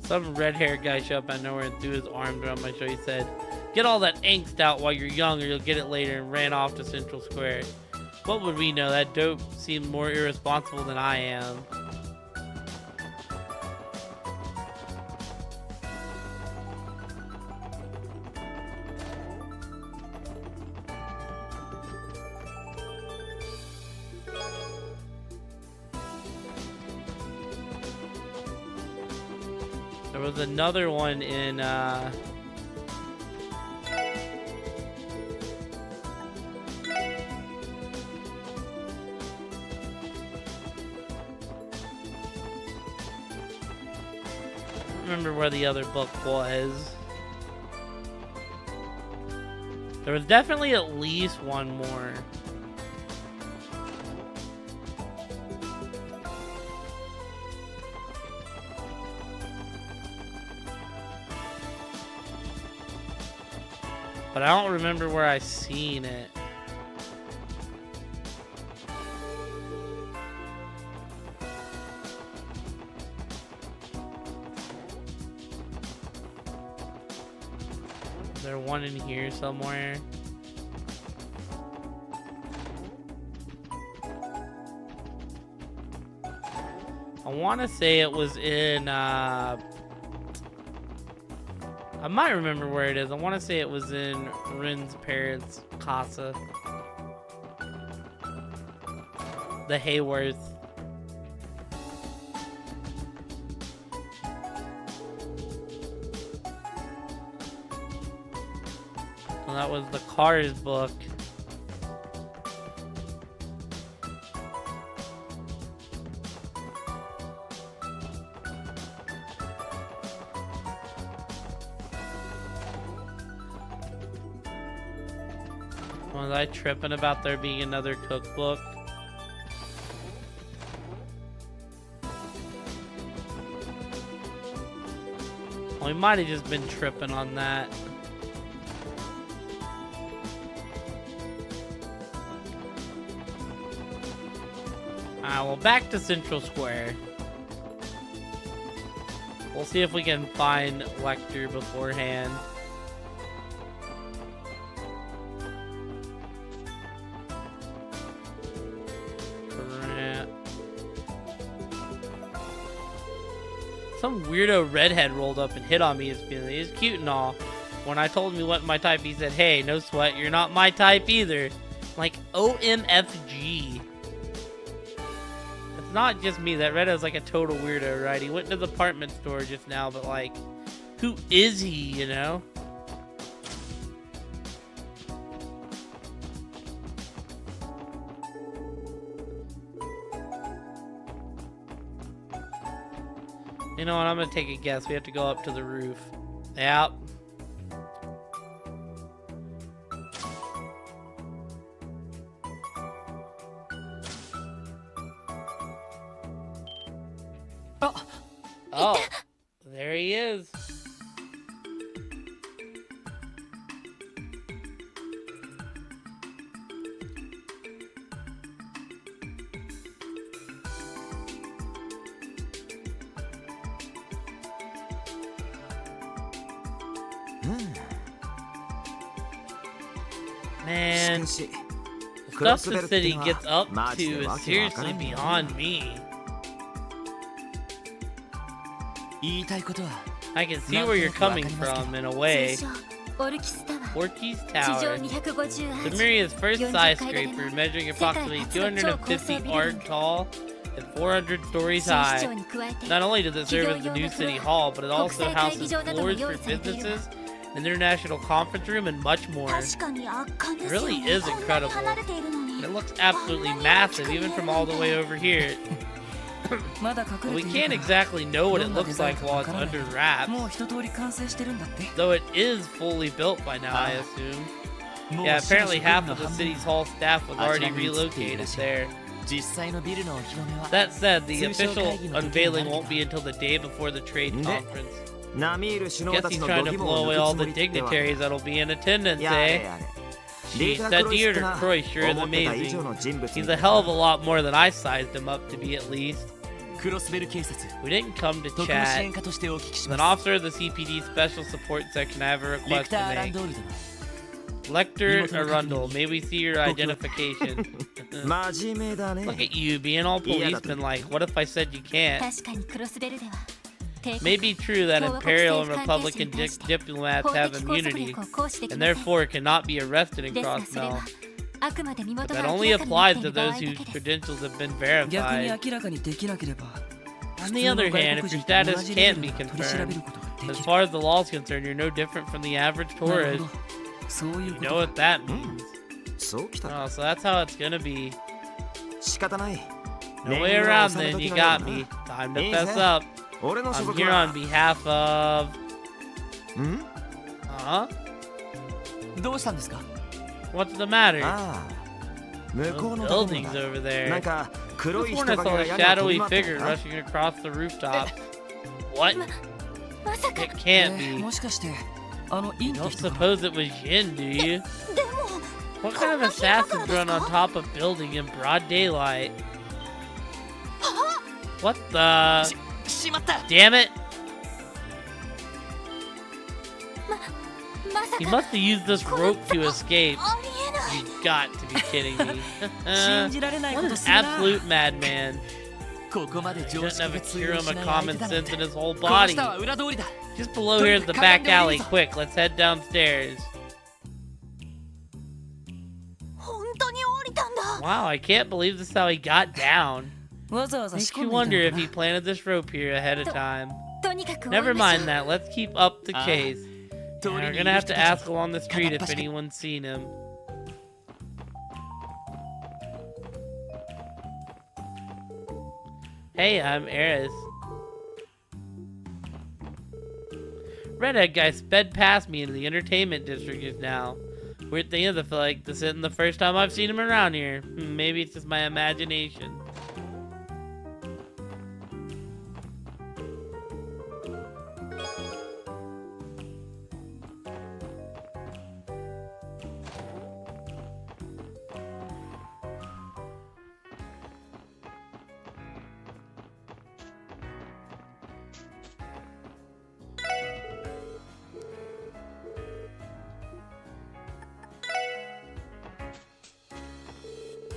Some red-haired guy showed up out of nowhere and threw his arms around my shoulder. He said, "Get all that angst out while you're young or you'll get it later," and ran off to Central Square. What would we know? That dope seemed more irresponsible than I am. There was another one in, remember where the other book was. There was definitely at least one more. But I don't remember where I seen it. Is there one in here somewhere? I want to say it was in, I might remember where it is. I want to say it was in Rin's parents' casa. The Hayworth. Well, that was the Cars book. Was I tripping about there being another cookbook? Well, we might have just been tripping on that. Alright, well, back to Central Square. We'll see if we can find Lecter beforehand. Some weirdo redhead rolled up and hit on me. He's cute and all. When I told him he wasn't my type, he said, "Hey, no sweat, you're not my type either." I'm like, OMFG. It's not just me. That redhead's like a total weirdo, right? He went to the department store just now, but like, who is he, you know? You know what? I'm gonna take a guess. We have to go up to the roof. Yep. Oh, there he is. Man, stuff the city gets up to is seriously beyond me. I can see where you're coming from, in a way. 通称オルキスタワー Ortiz 地 Tower. 上258 Samaria's first skyscraper, measuring approximately 250 arc tall and 400 stories 新市 high. 長に加えて Not only does it serve as the new city hall, but it also houses floors for businesses, an international conference room, and much more. 確かに圧巻です It よ really ね is こんなに incredible. 離れているのに And it looks absolutely massive, even from all the way over here. まだ But 隠 we れてい can't るから exactly know what it どんな looks デザイン like か while わ it's からない under wraps. もう一通り完成してるんだって Though it is fully built by now, I assume. もう Yeah, すぐ apparently そこ half の of the 半分 city's whole staff was あち already らに移っているら relocated しい there. 実際のビルのお披露目は That said, the 通商 official 会議の時に unveiling なる won't be until the day before the trade で conference. 並みいる首脳 Guess たち he's の trying 度 to 肝 blow を away 抜 all くつ the もりってわけ dignitaries that'll be in attendance, やれ eh? やれ Jeez, that Dieter Croy sure is 思ってた以上 amazing. の人物 He's み a たい hell of a lot more than I sized him up to be, at least. クロスベル警察 We didn't come to 特務支 chat. 援課としてお聞きし As ま an す officer of the CPD Special Support Section, I have a レ request クタ to ー・アラン make. ドールドの Lecter Arundel, may we see your identification? 真面目だね Look at you being all policeman like. What if I said you can't? 確かにクロスベルでは帝国 May be true that Imperial and Republican diplomats 法 have 的拘束 immunity 力を行使でき and ません therefore cannot be arrested in ですがそれ Crossmel. はあくまで身元が That 明 only らかになっ applies てい to る場合 those だけ whose です credentials have been 逆に verified. 明らかにできなければ On the other hand, if your status can't be 取り調べ confirmed, ることがで as きる far as the law is concerned, you're no different from the average なる tourist. ほどそういう You こ know と what that means. そうきた Oh, so that's how it's gonna be. 仕方ない No way around then, you got me. Time to fess up. 俺の所 I'm 属 here は on behalf of... ん Huh? どうしたんですか What's the matter? ああ向 Those こうの建物 buildings だ over なん there. か黒い This 人 one I 影 saw が a 屋根を飛 shadowy び回って figure るな rushing across the rooftop. What? まさか It can't え be. もしかしてあのインって Don't 人か suppose it was Jin, do you? でも What kind of assassins run on top of building in broad daylight? What the? しまった Damn it! まさ He か must have used this rope to escape. ありえない You've got to be kidding me. 信じられない What こと an するな absolute madman. ここまで He 常 doesn't 識 have が a 通用 serum し of ない common 相手だなん sense て in his whole この body. 下は裏通りだ Just below here is the back alley. Quick, let's head downstairs. 本当に降りたんだ Wow, I can't believe this is how he got down. わざわざ仕 Makes 込 you んでい wonder た if の he かな planted this rope here ahead of time. とにかく追い Never ましょ mind う that. Let's keep up the chase. 通 And り we're にい gonna る have 人 to た ask ち along the street if 片っ端から anyone's seen him. Hey, I'm Eris. Redhead guy sped past me into the entertainment district just now. Weird thing is, I feel like this isn't the first time I've seen him around here. Maybe it's just my imagination.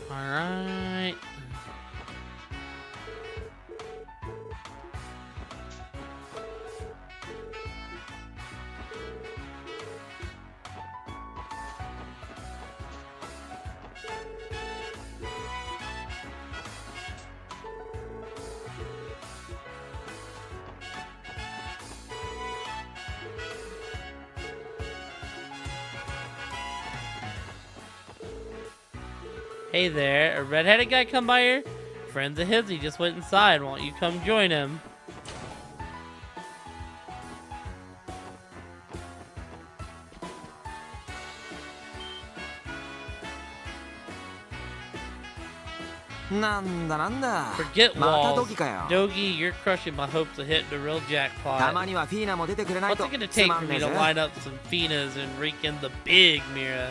Alright. Hey there, a redheaded guy come by here? Friends of his, he just went inside. Won't you come join him?なんだなんだ Forget また walls. ドキかよ Dogi, you're crushing my hopes of hitting the real たま jackpot. にはフィーナも出てくれない What's と it gonna つ take ま for んね me え to ぜ line up some Finas and rake in the big Mira?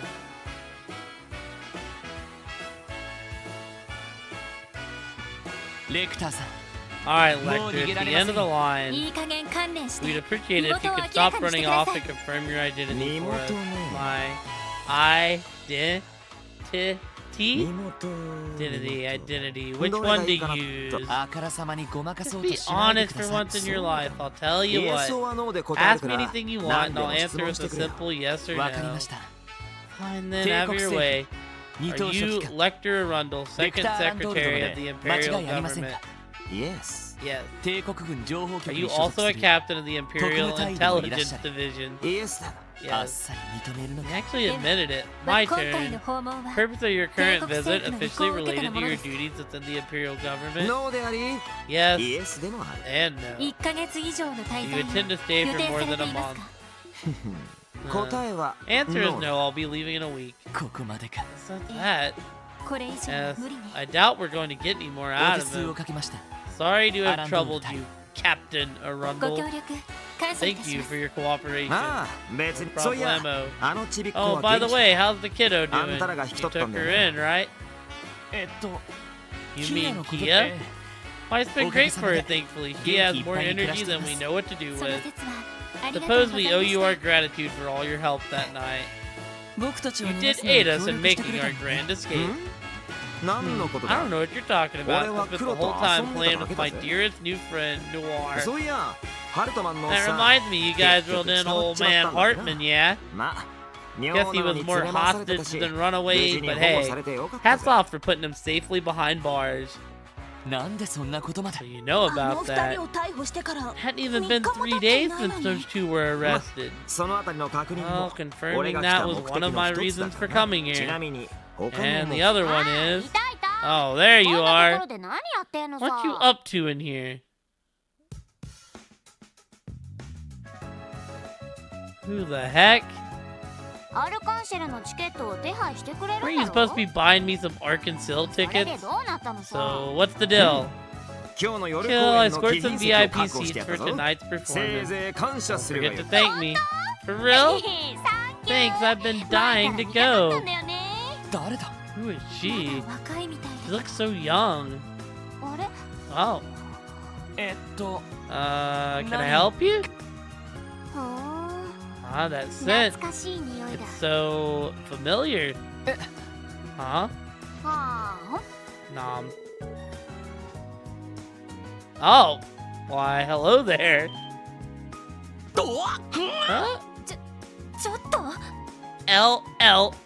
Alright, Lecter, at the end of the line. いい加減観念して We'd appreciate it if you could stop running off and confirm your identity for us. My identity. T? Identity. Which one to use? あからさまにごまかそうと Be しないで honest くだ for さい once in your life. I'll tell you イエ what. スはノーで答える Ask か me ら anything you want 何 and で I'll も質 answer 問 with して a くれよ simple yes or わかり no. ました Fine then, 帝 have 国 your 政 way. 府二 Are 等書 you 記官 Lecter Arundel, Second Secretary of the 間 Imperial 違いありません Government? かイエス Yes. 帝国軍情報 Are 局 you に所属 also a する captain of the Imperial 特務隊員もいらっ Intelligence しゃる Division? イエスだあっ Yes. さり認めるの You か actually admitted it. My 今回 turn. の訪問は Purpose of your current 帝国 visit 政府の意 officially 向を受けて related のも to の your です duties within the Imperial Government? ノーであり Yes イエスでもある and no. 1ヶ月以上の滞 You 在 intend to が stay 予 for 定 more され than て a います month. か？答えは Answer is ノー no, I'll be leaving in a week. ここまでか So that, これ以上は yes, 無理ね。 I doubt we're going to get any more お out 手 of 数を him. かけました Sorry to have Arundel troubled type. you, Captain ご協 Arundel. 力感謝い Thank たし you ます for。your cooperation. ああ別に No そういや problemo. あのちびっこ Oh, は by 元 the 気 way, how's the kiddo doing? あんたらが引き You 取った took んだ her よ in, right? You キア mean のこと Kia? Why, it's been great for her, おかげさまで thankfully. She has more 元気いっぱいに暮ら energy して than ます we know what to do その with. 説はありがとうご Suppose ざ we い owe ま you し our た。 gratitude for all your help that night. 僕たちを You 逃が did すのに aid 協 us in 力してく making れた our の grand escape. ん何のこと I だ don't know what you're talking about.俺は I spent the 黒と whole time 遊んで playing ただ with け my だぜ dearest new friend, Noir. そういやハルトマンの That さ reminds me, you guys 結 rolled 局 in 捕まっ old ちまった man んだけど Hartman, yeah? まあ妙 Guess な he の was に more 連れ回されて hostage たし than 無 runaways, 事に but 保護 hey, されてよかった hats ぜ off for putting him safely behind bars. なんでそんなことまで So you know あの about 二 that. 人を逮捕してから Hadn't even 3 been 日も 3経って days いない since のに those two were arrested. そのあたりの確認 Well, も confirming 俺が来 that た was 目的 one of の my 一つ reasons だ for から coming ちな here. みに他に And も the other one あ is... いたいた Oh, there こ you んなと are. ころで何やってんの What you さ。 up to in here? Who the heck? アルカンシェルのチケットを手配してくれる Were ん you だ supposed ろ to be buying me some Arkansas それで tickets? どうなったのさ。 So, what's the deal? 今日の夜公 Kill, 演の escort 貴 some 賓席を VIP 確保して seats やっ for たぞ tonight's せい performance. ぜい感謝 Don't するわ forget よ to thank me. For real? サンキュー Thanks, I've been 前から dying 見 to たかったん go. だよね。誰だ Who is ま she? だ若いみたい She だ。 looks so young. あれ Oh. Can I help you? ほー Ah, that scent. 懐かしい匂いだ It's。so familiar. Huh? はあ Nom. Oh. Why, hello there. Huh? ちょっと L-L-O-Y-D.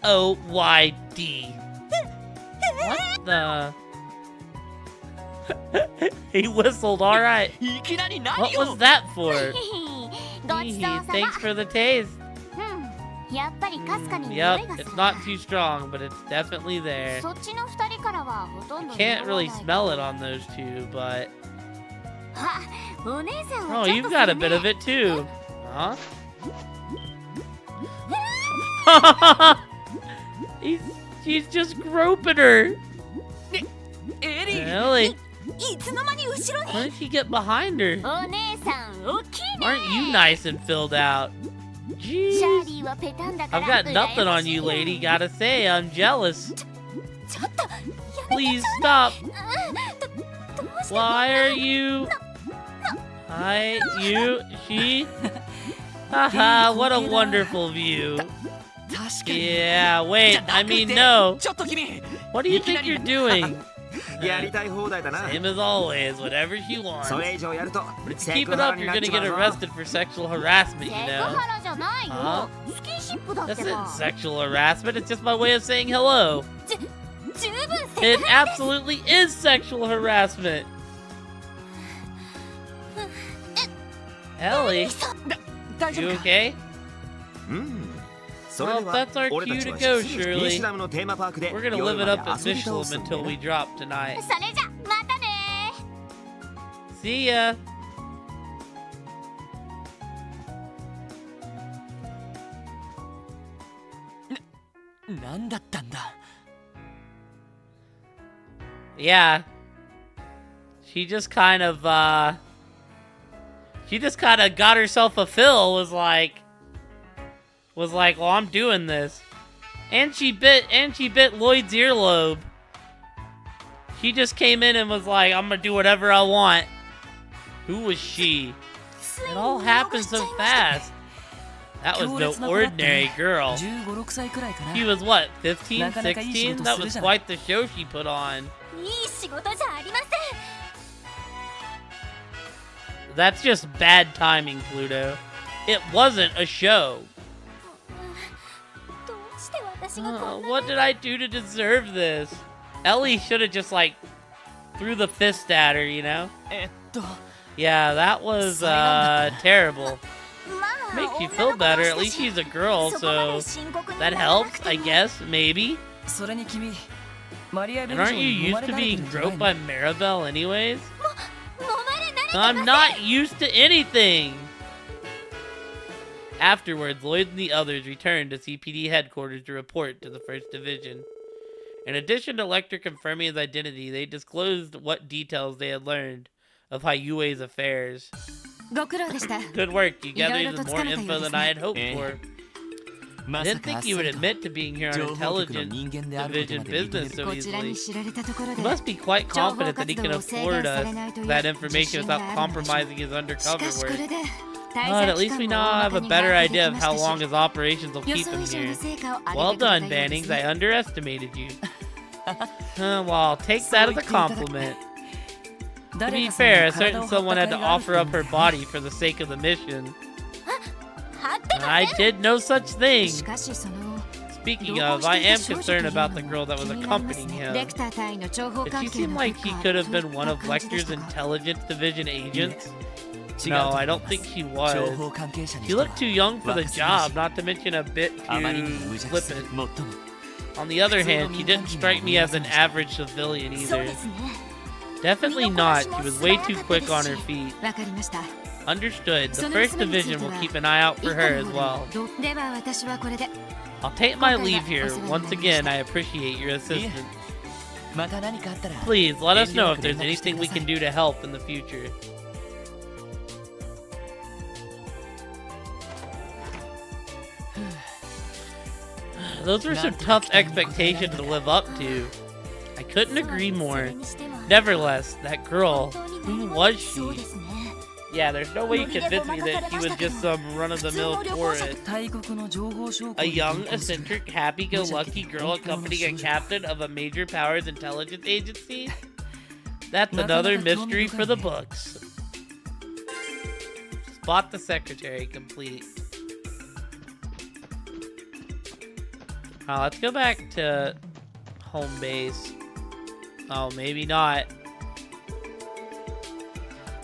What the? He whistled, alright. いきなり What 何 was を that for? ごちそうさ Thanks ま for the taste. うんやっぱりかすかに匂 Yep, いがす it's る not too strong, but it's definitely there. そっちの二人からはほとんど Can't 匂わない really smell it on those two, but... あお姉さんは Oh, ちょっ you've と got a する bit ね of it too. Huh? She's just groping her. エリー Really? いつの間に後ろに Why did she get behind her? お姉さん大きいね Aren't you nice and filled out? シャー Jeez. リーはペタンだか I've ら got nothing 羨ま on しい you, よ lady. Gotta say, I'm jealous. ちょっとやめ Please stop. どうして Why are you? I, you, she? Haha, what a wonderful view. 確かに Yeah, じ wait, ゃな I くて mean, no. ちょっと君 What do you think you're doing? やりたい放題だな Same as always, whatever she そ wants. れ以上やると Keep セ it クハラ up, に you're なっ gonna ちま get うぞ arrested for sexual harassment, セ you ク know? ハラじゃないよ Huh? スキンシップだっ This て isn't ば sexual harassment, it's just my way of saying hello. 十分セ It absolutely is sexual harassment. Ellie, 大丈 you 夫か okay? うんそれで Well, は that's our 俺た cue ち to は go, ミシ Shirley. ラムのテーマパークで We're gonna 夜 live it ま up で at 遊び倒 Michelin すんだ until よ we ね drop tonight. それじゃまたね See ya. N- なんだったんだ Yeah. She just kind of got herself a fill, was like, well, I'm doing this. And she bit Lloyd's earlobe. She just came in and was like, I'm gonna do whatever I want. Who was she? It all happened so fast. That was no ordinary girl. 15、16歳くらいかな。 She was what, 15, なかなかいい仕事 16? That する was じゃない。 quite the show she put on. いい仕事じゃありません。 That's just bad timing, Pluto. It wasn't a show. どうして私がこんな What did I do to deserve this? Ellie should have just like threw the fist at her, you know? えっと、 Yeah, that was terrible. まあ Makes you feel better. At least she's a girl, そこまで so 深刻に that ならな helps, くて I も guess, maybe. それに君、マリアベ And ル aren't 嬢 you に揉ま used れ to 慣れて being るんじゃない groped の？ by Maribel anyways? 揉まれ慣れて I'm not used to anything! Afterwards, Lloyd and the others returned to CPD headquarters to report to the 1st Division. In addition to Lecter confirming his identity, they disclosed what details they had learned of Hayue's affairs. ご苦労でした。 Good work, you gathered 色々と even more 掴めたよう info です than I ね。 had hoped for. ま I さ didn't かあ think っさ you would りと admit to being here on 情報局の intelligent 人間であること division まで認め business る so こちらに easily. 知られたところ You で must be quite confident that he can 情報活動を afford 制限さ us れないという that 自 information 信 without があるのでしょう。 compromising his し undercover かしこ work. れで滞 But 在 at 期 least 間 we も now 大 have ま a かに better 把握で idea き of まし how たし long his operations will 予 keep 想 him 以上の here. 成果を上 Well げてくれた done, ようで Bannings. す I ね。 underestimated you. Well, I'll take that as a compliment. To 誰 be かさん fair, が a 体 certain を張った someone had 甲 to 斐があるって offer 言う up ん her だ。 body for the sake of the mission. 張ってま I せん。 did no such thing. しかしその Speaking 同 of, 行 I してい am た少女 concerned という about の the も girl that was 気になります accompanying ね。 him. レクター隊の情報 Did 関 she 係 seem の like 結 he 果 could have そういっ been one た of 感じでし Lecter's たか？ intelligence division agents? 違う No, と I 思い don't ま think す she 情 was. 報関係者に She しては looked too young for the 若すぎるし job, not to mention a bit あまりにも too 無邪気す flippant. もっとも On the other hand, she didn't strike me as an average civilian そう either. ですね。 Definitely not. She was way too quick on her feet. わかりました。 Understood. The その 1st 娘につい Division て will は keep an eye out 以 for 下 her の as 方 well. で。では私はこれで。 I'll take my leave here. 今回は Once お世話になりました。 again, I appreciate your assistance. また何かあったら Please let us know if 遠慮 there's なく連絡して anything く we ださい can do to help in the future. Those were some tough expectations to live up to. I couldn't agree そ more. れにしても Nevertheless, that girl, 本当に who 何も was そう she? ですね。 Yeah, there's no way you convince me that she was just some run-of-the-mill tourist. 大国の情報将校 A に young, 同行する eccentric, happy-go-lucky girl accompanying a captain of a major powers intelligence agency? That's another mystery for the books. Spot the secretary complete. Let's go back to home base. Oh, maybe not.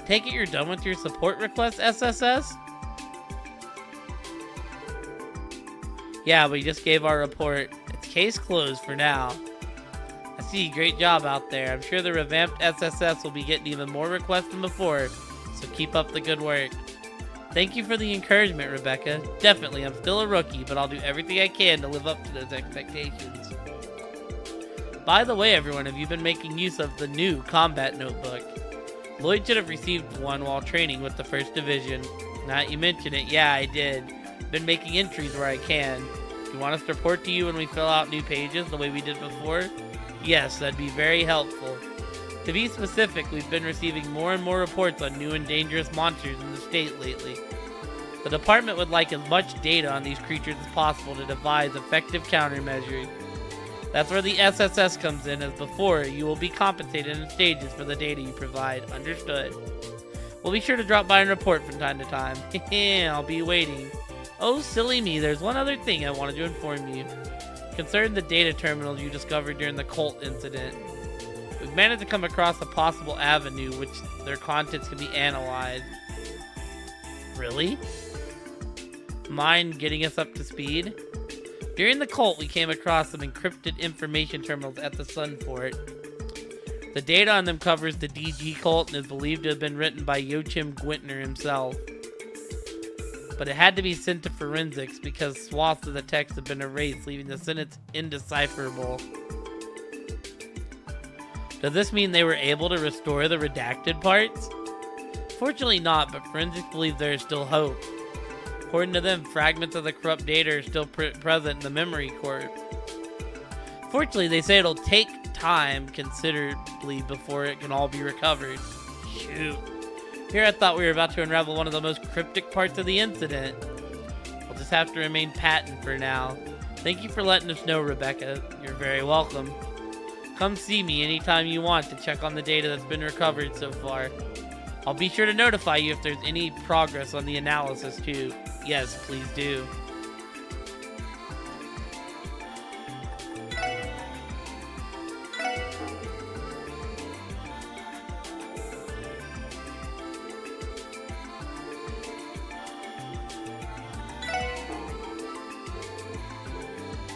Take it you're done with your support request, SSS? Yeah, we just gave our report. It's case closed for now. I see, great job out there. I'm sure the revamped SSS will be getting even more requests than before, so keep up the good work. Thank you for the encouragement, Rebecca. Definitely, I'm still a rookie, but I'll do everything I can to live up to those expectations. By the way, everyone, have you been making use of the new combat notebook? Lloyd should have received one while training with the 1st Division. Now that you mention it, yeah, I did. Been making entries where I can. Do you want us to report to you when we fill out new pages the way we did before? Yes, that'd be very helpful. To be specific, we've been receiving more and more reports on new and dangerous monsters in the state lately. The department would like as much data on these creatures as possible to devise effective countermeasures. That's where the SSS comes in. As before, you will be compensated in stages for the data you provide. Understood. We'll be sure to drop by and report from time to time. I'll be waiting. Oh, silly me, there's one other thing I wanted to inform you. Concerning the data terminals you discovered during the cult incident. We've managed to come across a possible avenue which their contents can be analyzed. Really? Mind getting us up to speed? During the cult, we came across some encrypted information terminals at the Sun Fort. The data on them covers the DG cult and is believed to have been written by Yochim Gwintner himself. But it had to be sent to forensics because swaths of the text have been erased, leaving the sentence indecipherable. Does this mean they were able to restore the redacted parts? Fortunately not, but forensics believe there is still hope. According to them, fragments of the corrupt data are still present in the memory core. Fortunately, they say it'll take time considerably before it can all be recovered. Shoot. Here I thought we were about to unravel one of the most cryptic parts of the incident. We'll just have to remain patent for now. Thank you for letting us know, Rebecca. You're very welcome. Come see me anytime you want to check on the data that's been recovered so far. I'll be sure to notify you if there's any progress on the analysis too. Yes, please do.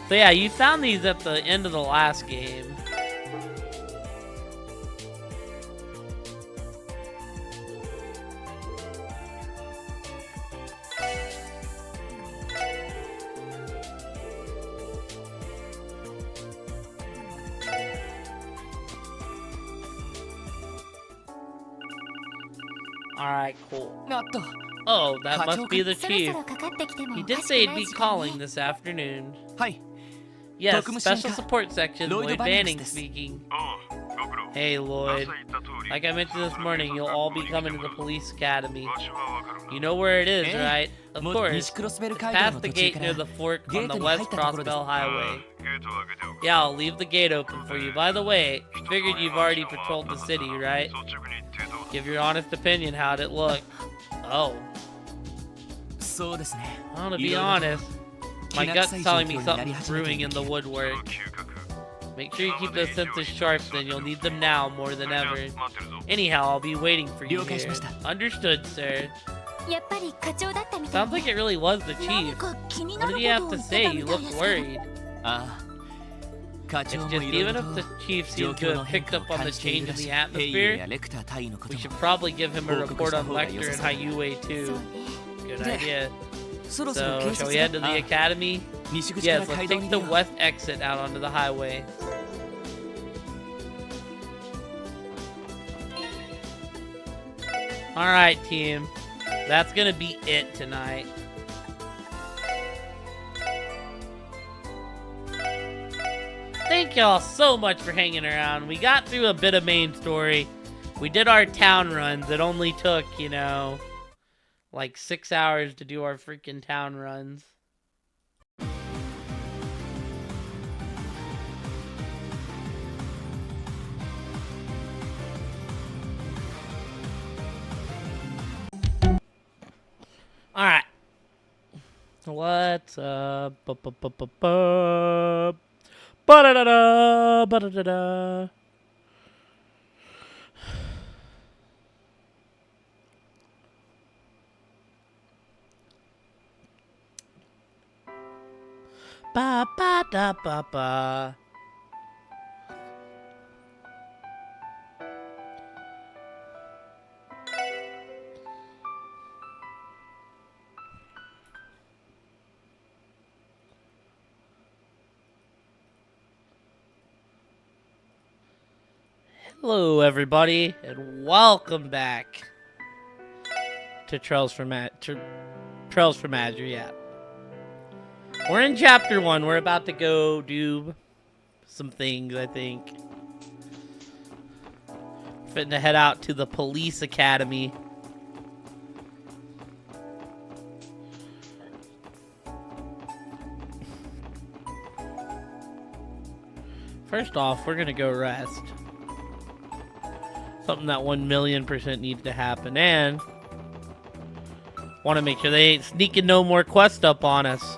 So yeah, you found these at the end of the last game. Alright, cool. Oh, that must be the chief. He did say he'd be calling this afternoon. Yes, special support section, Lloyd Banning speaking. Hey, Lloyd. Like I mentioned this morning, you'll all be coming to the police academy. You know where it is, right? Of course. It's past the gate near the fork on the West Crossbell Highway. Yeah, I'll leave the gate open for you. By the way, figured you've already patrolled the city, right? Give your honest opinion, how'd it look? Oh. I want to be honest. My gut's telling me something's brewing in the woodwork. Make sure you keep those senses sharp, then you'll need them now more than ever. Anyhow, I'll be waiting for you here. Understood, sir. Sounds like it really was the chief. What did he have to say? You look worried. It's just even if the chief seems to have picked up on the change in the atmosphere, we should probably give him a report on Lecter and Hyue too. Good idea. So, shall we head to the academy? Yes, let's take the west exit out onto the highway. Alright, team. That's gonna be it tonight. Thank y'all so much for hanging around. We got through a bit of main story. We did our town runs. It only took, you know, like 6 hours to do our freaking town runs. Alright. What's up? Ba-da-da-da, ba-da-da-da. Ba-ba-da-ba-ba. Hello, everybody, and welcome back to Trails from Azure. Yeah, we're in Chapter 1. We're about to go do some things, I think. Fitting to head out to the police academy. First off, we're gonna go rest. Something that 1,000,000% needs to happen, and want to make sure they ain't sneaking no more quests up on us.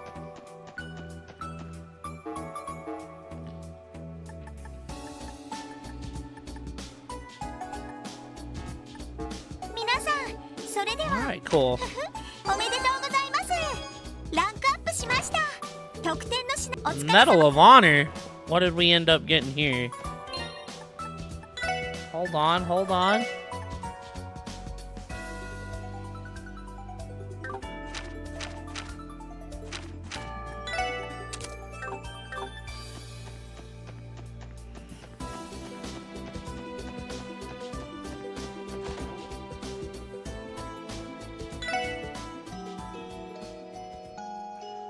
Alright, cool. Medal of Honor? What did we end up getting here? Hold on, hold on.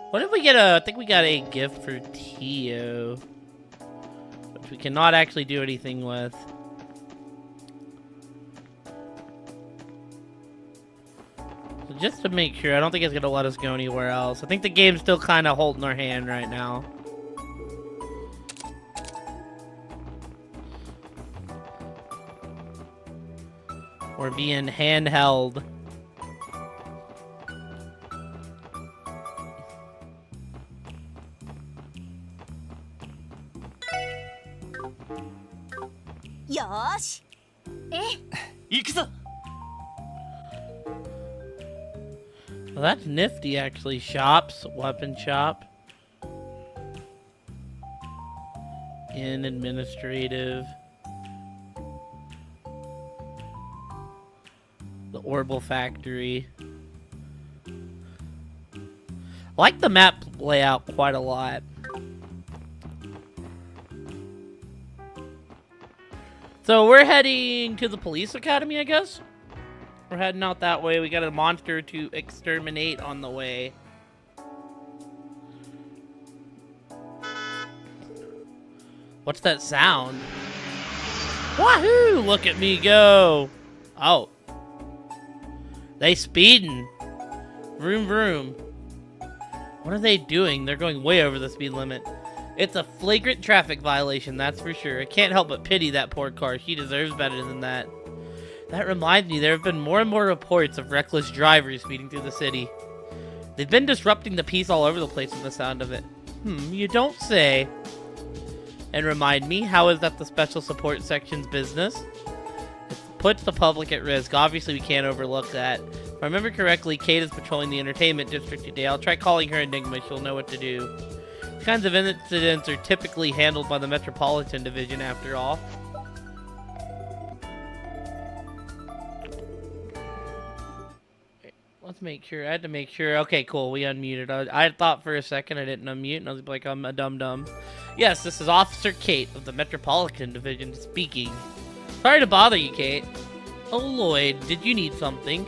What did we get? I think we got a gift for Tio, which we cannot actually do anything with. just to make sure, I don't think it's gonna let us go anywhere else. I think the game's still kind of holding our hand right now. We're being handheld. Yosh. 行くぞ Well, that's nifty, actually. Shops, weapon shop. In administrative. The Orbital Factory. I like the map layout quite a lot. So we're heading to the police academy, I guess? We're heading out that way. We got a monster to exterminate on the way. What's that sound? Wahoo! Look at me go! Oh. They speeding. Vroom vroom. What are they doing? They're going way over the speed limit. It's a flagrant traffic violation, that's for sure. I can't help but pity that poor car. She deserves better than that. That reminds me, there have been more and more reports of reckless drivers speeding through the city. They've been disrupting the peace all over the place from the sound of it. You don't say. And remind me, how is that the special support section's business? It puts the public at risk. Obviously, we can't overlook that. If I remember correctly, Kate is patrolling the entertainment district today. I'll try calling her Enigma. She'll know what to do. These kinds of incidents are typically handled by the Metropolitan Division, after all. Let's make sure. I had to make sure. Okay, cool. We unmuted. I thought for a second I didn't unmute, and I was like, I'm a dum-dum. Yes, this is Officer Kate of the Metropolitan Division speaking. Sorry to bother you, Kate. Oh, Lloyd, did you need something?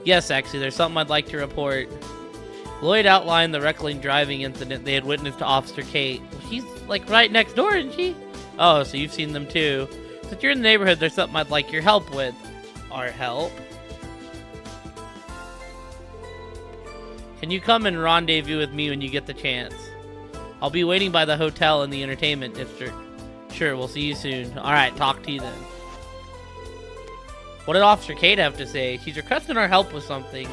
Yes, actually, there's something I'd like to report. Lloyd outlined the reckless driving incident they had witnessed to Officer Kate. Well, she's, like, right next door, isn't she? Oh, so you've seen them, too. Since you're in the neighborhood, there's something I'd like your help with. Our help? Can you come and rendezvous with me when you get the chance? I'll be waiting by the hotel in the entertainment district. Sure, we'll see you soon. Alright, talk to you then. What did Officer Kate have to say? She's requesting our help with something.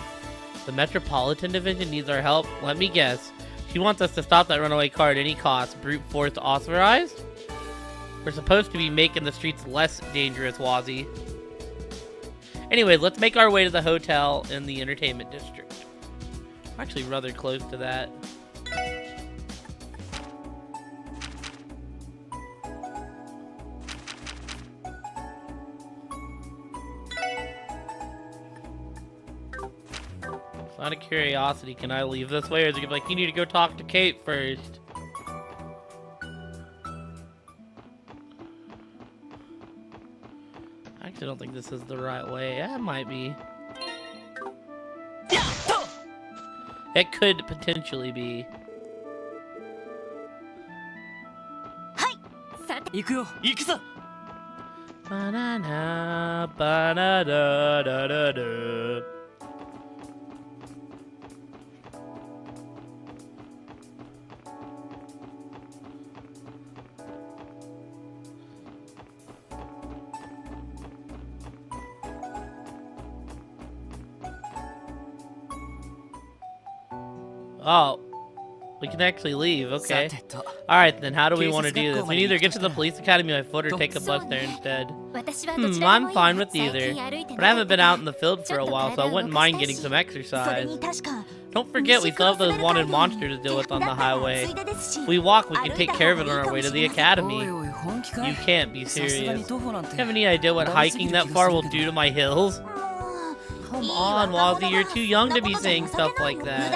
The Metropolitan Division needs our help? Let me guess. She wants us to stop that runaway car at any cost. Brute force authorized? We're supposed to be making the streets less dangerous, Wazzy. Anyway, let's make our way to the hotel in the entertainment district. I'm actually rather close to that. So out of curiosity, can I leave this way, or is it gonna be like, you need to go talk to Kate first? I actually don't think this is the right way. Yeah, it might be. It could potentially be. Banana, banana, da, da, da. Oh, we can actually leave, okay. Alright then, how do we want to do this? We can either get to the police academy by foot or take a bus there instead. I'm fine with either, but I haven't been out in the field for a while, so I wouldn't mind getting some exercise. Don't forget, we still have those wanted monsters to deal with on the highway. If we walk, we can take care of it on our way to the academy. You can't be serious. Do you have any idea what hiking that far will do to my hills? Come on, Wazzy, you're too young to be saying stuff like that.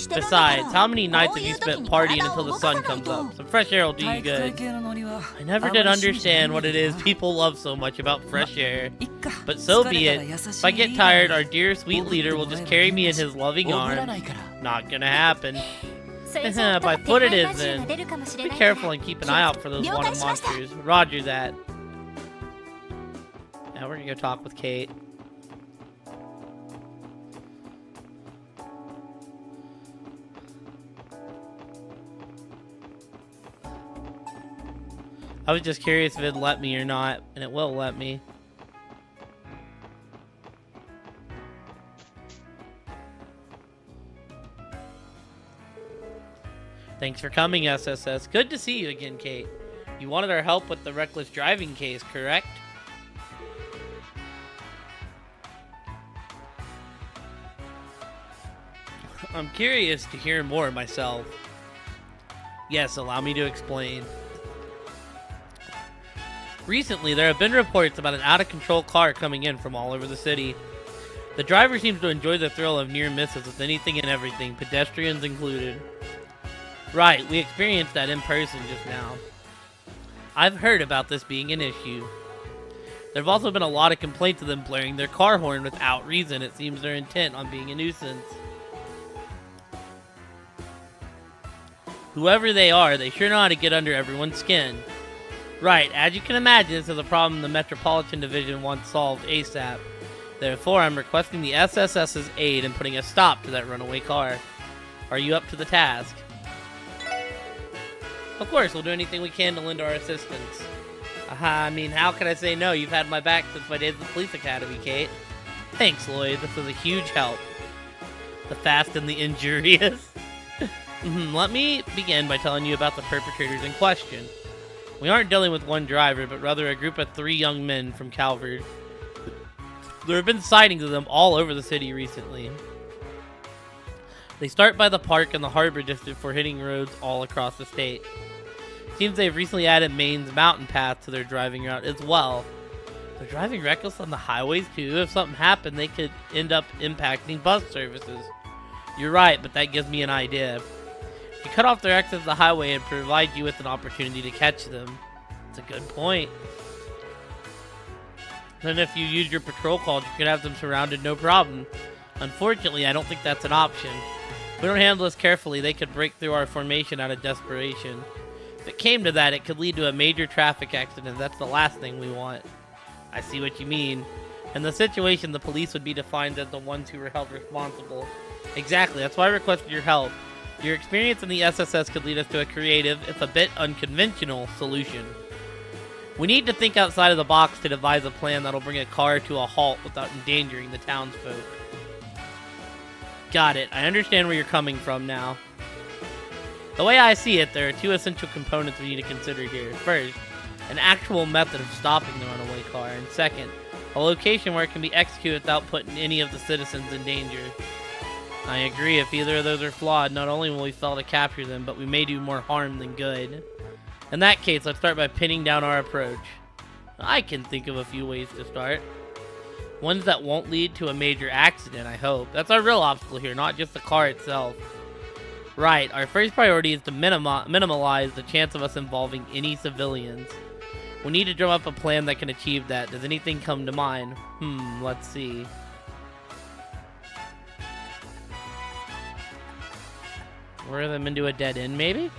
Besides, how many nights have you spent partying until the sun comes up? Some fresh air will do you good. I never did understand what it is people love so much about fresh air. But so be it. If I get tired, our dear sweet leader will just carry me in his loving arms. Not gonna happen. By foot it is then. Be careful and keep an eye out for those wanted monsters. Roger that. Now we're gonna go talk with Kate. I was just curious if it'd let me or not, and it will let me. Thanks for coming, SSS. Good to see you again, Kate. You wanted our help with the reckless driving case, correct? I'm curious to hear more myself. Yes, allow me to explain. Recently, there have been reports about an out-of-control car coming in from all over the city. The driver seems to enjoy the thrill of near misses with anything and everything, pedestrians included. Right, we experienced that in person just now. I've heard about this being an issue. There have also been a lot of complaints of them blaring their car horn without reason. It seems they're intent on being a nuisance. Whoever they are, they sure know how to get under everyone's skin. Right, as you can imagine, this is a problem the Metropolitan Division wants solved ASAP. Therefore, I'm requesting the SSS's aid in putting a stop to that runaway car. Are you up to the task? Of course, we'll do anything we can to lend our assistance. I mean, how can I say no? You've had my back since my days at the police academy, Kate. Thanks, Lloyd. This was a huge help. The fast and the injurious. Let me begin by telling you about the perpetrators in question. We aren't dealing with one driver, but rather a group of 3 young men from Calvert. There have been sightings of them all over the city recently. They start by the park and the harbor district for hitting roads all across the state. Seems they've recently added Maine's mountain path to their driving route as well. They're driving reckless on the highways too. If something happened, they could end up impacting bus services. You're right, but that gives me an idea. If you cut off their access to the highway and provide you with an opportunity to catch them. That's a good point. Then if you use your patrol calls, you could have them surrounded no problem. Unfortunately, I don't think that's an option. If we don't handle this carefully, they could break through our formation out of desperation. If it came to that, it could lead to a major traffic accident. That's the last thing we want. I see what you mean. In the situation, the police would be defined as the ones who were held responsible. Exactly, that's why I requested your help. Your experience in the SSS could lead us to a creative, if a bit unconventional, solution. We need to think outside of the box to devise a plan that'll bring a car to a halt without endangering the townsfolk. Got it. I understand where you're coming from now. The way I see it, there are 2 essential components we need to consider here. First, an actual method of stopping the runaway car, and second, a location where it can be executed without putting any of the citizens in danger. I agree, if either of those are flawed, not only will we fail to capture them, but we may do more harm than good. In that case, let's start by pinning down our approach. I can think of a few ways to start. Ones that won't lead to a major accident, I hope. That's our real obstacle here, not just the car itself. Right, our first priority is to minimize the chance of us involving any civilians. We need to drum up a plan that can achieve that. Does anything come to mind? Let's see. Lure them into a dead end, maybe?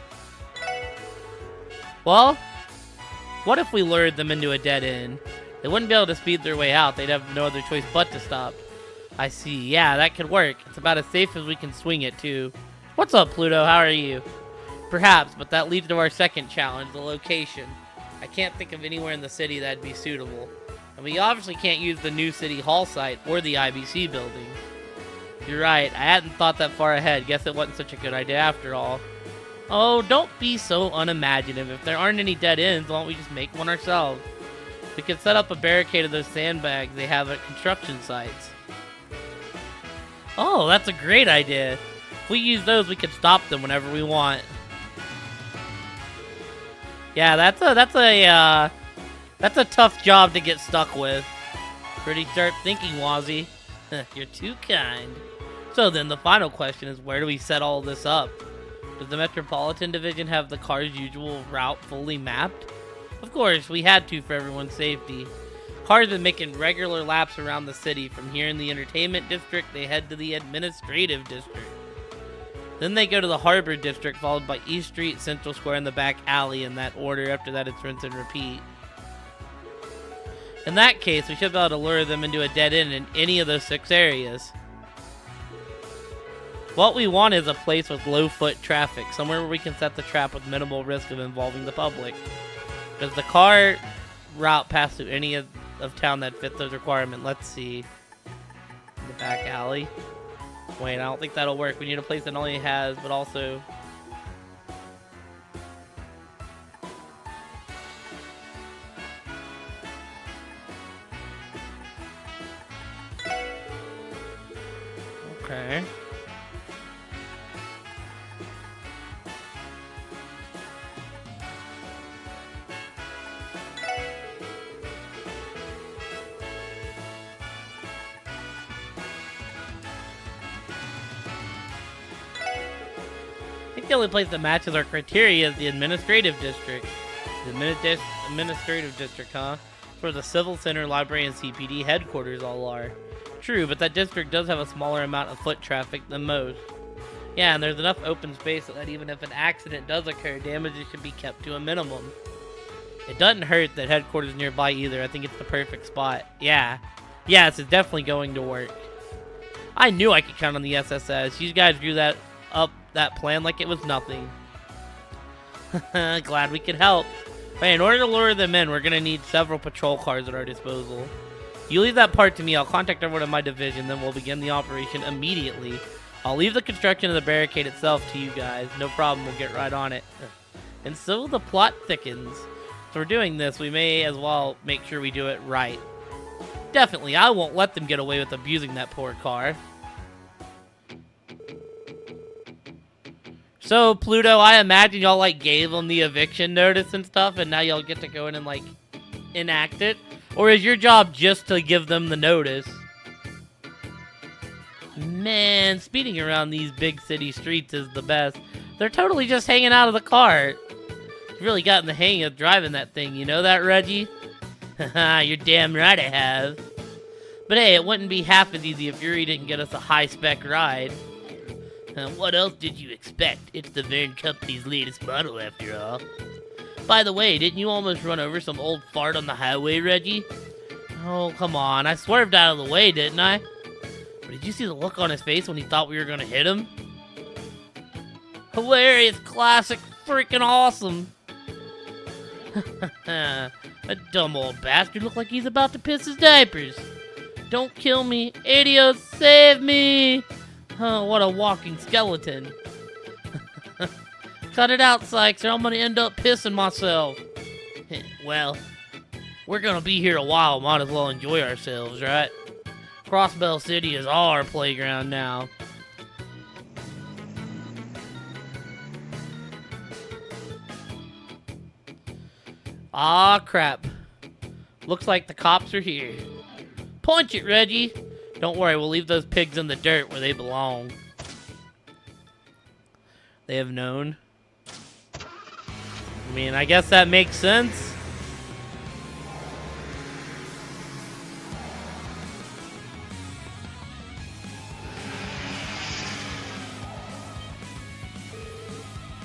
Well, what if we lured them into a dead end? They wouldn't be able to speed their way out. They'd have no other choice but to stop. I see. Yeah, that could work. It's about as safe as we can swing it, too. What's up, Pluto? How are you? Perhaps, but that leads to our second challenge, the location. I can't think of anywhere in the city that'd be suitable. And we obviously can't use the new City Hall site or the IBC building. You're right. I hadn't thought that far ahead. Guess it wasn't such a good idea after all. Oh, don't be so unimaginative. If there aren't any dead ends, why don't we just make one ourselves? We could set up a barricade of those sandbags they have at construction sites. Oh, that's a great idea. If we use those, we can stop them whenever we want. Yeah, that's a tough job to get stuck with. Pretty sharp thinking, Wazzy. You're too kind. So then, the final question is, where do we set all this up? Does the Metropolitan Division have the car's usual route fully mapped? Of course, we had to for everyone's safety. Cars have been making regular laps around the city. From here in the entertainment district, they head to the administrative district. Then they go to the harbor district, followed by East Street, Central Square, and the back alley in that order. After that, it's rinse and repeat. In that case, we should be able to lure them into a dead end in any of those 6 areas. What we want is a place with low foot traffic, somewhere where we can set the trap with minimal risk of involving the public. Does the car route pass through any of town that fit those requirements? Let's see. The back alley. Wait, I don't think that'll work. We need a place that not only has, but also... Okay. I think the only place that matches our criteria is the administrative district. The administrative district, huh? Where the civil center, library, and CPD headquarters all are. True, but that district does have a smaller amount of foot traffic than most. Yeah, and there's enough open space so that even if an accident does occur, damages should be kept to a minimum. It doesn't hurt that headquarters nearby either. I think it's the perfect spot. Yeah. Yes, it's definitely going to work. I knew I could count on the SSS. You guys drew that plan like it was nothing. Glad we could help. But in order to lure them in, we're going to need several patrol cars at our disposal. You leave that part to me. I'll contact everyone in my division, then we'll begin the operation immediately. I'll leave the construction of the barricade itself to you guys. No problem, we'll get right on it. And so the plot thickens. So we're doing this, we may as well make sure we do it right. Definitely, I won't let them get away with abusing that poor car. So, Pluto, I imagine y'all, like, gave them the eviction notice and stuff, and now y'all get to go in and, like, enact it? Or is your job just to give them the notice? Man, speeding around these big city streets is the best. They're totally just hanging out of the car. You've really gotten the hang of driving that thing, you know that, Reggie? Haha, you're damn right I have. But hey, it wouldn't be half as easy if Yuri didn't get us a high-spec ride. What else did you expect? It's the Verne Company's latest model, after all. By the way, didn't you almost run over some old fart on the highway, Reggie? Oh, come on. I swerved out of the way, didn't I? But did you see the look on his face when he thought we were going to hit him? Hilarious, classic, freaking awesome. That dumb old bastard looked like he's about to piss his diapers. Don't kill me. Adios, save me. Oh, what a walking skeleton. Cut it out, Sykes, or I'm gonna end up pissing myself. Well, we're gonna be here a while. Might as well enjoy ourselves, right? Crossbell City is our playground now. Ah, crap. Looks like the cops are here. Punch it, Reggie. Don't worry, we'll leave those pigs in the dirt where they belong. They have known. I mean, I guess that makes sense.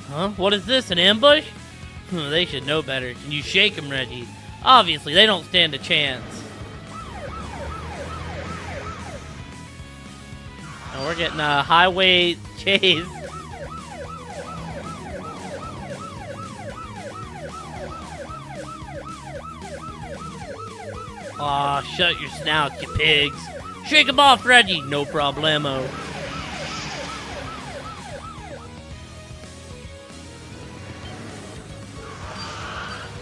Huh? What is this, an ambush? They should know better. Can you shake them, Reggie? Obviously, they don't stand a chance. Now we're getting a highway chase. Aw, shut your snout, you pigs. Shake them off, Reggie. No problemo.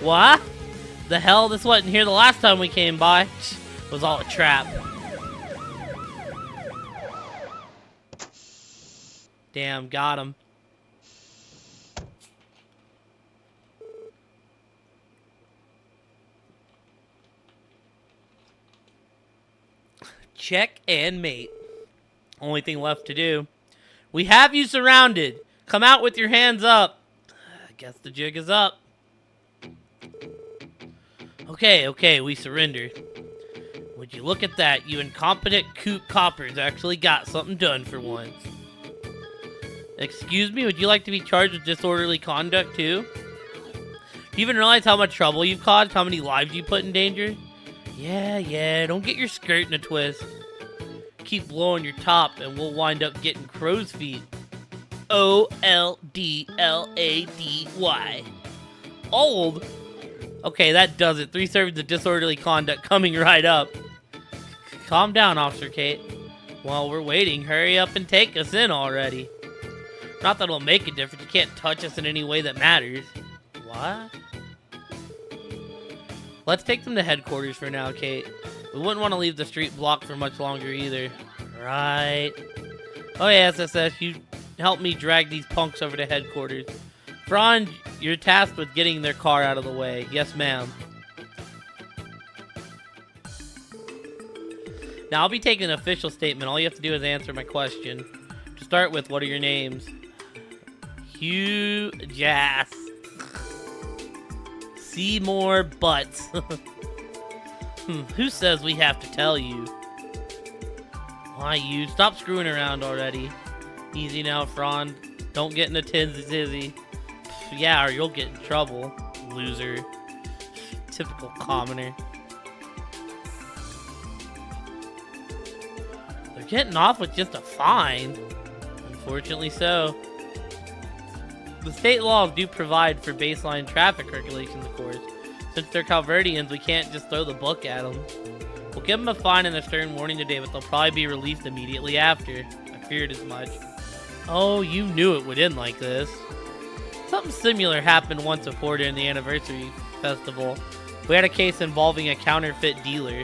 What? The hell? This wasn't here the last time we came by. It was all a trap. Damn, got him. Check and mate. Only thing left to do. We have you surrounded. Come out with your hands up. I guess the jig is up. Okay, we surrendered. Would you look at that? You incompetent coppers actually got something done for once. Excuse me, would you like to be charged with disorderly conduct too? Do you even realize how much trouble you've caused? How many lives you put in danger? Yeah, don't get your skirt in a twist. Keep blowing your top and we'll wind up getting crow's feet. O-L-D-L-A-D-Y. Old? Okay, that does it. 3 servings of disorderly conduct coming right up. Calm down, Officer Kate. While we're waiting, hurry up and take us in already. Not that it'll make a difference. You can't touch us in any way that matters. What? Let's take them to headquarters for now, Kate. We wouldn't want to leave the street blocked for much longer either. Right. Oh yeah, SSS, you help me drag these punks over to headquarters. Franz, you're tasked with getting their car out of the way. Yes, ma'am. Now, I'll be taking an official statement. All you have to do is answer my question. To start with, what are your names? Hugh Jass. Seymour Butts. Who says we have to tell you? Why, you? Stop screwing around already. Easy now, Franz. Don't get in a tizzy. Yeah, or you'll get in trouble. Loser. Typical commoner. They're getting off with just a fine. Unfortunately so. The state laws do provide for baseline traffic regulations, of course. Since they're Calverdians, we can't just throw the book at them. We'll give them a fine and a stern warning today, but they'll probably be released immediately after. I feared as much. Oh, you knew it would end like this. Something similar happened once before during the anniversary festival. We had a case involving a counterfeit dealer.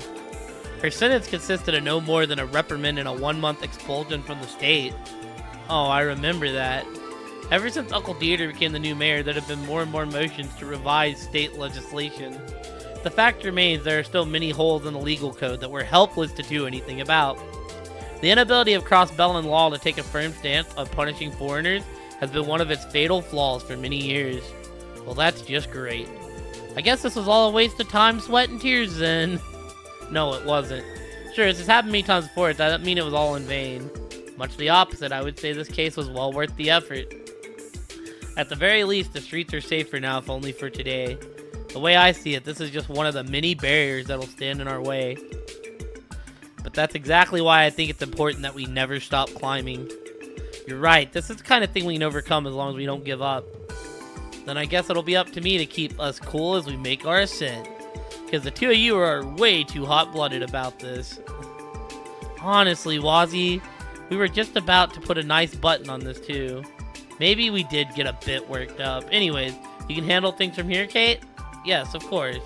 Her sentence consisted of no more than a reprimand and a 1-month expulsion from the state. Oh, I remember that. Ever since Uncle Dieter became the new mayor, there have been more and more motions to revise state legislation. The fact remains there are still many holes in the legal code that we're helpless to do anything about. The inability of cross-Bellan law to take a firm stance on punishing foreigners has been one of its fatal flaws for many years. Well, that's just great. I guess this was all a waste of time, sweat, and tears then. No, it wasn't. Sure, this has happened many times before. That doesn't mean it was all in vain. Much the opposite, I would say this case was well worth the effort. At the very least, the streets are safer now, if only for today. The way I see it, this is just one of the many barriers that'll stand in our way. But that's exactly why I think it's important that we never stop climbing. You're right, this is the kind of thing we can overcome as long as we don't give up. Then I guess it'll be up to me to keep us cool as we make our ascent. Because the two of you are way too hot-blooded about this. Honestly, Wazzy, we were just about to put a nice button on this too. Maybe we did get a bit worked up. Anyways, you can handle things from here, Kate? Yes, of course.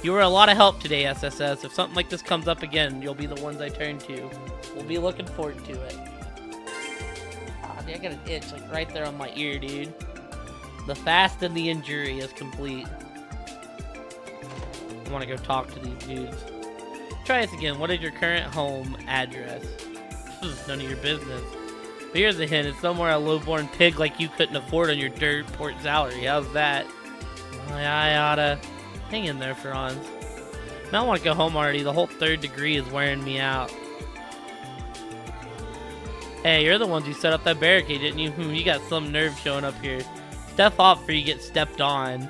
You were a lot of help today, SSS. If something like this comes up again, you'll be the ones I turn to. We'll be looking forward to it. Ah, dude, I got an itch like right there on my ear, dude. The fast and the injury is complete. I want to go talk to these dudes. Try this again. What is your current home address? None of your business. But here's a hint. It's somewhere a low-born pig like you couldn't afford on your dirt port salary. How's that? I oughta... Hang in there, Franz. I want to go home already. The whole 3rd degree is wearing me out. Hey, you're the ones who set up that barricade, didn't you? You got some nerve showing up here. Step off before you get stepped on.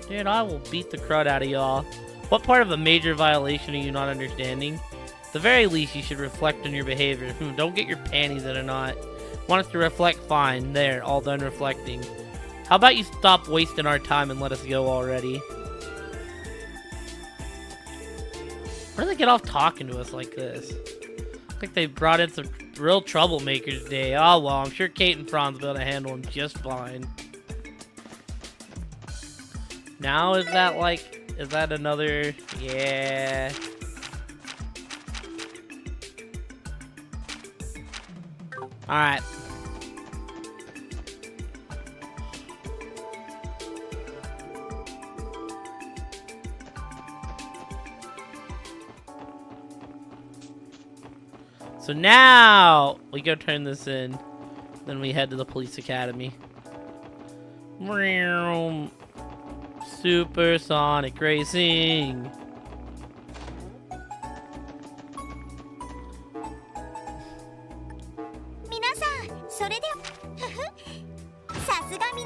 Dude, I will beat the crud out of y'all. What part of a major violation are you not understanding? At the very least, you should reflect on your behavior. Don't get your panties in a knot. Want us to reflect? Fine. There, all done reflecting. How about you stop wasting our time and let us go already? Where do they get off talking to us like this? Looks like they brought in some real troublemakers today. Oh well, I'm sure Kate and Franz will be able to handle them just fine. Now is that another... Yeah... Alright. So now we go turn this in. Then we head to the police academy. Supersonic racing.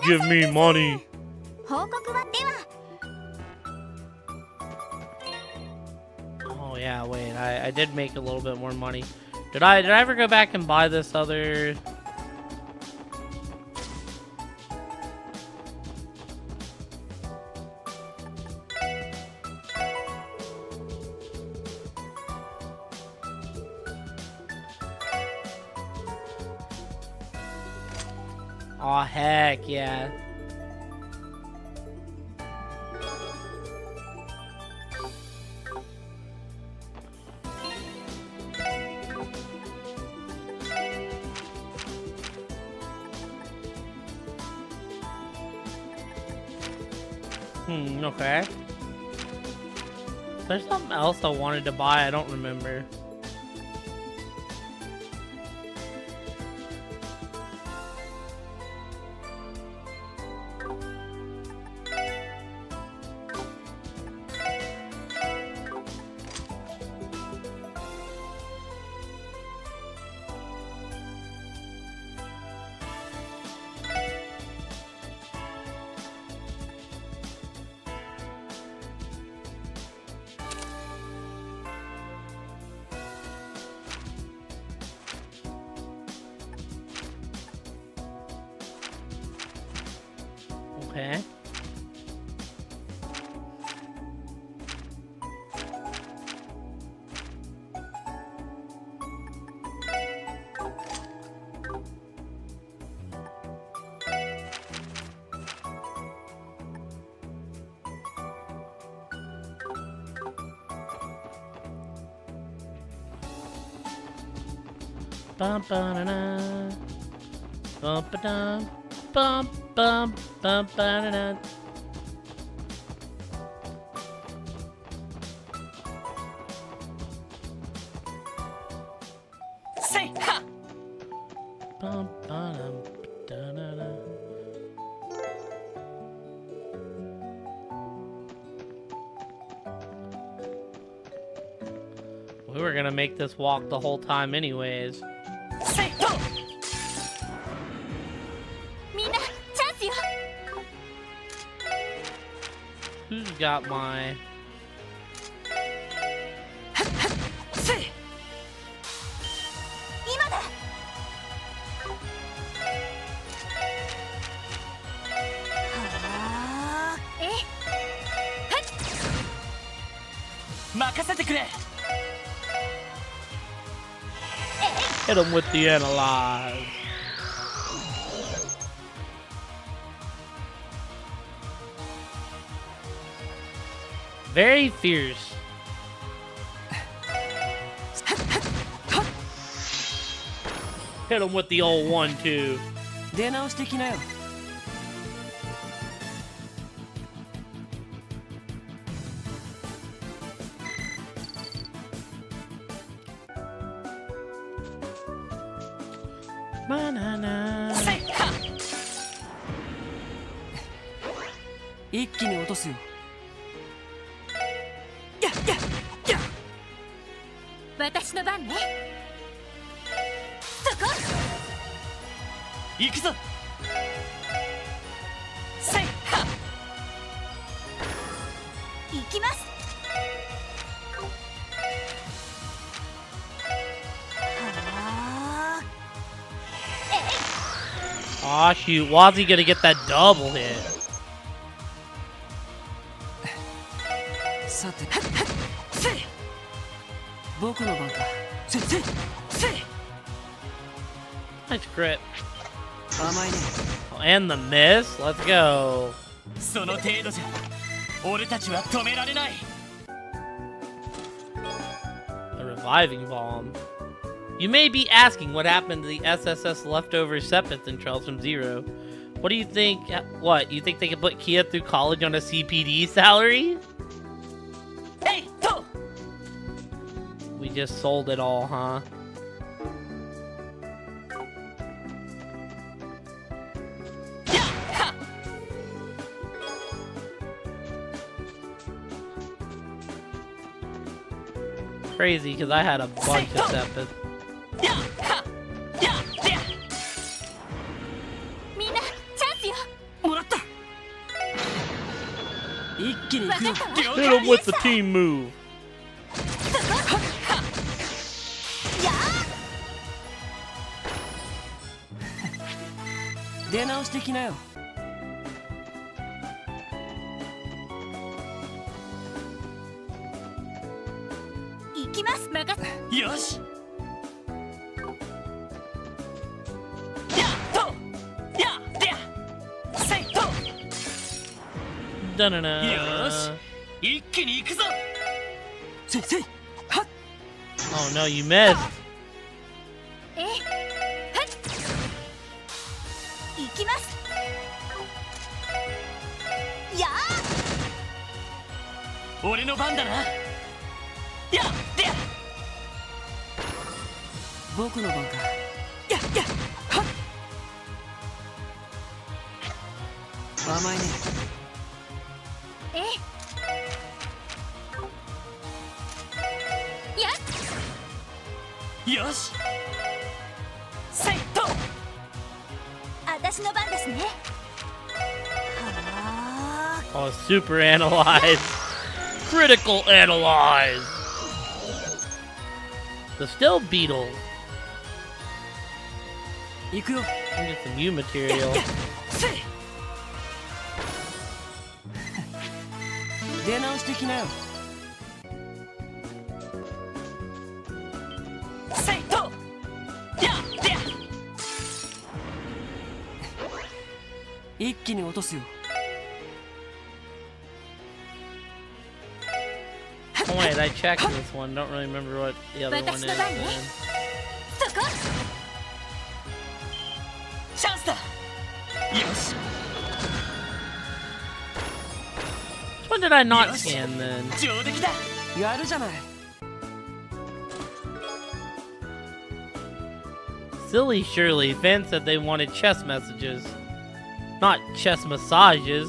Give me money. Oh yeah, wait. I did make a little bit more money. Did I ever go back and buy this other? Aw, heck yeah. Okay. There's something else I wanted to buy, I don't remember. Okay. Bum ba da da. Bum ba dum. Bum bum bum ba da da. Say ha. Bum ba dum da da da. We were gonna make this walk the whole time anyways. Say ho. みんなチャンスよ Who's got my... Say. 今だはあえ任せてくれ。 Hit him with the analyze. Very fierce. Hit him with the old 1-2. 出直してきなよ。Banana. Say ha. 一気に落とすよ。ややや。私の番ねそこ行くぞ。Say ha. 行きます Aw, shoot. Wazzy gonna get that double hit. さて、 Say. 僕の番か。 Say say say. Nice crit. 甘いね。 And the miss. Let's go. その程度じゃ俺たちは止められない。 A reviving bomb. You may be asking what happened to the SSS leftover Sepith trails from Zero. What do you think? What? You think they could put Kia through college on a CPD salary? Hey, to. We just sold it all, huh? Yeah, ha. Crazy, because I had a bunch of Sepith. Yeah, ha. Yeah, yeah. みんなチャンスよもらった。一気に行くよ。 了 Hit 解。 him with the team move. や出直してきなよ。行きます任せよし。やっと。やっ Da-na-na. 一気に行くぞ。せいせいはっ Oh no, you missed. えはい行きますや俺の番だな。やでや僕の番か。ややはっ甘いね。えやよし。セイト。私の番ですねは Oh, super analyze. Critical analyze. The still beetle. 行くよ。 Let me get some new material. せい出直してきなよ。セイト。やでや一気に落とすよ。 Oh wait, I checked this one. Don't really remember what the other one is. That's the one, man. そこチャンスだ。よし。 Which one did I not scan then? 上出来だ。やるじゃない。 Silly Shirley. Fan said they wanted chess messages, not chess massages.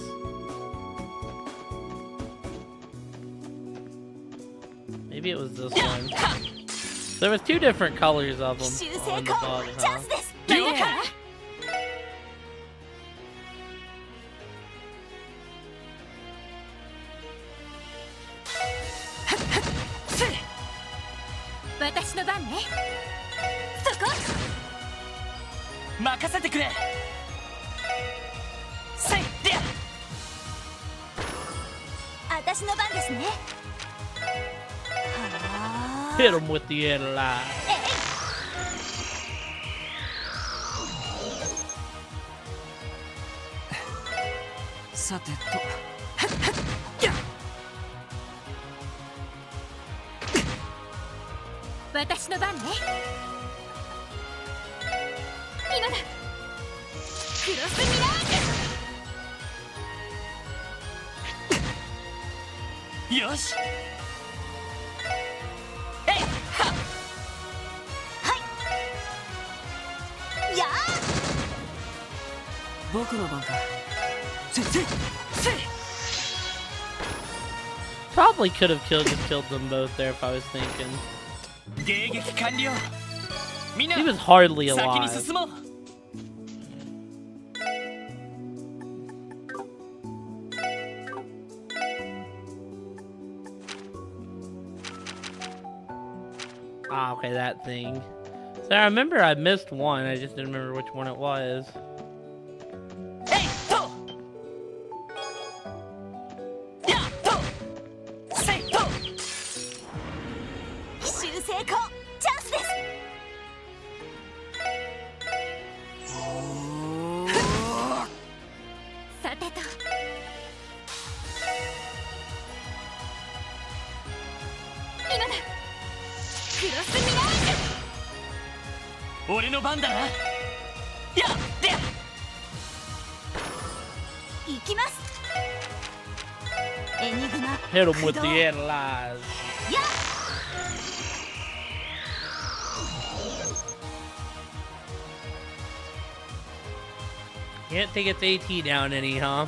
Maybe it was this one. There was two different colors of 奇襲 them 成 on the 功 dog, チャン huh? スです了解。せい私の番ねそこ任せてくれ。せいでや私の番ですねは Hit him with the analyze. さてと。私の番ね今だクロスミラージよし。えいはっはいや僕の番か。せいせいせい Probably could have just killed them both there if I was thinking. 迎撃完了。みんな He was hardly 先に alive. 進もう。 Ah, okay, that thing. So I remember I missed one. I just didn't remember which one it was. えいとやっとせいと奇襲成功チャンスですさてと今だクロスミラー俺の番だな。やっでやジ行きますエニグマ Hit him with 駆動 the analyze. や Can't take its AT down any, huh?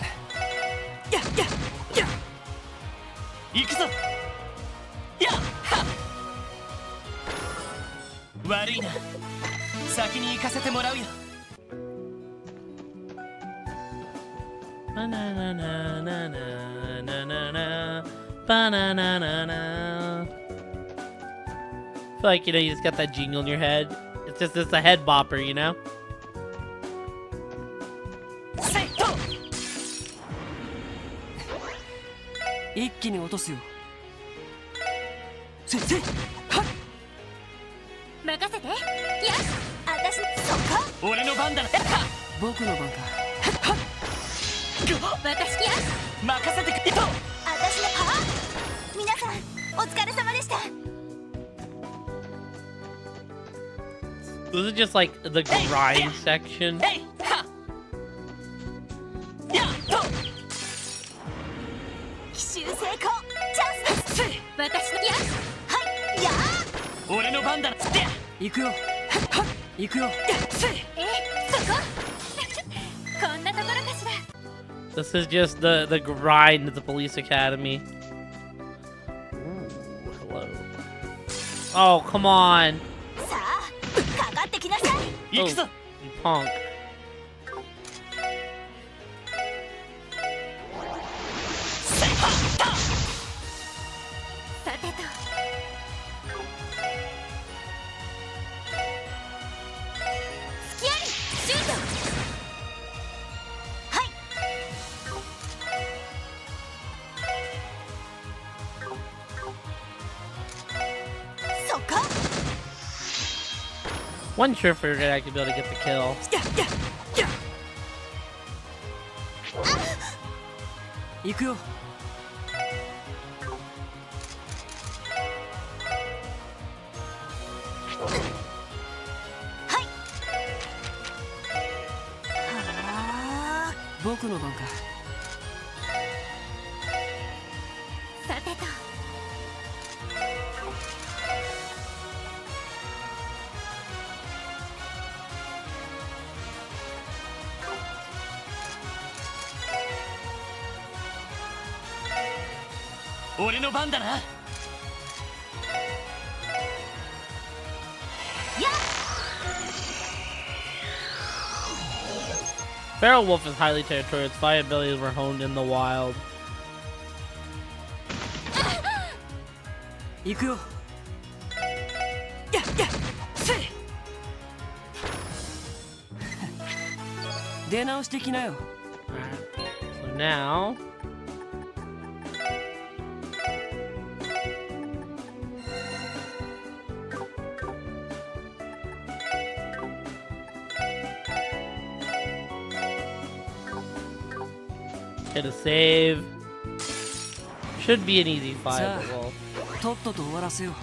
ややや行くぞ。やっはっ悪いな。先に行かせてもらうよ。 Ba-na-na-na-na-na-na-na-na. Ba-na-na-na-na. I feel like, you just got that jingle in your head. It's a head bopper, you know? せいと一気に落とすよ。せいせいはっ任せてや私そこ俺の番だな。僕の番か。私や任せてくれと。私のパワー。皆さんお疲れ様でした。 This is just like the grind section. えいはやっと。奇襲成功。チャンスです。私のやはいやー。俺の番だ。つってや。行くよ行くよ。そここんなところかしら。 This is just the grind at the police academy. Ooh, hello. Oh, come on. さあかかってきなさい。行くぞ。 You punk. さてとスキアリシュート。はいそこ Wasn't sure if we were gonna actually be able to get the kill. 行くよ。はいはあ僕の番か。さてと俺の番だな。 Feral Wolf is highly territorial. Its fight abilities were honed in the wild. 行くよ。出直してきなよ。 So now, hit a save. Should be an easy fight, but well. とっとと終わらせよう。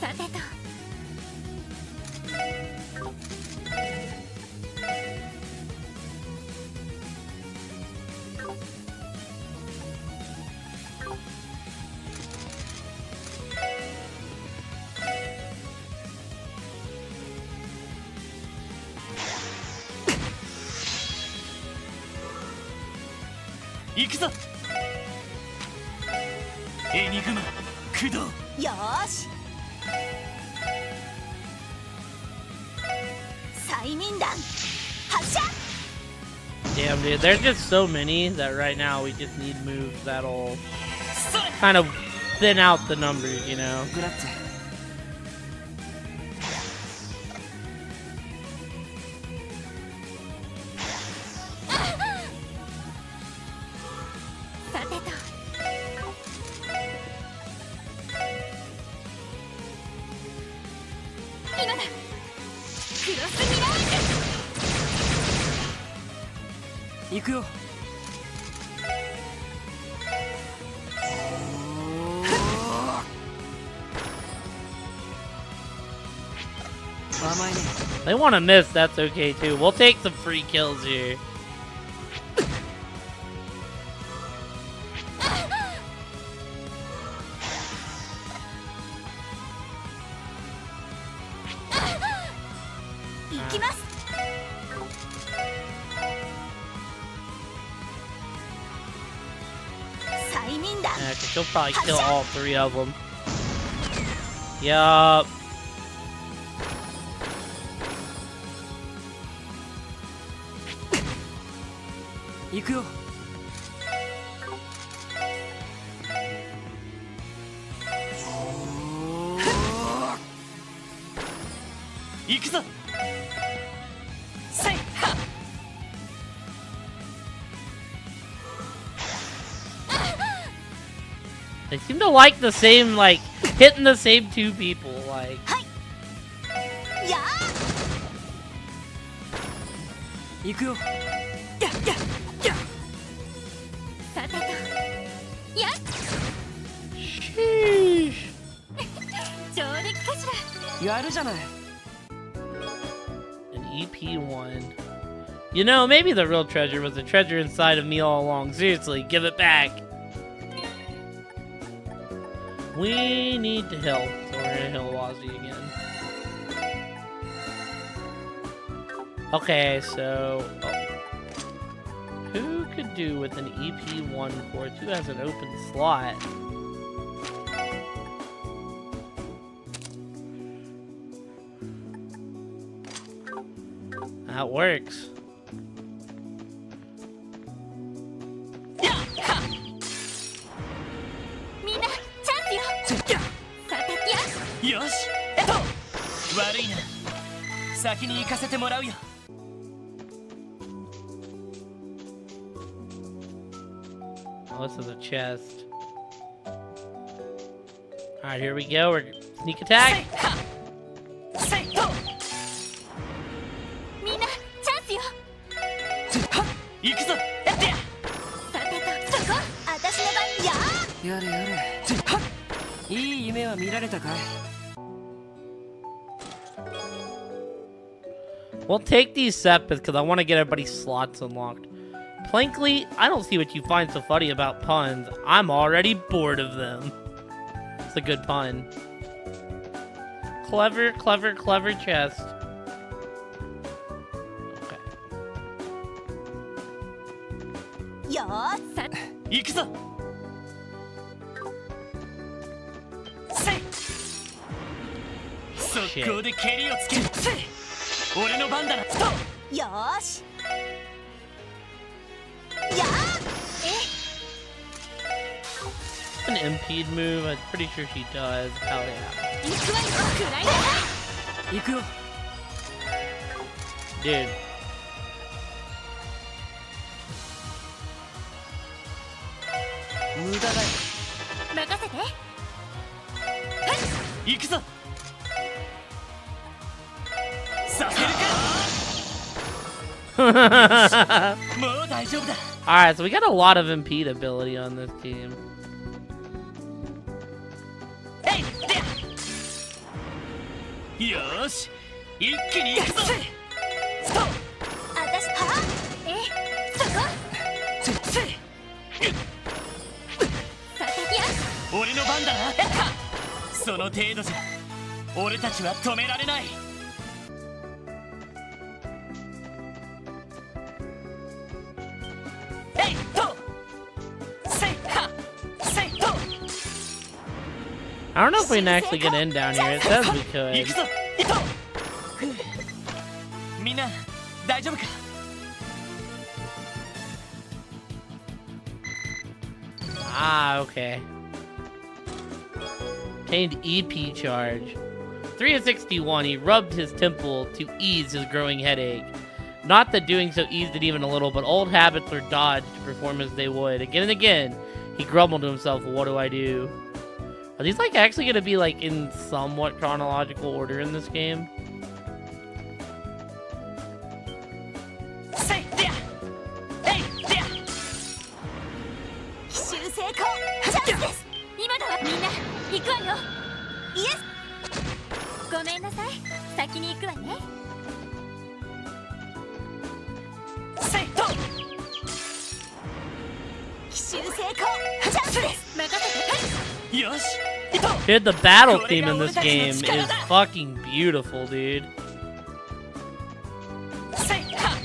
さてと行くぞ。エニグマ駆動。よーし催眠弾発射。 Damn, dude. There's just so many that right now we just need moves that'll それ。 kind of thin out the numbers, you know? グラッツェ。さてと今だクロスミラージュ。行くよ。甘いね。 They want to miss, that's okay too. We'll take some free kills here.行きます。 催眠弾 Yeah, 'cause she'll probably kill all three of them. Yup. 行くよ。行くぞせいは They seem to like the same, like, hitting the same two people, like. や行くよ。やややさてとや Sheesh. 上出来かしら。やるじゃない。An EP1. You know, maybe the real treasure was the treasure inside of me all along. Seriously, give it back. We need to heal. So we're gonna heal Wazzy again. Okay, so... Who could do with an EP1 for it? Who has an open slot? That works. みんなチャンスよ。さてやよし悪いな先に行かせてもらうよ Oh, this is a chest. Alright, here we go. We're sneak attack. せいとみんなチャンスよ。行くぞさてとそこ私の番ややれやれ。いい夢は見られたかい。We'll take these sepiths because I want to get everybody's slots unlocked. Plankly, I don't see what you find so funny about puns. I'm already bored of them. It's a good pun. Clever, clever, clever chest. Okay. よーさ行くぞせい速攻で蹴りをつけるせい俺の番だなとよーしや An impede move? I'm pretty sure she does. Hell yeah. 行くわよくらいなさい。行くよ。 Dude. 無駄だよ。任せて。行くぞさせるかもう大丈夫だ Alright, so we got a lot of impede ability on this team. えいよーし一気に行くぞストッ私はそこせいさてや俺の番だなその程度じゃ俺たちは止められないえいとせいはせいと I don't know if we can actually get in down here. It says we 行 could. くぞいとみんな大丈夫か Ah, okay. Obtained EP charge. 3 of 61, he rubbed his temple to ease his growing headache. Not that doing so eased it even a little, but old habits were dodged to perform as they would. Again and again, he grumbled to himself, what do I do? Are these like actually going to be like in somewhat chronological order in this game? せいでやえいでや奇襲成功チャンスです今だわみんな行くわよイエスごめんなさい先に行くわねせいと奇襲成功チャンスです任せてよしいと Dude, the battle theme in this game is fucking beautiful, dude. せいは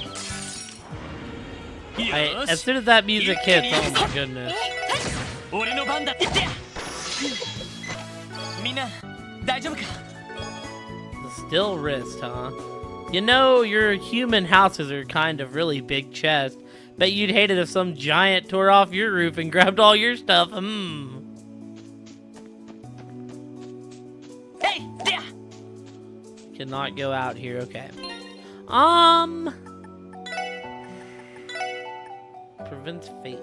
As soon as that music hits, oh my goodness. 俺の番だってやみんな大丈夫か The still wrist, huh? You know, your human houses are kind of really big chests. Bet you'd hate it if some giant tore off your roof and grabbed all your stuff. Hmm. えいでや cannot go out here. Okay. Prevents fate.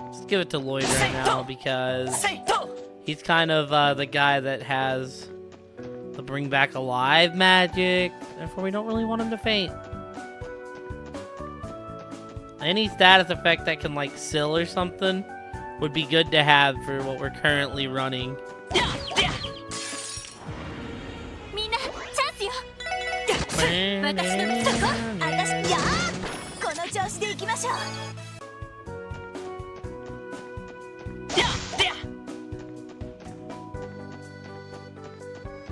Just give it to Lloyd right now because he's kind of the guy that has the bring back alive magic. Therefore, we don't really want him to faint. Any status effect that can like sill or something would be good to have for what we're currently running. みんなチャンスよ。私のそこ、私やー。この調子で行きましょう。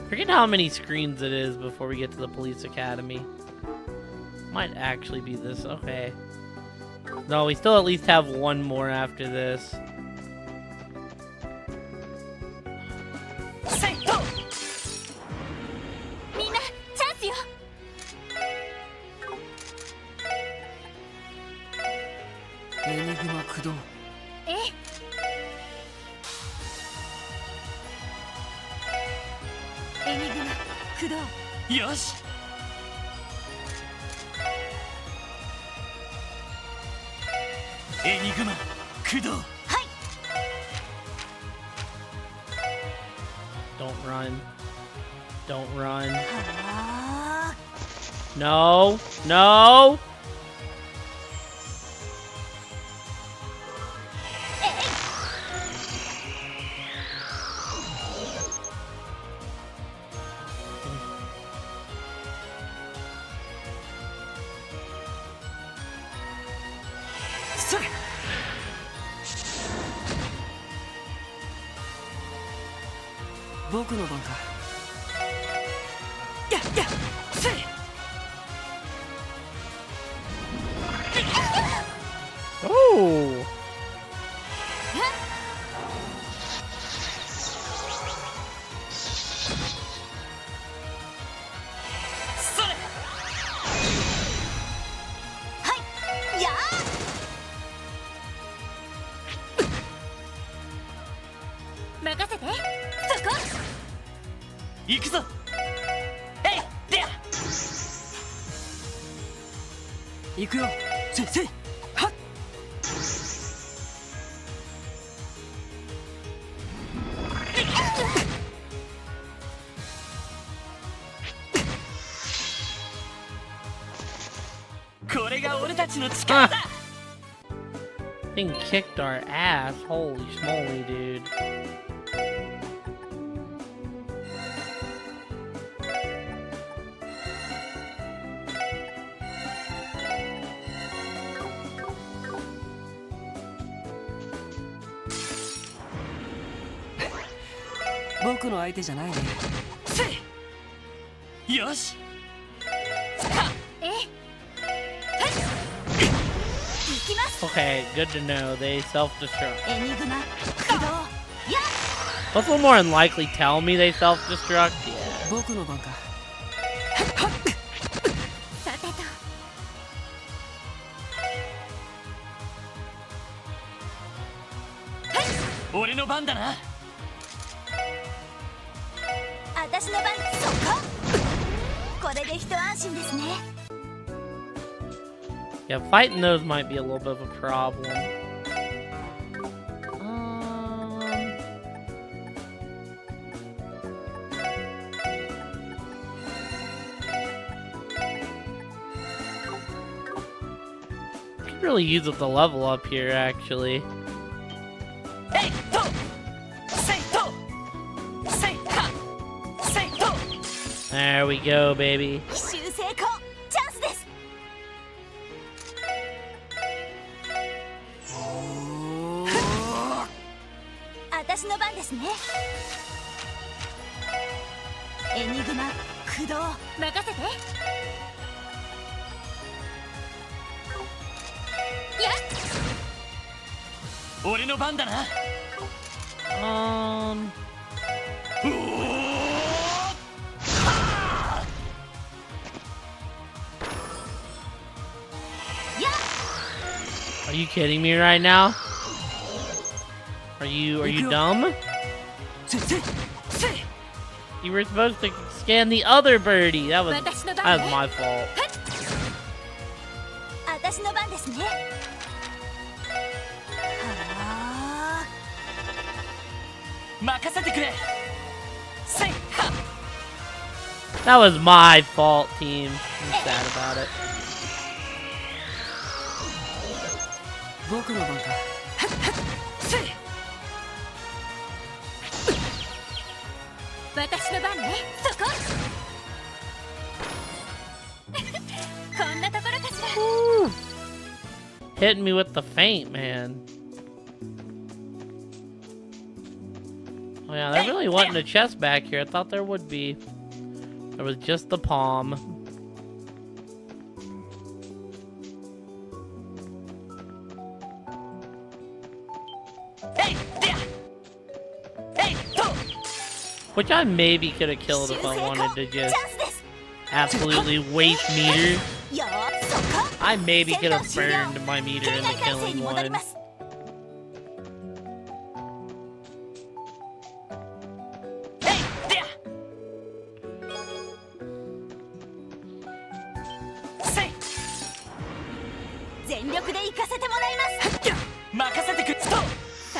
Forget how many screens it is before we get to the police academy. Might actually be this. Okay. No, we still at least have one more after this. Don't run. Don't run. No. No. Oh. Thing kicked our ass. Holy schmoly, dude. Okay, good to know. They self-destruct. What's one more unlikely? Tell me they self-destruct? Yeah. Yeah, fighting those might be a little bit of a problem. Could really use it to level up here, actually. There we go, baby. Are you kidding me right now? Are you dumb? You were supposed to scan the other birdie. That was my fault. 私の番ですね。はあ。任せてくれ。せいは。 That was my fault, team. I'm sad about it. 僕の番か。せい。私の番ね。そこ。こんなところかしら。Hitting me with the feint, man. Oh yeah, there really wasn't a chest back here. I thought there would be. There was just the palm. Which I maybe could have killed if I wanted to just absolutely waste meter. I maybe could have burned my meter in the killing one.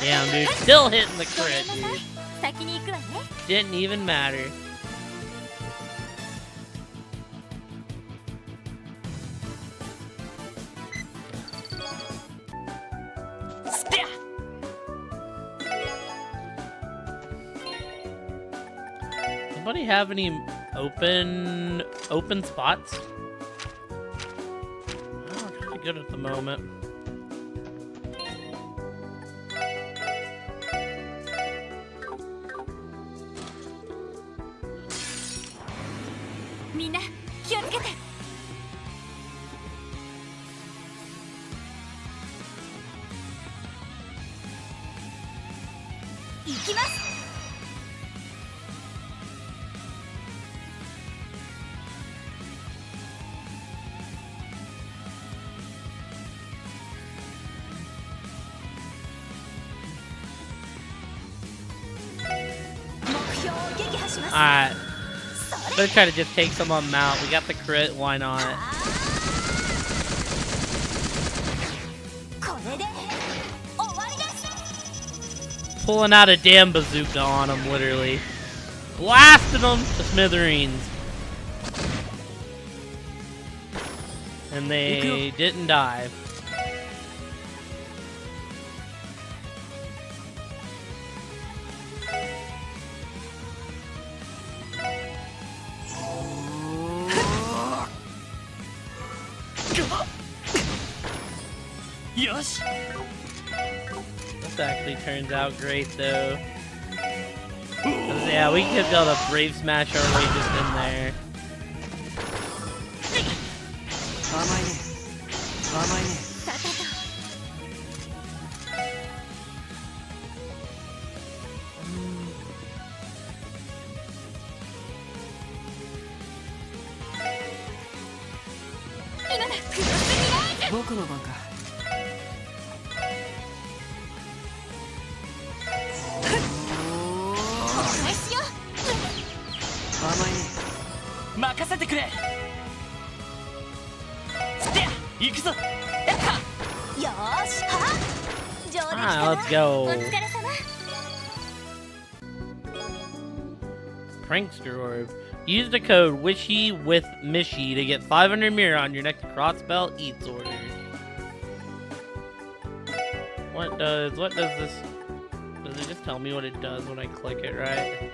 Damn, dude, still hitting the crit, dude. Didn't even matter. Anybody have any open spots? Oh, pretty good at the moment. Alright. Let's try to just take some of them out. We got the crit, why not? Pulling out a damn bazooka on them, literally. Blasting them to smithereens. And they didn't die. Yosh. This actually turns out great, though. 'Cause, yeah, we could be able to brave smash our way just in there. Alright, let's go. Prankster Orb. Use the code Wishy with Mishy to get 500 mirror on your next crossbell eats order. What does this? Does it just tell me what it does when I click it, right?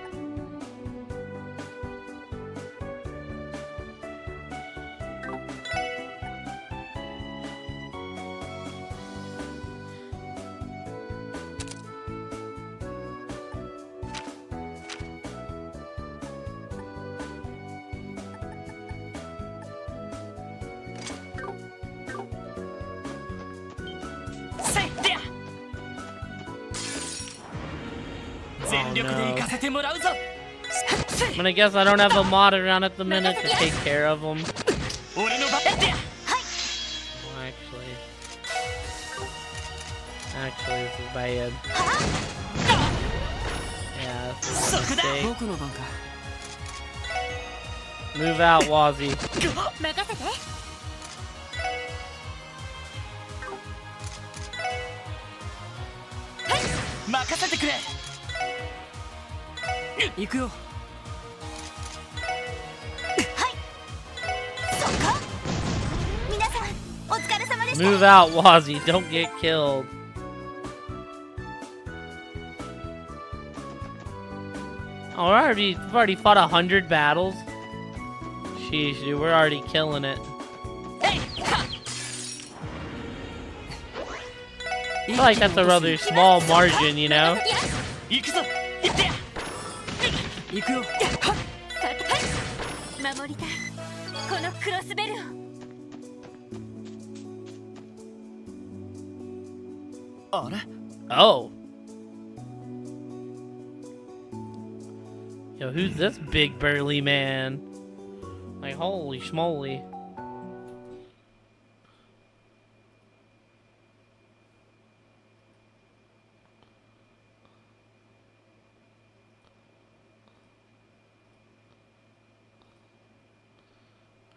Oh, no. I'm gonna guess I don't have a mod around at the minute to take care of them. Oh, actually, this is bad. Yeah, Mistake. 僕の番か Move out, Wazzy. 任せて。 任せてくれ。行くよ。そっか。皆さんお疲れ様でした。 Move out, Wazzy. Don't get killed. Oh, we've already fought 100 battles. Sheesh, dude, we're already killing it. I feel like that's a rather small margin, you know? 行くぞ。行ってや。行くよ。さて、守りたいこのクロスベルを。あれ？ Oh. Yo, who's this big burly man? Like, holy schmoly.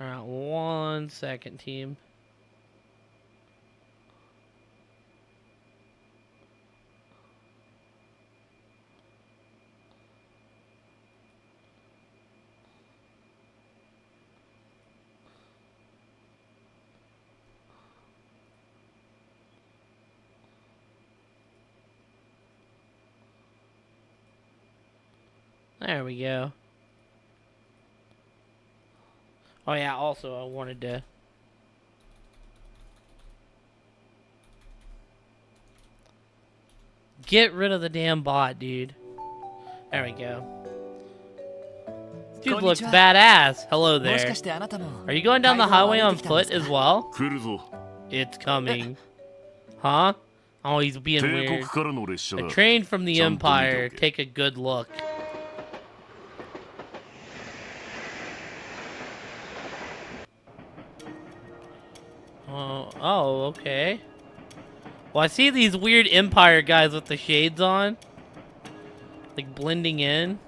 Alright, 1 second, team. There we go. Oh yeah, also I wanted to get rid of the damn bot, dude. There we go. Dude looks badass. Hello there. Are you going down the highway on foot as well? It's coming. Huh? Oh, he's being weird. A train from the Empire. Take a good look. Oh, okay. Well, I see these weird Empire guys with the shades on. Like, blending in.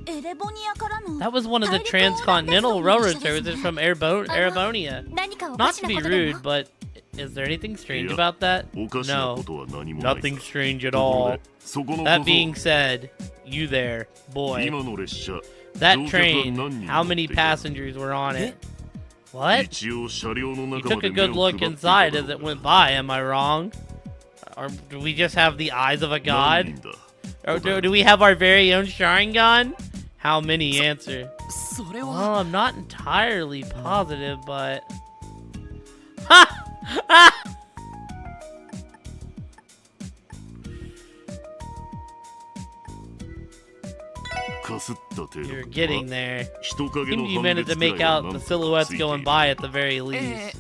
That was one of the transcontinental railroad services from Erebonia. Not to be rude, but is there anything strange about that? No. Nothing strange at all. That being said, you there, boy. That train, how many passengers were on it? What? You took a good look inside as it went by, am I wrong? Or do we just have the eyes of a god? Or do we have our very own Sharingan? How many answer? Well, I'm not entirely positive, but... Ha! Ha! You're getting there. You managed to make out the silhouettes going by at the very least.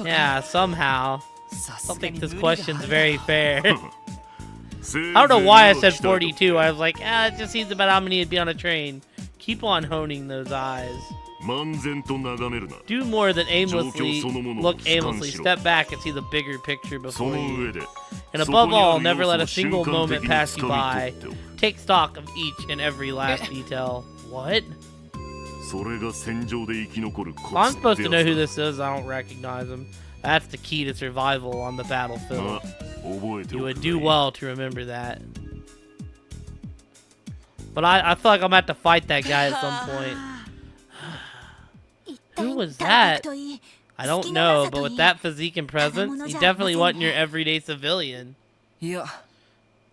Yeah, somehow. I don't think this question's very fair. I don't know why I said 42. I was like, it just seems about how many would be on a train. Keep on honing those eyes. Do more than aimlessly look aimlessly. Step back and see the bigger picture before you. And above all, never let a single moment pass you by. Take stock of each and every last detail. What? I'm supposed to know who this is. I don't recognize him. That's the key to survival on the battlefield. You would do well to remember that. But I feel like I'm going to have to fight that guy at some point. Who was that? I don't know, but with that physique and presence, he definitely wasn't your everyday civilian.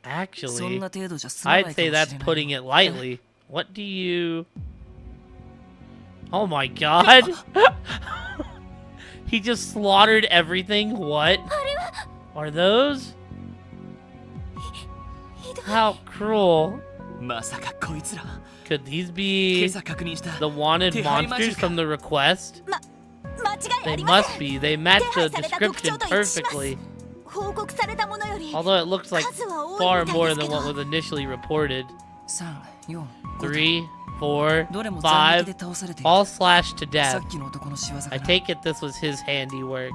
Actually, I'd say that's putting it lightly. What do you... Oh my god! He just slaughtered everything? What? Are those? How cruel. Could these be the wanted monsters from the request? They must be. They match the description perfectly. Although it looks like far more than what was initially reported. 3, 4, 5, all slashed to death. I take it this was his handiwork.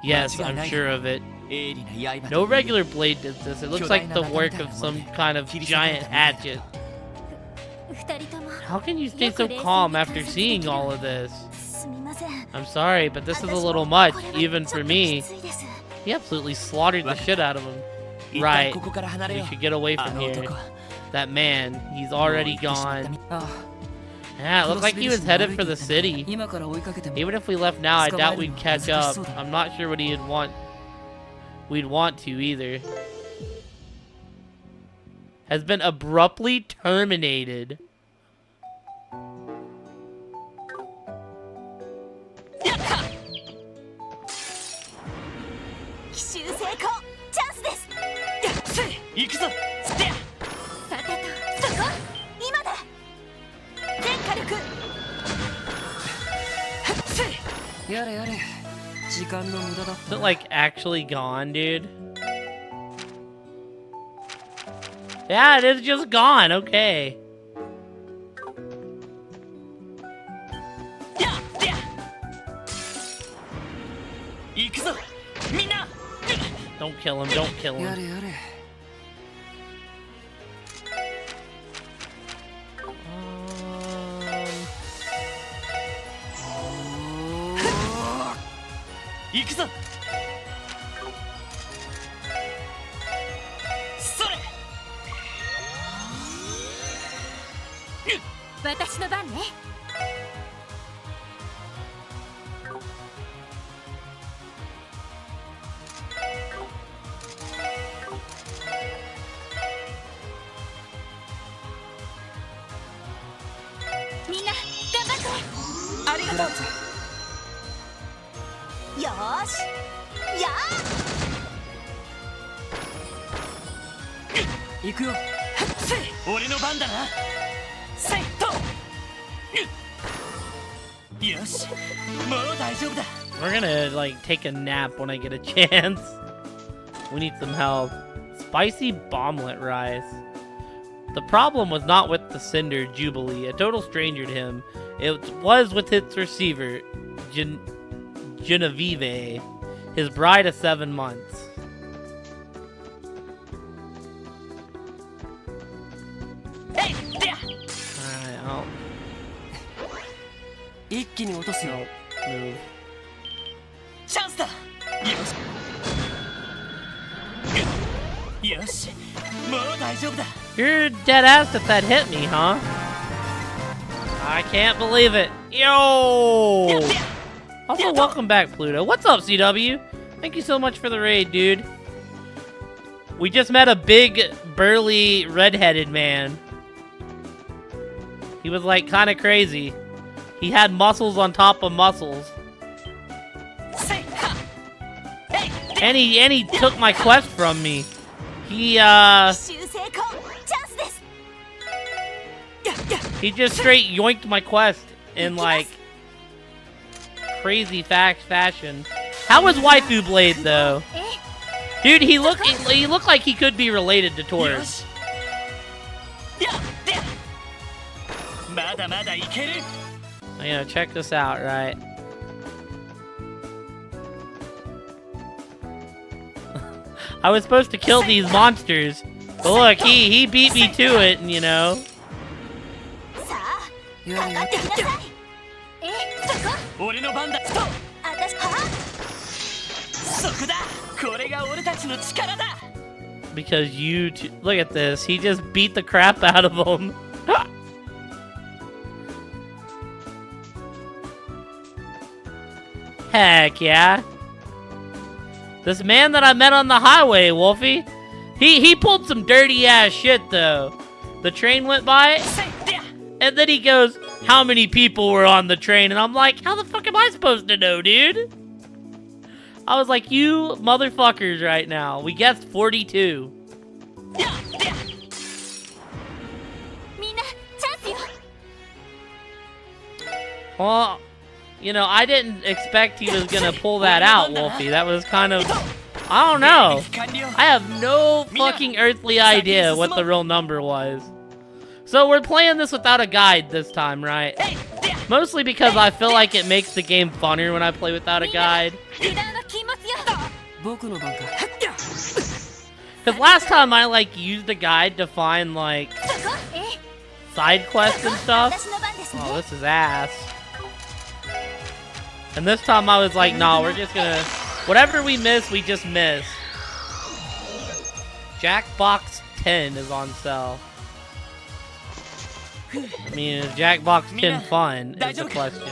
Yes, I'm sure of it. No regular blade does this. It looks like the work of some kind of giant hatchet. 二人とも How can you stay so calm after seeing all of this? すみません I'm sorry, but this is a little much, even for me. He absolutely slaughtered the shit out of him. Right. We should get away from here. That man, he's already gone. Yeah, it looked like he was headed for the city. Even if we left now, I doubt we'd catch up. I'm not sure what we'd want to either. Has been abruptly terminated. Is it like actually gone, dude? Yeah, it is just gone. Okay. Don't kill him. Don't kill him. We're gonna like take a nap when I get a chance. We need some help. Spicy bomblet rice. The problem was not with the Cinder Jubilee, a total stranger to him. It was with its receiver, Genevieve, his bride of 7 months. Alright, I'll... Nope, move. You're dead ass if that hit me, huh? I can't believe it. Yo! Also, welcome back, Pluto. What's up, CW? Thank you so much for the raid, dude. We just met a big, burly, redheaded man. He was, like, kind of crazy. He had muscles on top of muscles. And he took my quest from me. He just straight yoinked my quest in, like, crazy fashion. How was Waifu Blade, though? Dude, he looked like he could be related to Taurus. You know, check this out, right? I was supposed to kill these monsters, but look, he beat me to it, and you know. Because you look at this, he just beat the crap out of him. Heck yeah. This man that I met on the highway, Wolfie, he pulled some dirty ass shit though. The train went by, and then he goes, "How many people were on the train?" And I'm like, "How the fuck am I supposed to know, dude?" I was like, "You motherfuckers right now. We guessed 42. Well, you know, I didn't expect he was gonna pull that out, Wolfie. That was kind of... I don't know. I have no fucking earthly idea what the real number was. So we're playing this without a guide this time, right? Mostly because I feel like it makes the game funner when I play without a guide. Because last time I, like, used a guide to find, like, side quests and stuff. Oh, this is ass. And this time I was like, nah, we're just gonna... Whatever we miss, we just miss. Jackbox 10 is on sale. I mean, is Jackbox 10 fun, is the question.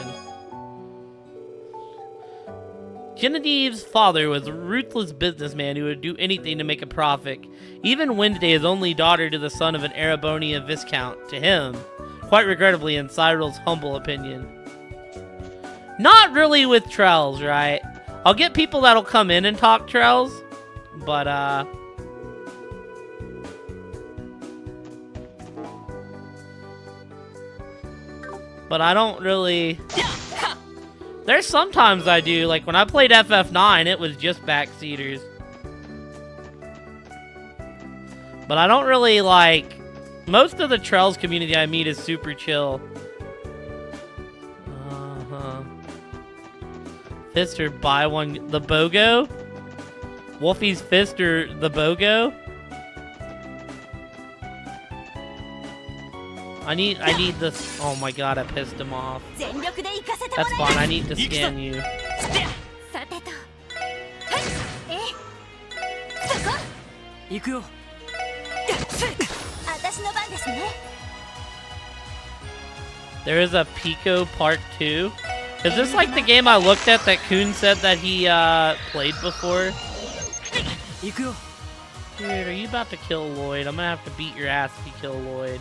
Genevieve's father was a ruthless businessman who would do anything to make a profit. Even Wednesday, his only daughter to the son of an Arabonia viscount, to him, quite regrettably in Cyril's humble opinion. Not really with Trells, right? I'll get people that'll come in and talk Trells, but I don't really... There's sometimes I do, like when I played FF9, it was just backseaters. But I don't really like... Most of the Trells community I meet is super chill. Fist or buy one... The BOGO? Wolfie's Fist or the BOGO? I need this. Oh my god, I pissed him off. That's fine, I need to scan you. There is a Pico Part 2. Is this like the game I looked at that Kuhn said that he played before? Dude, are you about to kill Lloyd? I'm gonna have to beat your ass if you kill Lloyd.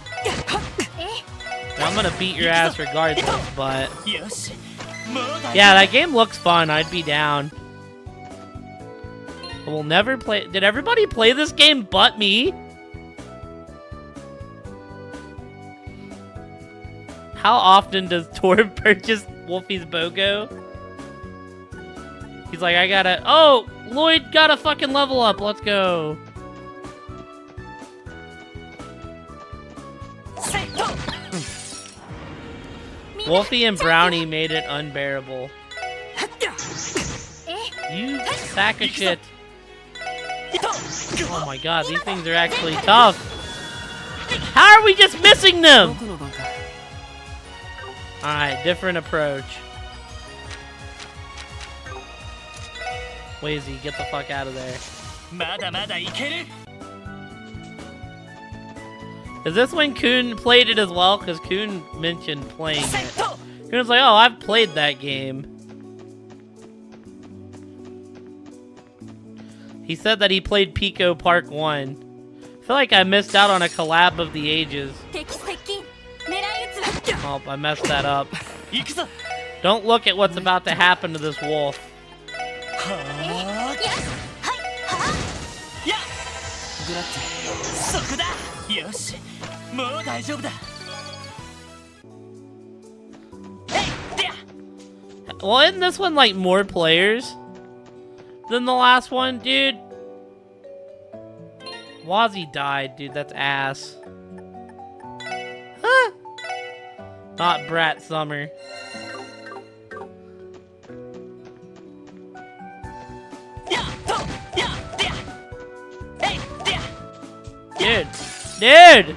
I'm gonna beat your ass regardless, but... Yeah, that game looks fun. I'd be down. We'll never play... Did everybody play this game but me? How often does Torb purchase Wolfie's BOGO? He's like, I gotta... Oh! Lloyd got a fucking level up. Let's go. Wolfie and Brownie made it unbearable. You sack of shit. Oh my god, these things are actually tough. How are we just missing them? Alright, different approach. Wazy, get the fuck out of there. Is this when Kuhn played it as well? Because Kuhn mentioned playing it. Kuhn was like, oh, I've played that game. He said that he played Pico Park 1. I feel like I missed out on a collab of the ages. Oh, I messed that up. Don't look at what's about to happen to this wolf. Well, isn't this one like more players than the last one, dude? Wazy died, dude. That's ass. Huh? Not Brat Summer. Dude! Dude!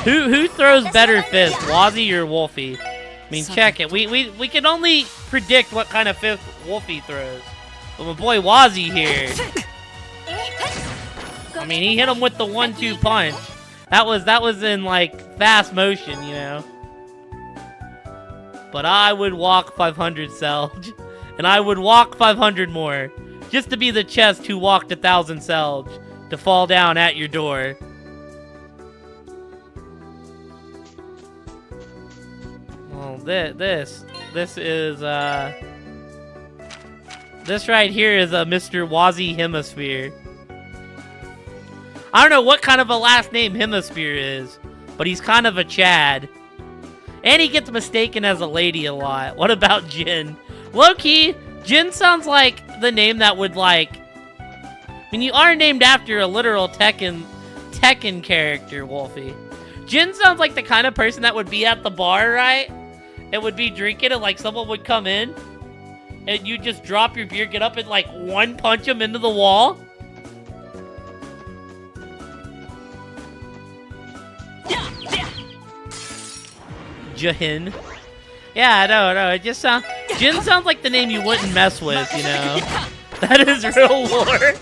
Who throws better fists, Wazy or Wolfie? I mean, check it. We can only predict what kind of fist Wolfie throws. But my boy Wazy here. I mean, he hit him with the 1-2 punch. That was in like fast motion, you know. But I would walk 500 Selge, and I would walk 500 more, just to be the chest who walked 1,000 Selge to fall down at your door. Well, this is this right here is a Mr. Wazy Hemisphere. I don't know what kind of a last name Hemisphere is, but he's kind of a Chad. And he gets mistaken as a lady a lot. What about Jin? Low-key, Jin sounds like the name that would like... I mean, you are named after a literal Tekken character, Wolfie. Jin sounds like the kind of person that would be at the bar, right? and would be drinking, and like someone would come in, and you just drop your beer, get up, and like one punch him into the wall. Jahin. Yeah, no, it just sounds. Jin sounds like the name you wouldn't mess with, you know. That is real lore.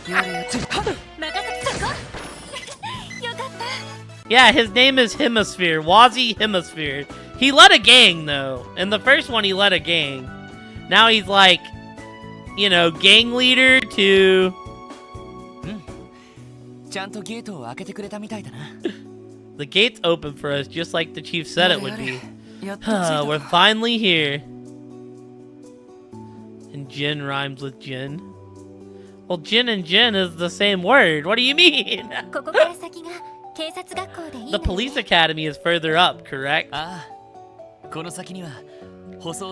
Yeah, his name is Hemisphere. Wazi Hemisphere. He led a gang, though. In the first one, he led a gang. Now he's like, you know, gang leader to... The gate's open for us, just like the chief said it would be. We're finally here. And Jin rhymes with Jin. Well, Jin and Jin is the same word. What do you mean? The police academy is further up, correct?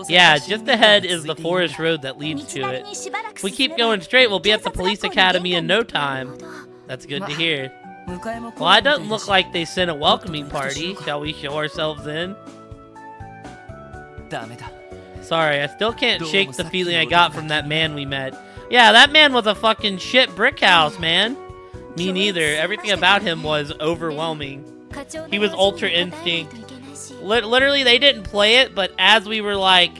Yeah, just ahead is the forest road that leads to it. If we keep going straight, we'll be at the police academy in no time. That's good to hear. Well, it doesn't look like they sent a welcoming party. Shall we show ourselves in? Sorry, I still can't shake the feeling I got from that man we met. Yeah, that man was a fucking shit brick house, man. Me neither. Everything about him was overwhelming. He was Ultra Instinct. Literally, they didn't play it, but as we were like...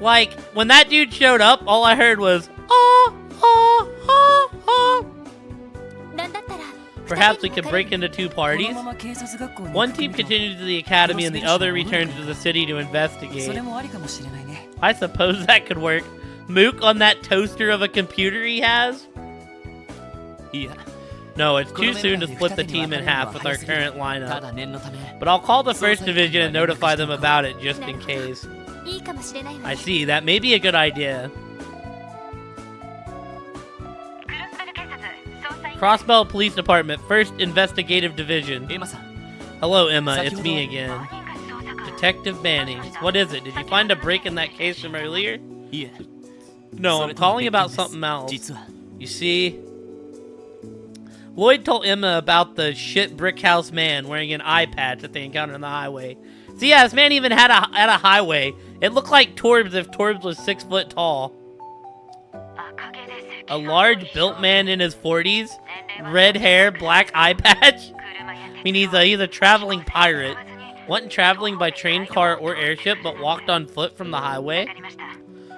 Like, when that dude showed up, all I heard was, oh, oh, oh, oh. Perhaps we can break into two parties. One team continues to the academy and the other returns to the city to investigate. I suppose that could work. Mook on that toaster of a computer he has? No, it's too soon to split the team in half with our current lineup. But I'll call the first division and notify them about it just in case. I see, that may be a good idea. Crossbell Police Department, 1st Investigative Division. Hello, Emma, it's me again. Detective Banning. What is it? Did you find a break in that case from earlier? No, I'm calling about something else. You see? Lloyd told Emma about the shit brick house man wearing an eye patch that they encountered on the highway. So yeah, this man even had a highway. It looked like Torbs if Torbs was 6 foot tall. A large built man in his 40s, red hair, black eye patch. I mean, he's a traveling pirate. Wasn't traveling by train, car, or airship, but walked on foot from the highway.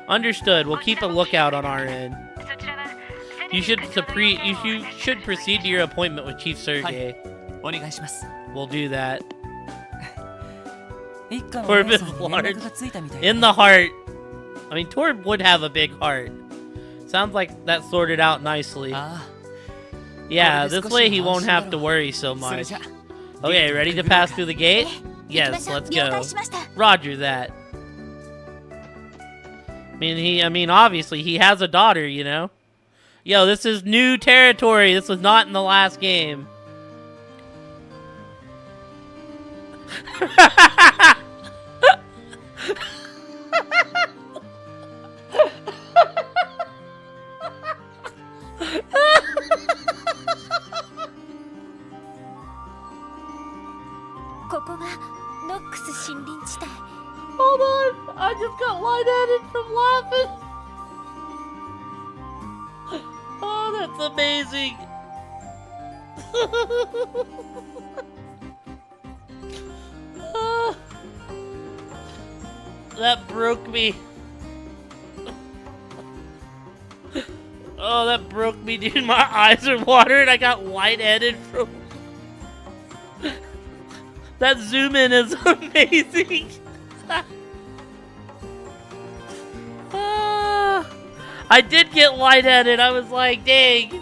Understood. We'll keep a lookout on our end. You should proceed to your appointment with Chief Sergey. We'll do that. Torb is large. In the heart. I mean, Torb would have a big heart. Sounds like that sorted out nicely. Yeah, this way he won't have to worry so much. Okay, ready to pass through the gate? Yes, let's go. Roger that. I mean, obviously, he has a daughter, you know? Yo, this is new territory. This was not in the last game. Hold on, I just got lightheaded from laughing. Oh, that's amazing. That broke me. Oh, that broke me, dude. My eyes are watering. I got lightheaded from... That zoom in is amazing. I did get lightheaded. I was like, dang.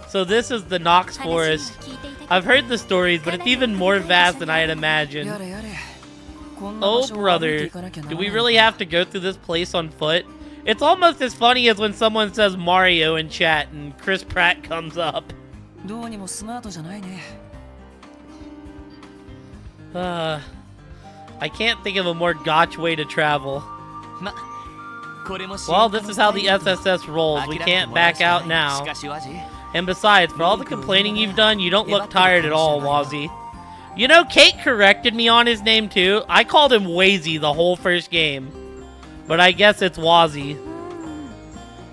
So this is the Nox Forest. I've heard the stories, but it's even more vast than I had imagined. Oh, brother. Do we really have to go through this place on foot? It's almost as funny as when someone says Mario in chat and Chris Pratt comes up. I can't think of a more gotch way to travel. Well, this is how the SSS rolls. We can't back out now. And besides, for all the complaining you've done, you don't look tired at all, Wazzy. You know, Kate corrected me on his name too. I called him Wazy the whole first game. But I guess it's Wazzy.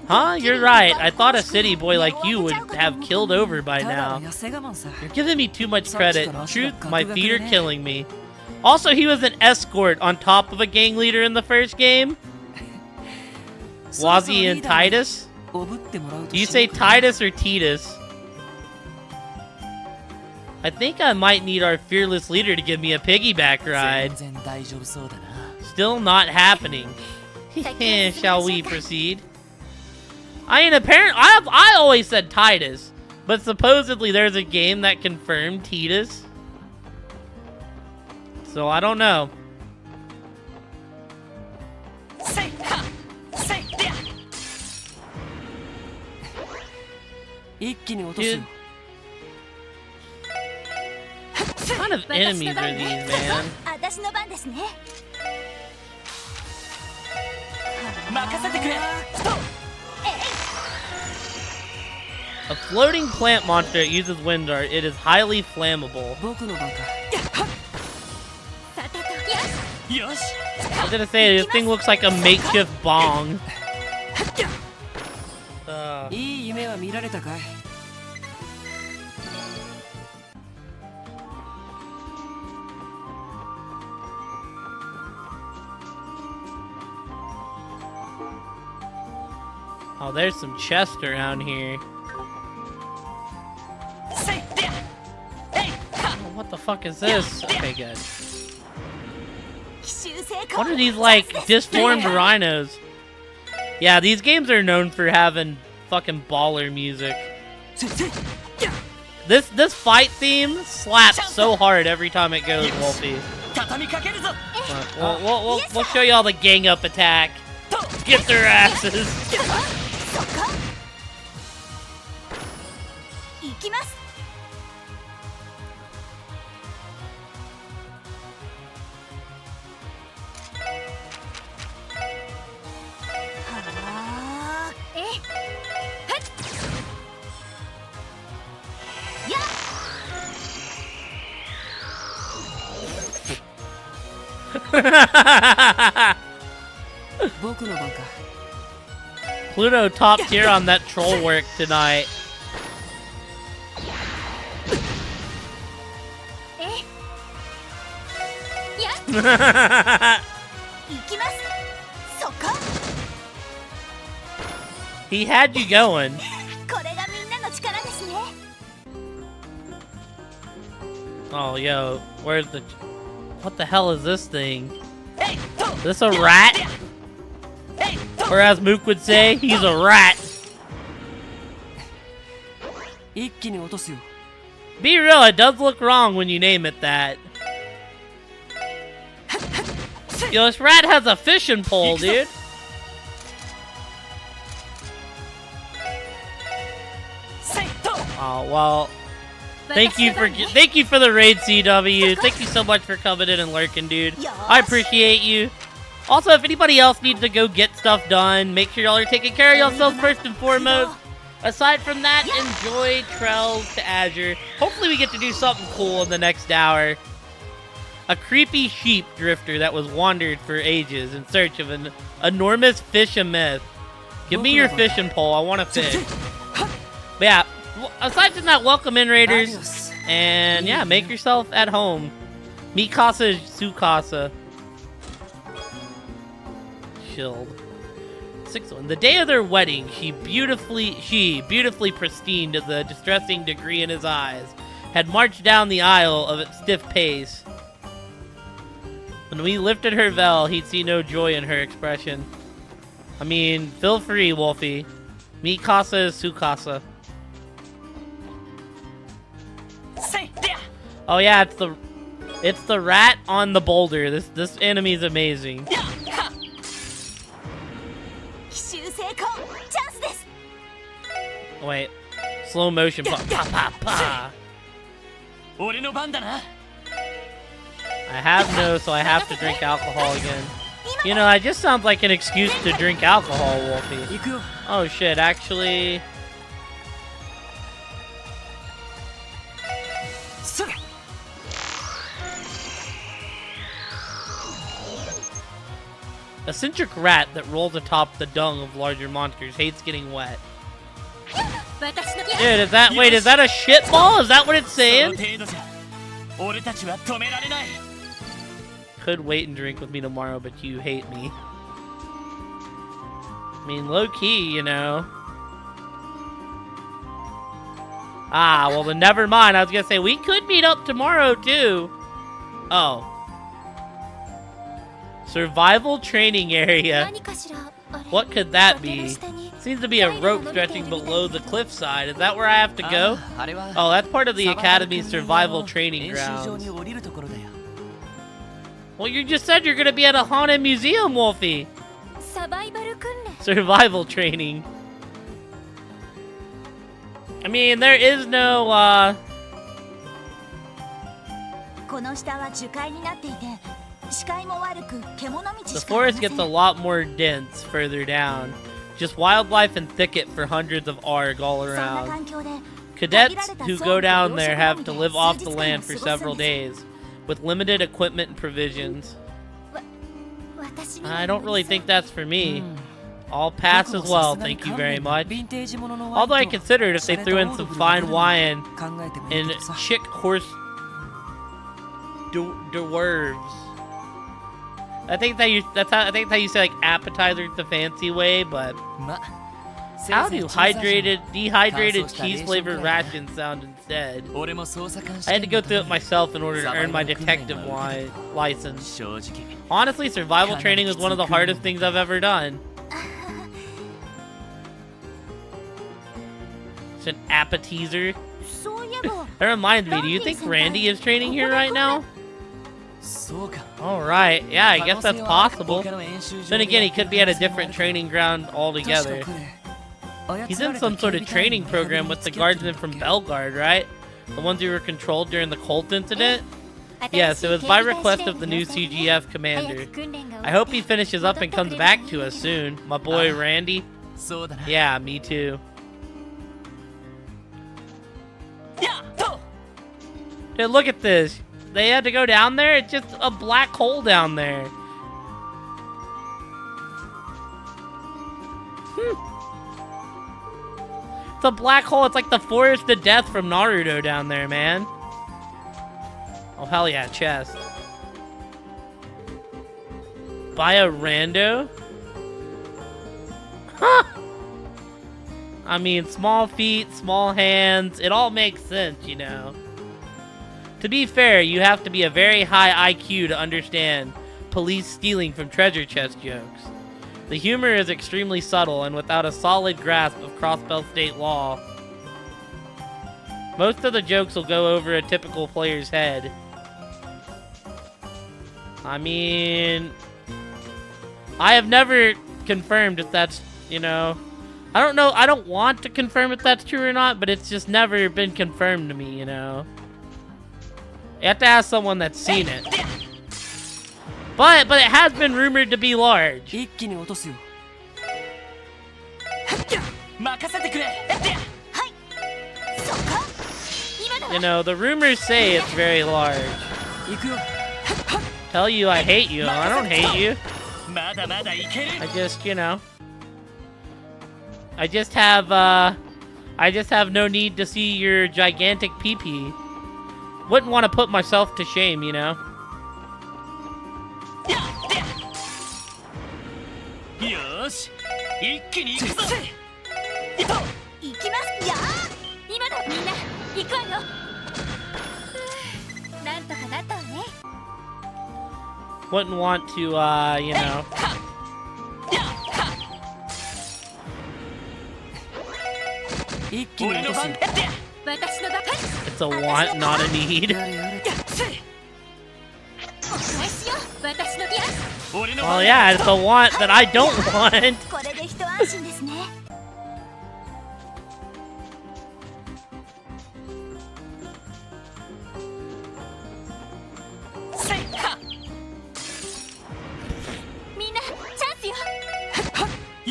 Huh? You're right. I thought a city boy like you would have killed over by now. You're giving me too much credit. Truth, my feet are killing me. Also, he was an escort on top of a gang leader in the first game. Wazzy and Titus? Do you say Titus or Titus? I think I might need our fearless leader to give me a piggyback ride. Still not happening. Shall we proceed? I mean, apparently, I always said Titus, but supposedly there's a game that confirmed Titus. So I don't know. Dude. What kind of enemies are these, man? A floating plant monster that uses wind dart. It is highly flammable. I was gonna say, this thing looks like a makeshift bong. Oh, there's some chests around here. Oh, what the fuck is this? Okay, good. What are these, like, disformed rhinos? Yeah, these games are known for having fucking baller music. This fight theme slaps so hard every time it goes, Wolfie. We'll show you all the gang up attack. Get their asses. Pluto top tier on that troll work tonight. He had you going. Oh, yo, where's the... What the hell is this thing? Is this a rat? Or as Mook would say, he's a rat. Be real, it does look wrong when you name it that. Yo, this rat has a fishing pole, dude. Oh, well... Thank you for the raid, CW. Thank you so much for coming in and lurking, dude. I appreciate you. Also, if anybody else needs to go get stuff done, make sure y'all are taking care of yourselves first and foremost. Aside from that, enjoy Trails to Azure. Hopefully we get to do something cool in the next hour. A creepy sheep drifter that was wandered for ages in search of an enormous fish myth. Give me your fishing pole. I want to fish. But yeah. Aside from that, welcome in, Raiders, and yeah, make yourself at home. Mikasa Tsukasa. Shield. 6-1. The day of their wedding, she beautifully pristine to the distressing degree in his eyes, had marched down the aisle of its stiff pace. When we lifted her veil, he'd see no joy in her expression. I mean, feel free, Wolfie. Mikasa Tsukasa. Oh yeah, it's the rat on the boulder. This enemy is amazing. Wait, slow motion. Pa pa pa. I have no, so I have to drink alcohol again. You know, that just sounds like an excuse to drink alcohol, Wolfie. Oh shit, actually... A centric rat that rolls atop the dung of larger monsters hates getting wet. Dude, is that, wait, is that a shit ball? Is that what it's saying? Could wait and drink with me tomorrow, but you hate me. I mean, low-key, you know. Ah, well then never mind. I was gonna say, we could meet up tomorrow, too. Oh. Survival training area. What could that be? Seems to be a rope stretching below the cliffside. Is that where I have to go? Oh, that's part of the Academy's survival training grounds. Well, you just said you're gonna be at a haunted museum, Wolfie. Survival training. I mean, there is no, the forest gets a lot more dense further down. Just wildlife and thicket for hundreds of arg all around. Cadets who go down there have to live off the land for several days, with limited equipment and provisions. I don't really think that's for me. I'll pass as well, thank you very much. Although I considered if they threw in some fine wine and chick horse dwarves. I think that you say like appetizers the fancy way, but how do dehydrated cheese flavored rations sound instead? I had to go through it myself in order to earn my detective license. Honestly, survival training was one of the hardest things I've ever done. It's an appetizer. That reminds me, do you think Randy is training here right now? Alright, yeah, I guess that's possible. Then again, he could be at a different training ground altogether. He's in some sort of training program with the guardsmen from Belgard, right? The ones who were controlled during the cult incident? Yes, it was by request of the new CGF commander. I hope he finishes up and comes back to us soon. My boy Randy. Yeah, me too. Dude, look at this. They had to go down there? It's just a black hole down there. It's a black hole. It's like the forest of death from Naruto down there, man. Oh, hell yeah, chest. By a rando? Huh! I mean, small feet, small hands. It all makes sense, you know. To be fair, you have to be a very high IQ to understand police stealing from treasure chest jokes. The humor is extremely subtle and without a solid grasp of cross-belt state law. Most of the jokes will go over a typical player's head. I mean, I have never confirmed if that's, you know, I don't know, I don't want to confirm if that's true or not, but it's just never been confirmed to me, you know. You have to ask someone that's seen it. But it has been rumored to be large. You know, the rumors say it's very large. Tell you I hate you. I don't hate you. I just, you know. I just have no need to see your gigantic pee-pee. Wouldn't want to put myself to shame, you know? Wouldn't want to, you know... It's a want, not a need. Well, yeah, it's a want that I don't want.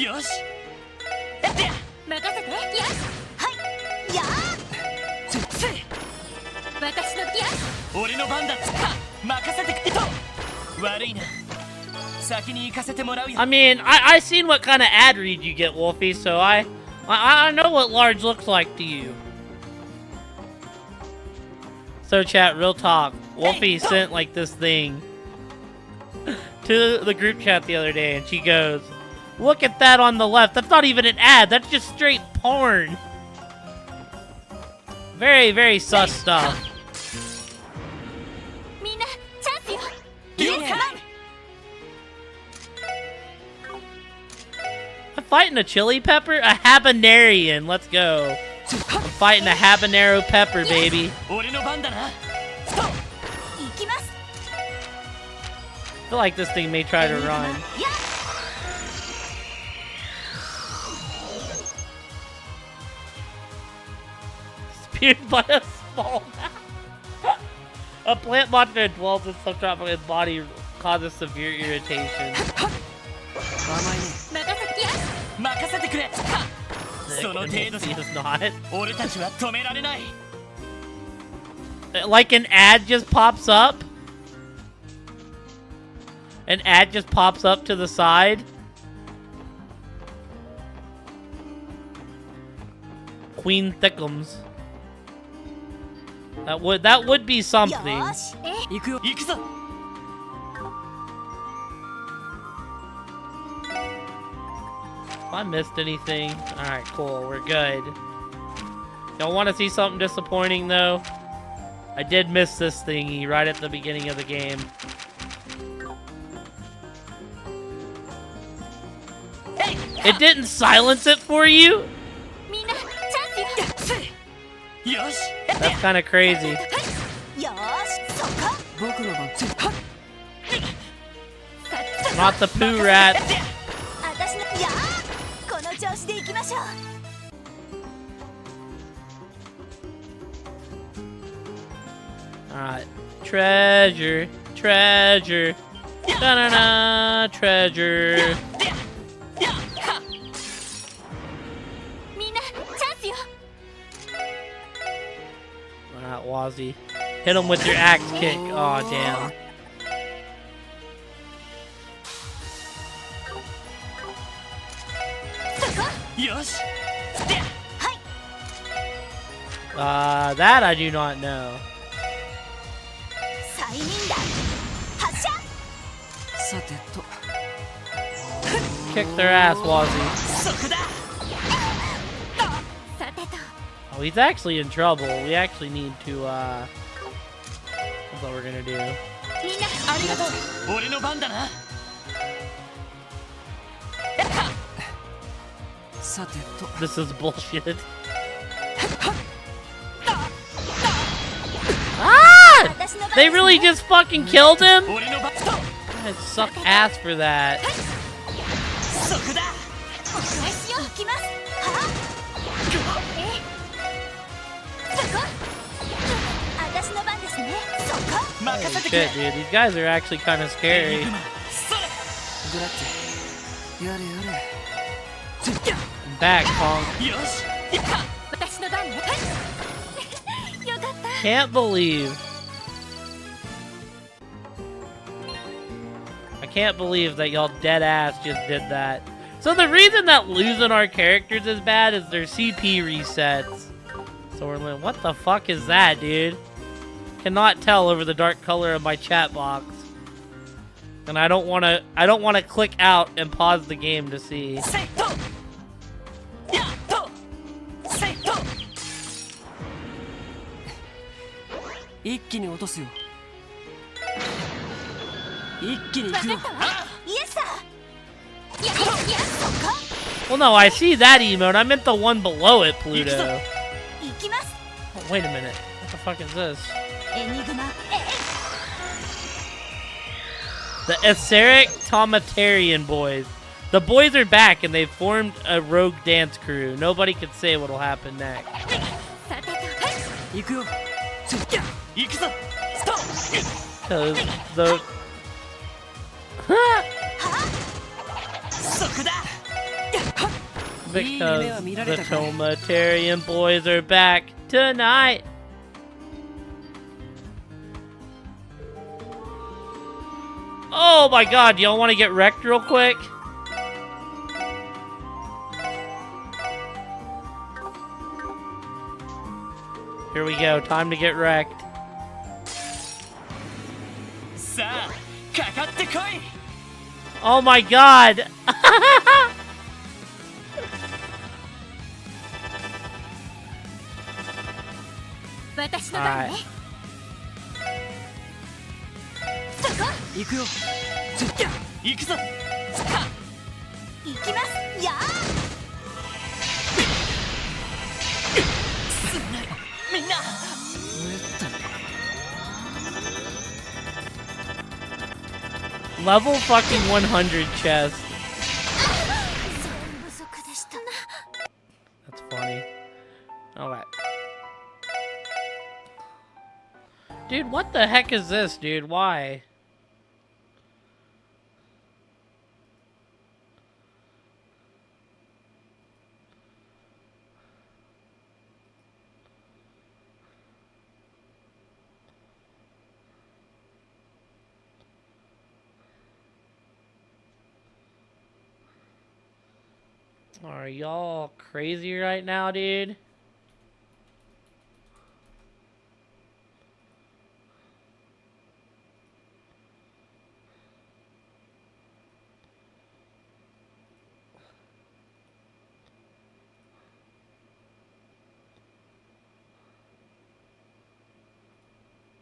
よし任せて。やはいや私の俺の番だ。任せてくれと。悪いな。先に行かせてもらうよ。 I mean, I seen what kind of ad read you get, Wolfie, so I know what large looks like to you. So chat, real talk. Wolfie sent like this thing to the group chat the other day, and she goes, "Look at that on the left. That's not even an ad. That's just straight porn." Very, very sus stuff. みんなチャンスよ。I'm fighting a chili pepper? A habanerian. Let's go. I'm fighting a habanero pepper, baby. 俺の番だな。ストップ。行きます。 I feel like this thing may try to run. Speared by a small mouse. A plant monster dwells in subtropical body causes severe irritation. 任せてくれ。その程度 He does not. 俺たちは止められない。 Like an ad just pops up? An ad just pops up to the side? Queen Thickums. That would be something. 行くよ。行くぞ。 If I missed anything, alright, cool, we're good. Y'all want to see something disappointing though? I did miss this thingy right at the beginning of the game. It didn't silence it for you? みんなチャンスよ。よし。 That's kind of crazy. よーし、そこ。僕の番。 Not the poo rat. 私のやー。この調子で行きましょう。 Alright. Treasure. Treasure. Da-na-na. Treasure. みんなチャンスよ。 Alright, Wazzy. Hit him with your axe kick. Aw, damn. That I do not know. 催眠弾発射。さてと。 Kick their ass, Wazzy. そこだ。さてと。 Oh, he's actually in trouble. We actually need to, that's what we're gonna do. みんなありがとう。俺の番だな。さてと。 This is bullshit. Ah! They really just fucking killed him? 俺の番。 I suck ass for that. そこだ。お返しよ。行きます。はそこ。私の番ですね。そこ。 任せ Holy てくれ。 shit, dude. These guys are actually kind of scary. それ。グラッチ。やれやれ。 I'm back, punk. よし。私の番ね。よかった。 Can't believe. I can't believe that y'all dead ass just did that. So the reason that losing our characters is bad is their CP resets. So we're like, what the fuck is that, dude? Cannot tell over the dark color of my chat box. And I don't want to click out and pause the game to see. セット。やっと。セット。一気に落とすよ。一気に行くよ。イエスさ。いやそこ。 Well, no, I see that emote. I meant the one below it, Pluto. 行きます。 Oh, wait a minute. What the fuck is this? エニグマ。The Etheric Tomatarian boys. The boys are back and they've formed a rogue dance crew. Nobody can say what'll happen next. さてと。行くよ。行くぞ。ストップ。 Cause the... そこだ。Because the Tomatarian boys are back tonight. Oh my god, y'all want to get wrecked real quick? Here we go, time to get wrecked. Oh my god! Alright. 行くよ。行くぞ。行きますやすんなよみんな。Level fucking 100 chest. 不足でしたな That's funny. Alright. Dude, what the heck is this, dude? Why? Are y'all crazy right now, dude?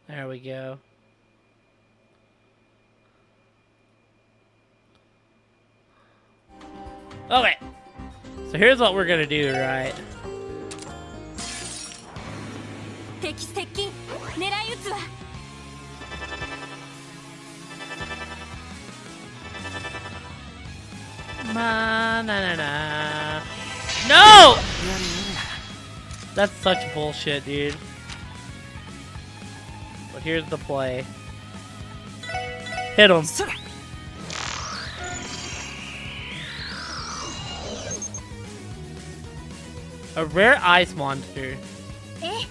There we go. Okay. So here's what we're gonna do, right? 敵接近狙い撃つわ Na-na-na. No! That's such bullshit, dude. But here's the play. Hit him. A rare ice monster. え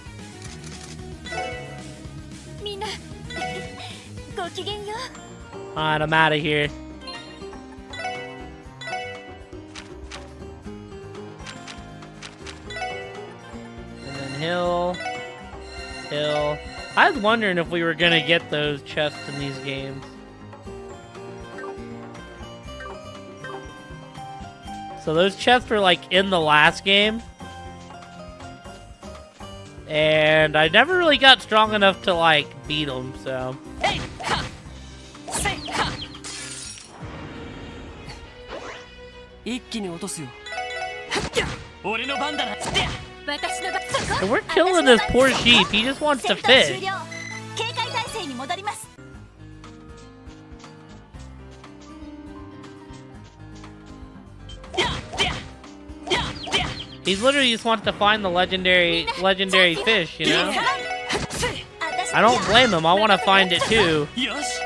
みんなごきげんよう Alright, I'm out of here. And then hill. I was wondering if we were gonna get those chests in these games. So those chests were like in the last game. And I never really got strong enough to like beat them, so. Hey, ha! Say, ha! 一気に落とすよ。俺の番だな。私の番そこ And we're killing this poor sheep. He just wants to 戦闘終 fish. 了警戒態勢に戻ります He literally just wants to find the legendary fish, you know? I don't blame him. I want to find it too. よし。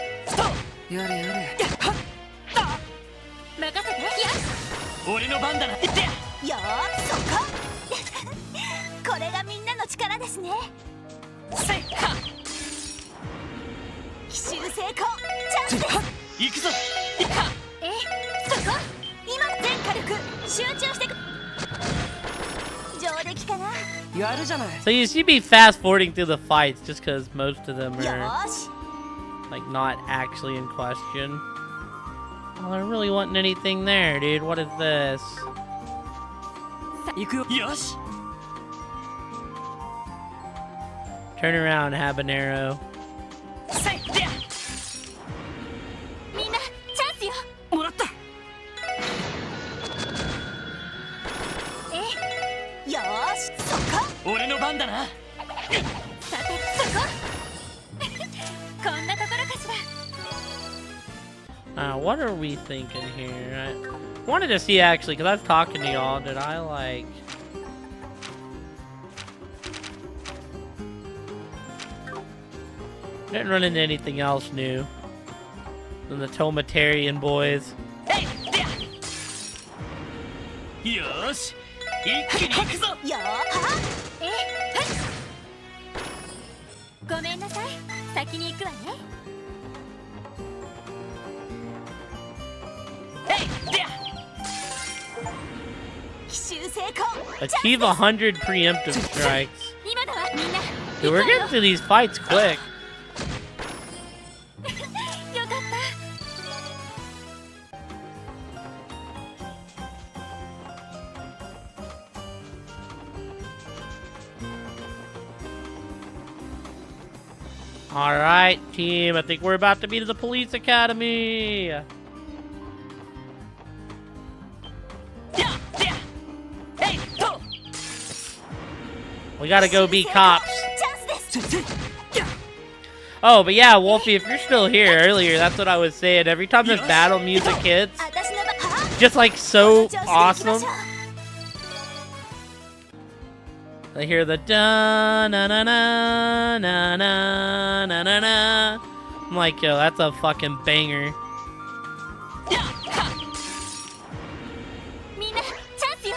やれやれ。任せて俺の番だな。よーそここれがみんなの力ですね Say, ha! 奇襲成功チャンスです行くぞ。はそこ今全火力集中してく上出来かなやるじゃない。 So you should be fast forwarding through the fights just because most of them よ are ーし like not actually in question. Well, there really wasn't anything there, dude. What is this? 行くよ。よし。 Turn around, habanero. Say, みんなチャンスよもらった。よーしそこ俺の番だな。さてそここんなところかしら What are we thinking here? I wanted to see actually, because I was talking to y'all. Did I like... Didn't run into anything else new than the Tomatarian boys. Hey, よーし一気に行くぞ。よーはえはいごめんなさい先に行くわね。えいでや 奇襲成功 Achieve 100 preemptive strikes. 今だわみんな Dude, we're getting through these fights quick. よかった All right, team. I think we're about to be to the police academy. やでやえいと We gotta go be cops. チャンスです Oh, but yeah, Wolfie, if you're still here earlier, that's what I was saying. Every time this battle music hits, 私のは just like so awesome. I hear the da na na na na na na na na. I'm like, yo, that's a fucking banger. みんなチャンスよ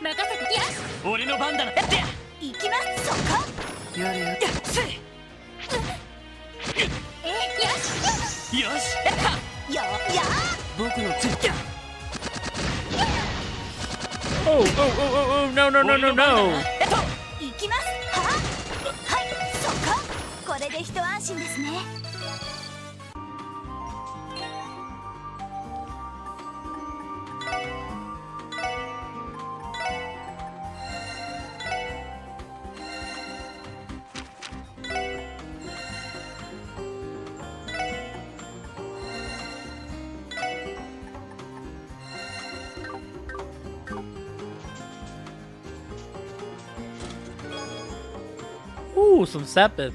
任せてや俺の番だな。でや行きますそこやれやれえよしよしよや僕の Oh, oh, oh, oh, oh, no, no, no, no, no. 行きますははいそここれで一安心ですね Ooh, some Sepith.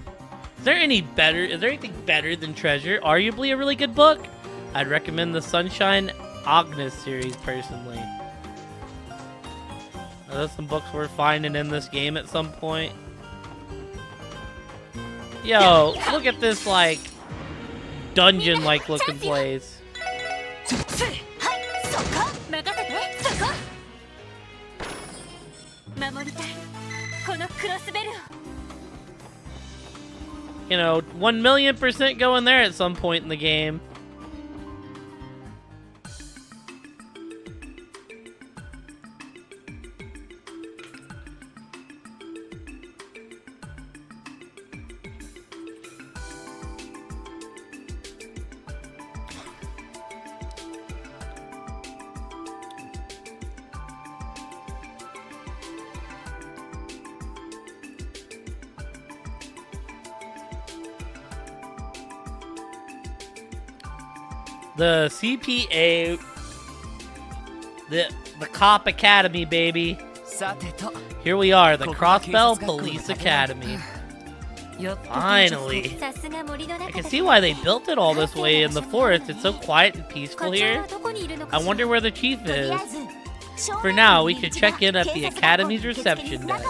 Is there anything better than Treasure? Arguably a really good book. I'd recommend the Sunshine Agnes series personally. Are those some books we're finding in this game at some point? Yo, look at this like dungeon-like looking place. はいそこ任せてそこ守りたいこのクロスベルを You know, 1,000,000% going there at some point in the game. The CPA, the Cop Academy, baby. さてと Here we are, the Crossbell Police Academy. Finally. さすが森の I 中 can だ see why they built it all this way in the forest. It's so quiet and peaceful 課長 here. はどこにいるのか I しら wonder where the chief とり is. あえず For now, we can check in at the Academy's reception desk.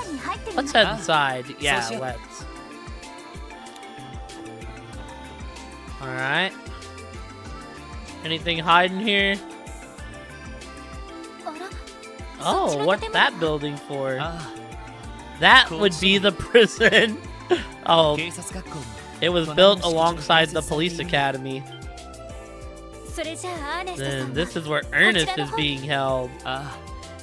Let's head inside. Yeah, let's. Alright. Anything hiding here? あら Oh, what's that building for? あ That would be the prison. Oh, 警察学校に it was built alongside the police academy. それじゃあアーネストさ Then ん this is where Ernest is being held. あ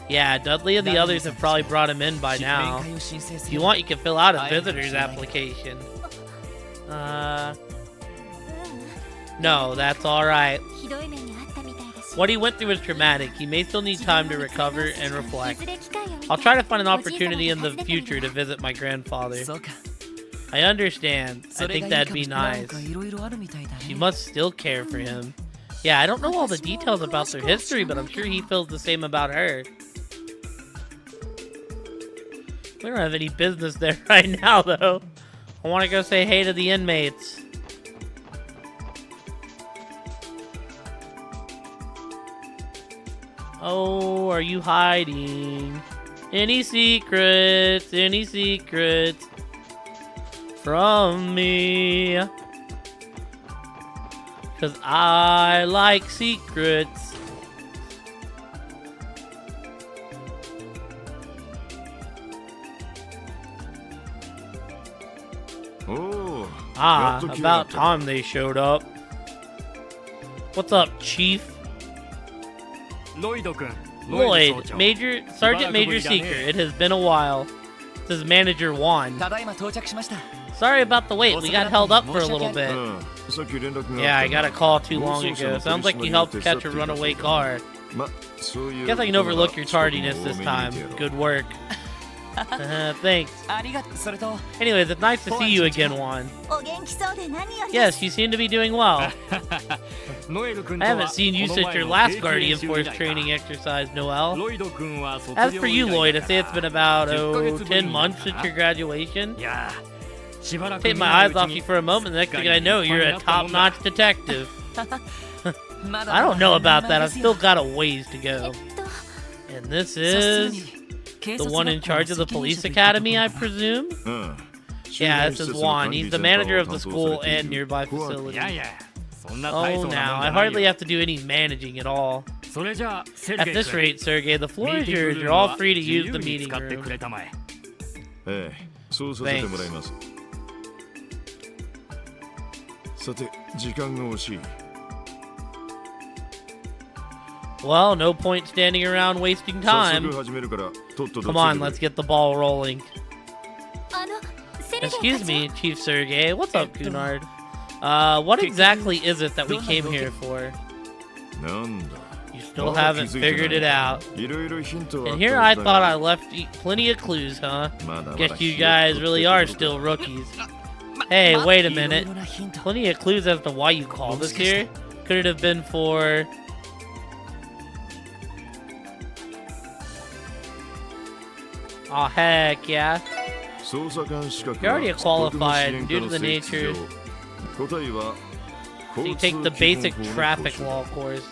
Yeah, Dudley and the others have probably brought him in by 面 now. 会を申請す If る you want, you can fill out a visitor's application. No, that's alright. ひどい目にあったみたいだし What he went through is traumatic. He may still need time to recover and い reflect. ずれ機会を見て I'll try to find an opportunity in the future to visit my grandfather. そうか I understand. そ I れ think がいい that'd か be もなん nice. かいろいろあるみたいだ She ね must still care for him. Yeah, I don't know all the details about their history, but I'm sure he feels the same about her. We don't have any business there right now, though. I want to go say hey to the inmates. Oh, are you hiding? Any secrets? Any secrets from me? 'Cause I like secrets. Ah, about time they showed up. What's up, Chief? Lloyd, Sergeant Major Seeker. It has been a while. This is Manager Juan. Sorry about the wait. We got held up for a little bit. Yeah, I got a call too long ago. Sounds like you helped catch a runaway car. Guess I can overlook your tardiness this time. Good work. Thanks. Anyways, it's nice to see you again, Juan. Yes, you seem to be doing well. I haven't seen you since your last Guardian Force training exercise, Noel. As for you, Lloyd, I'd say it's been about, 10 months since your graduation. Take my eyes off you for a moment, the next thing I know, you're a top-notch detective. I don't know about that, I've still got a ways to go. And this is the one in charge of the police academy, I presume? Yeah, this is Juan. He's the manager of the school and nearby facilities. Oh, now, I hardly have to do any managing at all. At this rate, Sergey, the floor is yours. You're all free to use the meeting room. Thanks. Well, no point standing around wasting time. Come on, let's get the ball rolling. Excuse me, Chief Sergey. What's up, Cunard? What exactly is it that we came here for? You still haven't figured it out. And here I thought I left plenty of clues, huh? Guess you guys really are still rookies. Hey, wait a minute. Plenty of clues as to why you called us here? Could it have been for... Aw, heck yeah. You're already qualified, and due to the nature... So you take the basic traffic law course.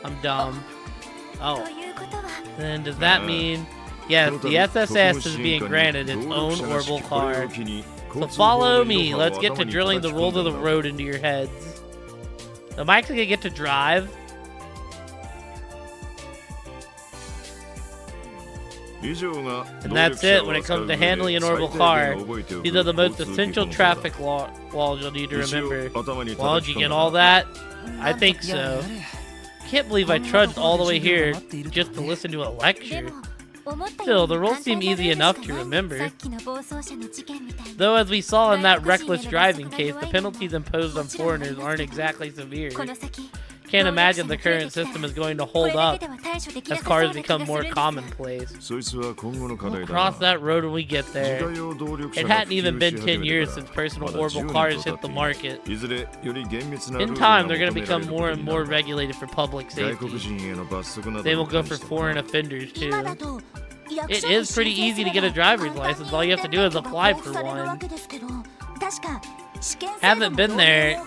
I'm dumb. Oh. Then does that mean... Yes, the SSS is being granted its own orbital car. So follow me. Let's get to drilling the rules of the road into your heads. Am I actually gonna get to drive? And that's it when it comes to handling an orbital car. These are the most essential traffic laws you'll need to remember. Well, did you get all that? I think so. Can't believe I trudged all the way here just to listen to a lecture. Still, the rules seem easy enough to remember. Though, as we saw in that reckless driving case, the penalties imposed on foreigners aren't exactly severe. Can't imagine the current system is going to hold up as cars become more commonplace. We'll cross that road when we get there. It hadn't even been 10 years since personal orbital cars hit the market. In time, they're going to become more and more regulated for public safety. They will go for foreign offenders too. It is pretty easy to get a driver's license. All you have to do is apply for one. Haven't there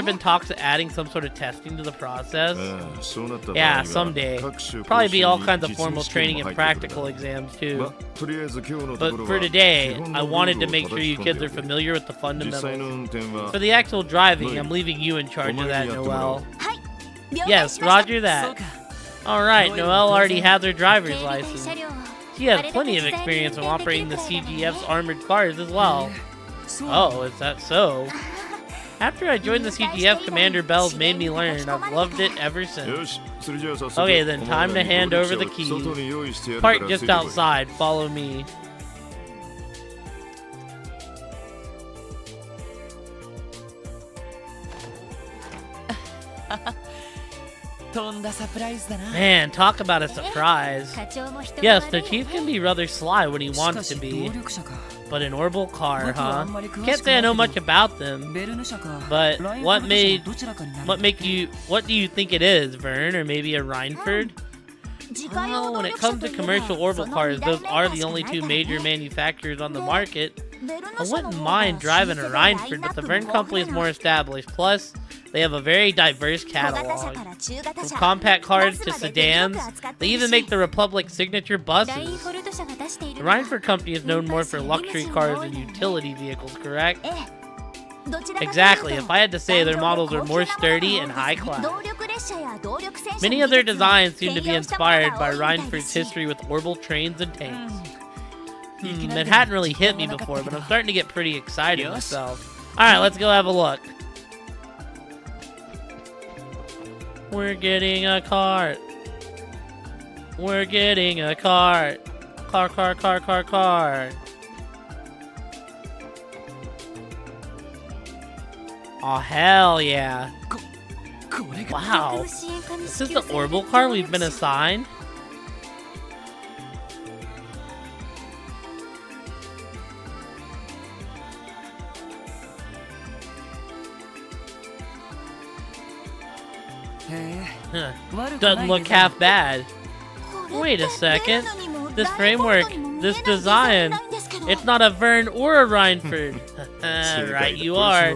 been talks of adding some sort of testing to the process? Yeah, someday. Probably be all kinds of formal training and practical exams too. But for today, I wanted to make sure you kids are familiar with the fundamentals. For the actual driving, I'm leaving you in charge of that, Noel. Yes, roger that. Alright, Noel already has her driver's license. She has plenty of experience in operating the CGF's armored cars as well. Oh, is that so? After I joined the CGF, Commander Bell's made me learn. I've loved it ever since. Okay, then time to hand over the keys. Park just outside. Follow me. Man, talk about a surprise. Yes, the chief can be rather sly when he wants to be. But an orbital car, huh? Can't say I know much about them. But what do you think it is, Vern? Or maybe a Rhineford? Well, when it comes to commercial orbital cars, those are the only two major manufacturers on the market. I wouldn't mind driving a Rhineford, but the Vern company is more established. Plus, they have a very diverse catalog. From compact cars to sedans, they even make the Republic signature buses. The Rhineford company is known more for luxury cars and utility vehicles, correct? Exactly. If I had to say, their models are more sturdy and high class. Many of their designs seem to be inspired by Rhineford's history with orbital trains and tanks. It hadn't really hit me before, but I'm starting to get pretty excited myself. Alright, let's go have a look. We're getting a cart. We're getting a cart. Cart. Oh, hell yeah. Wow. This is the orbital car we've been assigned? Huh. Doesn't look half bad. Wait a second. This framework, this design, it's not a Vern or a Reinford. Right, you are.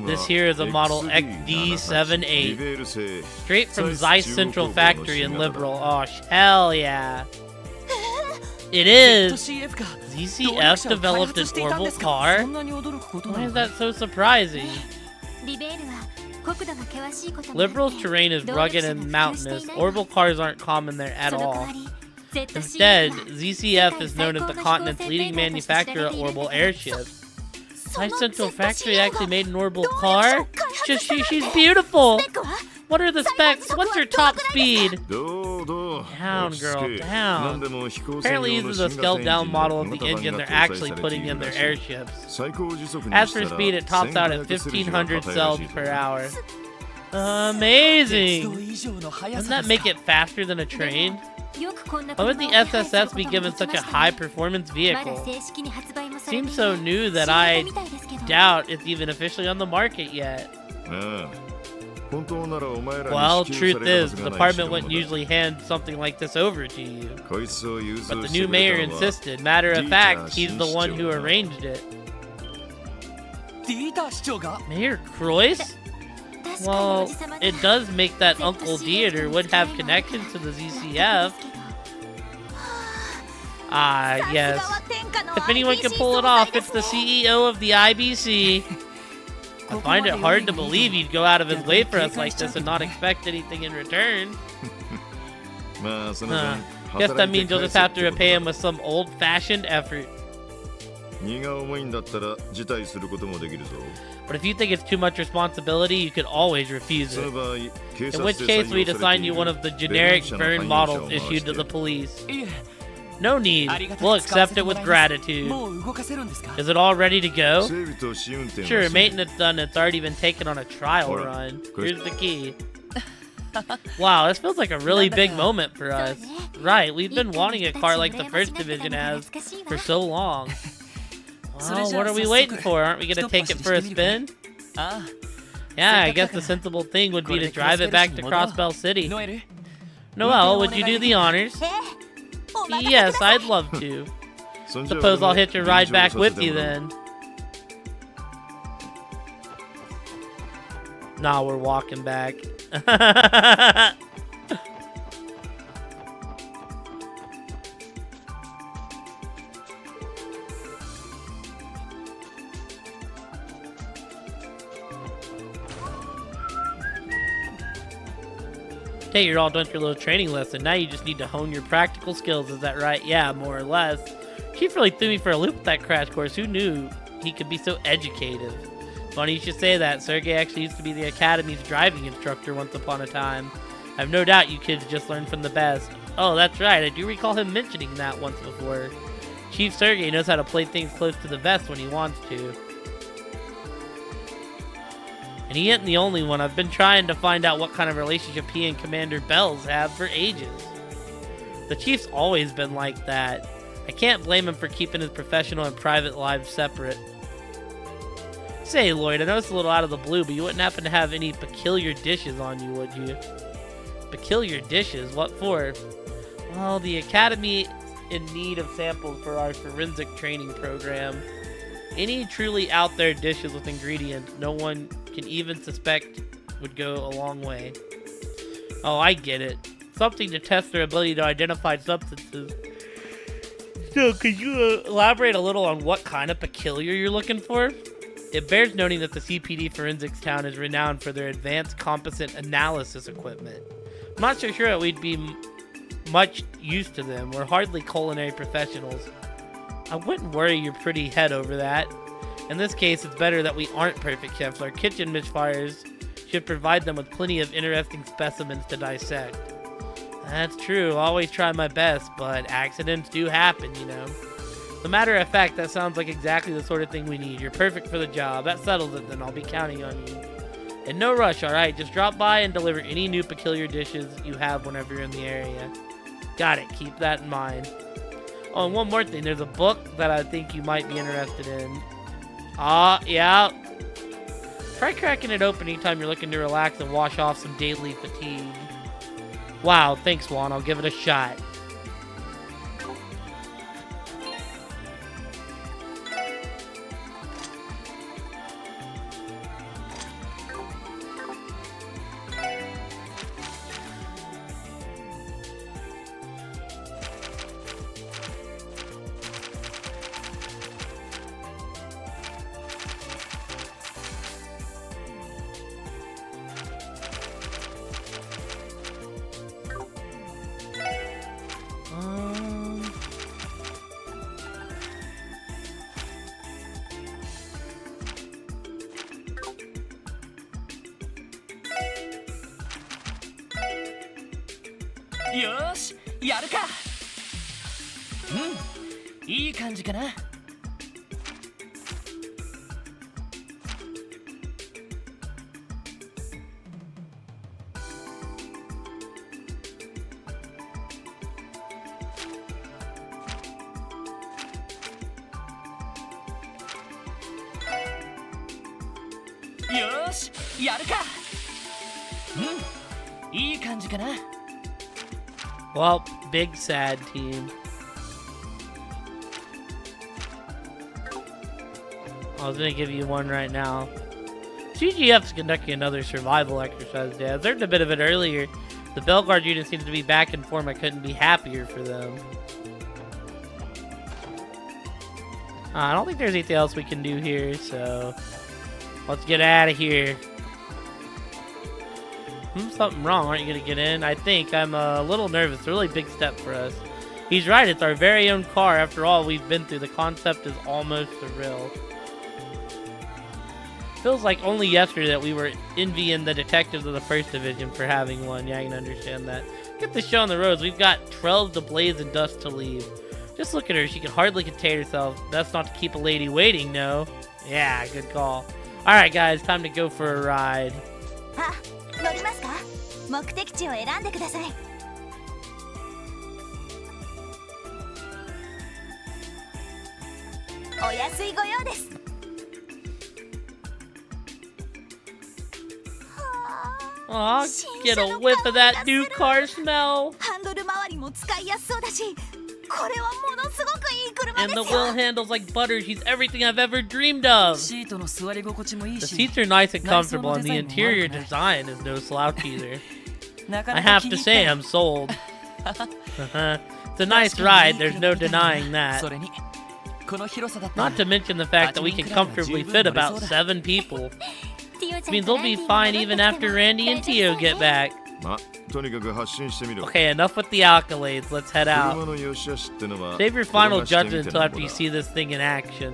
This here is a model XD78. Straight from Zeiss Central Factory in Liberal. Oh, hell yeah. It is. ZCF developed an orbital car? Why is that so surprising? Liberal's terrain is rugged and mountainous. Orbital cars aren't common there at all. Instead, ZCF is known as the continent's leading manufacturer of orbital airships. Zeiss Central Factory actually made an orbital car? She's beautiful! What are the specs? What's her top speed? Down, girl, down. Apparently uses a scaled down model of the engine they're actually putting in their airships. As for speed, it tops out at 1,500 cells per hour. Amazing! Doesn't that make it faster than a train? Why would the SSS be given such a high-performance vehicle? Seems so new that I doubt it's even officially on the market yet. Well, truth is, the department wouldn't usually hand something like this over to you. But the new mayor insisted. Matter of fact, he's the one who arranged it. Mayor Croix? Well, it does make that Uncle Dieter would have connections to the ZCF. Ah, yes. If anyone can pull it off, it's the CEO of the IBC. I find it hard to believe he'd go out of his way for us like this and not expect anything in return. Guess that means you'll just have to repay him with some old-fashioned effort. But if you think it's too much responsibility, you could always refuse it. In which case, we'd assign you one of the generic Vern models issued to the police. No need. We'll accept it with gratitude. Is it all ready to go? Sure, maintenance done. It's already been taken on a trial run. Here's the key. Wow, this feels like a really big moment for us. Right, we've been wanting a car like the First Division has for so long. Well, what are we waiting for? Aren't we going to take it for a spin? Yeah, I guess the sensible thing would be to drive it back to Crossbell City. Noelle, would you do the honors? Yes, I'd love to. Suppose I'll hitch a ride back with you then. Nah, we're walking back. Hey, you're all done with your little training lesson. Now you just need to hone your practical skills. Is that right? Yeah, more or less. Chief really threw me for a loop with that crash course. Who knew he could be so educative? Funny you should say that. Sergey actually used to be the Academy's driving instructor once upon a time. I have no doubt you kids just learned from the best. Oh, that's right. I do recall him mentioning that once before. Chief Sergey knows how to play things close to the vest when he wants to. And he ain't the only one. I've been trying to find out what kind of relationship he and Commander Bells have for ages. The Chief's always been like that. I can't blame him for keeping his professional and private lives separate. Say, Lloyd, I know it's a little out of the blue, but you wouldn't happen to have any peculiar dishes on you, would you? Peculiar dishes? What for? Well, the Academy in need of samples for our forensic training program. Any truly out there dishes with ingredients no one can even suspect would go a long way. Oh, I get it. Something to test their ability to identify substances. So, could you elaborate a little on what kind of peculiar you're looking for? It bears noting that the CPD Forensics Town is renowned for their advanced composite analysis equipment. I'm not so sure that we'd be much use to them. We're hardly culinary professionals. I wouldn't worry your pretty head over that. In this case, it's better that we aren't perfect chefs. Our kitchen misfires should provide them with plenty of interesting specimens to dissect. That's true. I'll always try my best, but accidents do happen, you know. As a matter of fact, that sounds like exactly the sort of thing we need. You're perfect for the job. That settles it then. I'll be counting on you. And no rush, alright? Just drop by and deliver any new peculiar dishes you have whenever you're in the area. Got it. Keep that in mind. Oh, and one more thing. There's a book that I think you might be interested in. Yeah. Try cracking it open anytime you're looking to relax and wash off some daily fatigue. Wow, thanks, Juan. I'll give it a shot.よし、やるか。いい感じかな。よし、やるか。いい感じかな。Well, big sad team. I was gonna give you one right now. CGF's conducting another survival exercise, Dad. I learned a bit of it earlier. The Belguard unit seems to be back in form. I couldn't be happier for them. I don't think there's anything else we can do here, so let's get out of here. Something wrong. Aren't you gonna get in? I think. I'm a little nervous. It's a really big step for us. He's right. It's our very own car. After all we've been through, the concept is almost surreal. Feels like only yesterday that we were envying the detectives of the 1st Division for having one. Yeah, I can understand that. Get this show on the roads. We've got trails to blaze and dust to leave. Just look at her. She can hardly contain herself. That's not to keep a lady waiting, no. Yeah, good call. Alright, guys. Time to go for a ride. 乗りますか？目的地を選んでください。お安いご用です。Aw, get a whiff of that new car smell. ハンドル周りも使いやすそうだし、これはものすごくいい車です And よ。 the wheel handles like butter. She's everything I've ever dreamed of. シートの座り心地もいい The し seats are nice and comfortable, and the 内装のデザインも悪くない。 interior design is no slouch either. なか I なか have 気 to に入 say, った I'm sold. It's a nice ride. There's no denying that. それにこの広さだったら Not to mention the fact that we can comfortably fit about 7 people. It means we'll be fine even after Randy and Tio get back. ま、とにかく発信してみろ。 Okay, enough with the accolades. Let's head 車 out. の良し悪しってのは Save your final 転がしてみ judgment て until なん after ぼ you だ。 see this thing in action.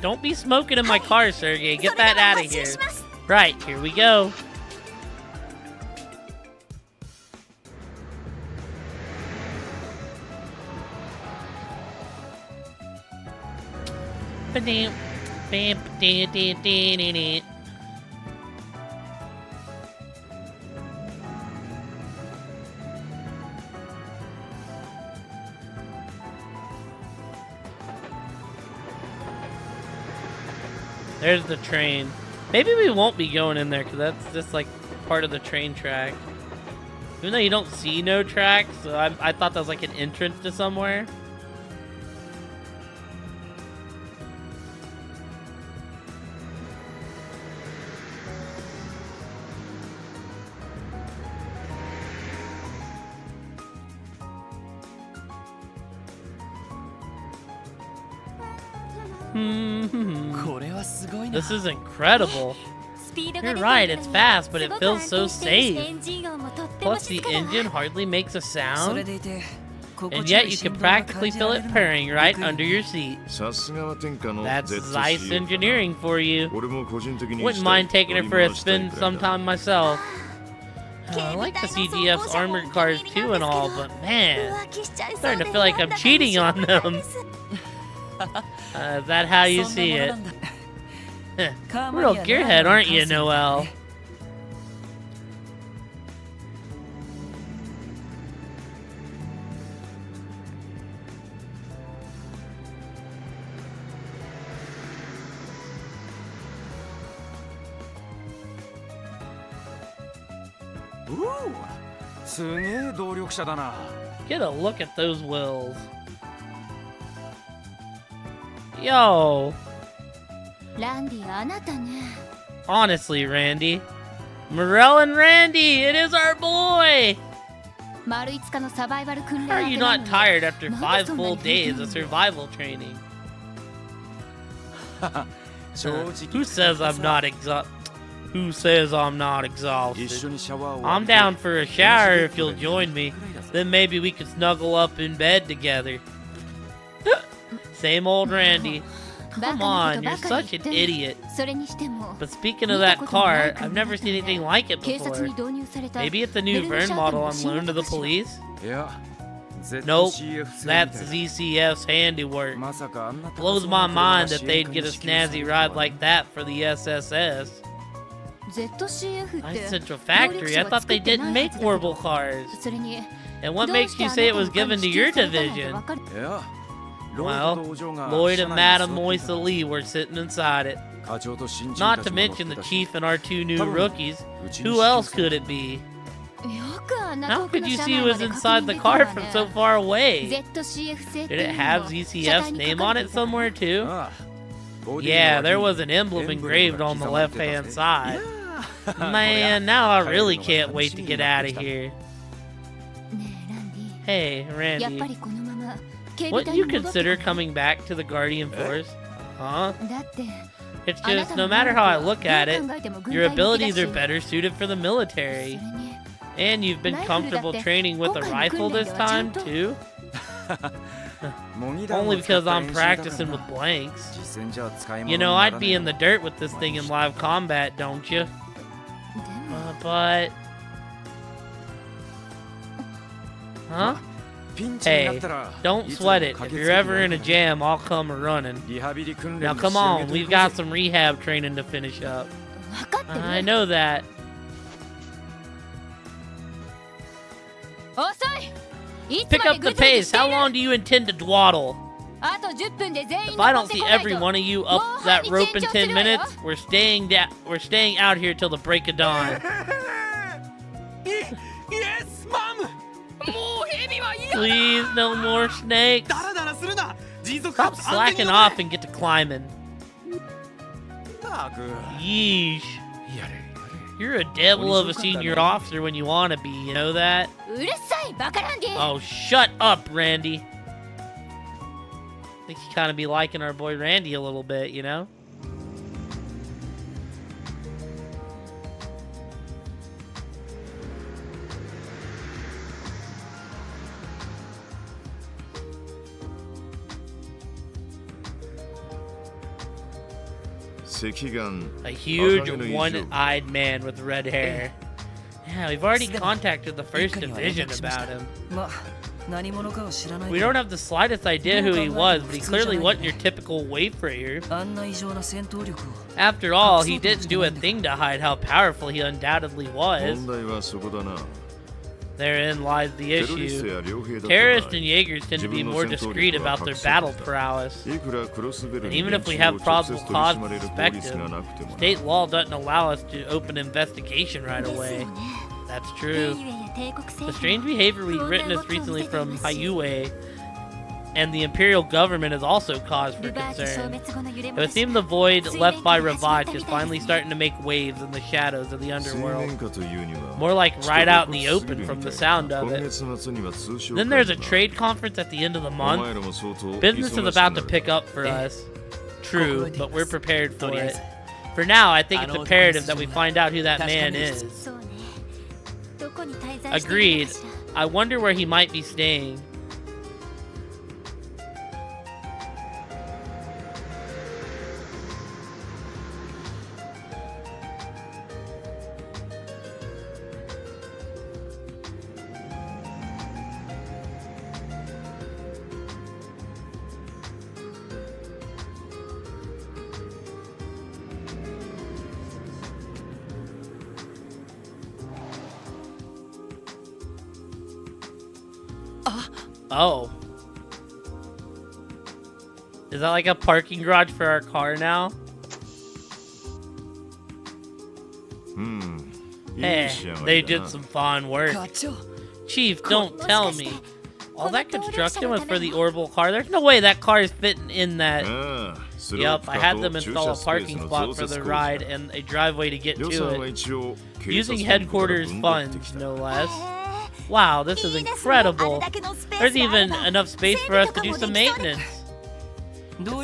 Don't be smoking in my car, Sergey. Get that out of here. Right, here we go. There's the train. Maybe we won't be going in there because that's just like part of the train track. Even though you don't see no tracks, so I thought that was like an entrance to somewhere. This is incredible. You're right, it's fast, but it feels so safe. Plus, the engine hardly makes a それ sound. でいて And yet you can practically feel it purring right under your seat. さすがは天下の That's ZCF Zeiss engineering for you. 俺も個人的に Wouldn't mind taking it for a spin sometime myself. I like the CGF's armored cars too and all, but man, I'm starting to feel like I'm cheating on them. Is that how you see it? Real gearhead, aren't you, Noel? Ooh, すげえ動力車だな。 Get a look at those wheels. Yo. ランディ、あなたね。 Honestly, Randy. Morel and Randy, it is our boy! 丸5日のサバイバル訓練 How are you not tired after 5 full days of 正 survival training? 正直 Who says I'm not exhausted? Who says I'm not exhausted? 一緒にシャワーを I'm down for a shower if you'll join me. Then maybe we could snuggle up in bed together. Same old Randy. Come on, you're such an idiot. それにしても But speaking of that car, I've never seen anything like it 警察 before. に導入された Maybe it's a new Vern model on loan to the police? いや Nope, ZCF that's ZCF's handiwork. まさかあんな Blows my mind that they'd get a snazzy ride like that for the SSS. ZCF っ Nice て Central Factory, I thought they didn't make horrible cars. それに And what makes you say it was given to your division? いや Well, Lloyd and Madam Moisa Lee were sitting inside it. 課長と新人 Not た to ちも mention the 乗ってたし chief and our 2 new rookies. うちに Who else could it be? よくあんな How 遠く could の you 車 see 内 it ま was で確 inside 認 the できる car わ from ね so far away? ZCF 製って Did いう it の have も ZCF's name on it somewhere too? ああボディ Yeah, の there 脇 was an emblem エンブレム engraved が on the 刻まれてたぜ left-hand side. いやー Man, now I really can't wait to get out of here. ねえランデ Hey, ィやっぱ Randy. りこのまま警備 Wouldn't 隊に you 戻って consider こ coming back to the Guardian Force? Huh? ないだって It's あな just, た no の matter 能 how I 力は look at ど it, う考えても軍 your 隊向きだ abilities し are better suited for the そ military. れに And you've been comfortable training with a rifle this time, too? 模擬弾を Only 使っ because た I'm 練習だから practicing な with blanks. 実戦じゃ使い物 You に know, な I'd ら be ねえ in the dirt with this thing in live combat, don't you? でも But... Huh? ピンチになっ Hey, たら don't いつでも sweat it. 駆 If け you're つけて ever や in る a から jam, I'll come running. リハビリ訓練 Now に come 仕上げ on, てい we've こう got ぜ some rehab training to finish up. 分かってる I know that. 遅いいつ Pick まで up ぐ the ずぐず pace. して How る long do you intend to dwaddle? あと10分で全員 If I 残 don't って see こない every と one of you も up う that 半日 rope in 延長す 10 るわよ minutes, we're staying out here till the break of dawn. イエスマムもうヘビは嫌だ Please, no more snakes. ダラダラするな持続 Stop かつ安全 slacking に乗 off れ and get to climbing. ったく Yeesh. やれ You're a devil of a senior officer when you want to be, you know that? うるさいバカランディ Oh, shut up, Randy. I think you kind of be liking our boy Randy a little bit, you know? A huge one-eyed man with red hair. Yeah, we've already contacted the first division about him. まあ何者かは知らない We don't have the slightest idea who he was, but he clearly wasn't your typical wayfarer. あんな異常な戦闘力を After all, he didn't do a thing to hide how powerful he undoubtedly was. 問題はそこだな Therein lies the テロリスト issue. や傭兵だった場合 Terrorists and Jaegers tend to be more discreet about their battle prowess. いくらクロスベル And に even 連 if we 中 have を直接 probable 取り cause 締ま to れる法 suspect 律が him, なくてもな state law doesn't allow us to open investigation right ですよ away. ね That's ヘイ true. ウェイや帝国政 The 府 strange behavior we witnessed recently from Hayue and the Imperial government is also cause for ルバージ消 concern. 滅後の揺れ It 戻 would し seem the void left by Ravage is finally starting to make waves in the shadows of the 水 underworld. 面下というには More like right out in the open from the sound of 今 it. 月末には通商 Then 会 there's a が trade conference at the end of the お month. 前らも相当 Business is 忙しく about な to る pick up for us. True, Cooperative. but we're prepared for it. とりあえず For now, I think it's あの男 imperative に that we find out who that 確か man める必要 is. そうねどこに滞在している Agreed. のかしら I wonder where he might be staying. Oh. Is that like a parking garage for our car now? Hey, they did some fine work. Chief, don't tell me. All that construction was for the orbital car? There's no way that car is fitting in that. Yep, I had them install a parking spot for the ride and a driveway to get to it. Using headquarters funds, no less. Wow, this is incredible. There's even enough space for us to do some maintenance.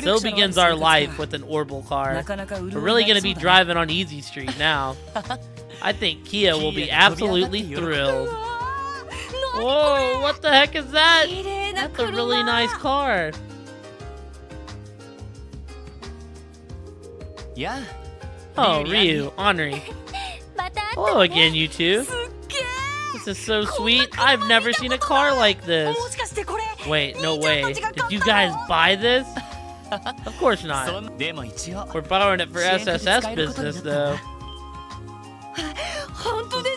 So begins our life with an orbital car. We're really going to be driving on Easy Street now. I think Kia will be absolutely thrilled. Whoa, what the heck is that? That's a really nice car. Yeah. Oh, Ryu, Henri. Hello again, you two. This is so sweet. I've never seen a car like this. Wait, no way. Did you guys buy this? Of course not. We're borrowing it for SSS business, though.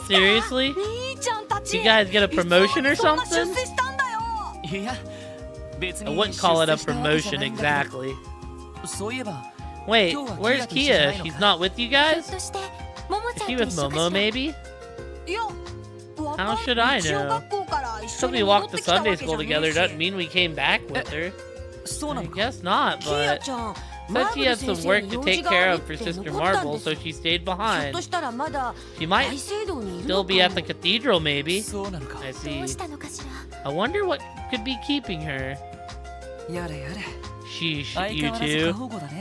Seriously? Did you guys get a promotion or something? I wouldn't call it a promotion exactly. Wait, where's Kia? She's not with you guys? Is she with Momo, maybe? How should I know? Because we walked to Sunday school together doesn't mean we came back with her. I guess not, but said she had some work to take care of for Sister Marble, so she stayed behind. She might still be at the cathedral, maybe. I see. I wonder what could be keeping her. Sheesh, you two.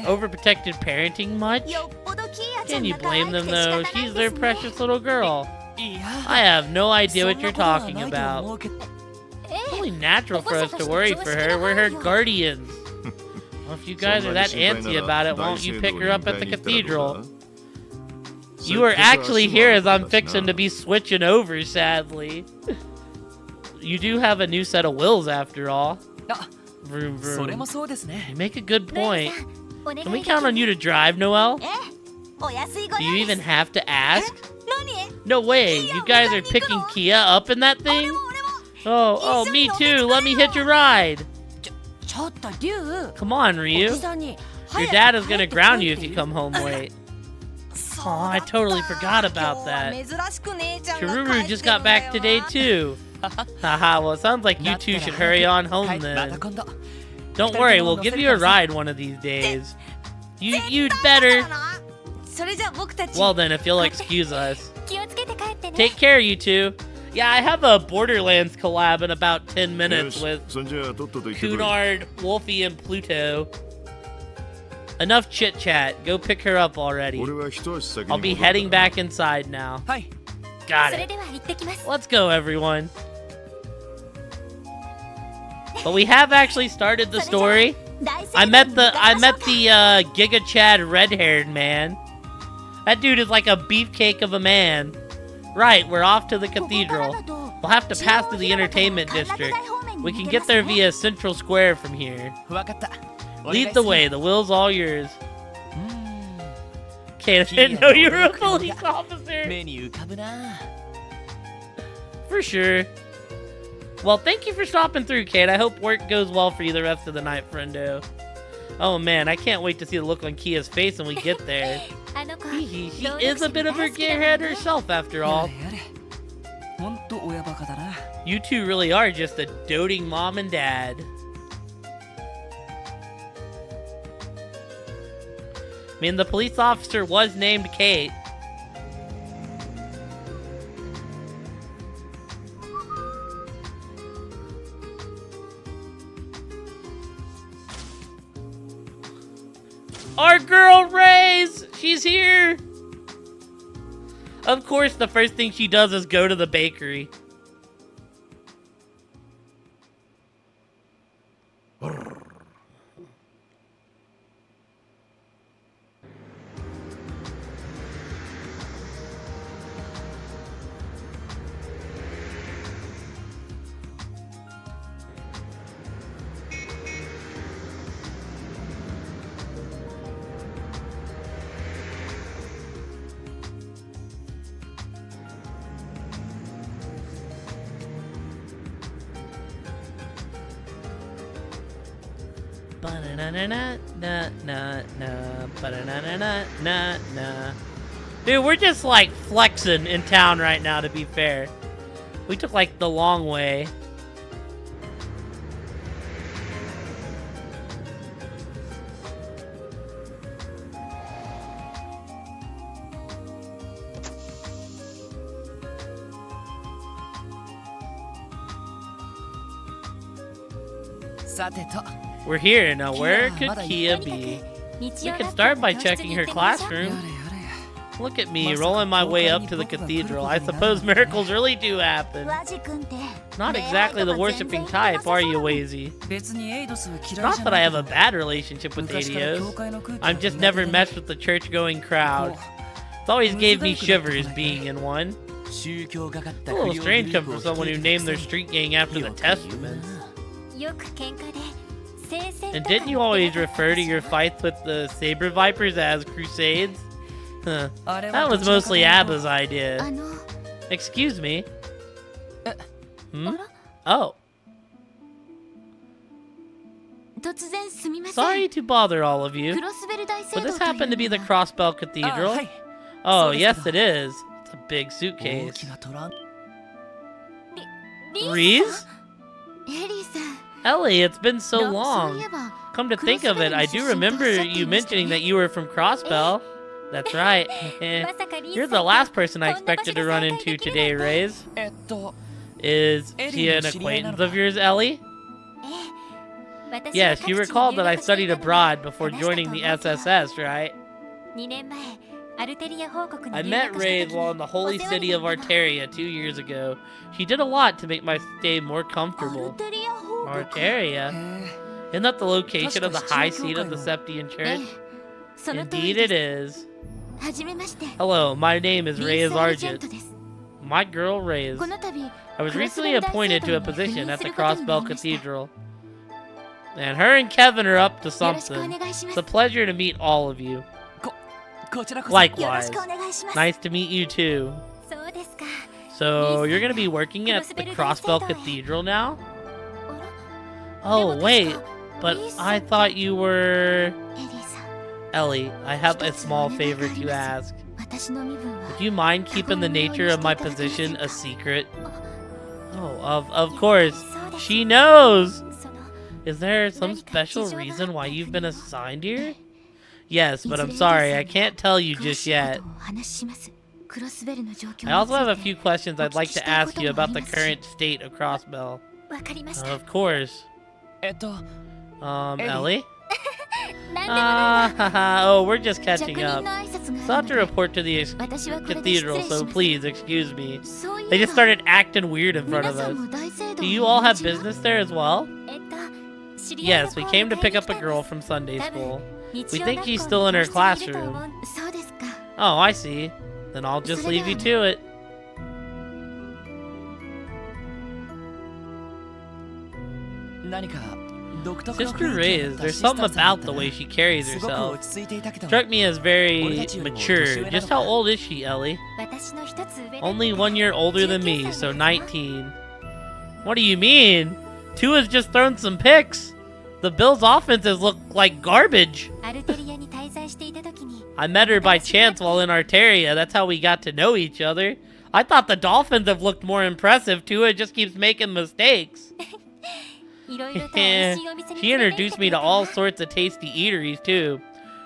Overprotected parenting much? Can you blame them, though? She's their precious little girl. I have no idea what you're talking about. It's only natural for us to worry for her. We're her guardians. Well, if you guys are that antsy about it, won't you pick her up at the cathedral? You are actually here as I'm fixing to be switching over, sadly. You do have a new set of wheels after all. Vroom, vroom. You make a good point. Can we count on you to drive, Noelle? Do you even have to ask? No way, you guys are picking Kia up in that thing? Oh, me too. Let me hitch a ride. Come on, Ryu. Your dad is gonna ground you if you come home late. Oh, I totally forgot about that. Chiruru just got back today too. Haha, well it sounds like you two should hurry on home then. Don't worry, we'll give you a ride one of these days. You'd better. Well then, if you'll excuse us. Take care, you two. Yeah, I have a Borderlands collab in about 10 minutes with Cunard, Wolfie, and Pluto. Enough chit-chat. Go pick her up already. I'll be heading back inside now. Got it. Let's go, everyone. But we have actually started the story. I met the Giga Chad red-haired man. That dude is like a beefcake of a man. Right, we're off to the cathedral. We'll have to pass through the entertainment district. We can get there via Central Square from here. Lead the way, the wheel's all yours. Okay, I didn't know you were a police officer. For sure. Well, thank you for stopping through, Kate. I hope work goes well for you the rest of the night, friendo. Oh man, I can't wait to see the look on Kia's face when we get there. She is a bit of a gearhead herself, after all. You two really are just a doting mom and dad. I mean, the police officer was named Kate. Our girl, Ray's! She's here! Of course, the first thing she does is go to the bakery. Dude, we're just like flexing in town right now, to be fair. We took like the long way. We're here. Now, where could Kia be? We can start by checking her classroom. Look at me, rolling my way up to the cathedral. I suppose miracles really do happen. Not exactly the worshipping type, are you, Wazy? Not that I have a bad relationship with Adios. I've just never messed with the church-going crowd. It's always gave me shivers being in one. It's a little strange coming from someone who named their street gang after the Testaments. And didn't you always refer to your fights with the Saber Vipers as crusades? Huh. That was mostly Abba's idea. Excuse me. Hmm? Oh. Sorry to bother all of you. But this happened to be the Crossbell Cathedral? Oh, yes it is. It's a big suitcase. Reese? Ellie, it's been so long. Come to think of it, I do remember you mentioning that you were from Crossbell. That's right. You're the last person I expected to run into today, Reyes. Is she an acquaintance of yours, Ellie? Yes, you recall that I studied abroad before joining the SSS, right? I met Reyes while in the holy city of Arteria 2 years ago. She did a lot to make my stay more comfortable. Arteria? Isn't that the location of the high seat of the Septian Church? Indeed it is. Hello, my name is Reyes Argent. My girl Reyes. I was recently appointed to a position at the Crossbell Cathedral. And her and Kevin are up to something. It's a pleasure to meet all of you. Likewise. Nice to meet you too. So, you're gonna be working at the Crossbell Cathedral now? Oh, wait. But I thought you were... Ellie, I have a small favor to ask. Would you mind keeping the nature of my position a secret? Oh, of course. She knows! Is there some special reason why you've been assigned here? Yes, but I'm sorry, I can't tell you just yet. I also have a few questions I'd like to ask you about the current state of Crossbell. Of course. Ellie? Oh, we're just catching up. So I have to report to the cathedral, so please excuse me. They just started acting weird in front of us. Do you all have business there as well? Yes, we came to pick up a girl from Sunday school. We think she's still in her classroom. Oh, I see. Then I'll just leave you to it. Sister Reyes, there's something about the way she carries herself. Struck me as very mature. Just how old is she, Ellie? Only 1 year older than me, so 19. What do you mean? Tua's just thrown some picks. The Bills' offenses look like garbage. I met her by chance while in Arteria. That's how we got to know each other. I thought the Dolphins have looked more impressive. Tua just keeps making mistakes. She introduced me to all sorts of tasty eateries, too.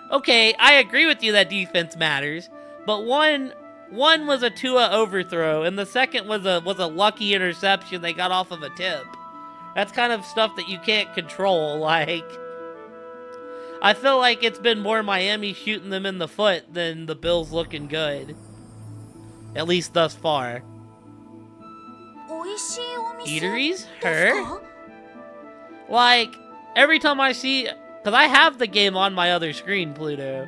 Okay, I agree with you that defense matters, but one was a Tua overthrow, and the second was a lucky interception they got off of a tip. That's kind of stuff that you can't control, like... I feel like it's been more Miami shooting them in the foot than the Bills looking good. At least thus far. Eateries? Her? Like, every time I see... Because I have the game on my other screen, Pluto.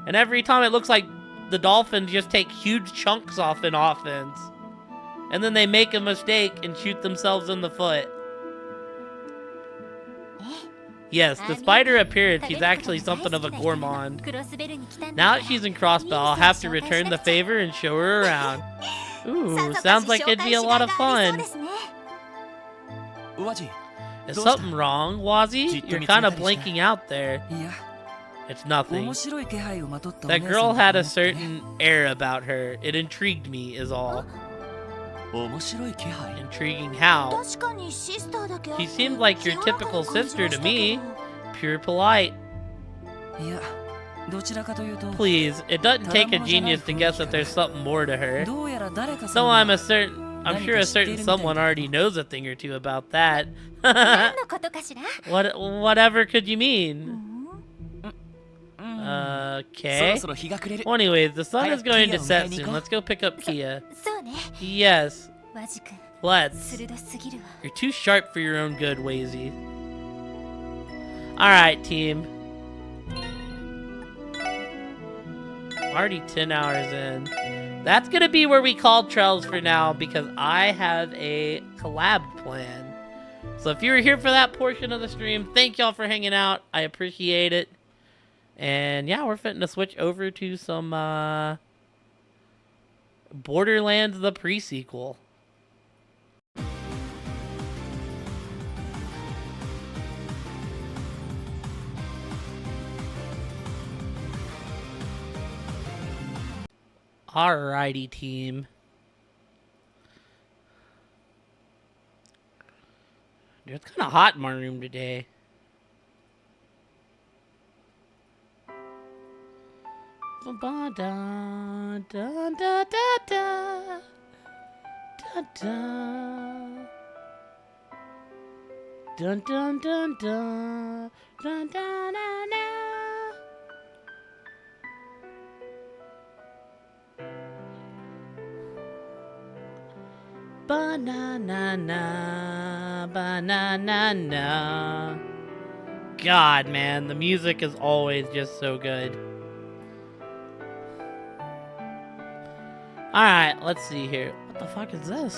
And every time it looks like the Dolphins just take huge chunks off in offense. And then they make a mistake and shoot themselves in the foot. Yes, despite her appearance, she's actually something of a gourmand. Now that she's in Crossbell, I'll have to return the favor and show her around. Ooh, sounds like it'd be a lot of fun. Is something wrong, Wazzy? You're kind of blinking out there. It's nothing. That girl had a certain air about her. It intrigued me, is all. Intriguing how? She seemed like your typical sister to me. Pure polite. Please, it doesn't take a genius to guess that there's something more to her. Though I'm sure a certain someone already knows a thing or two about that. Whatever could you mean? Okay. Well, anyways, the sun is going to set soon. Let's go pick up Kia. Yes. Let's. You're too sharp for your own good, Wazy. Alright, team. Already 10 hours in. That's gonna be where we call Trells for now, because I have a collab plan. So if you were here for that portion of the stream, thank y'all for hanging out. I appreciate it. And yeah, we're fitting to switch over to some Borderlands the pre-sequel. Alrighty, team. Dude, it's kind of hot in my room today. Ba da da da da da da da. Dun dun dun dun dun dun dun. Banana, banana. God, man, the music is always just so good. Alright, let's see here. What the fuck is this?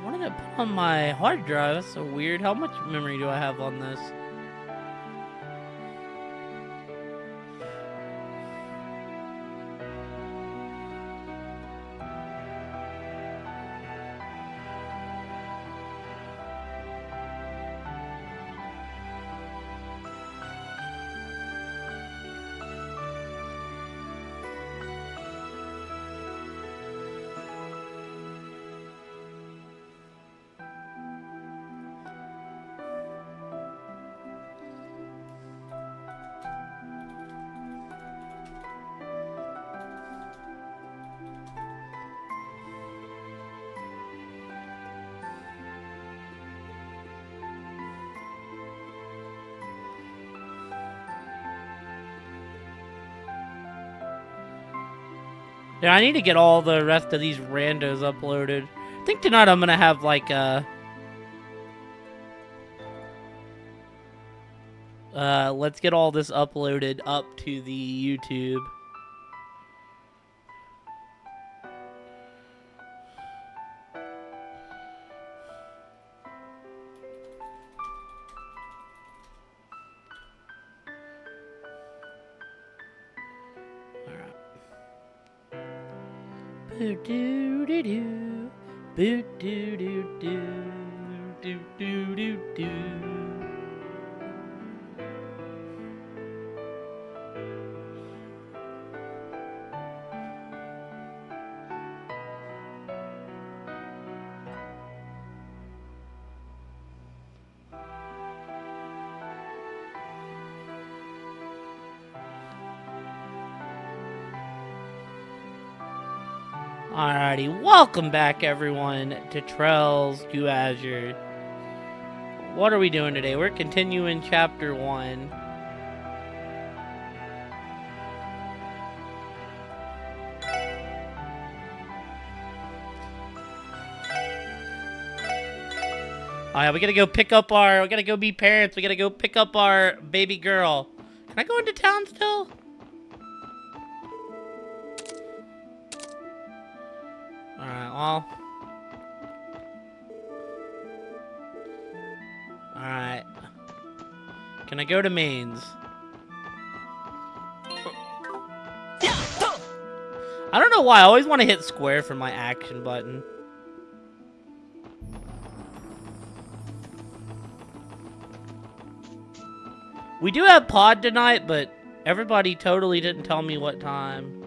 What did I put on my hard drive? That's so weird. How much memory do I have on this? Yeah, I need to get all the rest of these randos uploaded. I think tonight I'm gonna have like let's get all this uploaded up to the YouTube. Boo doo doo doo, boo doo doo doo, doo doo doo doo. Alrighty, welcome back everyone to Trails to Azure. What are we doing today? We're continuing chapter 1. Alright, we gotta go pick up we gotta go be parents, we gotta go pick up our baby girl. Can I go into town still? Alright, well. Alright. Can I go to mains? know why. I always want to hit square for my action button. We do have pod tonight, but everybody totally didn't tell me what time.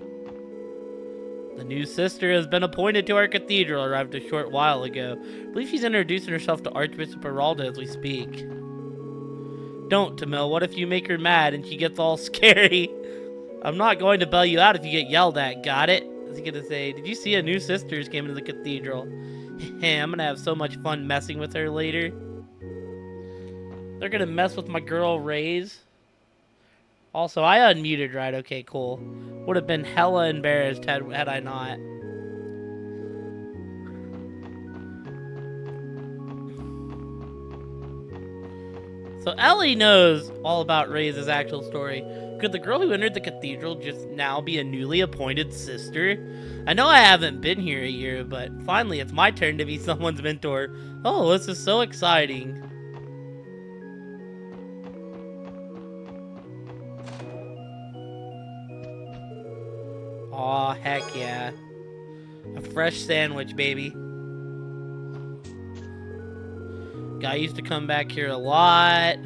The new sister has been appointed to our cathedral, arrived a short while ago. I believe she's introducing herself to Archbishop Araldo as we speak. Don't, Tamil. What if you make her mad and she gets all scary? I'm not going to bail you out if you get yelled at, got it? What's he gonna say? Did you see a new sisters came into the cathedral? Hey, I'm gonna have so much fun messing with her later. They're gonna mess with my girl Raze. Also, I unmuted, right? Okay, cool. Would have been hella embarrassed had I not. So Ellie knows all about Raze's actual story. Could the girl who entered the cathedral just now be a newly appointed sister? I know I haven't been here a year, but finally it's my turn to be someone's mentor. Oh, this is so exciting. Aw, heck yeah. A fresh sandwich, baby. Guy used to come back here a lot.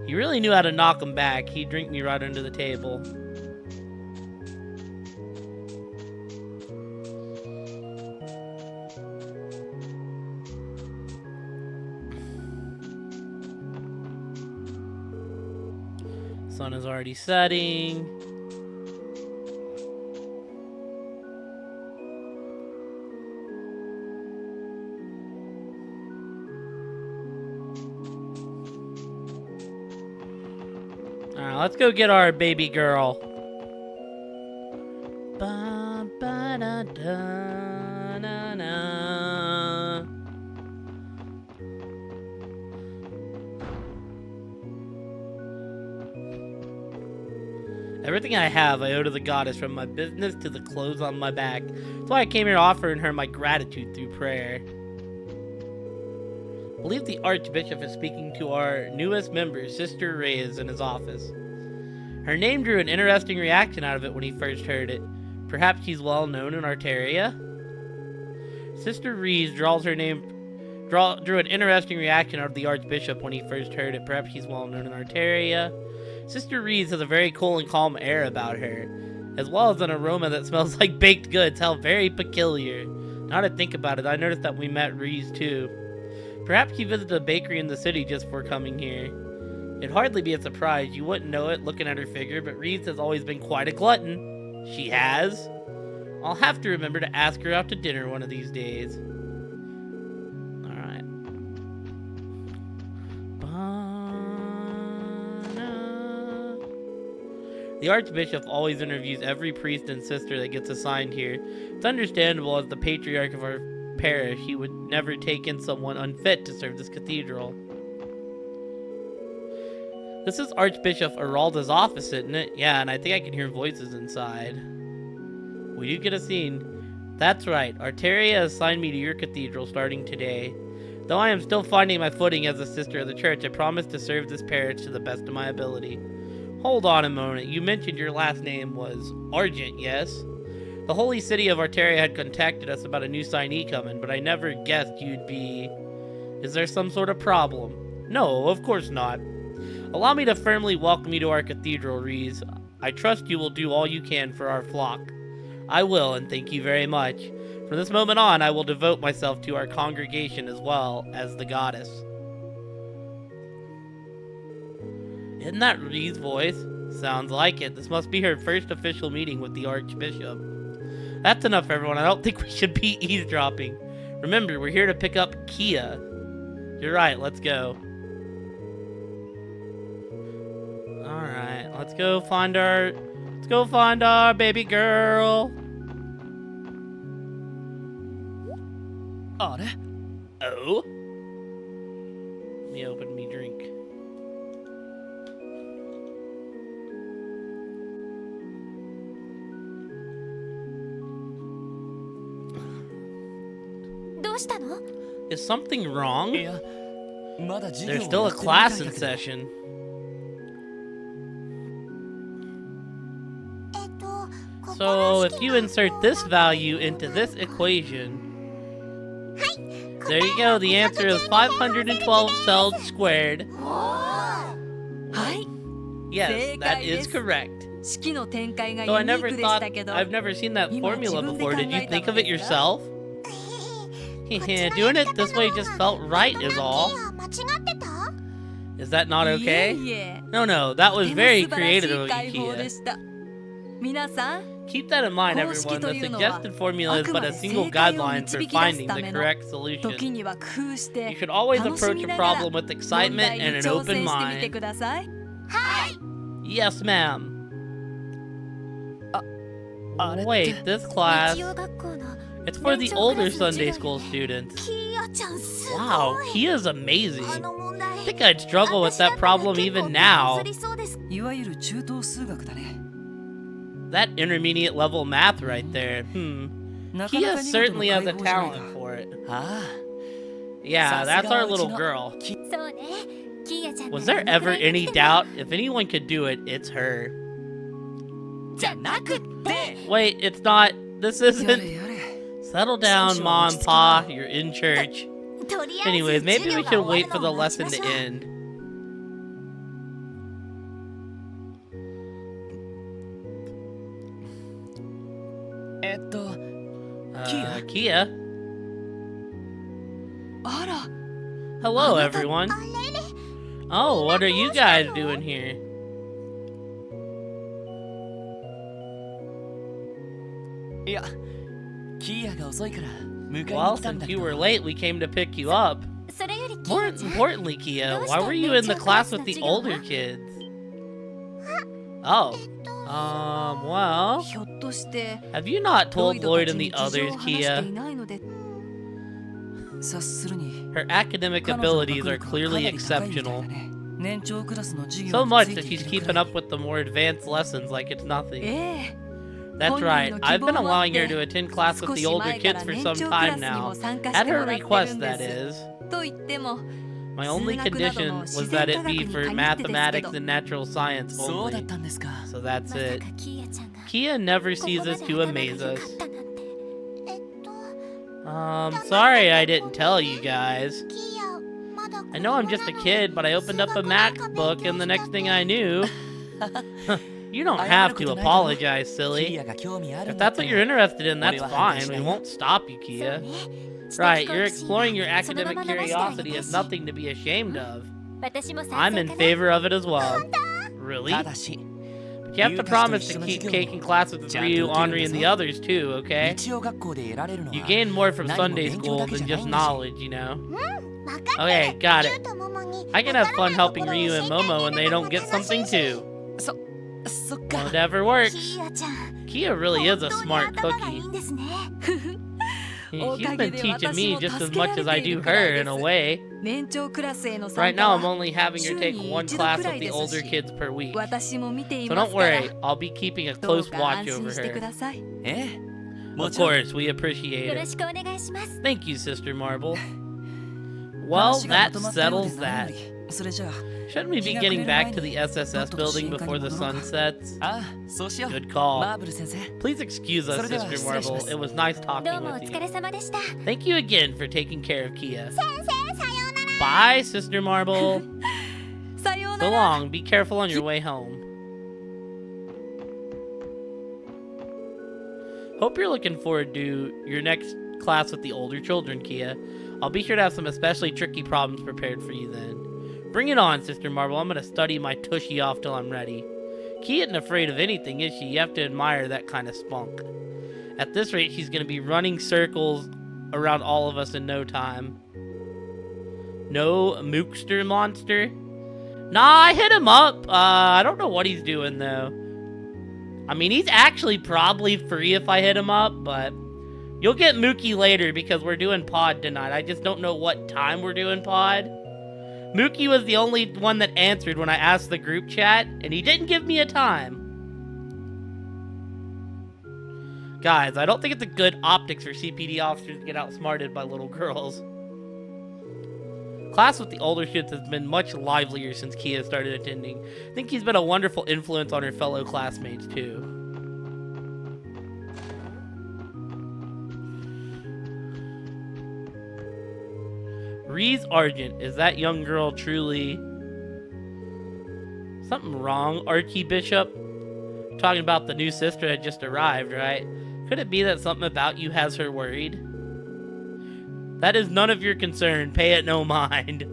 He really knew how to knock him back. He'd drink me right under the table. Sun is already setting. Let's go get our baby girl. Ba, ba, da, da, na, na. Everything I have, I owe to the goddess, from my business to the clothes on my back. That's why I came here offering her my gratitude through prayer. I believe the Archbishop is speaking to our newest member, Sister Reyes, in his office. Her name drew an interesting reaction out of it when he first heard it. Perhaps she's well known in Arteria? Sister Reyes drew an interesting reaction out of the Archbishop when he first heard it. Perhaps she's well known in Arteria. Sister Reyes has a very cool and calm air about her, as well as an aroma that smells like baked goods. How very peculiar. Now to think about it, I noticed that we met Reyes too. Perhaps she visited a bakery in the city just before coming here. It'd hardly be a surprise. You wouldn't know it looking at her figure, but Reeves has always been quite a glutton. She has. I'll have to remember to ask her out to dinner one of these days. Alright. The Archbishop always interviews every priest and sister that gets assigned here. It's understandable, as the patriarch of our parish, he would never take in someone unfit to serve this cathedral. This is Archbishop Aralda's office, isn't it? Yeah, and I think I can hear voices inside. We do get a scene. That's right. Arteria assigned me to your cathedral starting today. Though I am still finding my footing as a sister of the church, I promise to serve this parish to the best of my ability. Hold on a moment. You mentioned your last name was Argent, yes? The holy city of Arteria had contacted us about a new signee coming, but I never guessed you'd be... Is there some sort of problem? No, of course not. Allow me to firmly welcome you to our cathedral, Rees. I trust you will do all you can for our flock. I will, and thank you very much. From this moment on, I will devote myself to our congregation as well as the goddess. Isn't that Rees' voice? Sounds like it. This must be her first official meeting with the Archbishop. That's enough, everyone. I don't think we should be eavesdropping. Remember, we're here to pick up Kia. You're right, let's go. Alright, let's go find our baby girl. Oh? Let me open me drink. Is something wrong? There's still a class in session. So if you insert this value into this equation, there you go. The answer is 512 cells squared. Yes, that is correct. So I've never seen that formula before. Did you think of it yourself? Doing it this way just felt right is all. Is that not okay? No, that was very creative of you, Kia. Keep that in mind, everyone. The suggested formula is but a single guideline for finding the correct solution. You should always approach a problem with excitement and an open mind. Yes, ma'am. Wait, this class, it's for the older Sunday school students. Wow, Kia's amazing. I think I'd struggle with that problem even now. That intermediate level math right there. Kia certainly has a talent for it. Yeah, that's our little girl. Was there ever any doubt? If anyone could do it, it's her. Wait, it's not. This isn't. Settle down, Mom, Pa. You're in church. Anyways, maybe we should wait for the lesson to end. Kia? Hello, everyone. Oh, what are you guys doing here? Well, since you were late, we came to pick you up. More importantly, Kia, why were you in the class with the older kids? Oh. Well... Have you not told Lloyd and the others, Kia? Her academic abilities are clearly exceptional. So much that she's keeping up with the more advanced lessons like it's nothing. That's right, I've been allowing her to attend class with the older kids for some time now. At her request, that is. My only condition was that it be for mathematics and natural science only. So that's it. Kia never ceases to amaze us. Sorry I didn't tell you guys. I know I'm just a kid, but I opened up a MacBook and the next thing I knew... You don't have to apologize, silly. If that's what you're interested in, that's fine. We won't stop you, Kia. Right, you're exploring your academic curiosity is nothing to be ashamed of. I'm in favor of it as well. Really? But you have to promise to keep taking classes with Ryu, Henri, and the others too, okay? You gain more from Sunday school than just knowledge, you know? Okay, got it. I can have fun helping Ryu and Momo when they don't get something too. Whatever works. Kia really is a smart cookie. She's been teaching me just as much as I do her, in a way. Right now, I'm only having her take one class with the older kids per week. So don't worry, I'll be keeping a close watch over her. Of course, we appreciate it. Thank you, Sister Marble. Well, that settles that. Shouldn't we be getting back to the SSS building before the sun sets? Good call. Please excuse us, Sister Marble. It was nice talking with you. Thank you again for taking care of Kia. Bye, Sister Marble. So long. Be careful on your way home. Hope you're looking forward to your next class with the older children, Kia. I'll be sure to have some especially tricky problems prepared for you then. Bring it on, Sister Marble. I'm gonna study my tushy off till I'm ready. Kia isn't afraid of anything, is she? You have to admire that kind of spunk. At this rate, she's gonna be running circles around all of us in no time. No Mookster monster? Nah, I hit him up. I don't know what he's doing, though. I mean, he's actually probably free if I hit him up, but... You'll get Mookie later because we're doing pod tonight. I just don't know what time we're doing pod. Mookie was the only one that answered when I asked the group chat, and he didn't give me a time. Guys, I don't think it's a good optics for CPD officers to get outsmarted by little girls. Class with the older kids has been much livelier since Kia started attending. I think he's been a wonderful influence on her fellow classmates, too. Reese Argent. Is that young girl truly... Something wrong, Archbishop? Talking about the new sister that just arrived, right? Could it be that something about you has her worried? That is none of your concern. Pay it no mind.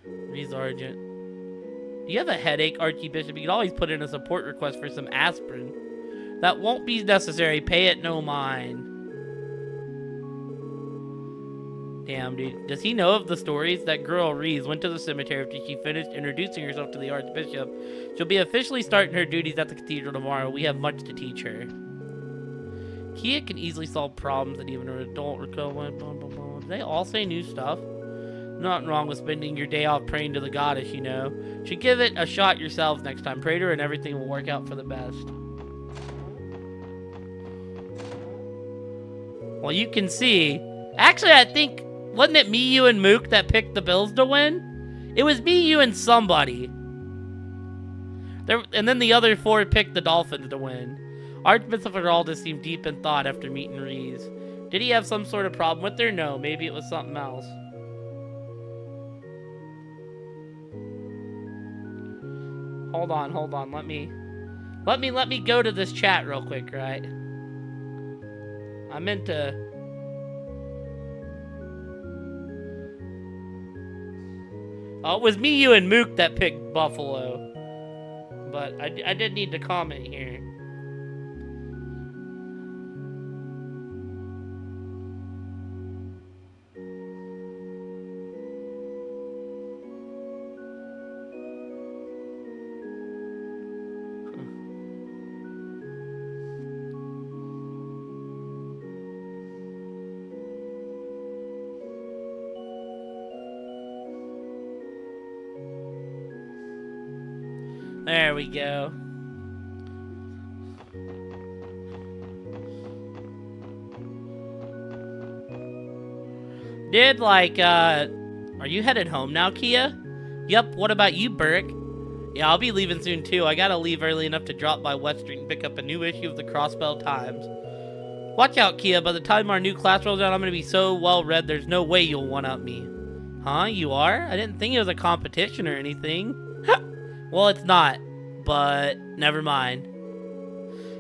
Reese Argent. Do you have a headache, Archbishop? You can always put in a support request for some aspirin. That won't be necessary. Pay it no mind. Damn, dude. Does he know of the stories? That girl, Reese, went to the cemetery after she finished introducing herself to the Archbishop. She'll be officially starting her duties at the cathedral tomorrow. We have much to teach her. Kia can easily solve problems that even an adult would go with. Do they all say new stuff? Nothing wrong with spending your day off praying to the goddess, you know. Should give it a shot yourselves next time. Pray to her and everything will work out for the best. Well, you can see. Actually, I think... Wasn't it me, you, and Mook that picked the Bills to win? It was me, you, and somebody. And then the other 4 picked the Dolphins to win. Archbishop Geraldus seemed deep in thought after meeting Reese. Did he have some sort of problem with her? No, maybe it was something else. Hold on. Let me go to this chat real quick, right? I meant to... Oh, it was me, you, and Mook that picked Buffalo. But I did need to comment here. There we go. Are you headed home now, Kia? Yup, what about you, Burke? Yeah, I'll be leaving soon too. I gotta leave early enough to drop by West Street and pick up a new issue of the Crossbell Times. Watch out, Kia. By the time our new class rolls out, I'm gonna be so well read there's no way you'll one-up me. Huh? You are? I didn't think it was a competition or anything. Well, it's not. But never mind.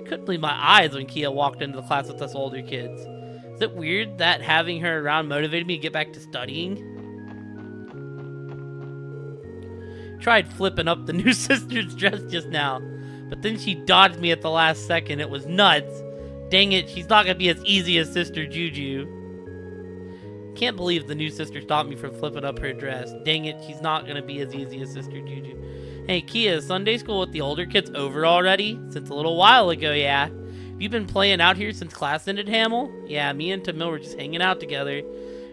Couldn't believe my eyes when Kia walked into the class with us older kids. Is it weird that having her around motivated me to get back to studying? Tried flipping up the new sister's dress just now, but then she dodged me at the last second. It was nuts. Dang it, she's not gonna be as easy as Sister Juju. Can't believe the new sister stopped me from flipping up her dress. Dang it, she's not gonna be as easy as Sister Juju. Hey, Kia, is Sunday school with the older kids over already? Since a little while ago, yeah. Have you been playing out here since class ended, Hamill? Yeah, me and Tamil were just hanging out together.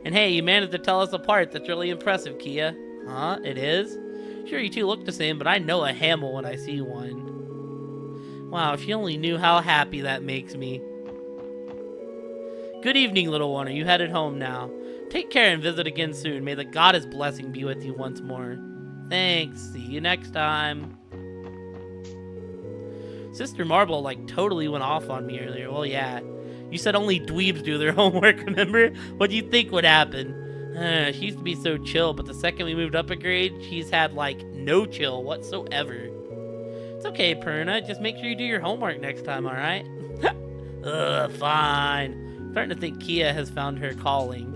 And hey, you managed to tell us apart. That's really impressive, Kia. Huh? It is? Sure, you two look the same, but I know a Hamill when I see one. Wow, if you only knew how happy that makes me. Good evening, little one. Are you headed home now? Take care and visit again soon. May the goddess blessing be with you once more. Thanks. See you next time. Sister Marble, totally went off on me earlier. Well, yeah. You said only dweebs do their homework, remember? What do you think would happen? She used to be so chill, but the second we moved up a grade, she's had, no chill whatsoever. It's okay, Perna. Just make sure you do your homework next time, alright? Fine. I'm starting to think Kia has found her calling.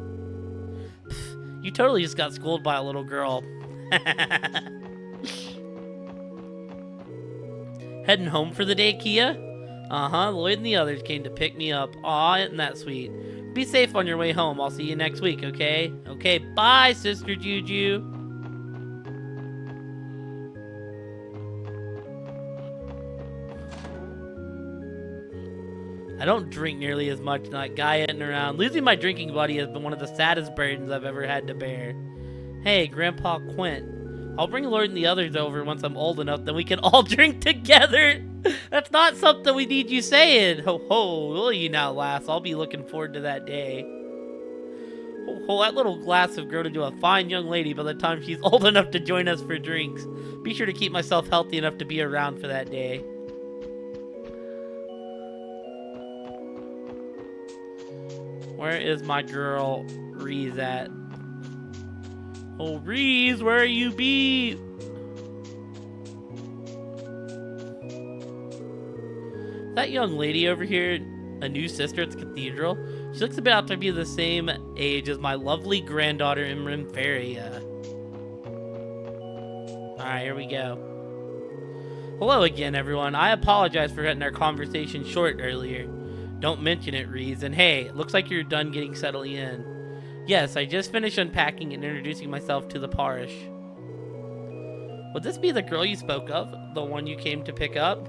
Pfft, you totally just got schooled by a little girl. Heading home for the day, Kia? Uh-huh, Lloyd and the others came to pick me up. Aw, isn't that sweet? Be safe on your way home. I'll see you next week, okay? Okay, bye, Sister Juju. I don't drink nearly as much, not guying around. Losing my drinking buddy has been one of the saddest burdens I've ever had to bear. Hey, Grandpa Quint. I'll bring Lord and the others over once I'm old enough, then we can all drink together. That's not something we need you saying. Ho ho, will you now, lass? I'll be looking forward to that day. Ho ho, that little glass have grown into a fine young lady by the time she's old enough to join us for drinks. Be sure to keep myself healthy enough to be around for that day. Where is my girl Reese at? Oh, Reese, where you be? That young lady over here, a new sister at the cathedral, she looks about to be the same age as my lovely granddaughter Imran Faria. Alright, here we go. Hello again, everyone. I apologize for cutting our conversation short earlier. Don't mention it, Reese. And hey, it looks like you're done getting settled in. Yes, I just finished unpacking and introducing myself to the parish. Would this be the girl you spoke of? The one you came to pick up?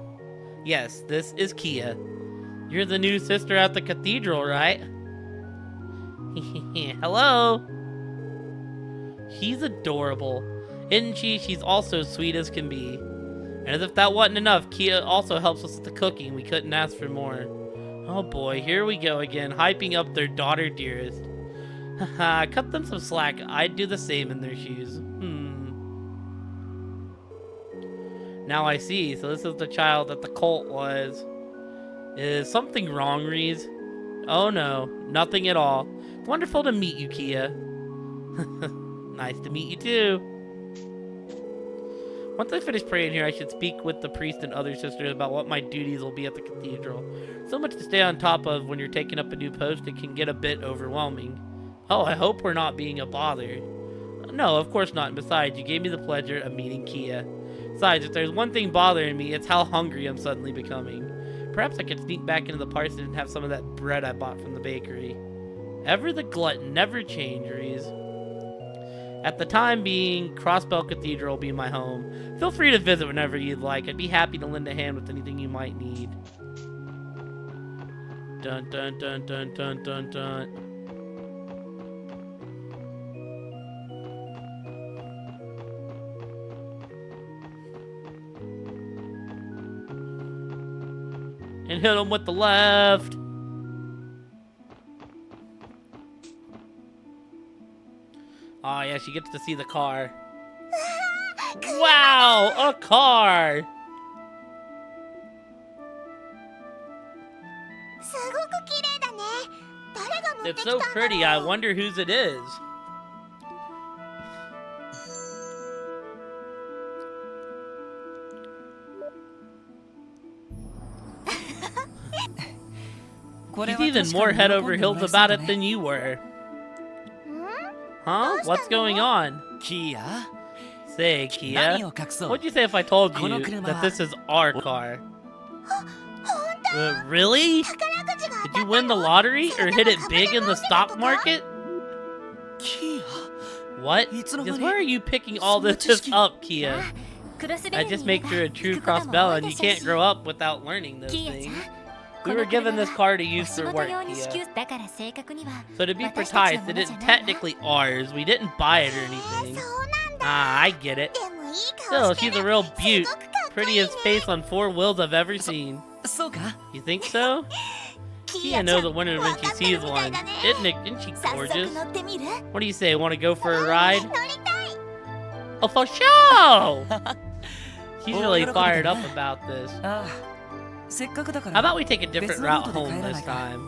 Yes, this is Kia. You're the new sister at the cathedral, right? Hello! She's adorable. Isn't she? She's also sweet as can be. And as if that wasn't enough, Kia also helps us with the cooking. We couldn't ask for more. Oh boy, here we go again, hyping up their daughter dearest. Haha, cut them some slack. I'd do the same in their shoes. Now I see. So this is the child that the cult was. Is something wrong, Reese? Oh no, nothing at all. Wonderful to meet you, Kia. Nice to meet you too. Once I finish praying here, I should speak with the priest and other sisters about what my duties will be at the cathedral. So much to stay on top of when you're taking up a new post, it can get a bit overwhelming. Oh, I hope we're not being a bother. No, of course not. And besides, you gave me the pleasure of meeting Kia. Besides, if there's one thing bothering me, it's how hungry I'm suddenly becoming. Perhaps I could sneak back into the parsonage and have some of that bread I bought from the bakery. Ever the glutton, never change, Reese. At the time being, Crossbell Cathedral will be my home. Feel free to visit whenever you'd like. I'd be happy to lend a hand with anything you might need. Dun dun dun dun dun dun dun. And hit him with the left. Oh yeah, she gets to see the car. Wow, a car! It's so pretty, I wonder whose it is. He's even more head over heels about it than you were. Huh? What's going on? Kia? Say, Kia, what'd you say if I told you that this is our car? Really? Did you win the lottery or hit it big in the stock market? Kia? What? Just where are you picking all this up, Kia? I just make you a true Crossbell and you can't grow up without learning those things. We were given this car to use for work, Kia. So to be precise, it isn't technically ours. We didn't buy it or anything. Ah, I get it. Still, she's a real beaut. Prettiest face on four wheels I've ever seen. You think so? Kia knows a winner when she sees one. Isn't she gorgeous? What do you say, want to go for a ride? Oh, for sure! She's really fired up about this. How about we take a different route home this time?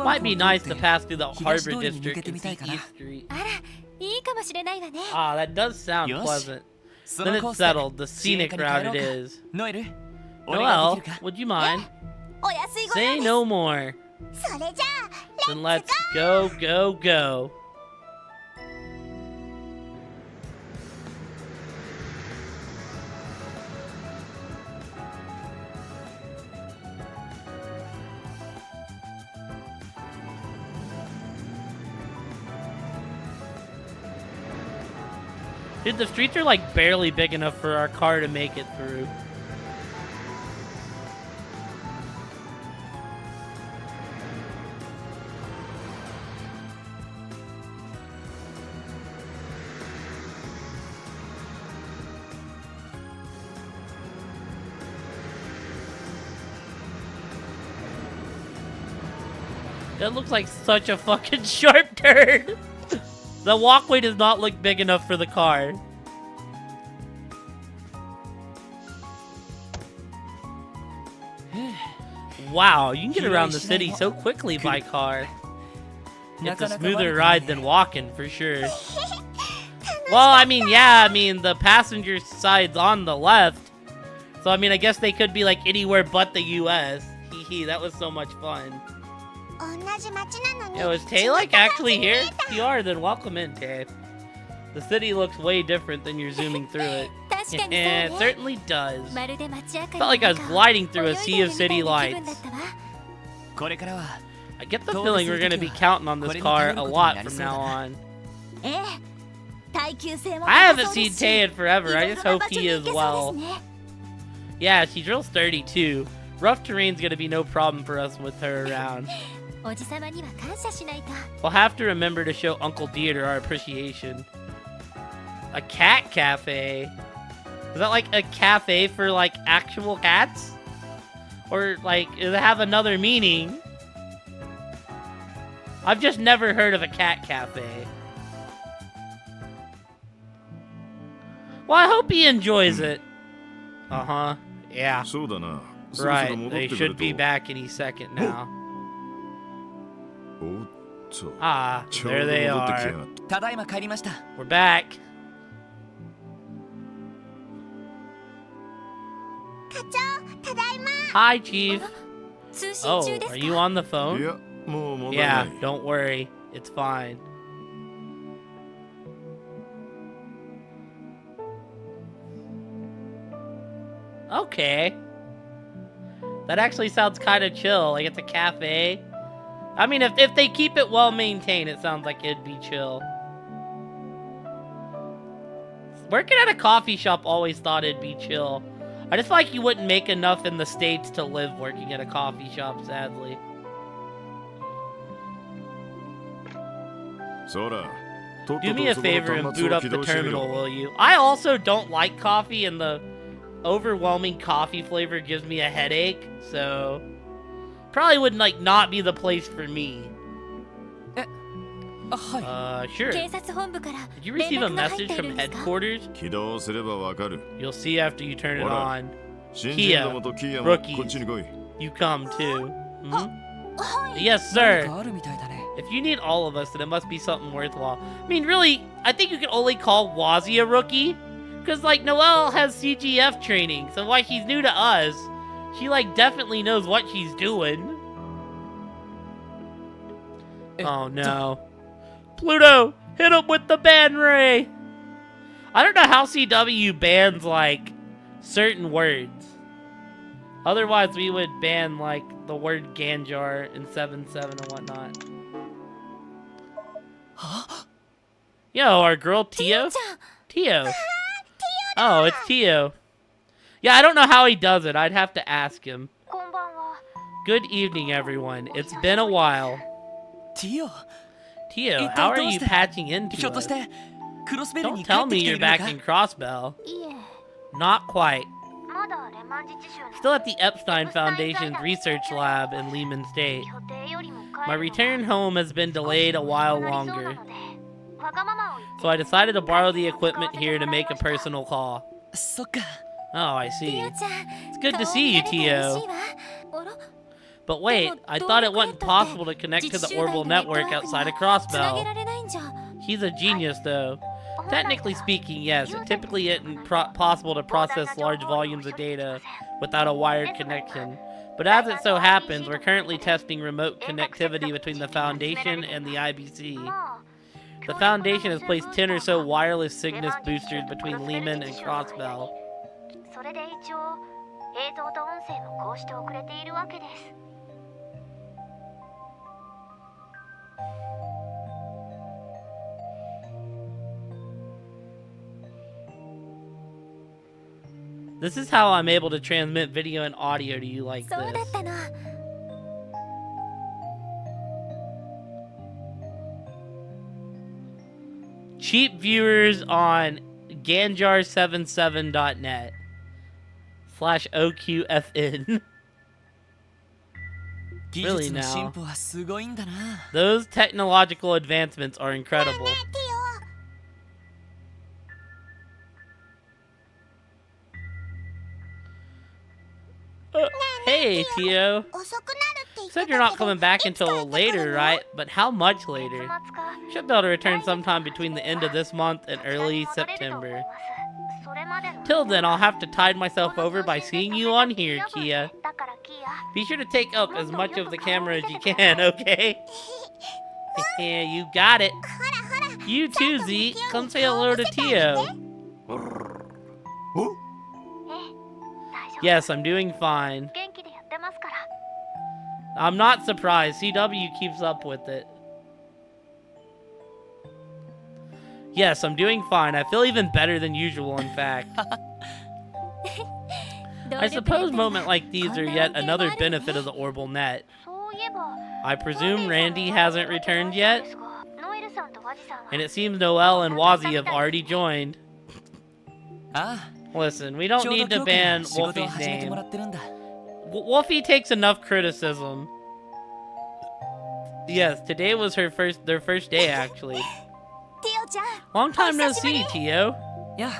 Might be nice to pass through the Harbor District and see East Street. Ah, that does sound pleasant. Then it's settled, the scenic route it is. Noelle, would you mind? Say no more. Then let's go, go, go. Dude, the streets are like barely big enough for our car to make it through. That looks like such a fucking sharp turn. The walkway does not look big enough for the car. Wow, you can get around the city so quickly by car. It's a smoother ride than walking, for sure. Well, I mean, yeah, I mean, the passenger side's on the left. So, I mean, I guess they could be, like, anywhere but the U.S. Hee hee, that was so much fun. Yo, is Tay, like, actually here? If you are, then welcome in, Tay. The city looks way different than you're zooming through it. And it certainly does. Felt like I was gliding through a sea of city lights. I get the feeling we're going to be counting on this car a lot from now on. I haven't seen Tay in forever. I just hope he is well. Yeah, she's real sturdy too. Rough terrain's going to be no problem for us with her around. We'll have to remember to show Uncle Theodore our appreciation. A cat cafe? Is that like a cafe for like actual cats? Or like, does it have another meaning? I've just never heard of a cat cafe. Well, I hope he enjoys it. Uh-huh. Yeah. Right, they should be back any second now. Ah, there they are. We're back. Hi, Chief. Oh, are you on the phone? Yeah, don't worry. It's fine. Okay. That actually sounds kind of chill. Like it's a cafe. I mean, if they keep it well maintained, it sounds like it'd be chill. Working at a coffee shop always thought it'd be chill. I just feel like you wouldn't make enough in the States to live working at a coffee shop, sadly. Do me a favor and boot up the terminal, will you? I also don't like coffee, and the overwhelming coffee flavor gives me a headache, so probably would like not be the place for me. Sure. Did you receive a message from headquarters? You'll see after you turn it on. Kia, rookies, you come too. Hmm? Yes, sir. If you need all of us, then it must be something worthwhile. I mean, really, I think you can only call Wazzy a rookie. Because, like, Noelle has CGF training, so while she's new to us, she, like, definitely knows what she's doing. Oh, no. Pluto, hit him with the ban ray! I don't know how CW bans, like, certain words. Otherwise, we would ban, like, the word Ganjar in 7.7 and whatnot. Yo, our girl Tio? Tio. Oh, it's Tio. Yeah, I don't know how he does it. I'd have to ask him. Good evening, everyone. It's been a while. Tio, how are you patching into us? Don't tell me you're back in Crossbell. Not quite. Still at the Epstein Foundation's research lab in Lehman State. My return home has been delayed a while longer. So I decided to borrow the equipment here to make a personal call. Oh, I see. It's good to see you, Tio. But wait, I thought it wasn't possible to connect to the orbital network outside of Crossbell. He's a genius, though. Technically speaking, yes, it typically isn't possible to process large volumes of data without a wired connection. But as it so happens, we're currently testing remote connectivity between the Foundation and the IBC. The Foundation has placed 10 or so wireless Cygnus boosters between Lehman and Crossbell. This is how I'm able to transmit video and audio to you like this. Cheap viewers on ganjar77.net/OQFN. Really now? Those technological advancements are incredible. Hey, Tio. Said you're not coming back until later, right? But how much later? Should be able to return sometime between the end of this month and early September. Till then, I'll have to tide myself over by seeing you on here, Kia. Be sure to take up as much of the camera as you can, okay? Yeah, you got it. You too, Z. Come say hello to Tio. Yes, I'm doing fine. I'm not surprised. CW keeps up with it. Yes, I'm doing fine. I feel even better than usual, in fact. I suppose moments like these are yet another benefit of the Orbital Net. I presume Randy hasn't returned yet? And it seems Noelle and Wazzy have already joined. Listen, we don't need to ban Wolfie's name. Wolfie takes enough criticism. Yes, today was their first day, actually. Long time no see, Tio. Yeah.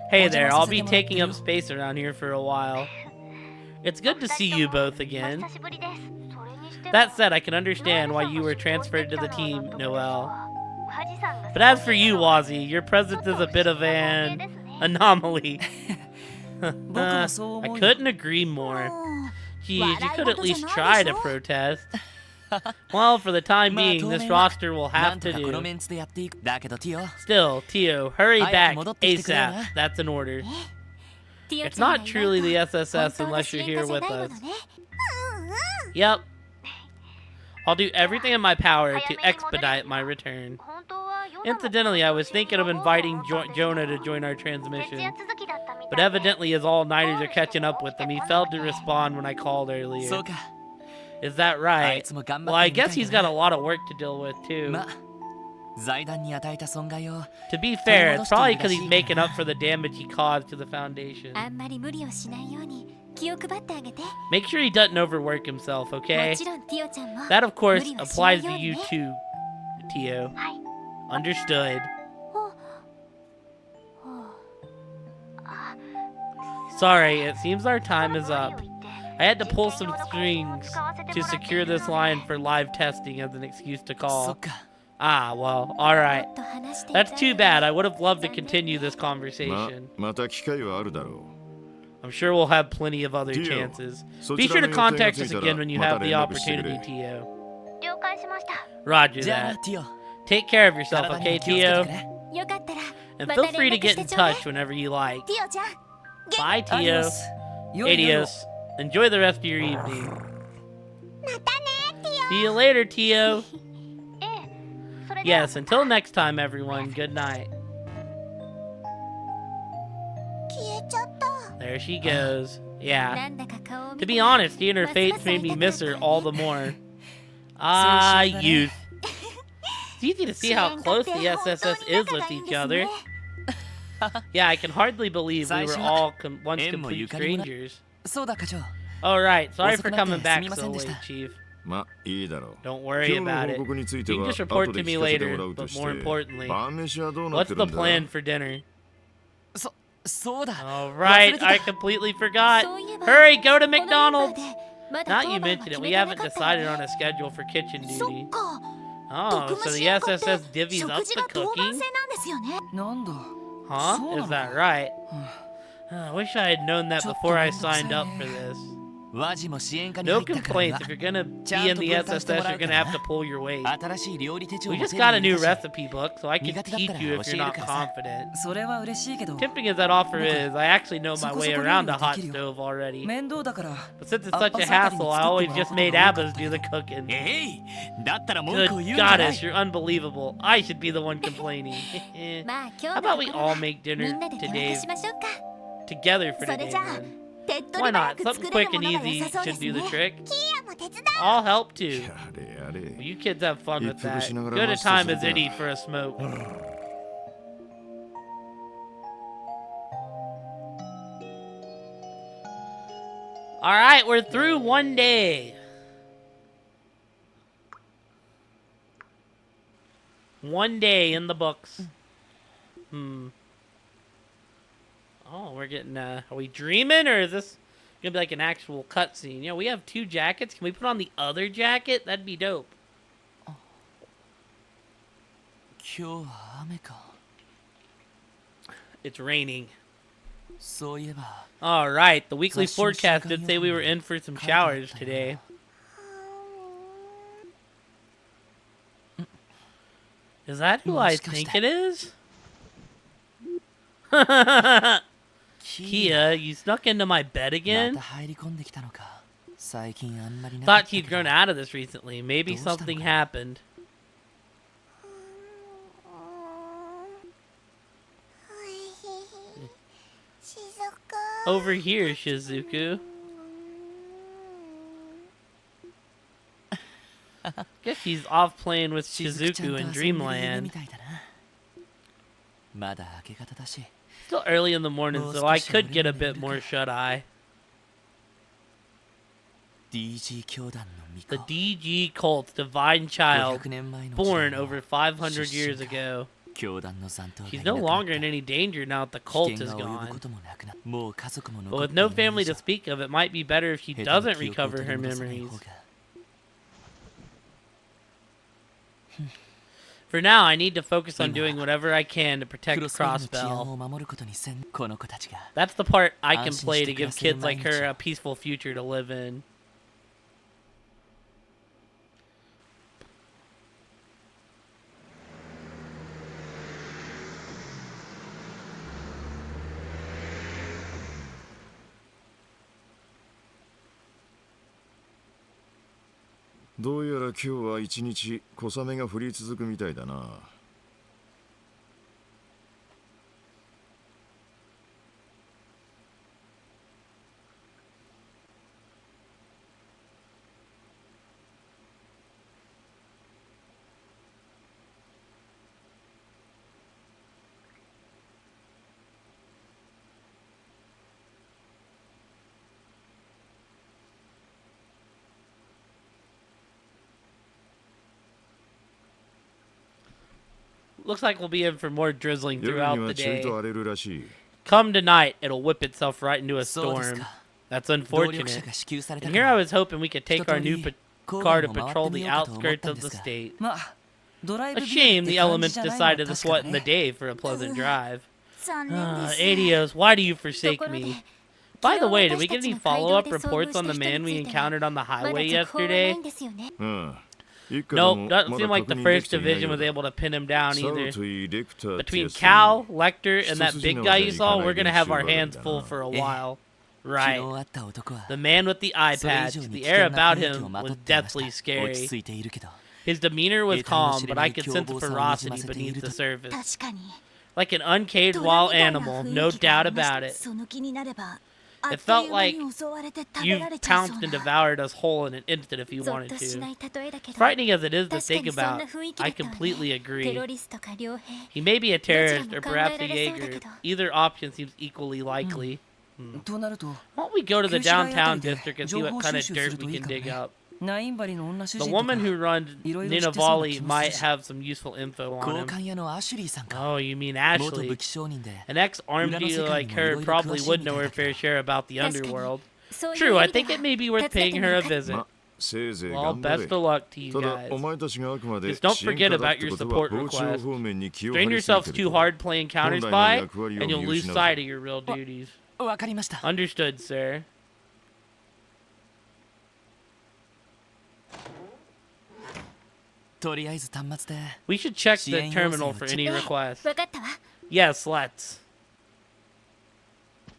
Hey there, I'll be taking up space around here for a while. It's good to see you both again. That said, I can understand why you were transferred to the team, Noelle. But as for you, Wazzy, your presence is a bit of an anomaly. I couldn't agree more. Geez, you could at least try to protest. Well, for the time being, this roster will have to do. Still, Tio, hurry back ASAP. That's an order. It's not truly the SSS unless you're here with us. Yep. I'll do everything in my power to expedite my return. Incidentally, I was thinking of inviting Jonah to join our transmission. But evidently his all-nighters are catching up with him. He failed to respond when I called earlier. Is that right? Well, I guess he's got a lot of work to deal with, too. To be fair, it's probably because he's making up for the damage he caused to the Foundation. Make sure he doesn't overwork himself, okay? That, of course, applies to you, too, Tio. Understood. Sorry, it seems our time is up. I had to pull some strings to secure this line for live testing as an excuse to call. Ah, well, alright. That's too bad. I would have loved to continue this conversation. I'm sure we'll have plenty of other chances. Be sure to contact us again when you have the opportunity, Tio. Roger that. Take care of yourself, okay, Tio? And feel free to get in touch whenever you like. Bye, Tio. Adios. Enjoy the rest of your evening. See you later, Tio. Yes, until next time, everyone. Good night. There she goes. Yeah. To be honest, seeing her face made me miss her all the more. Ah, youth. It's easy to see how close the SSS is with each other. Yeah, I can hardly believe we were all once complete strangers. Alright, sorry for coming back so late, Chief. Don't worry about it. You can just report to me later, but more importantly, what's the plan for dinner? Alright, I completely forgot. Hurry, go to McDonald's! Now you mention it, we haven't decided on a schedule for kitchen duty. Oh, so the SSS divvies up the cooking? Huh? Is that right? I wish I had known that before I signed up for this. No complaints. If you're gonna be in the SSS, you're gonna have to pull your weight. We just got a new recipe book, so I can teach you if you're not confident. Tempting as that offer is, I actually know my way around a hot stove already. But since it's such a hassle, I always just made Abbas do the cooking. Good goddess, you're unbelievable. I should be the one complaining. How about we all make dinner today together for today, then? Why not? Something quick and easy should do the trick. I'll help too. Well, you kids have fun with that. Good a time as any for a smoke. Alright, we're through one day. One day in the books. Oh, we're getting, are we dreaming, or is this gonna be like an actual cutscene? You know, we have 2 jackets. Can we put on the other jacket? That'd be dope. It's raining. Alright, the weekly forecast did say we were in for some showers today. Is that who I think it is? Kia, you snuck into my bed again? Thought he'd grown out of this recently. Maybe something happened. Over here, Shizuku. Guess she's off playing with Shizuku in Dreamland. Still early in the morning, so I could get a bit more shut-eye. The DG Colt's divine child, born over 500 years ago. She's no longer in any danger now that the cult is gone. But with no family to speak of, it might be better if she doesn't recover her memories. For now, I need to focus on doing whatever I can to protect Crossbell. That's the part I can play to give kids like her a peaceful future to live in.「どうやら今日は一日小雨が降り続くみたいだな。」Looks like we'll be in for more drizzling throughout the day. Come tonight, it'll whip itself right into a storm. That's unfortunate. And here I was hoping we could take our new car to patrol the outskirts of the state. A shame the elements decided to sweeten the day for a pleasant drive. Adios, why do you forsake me? By the way, did we get any follow-up reports on the man we encountered on the highway yesterday? Nope, doesn't seem like the 1st Division was able to pin him down either. Between Cal, Lecter, and that big guy you saw, we're gonna have our hands full for a while. Right. The man with the eye patch, the air about him was deathly scary. His demeanor was calm, but I could sense ferocity beneath the surface. Like an uncaged wild animal, no doubt about it. It felt like you pounced and devoured us whole in an instant if you wanted to. Frightening as it is to think about, I completely agree. He may be a terrorist or perhaps a Jaeger. Either option seems equally likely. Why don't we go to the downtown district and see what kind of dirt we can dig up? The woman who runs Ninavali might have some useful info on him. Oh, you mean Ashley? An ex-arms dealer like her probably would know her fair share about the underworld. True, I think it may be worth paying her a visit. Well, best of luck to you guys. Just don't forget about your support request. Strain yourselves too hard playing Counter-Spy, and you'll lose sight of your real duties. Understood, sir. We should check the terminal for any requests. Yes, let's.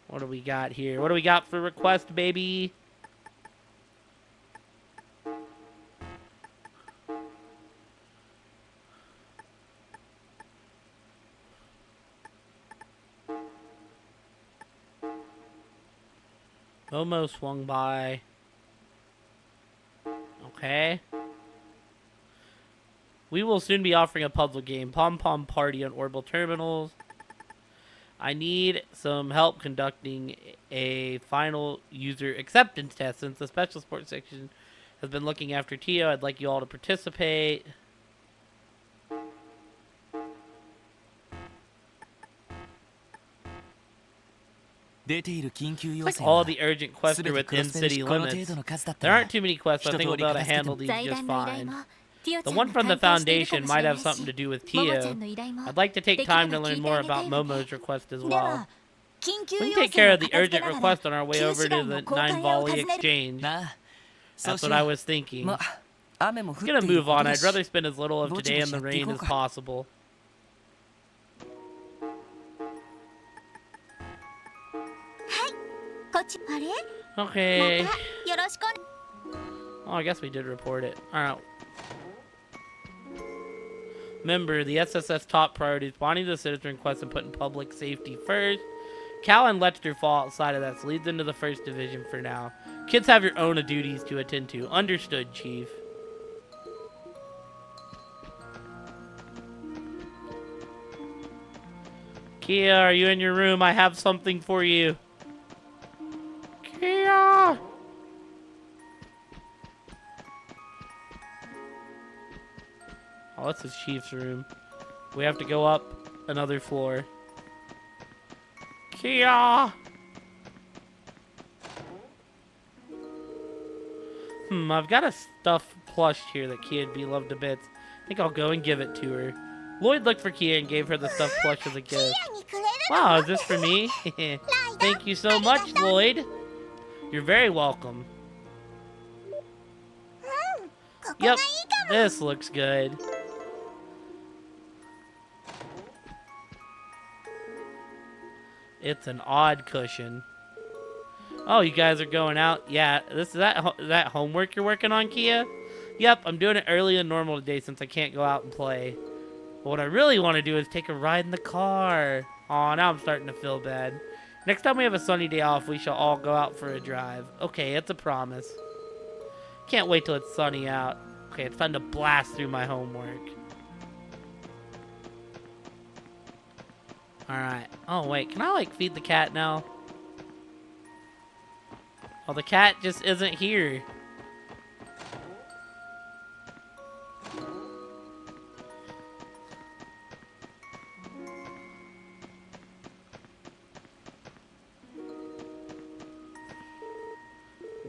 What do we got here? What do we got for request, baby? Momo swung by. Okay. We will soon be offering a puzzle game, Pom Pom Party, on orbital terminals. I need some help conducting a final user acceptance test. Since the special sports section has been looking after Tio, I'd like you all to participate. Like all the urgent quests are within city limits. There aren't too many quests, so I think we'll be able to handle these just fine. The one from the Foundation might have something to do with Tio. I'd like to take time to learn more about Momo's request as well. We can take care of the urgent request on our way over to the 9 Volley Exchange. That's what I was thinking. I'm gonna move on. I'd rather spend as little of today in the rain as possible. Okay. Oh, I guess we did report it. Alright. Remember, the SSS top priority is bonding the citizen request and putting public safety first. Cal and Lester fall outside of that, so leads into the 1st Division for now. Kids have your own duties to attend to. Understood, Chief. Kia, are you in your room? I have something for you. Kia! Oh, that's his Chief's room. We have to go up another floor. Kia! I've got a stuffed plush here that Kia'd be loved to bits. I think I'll go and give it to her. Lloyd looked for Kia and gave her the stuffed plush as a gift. Wow, is this for me? Thank you so much, Lloyd. You're very welcome. Yep, this looks good. It's an odd cushion. Oh, you guys are going out? Yeah, this is that homework you're working on, Kia? Yep, I'm doing it early and normal today since I can't go out and play. But what I really want to do is take a ride in the car. Aw, now I'm starting to feel bad. Next time we have a sunny day off, we shall all go out for a drive. Okay, it's a promise. Can't wait till it's sunny out. Okay, it's time to blast through my homework. Alright. Oh, wait. Can I, like, feed the cat now? Oh, the cat just isn't here.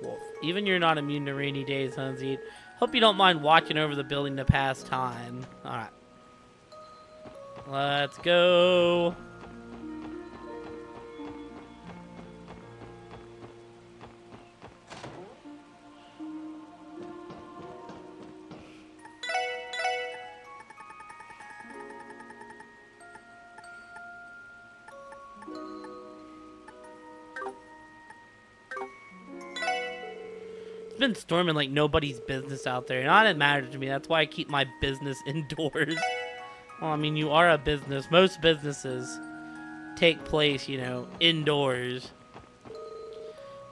Wolf. Even you're not immune to rainy days, Hunzy. Hope you don't mind watching over the building to pass time. Alright. Let's go. It's been storming like nobody's business out there. Not it matters to me. That's why I keep my business indoors. Well, I mean, you are a business. Most businesses take place, you know, indoors.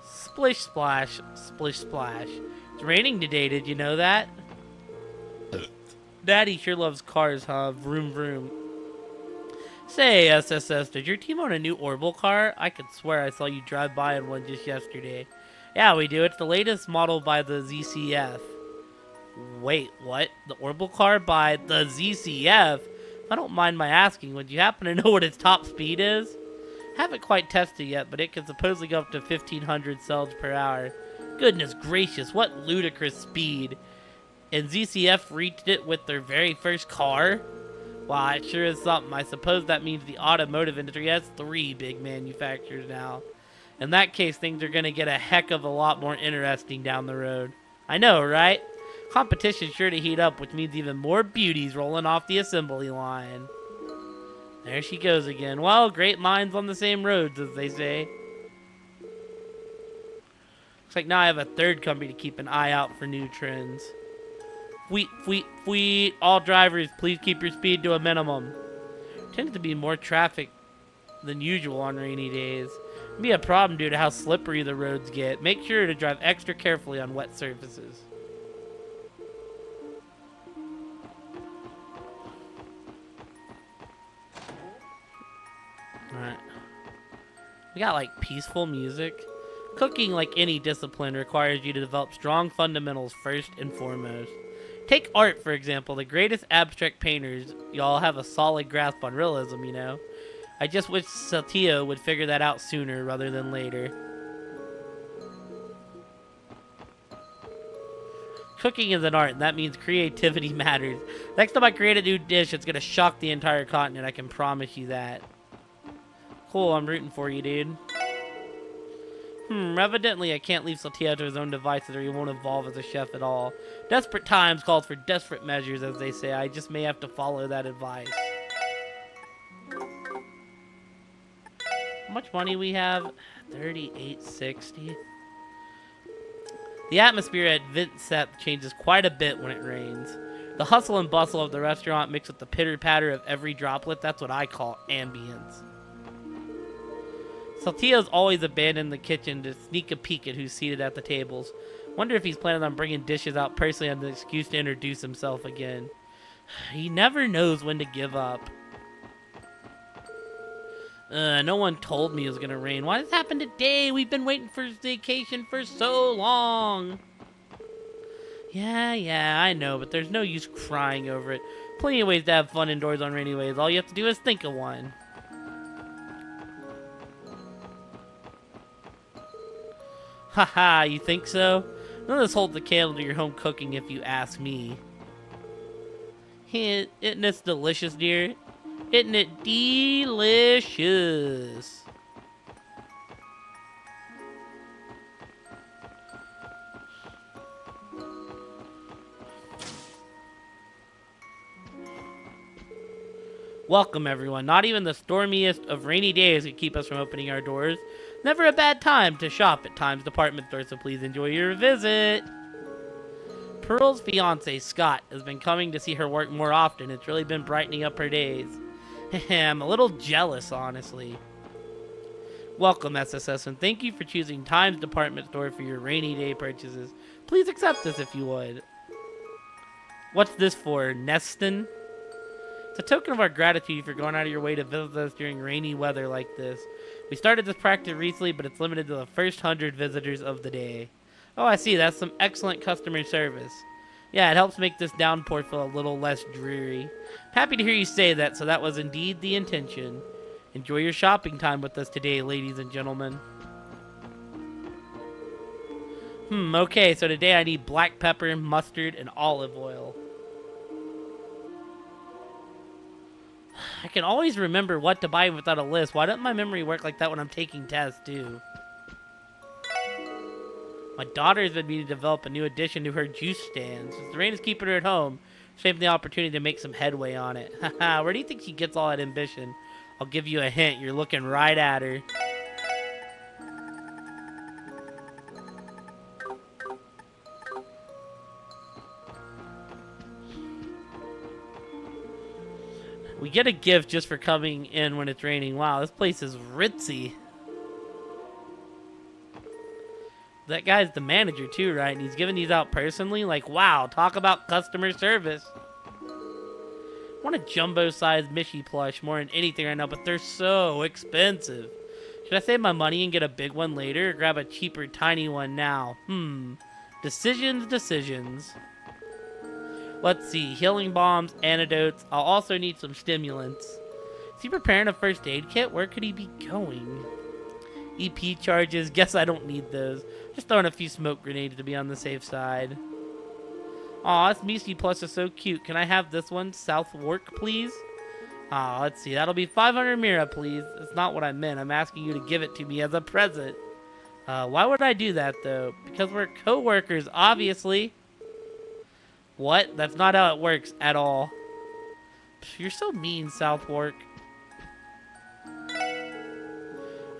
Splish splash, splish splash. It's raining today, did you know that? Daddy sure loves cars, huh? Vroom vroom. Say, SSS, did your team own a new Orbital car? I could swear I saw you drive by in one just yesterday. Yeah, we do. It's the latest model by the ZCF. Wait, what? The Orbital car by the ZCF? I don't mind my asking, would you happen to know what its top speed is? Haven't quite tested yet, but it can supposedly go up to 1,500 cells per hour. Goodness gracious, what ludicrous speed. And ZCF reached it with their very first car? Wow, it sure is something. I suppose that means the automotive industry has 3 big manufacturers now. In that case, things are going to get a heck of a lot more interesting down the road. I know, right? Competition's sure to heat up, which means even more beauties rolling off the assembly line. There she goes again. Well, great minds on the same roads, as they say. Looks like now I have a third company to keep an eye out for new trends. Fleet. All drivers, please keep your speed to a minimum. Tends to be more traffic than usual on rainy days. It'd be a problem due to how slippery the roads get. Make sure to drive extra carefully on wet surfaces. Alright. We got like peaceful music. Cooking, like any discipline, requires you to develop strong fundamentals first and foremost. Take art, for example. The greatest abstract painters, y'all have a solid grasp on realism, you know. I just wish Satio would figure that out sooner rather than later. Cooking is an art, and that means creativity matters. Next time I create a new dish, it's gonna shock the entire continent, I can promise you that. Cool, I'm rooting for you, dude. Evidently I can't leave Saltillo to his own devices or he won't evolve as a chef at all. Desperate times calls for desperate measures, as they say. I just may have to follow that advice. How much money we have? 3860. The atmosphere at Vincent changes quite a bit when it rains. The hustle and bustle of the restaurant mixed with the pitter-patter of every droplet, that's what I call ambience. Saltillo's always abandoned the kitchen to sneak a peek at who's seated at the tables. Wonder if he's planning on bringing dishes out personally as an excuse to introduce himself again. He never knows when to give up. No one told me it was gonna rain. Why does this happen today? We've been waiting for vacation for so long. Yeah, I know, but there's no use crying over it. Plenty of ways to have fun indoors on rainy days. All you have to do is think of one. Haha, you think so? None of this holds the candle to your home cooking if you ask me. Isn't this delicious, dear? Isn't it delicious? Welcome, everyone. Not even the stormiest of rainy days could keep us from opening our doors. Never a bad time to shop at Times department store, so please enjoy your visit. Pearl's fiance, Scott, has been coming to see her work more often. It's really been brightening up her days. I'm a little jealous, honestly. Welcome, SSS, and thank you for choosing Times department store for your rainy day purchases. Please accept this if you would. What's this for, Neston? It's a token of our gratitude for going out of your way to visit us during rainy weather like this. We started this practice recently, but it's limited to the first 100 visitors of the day. Oh, I see. That's some excellent customer service. Yeah, it helps make this downpour feel a little less dreary. Happy to hear you say that, so that was indeed the intention. Enjoy your shopping time with us today, ladies and gentlemen. Okay, so today I need black pepper, mustard, and olive oil. I can always remember what to buy without a list. Why doesn't my memory work like that when I'm taking tests, too? My daughter has been meaning to develop a new addition to her juice stand. Since the rain is keeping her at home, she's having the opportunity to make some headway on it. Haha, where do you think she gets all that ambition? I'll give you a hint. You're looking right at her. We get a gift just for coming in when it's raining. Wow, this place is ritzy. That guy's the manager too, right? And he's giving these out personally? Like, wow, talk about customer service. I want a jumbo-sized Mishy plush more than anything right now, but they're so expensive. Should I save my money and get a big one later, or grab a cheaper, tiny one now? Decisions. Let's see, healing bombs, antidotes. I'll also need some stimulants. Is he preparing a first aid kit? Where could he be going? EP charges, guess I don't need those. Just throwing a few smoke grenades to be on the safe side. Aw, this Misty Plus is so cute. Can I have this one? South Work, please? Aw, let's see. That'll be 500 Mira, please. That's not what I meant. I'm asking you to give it to me as a present. Why would I do that, though? Because we're co-workers, obviously. What? That's not how it works at all. You're so mean, Southwark.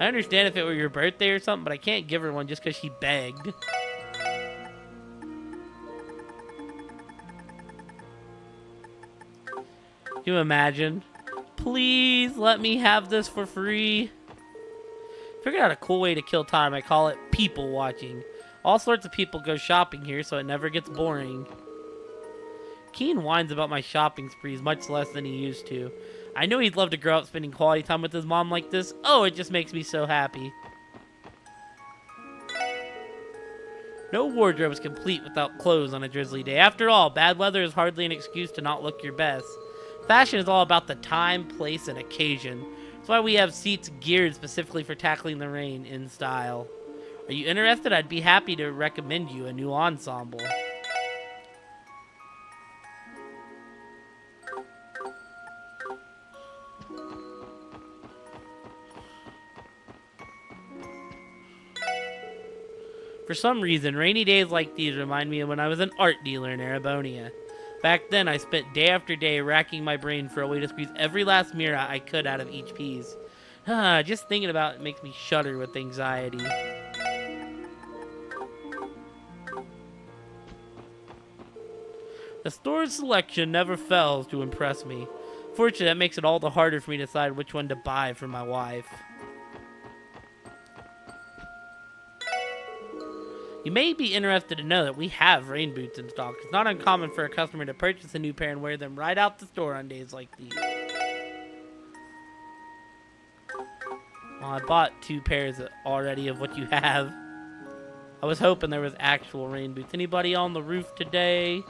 I understand if it were your birthday or something, but I can't give her one just because she begged. Can you imagine? Please let me have this for free. Figured out a cool way to kill time. I call it people watching. All sorts of people go shopping here, so it never gets boring. Keen whines about my shopping sprees much less than he used to. I know he'd love to grow up spending quality time with his mom like this. Oh, it just makes me so happy. No wardrobe is complete without clothes on a drizzly day. After all, bad weather is hardly an excuse to not look your best. Fashion is all about the time, place, and occasion. That's why we have seats geared specifically for tackling the rain in style. Are you interested? I'd be happy to recommend you a new ensemble. For some reason, rainy days like these remind me of when I was an art dealer in Arabonia. Back then, I spent day after day racking my brain for a way to squeeze every last mira I could out of each piece. Just thinking about it makes me shudder with anxiety. The store's selection never fails to impress me. Fortunately, that makes it all the harder for me to decide which one to buy for my wife. You may be interested to know that we have rain boots in stock. It's not uncommon for a customer to purchase a new pair and wear them right out the store on days like these. Well, I bought 2 pairs already of what you have. I was hoping there was actual rain boots. Anybody on the roof today?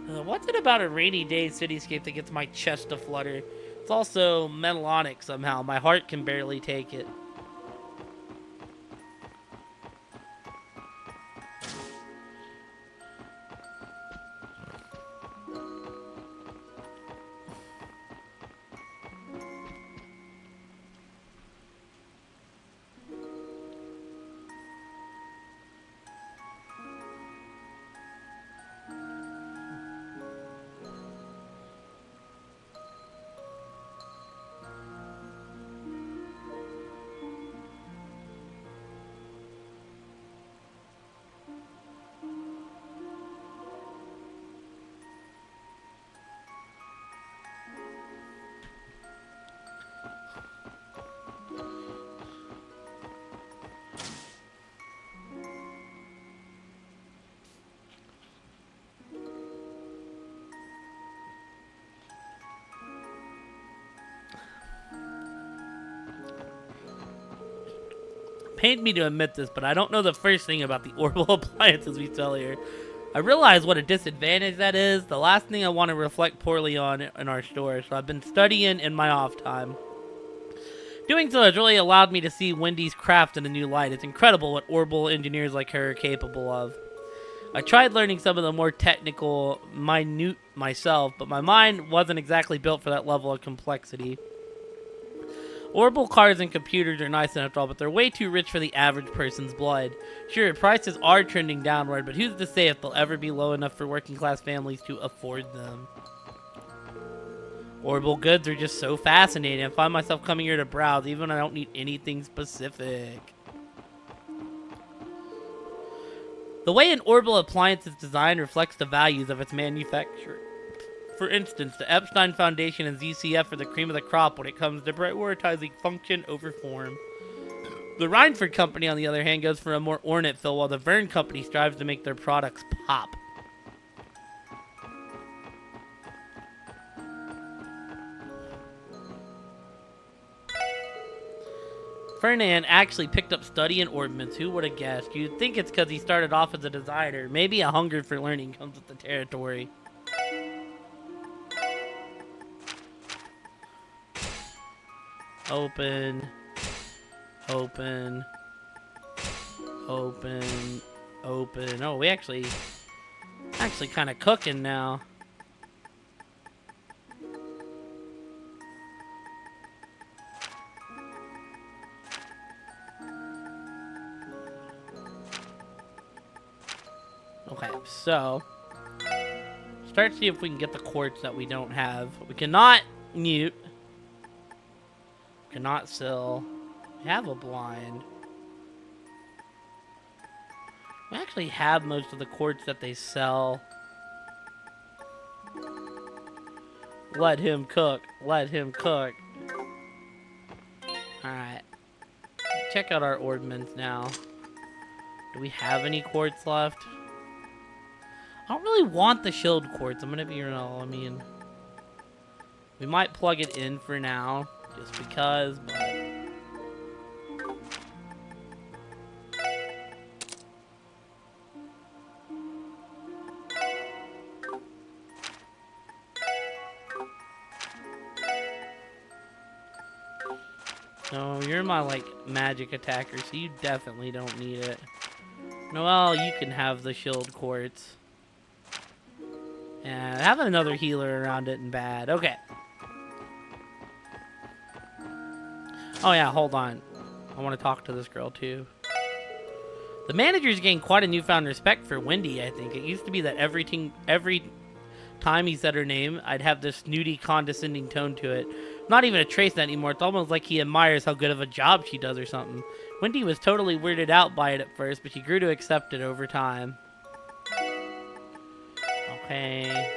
What's it about a rainy day cityscape that gets my chest to flutter? It's also metalonic somehow. My heart can barely take it. Pained me to admit this, but I don't know the first thing about the orbital appliances we sell here. I realize what a disadvantage that is. The last thing I want to reflect poorly on in our store, so I've been studying in my off time. Doing so has really allowed me to see Wendy's craft in a new light. It's incredible what orbital engineers like her are capable of. I tried learning some of the more technical, minute myself, but my mind wasn't exactly built for that level of complexity. Orbital cars and computers are nice enough all, but they're way too rich for the average person's blood. Sure, prices are trending downward, but who's to say if they'll ever be low enough for working class families to afford them? Orbital goods are just so fascinating. I find myself coming here to browse even when I don't need anything specific. The way an orbital appliance is designed reflects the values of its manufacturer. For instance, the Epstein Foundation and ZCF are the cream of the crop when it comes to prioritizing function over form. The Rhineford Company, on the other hand, goes for a more ornate feel, while the Verne Company strives to make their products pop. Ferdinand actually picked up studying ordnance. Who would have guessed? You'd think it's because he started off as a designer. Maybe a hunger for learning comes with the territory. Open, open, open, open. Oh, we actually kind of cooking now. Okay, so start to see if we can get the quartz that we don't have. We cannot mute. Cannot sell. We have a blind. We actually have most of the quartz that they sell. Let him cook. Let him cook. Alright. Check out our ordnance now. Do we have any quartz left? I don't really want the shield quartz. I'm gonna be real. I mean, we might plug it in for now. Just because, but... No, you're my, like, magic attacker, so you definitely don't need it. Noelle, you can have the shield quartz. Yeah, having another healer around it and bad. Okay. Oh yeah, hold on. I want to talk to this girl too. The manager's gained quite a newfound respect for Wendy, I think. It used to be that every time he said her name, I'd have this snooty, condescending tone to it. Not even a trace of that anymore. It's almost like he admires how good of a job she does or something. Wendy was totally weirded out by it at first, but she grew to accept it over time. Okay.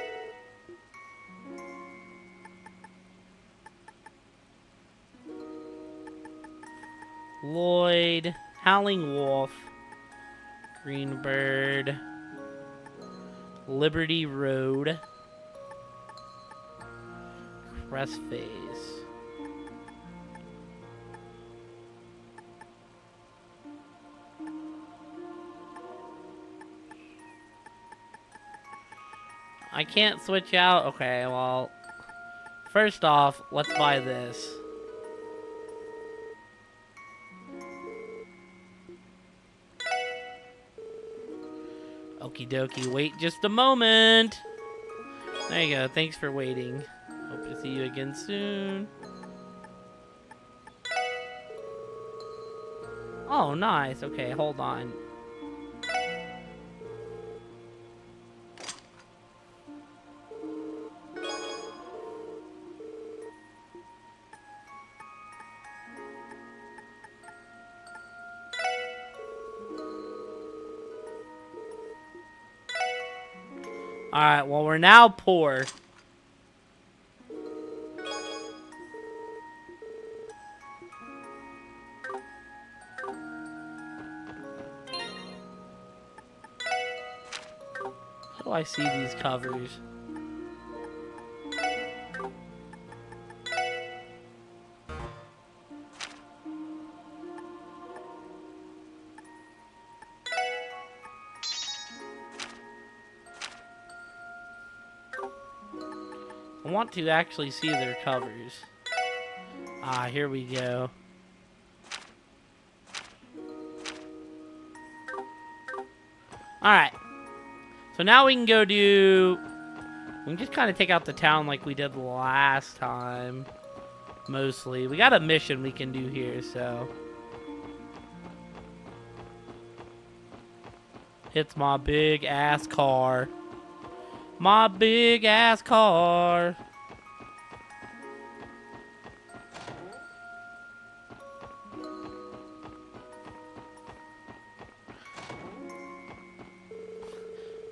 Lloyd, Howling Wolf, Greenbird, Liberty Road, Crestface. I can't switch out. Okay, well, first off, let's buy this. Okie dokie, wait just a moment. There you go, thanks for waiting. Hope to see you again soon. Oh, nice. Okay, hold on. Alright, well, we're now poor. How do I see these covers? I want to actually see their covers. Ah, here we go. Alright. So now we can go do... We can just kind of take out the town like we did last time. Mostly. We got a mission we can do here, so... It's my big ass car. My big ass car.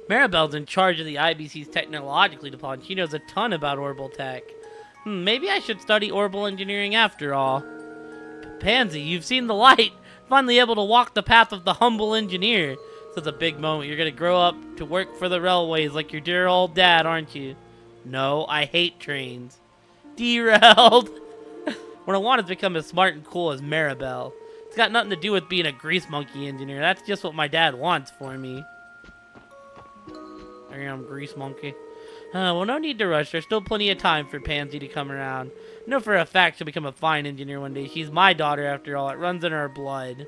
Maribel's in charge of the IBC's technologically department. She knows a ton about orbital tech. Maybe I should study orbital engineering after all. Pansy, you've seen the light. Finally able to walk the path of the humble engineer. This is a big moment. You're gonna grow up to work for the railways like your dear old dad, aren't you? No, I hate trains. Derailed. What I want is to become as smart and cool as Maribel. It's got nothing to do with being a grease monkey engineer. That's just what my dad wants for me. I am grease monkey. Well, no need to rush. There's still plenty of time for Pansy to come around. I know for a fact she'll become a fine engineer one day. She's my daughter after all. It runs in her blood.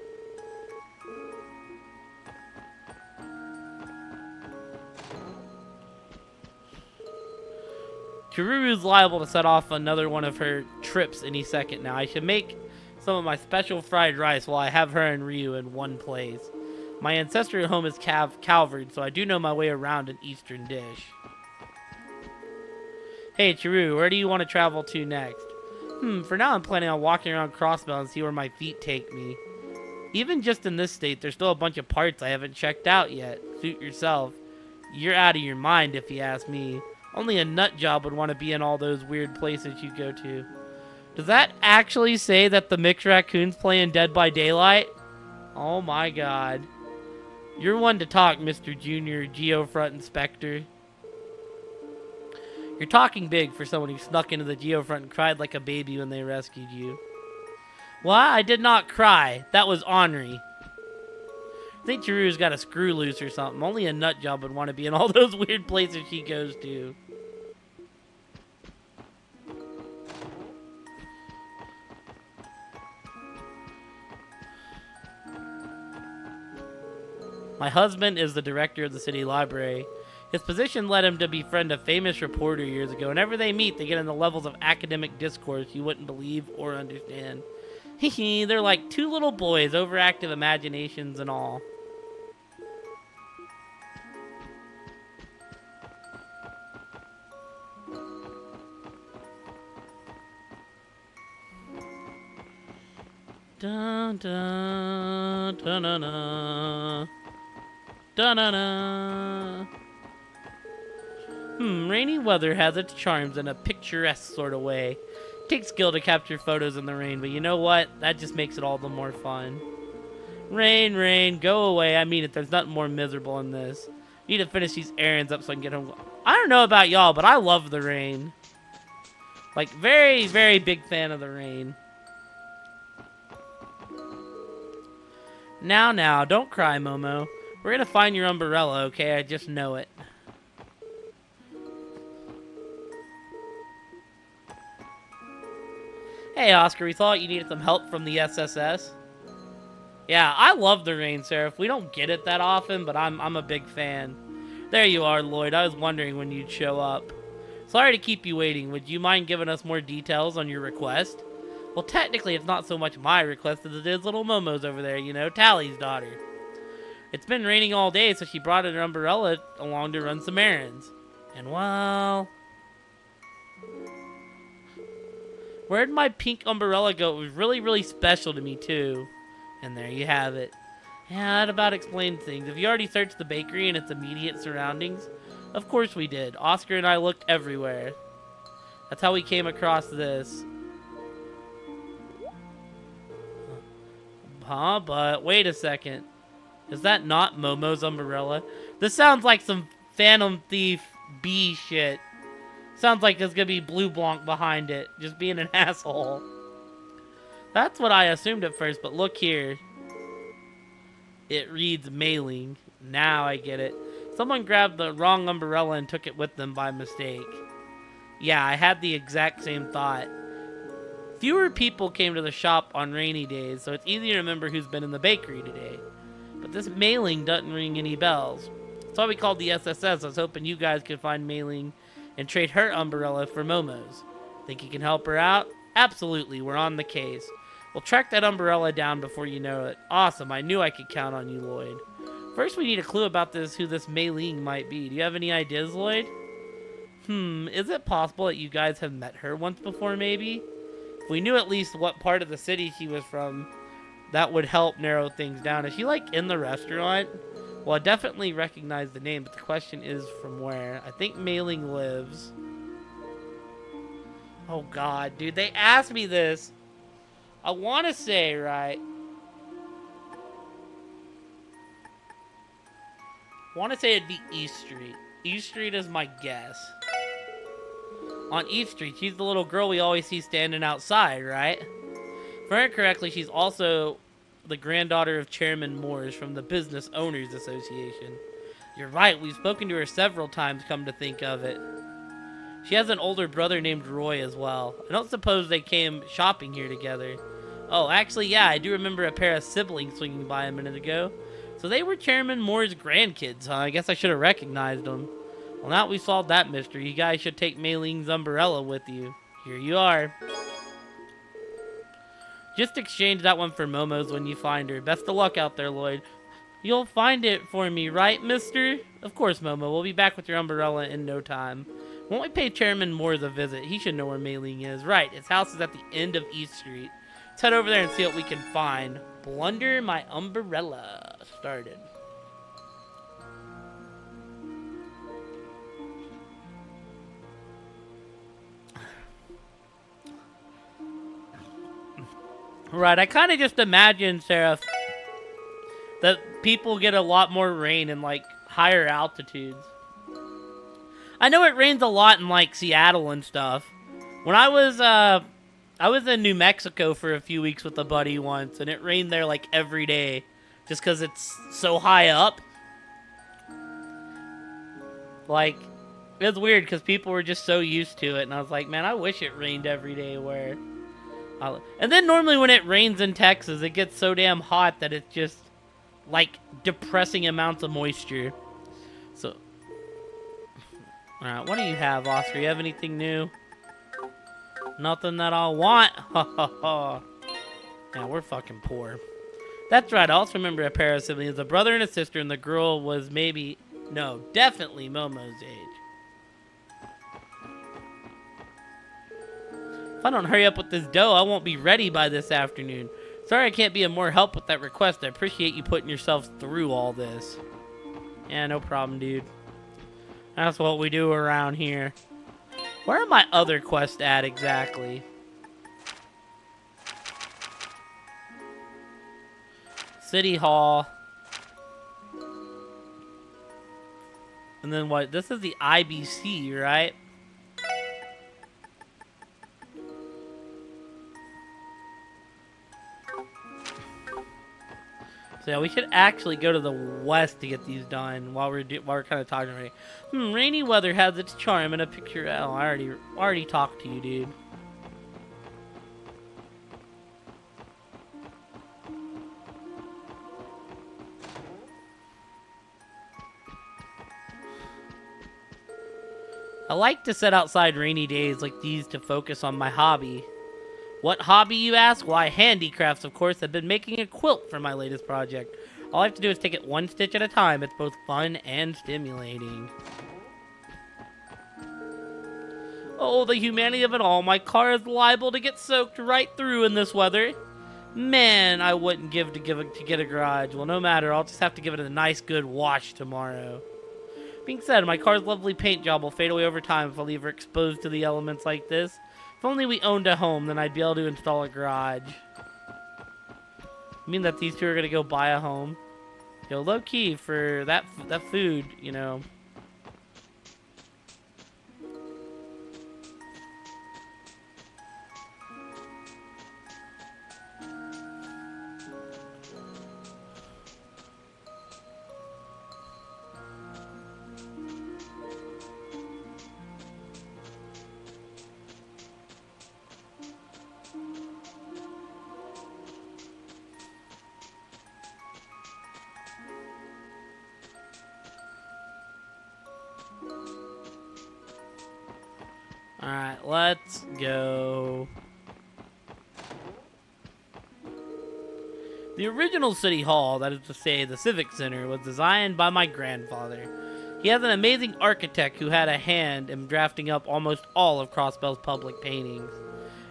Chiruru's liable to set off another one of her trips any second now. I should make some of my special fried rice while I have her and Ryu in one place. My ancestral home is Calvard, so I do know my way around an Eastern dish. Hey, Chiru, where do you want to travel to next? For now I'm planning on walking around Crossbell and see where my feet take me. Even just in this state, there's still a bunch of parts I haven't checked out yet. Suit yourself. You're out of your mind if you ask me. Only a nut job would want to be in all those weird places you go to. Does that actually say that the mixed raccoons play in Dead by Daylight? Oh my god. You're one to talk, Mr. Junior Geofront Inspector. You're talking big for someone who snuck into the Geofront and cried like a baby when they rescued you. Well, I did not cry. That was ornery. I think Chiru's got a screw loose or something. Only a nut job would want to be in all those weird places she goes to. My husband is the director of the city library. His position led him to befriend a famous reporter years ago. Whenever they meet, they get into levels of academic discourse you wouldn't believe or understand. Hehe, they're like two little boys, overactive imaginations and all. Dun dun dun dun dun dun dun dun. Rainy weather has its charms in a picturesque sort of way. It takes skill to capture photos in the rain, but you know what? That just makes it all the more fun. Rain, rain, go away. I mean it, there's nothing more miserable in this. Need to finish these errands up so I can get home. I don't know about y'all, but I love the rain. Like, very, very big fan of the rain. Now, don't cry, Momo. We're gonna find your umbrella, okay? I just know it. Hey, Oscar, we thought you needed some help from the SSS. Yeah, I love the rain, Seraph. We don't get it that often, but I'm a big fan. There you are, Lloyd. I was wondering when you'd show up. Sorry to keep you waiting. Would you mind giving us more details on your request? Well, technically, it's not so much my request as it is little Momo's over there, you know, Tally's daughter. It's been raining all day, so she brought her umbrella along to run some errands. And, well... where'd my pink umbrella go? It was really, really special to me, too. And there you have it. Yeah, that about explains things. Have you already searched the bakery and its immediate surroundings? Of course we did. Oscar and I looked everywhere. That's how we came across this. Huh? But wait a second. Is that not Momo's umbrella? This sounds like some Phantom Thief B shit. Sounds like there's gonna be Blue Blanc behind it. Just being an asshole. That's what I assumed at first, but look here. It reads mailing. Now I get it. Someone grabbed the wrong umbrella and took it with them by mistake. Yeah, I had the exact same thought. Fewer people came to the shop on rainy days, so it's easy to remember who's been in the bakery today. But this mailing doesn't ring any bells. That's why we called the SSS. I was hoping you guys could find mailing and trade her umbrella for Momo's. Think you can help her out? Absolutely, we're on the case. We'll track that umbrella down before you know it. Awesome, I knew I could count on you, Lloyd. First, we need a clue about who this Mei Ling might be. Do you have any ideas, Lloyd? Is it possible that you guys have met her once before, maybe? If we knew at least what part of the city she was from, that would help narrow things down. Is she, like, in the restaurant? Well, I definitely recognize the name, but the question is from where. I think Mei Ling lives. Oh, God, dude, they asked me this. I want to say, right? I want to say it'd be East Street. East Street is my guess. On East Street, she's the little girl we always see standing outside, right? If I remember correctly, she's also the granddaughter of Chairman Moores from the Business Owners Association. You're right, we've spoken to her several times, come to think of it. She has an older brother named Roy as well. I don't suppose they came shopping here together. Oh, actually, yeah, I do remember a pair of siblings swinging by a minute ago. So they were Chairman Moore's grandkids, huh? I guess I should have recognized them. Well, now we solved that mystery. You guys should take Mei Ling's umbrella with you. Here you are. Just exchange that one for Momo's when you find her. Best of luck out there, Lloyd. You'll find it for me, right, mister? Of course, Momo. We'll be back with your umbrella in no time. Won't we pay Chairman Moore's a visit? He should know where Mei Ling is. Right, his house is at the end of East Street. Let's head over there and see what we can find. Blunder my umbrella started. Right, I kind of just imagine, Seraph, that people get a lot more rain in, like, higher altitudes. I know it rains a lot in, like, Seattle and stuff. When I was in New Mexico for a few weeks with a buddy once, and it rained there, like, every day, just because it's so high up. Like, it was weird, because people were just so used to it, and I was like, man, I wish it rained every day where... And then normally when it rains in Texas, it gets so damn hot that it's just, like, depressing amounts of moisture. So, alright, what do you have, Oscar? You have anything new? Nothing that I'll want? Ha ha ha. Yeah, we're fucking poor. That's right, I also remember a pair of siblings, a brother and a sister, and the girl was maybe, no, definitely Momo's age. If I don't hurry up with this dough, I won't be ready by this afternoon. Sorry I can't be of more help with that request. I appreciate you putting yourself through all this. Yeah, no problem, dude. That's what we do around here. Where are my other quests at exactly? City Hall. And then what? This is the IBC, right? So yeah, we should actually go to the west to get these done while we're kind of talking already. Rainy weather has its charm and a picture. Oh, I already talked to you, dude. I like to set outside rainy days like these to focus on my hobby. What hobby, you ask? Why, handicrafts, of course. I've been making a quilt for my latest project. All I have to do is take it one stitch at a time. It's both fun and stimulating. Oh, the humanity of it all. My car is liable to get soaked right through in this weather. Man, I wouldn't give to get a garage. Well, no matter. I'll just have to give it a nice, good wash tomorrow. Being said, my car's lovely paint job will fade away over time if I leave her exposed to the elements like this. If only we owned a home, then I'd be able to install a garage. You mean that these two are gonna go buy a home? Yo, low key for that food, you know. Alright, let's go. The original City Hall, that is to say the Civic Center, was designed by my grandfather. He has an amazing architect who had a hand in drafting up almost all of Crossbell's public paintings.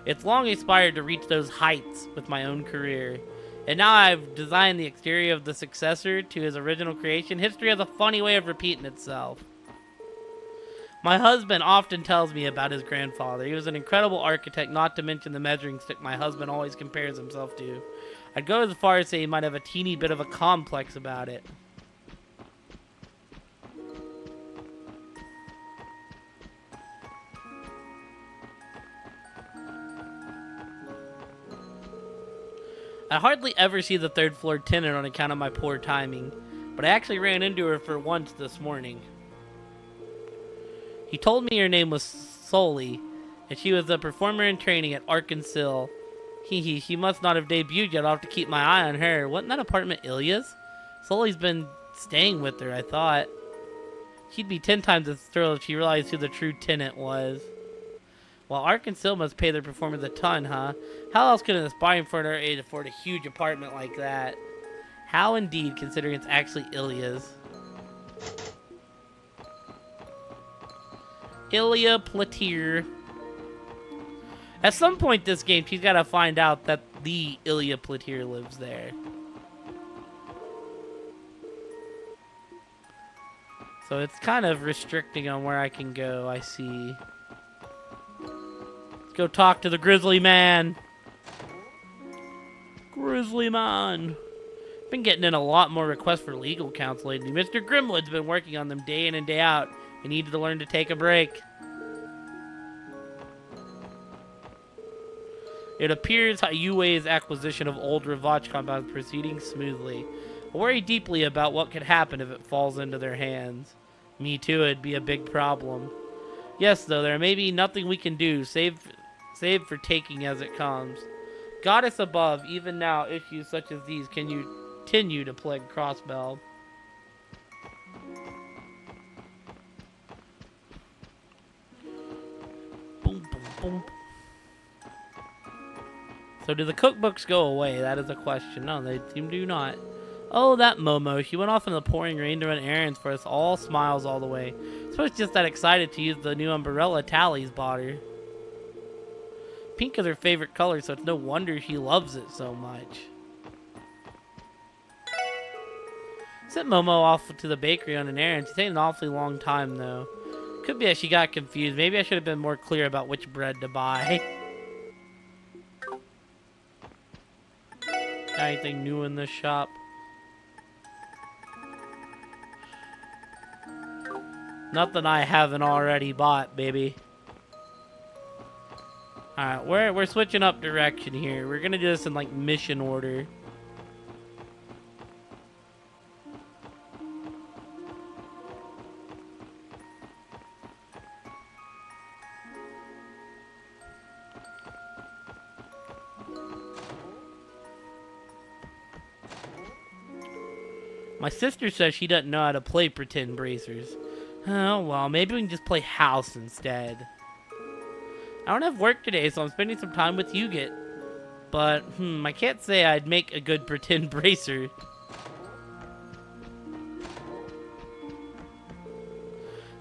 It's long aspired to reach those heights with my own career. And now I've designed the exterior of the successor to his original creation. History has a funny way of repeating itself. My husband often tells me about his grandfather. He was an incredible architect, not to mention the measuring stick my husband always compares himself to. I'd go as far as say he might have a teeny bit of a complex about it. I hardly ever see the third floor tenant on account of my poor timing, but I actually ran into her for once this morning. He told me her name was Sully, and she was a performer in training at Arkansas. She must not have debuted yet. I'll have to keep my eye on her. Wasn't that apartment Ilya's? Sully's been staying with her, I thought. She'd be 10 times as thrilled if she realized who the true tenant was. Well, Arkansas must pay their performers a ton, huh? How else could an aspiring foreigner aid afford a huge apartment like that? How indeed, considering it's actually Ilya's. Ilya Platier. At some point this game, she's got to find out that the Ilya Platier lives there. So it's kind of restricting on where I can go, I see. Let's go talk to the Grizzly Man. Grizzly Man. Been getting in a lot more requests for legal counsel lately. Mr. Grimwood's been working on them day in and day out. He needed to learn to take a break. It appears Yue's acquisition of old Rivach compound is proceeding smoothly. I worry deeply about what could happen if it falls into their hands. Me too, it'd be a big problem. Yes, though, there may be nothing we can do, save for taking as it comes. Goddess above, even now, issues such as these can continue to plague Crossbell. Boom, boom, boom. So do the cookbooks go away? That is a question. No, they seem to not. Oh, that Momo. She went off in the pouring rain to run errands for us. All smiles all the way. I suppose just that excited to use the new umbrella Tally's bought her. Pink is her favorite color, so it's no wonder she loves it so much. Sent Momo off to the bakery on an errand. She's taking an awfully long time, though. Could be that she got confused. Maybe I should have been more clear about which bread to buy. Anything new in this shop? Nothing I haven't already bought, baby. Alright, we're switching up direction here. We're gonna do this in, like, mission order. My sister says she doesn't know how to play pretend bracers. Oh, well, maybe we can just play house instead. I don't have work today, so I'm spending some time with Yugit. But, I can't say I'd make a good pretend bracer.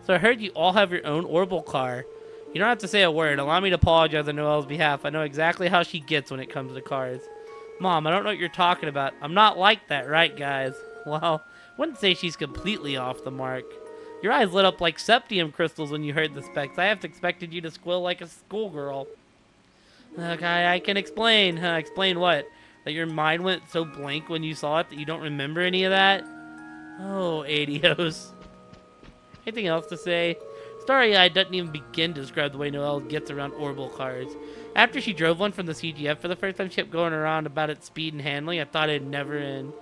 So I heard you all have your own orbital car. You don't have to say a word. Allow me to apologize on Noelle's behalf. I know exactly how she gets when it comes to cars. Mom, I don't know what you're talking about. I'm not like that, right, guys? Well, wouldn't say she's completely off the mark. Your eyes lit up like septium crystals when you heard the specs. I have to expected you to squill like a schoolgirl. Okay, I can explain. Explain what? That your mind went so blank when you saw it that you don't remember any of that? Oh, adios. Anything else to say? Starry-eyed doesn't even begin to describe the way Noelle gets around orbital cars. After she drove one from the CGF for the first time, she kept going around about its speed and handling. I thought it'd never end.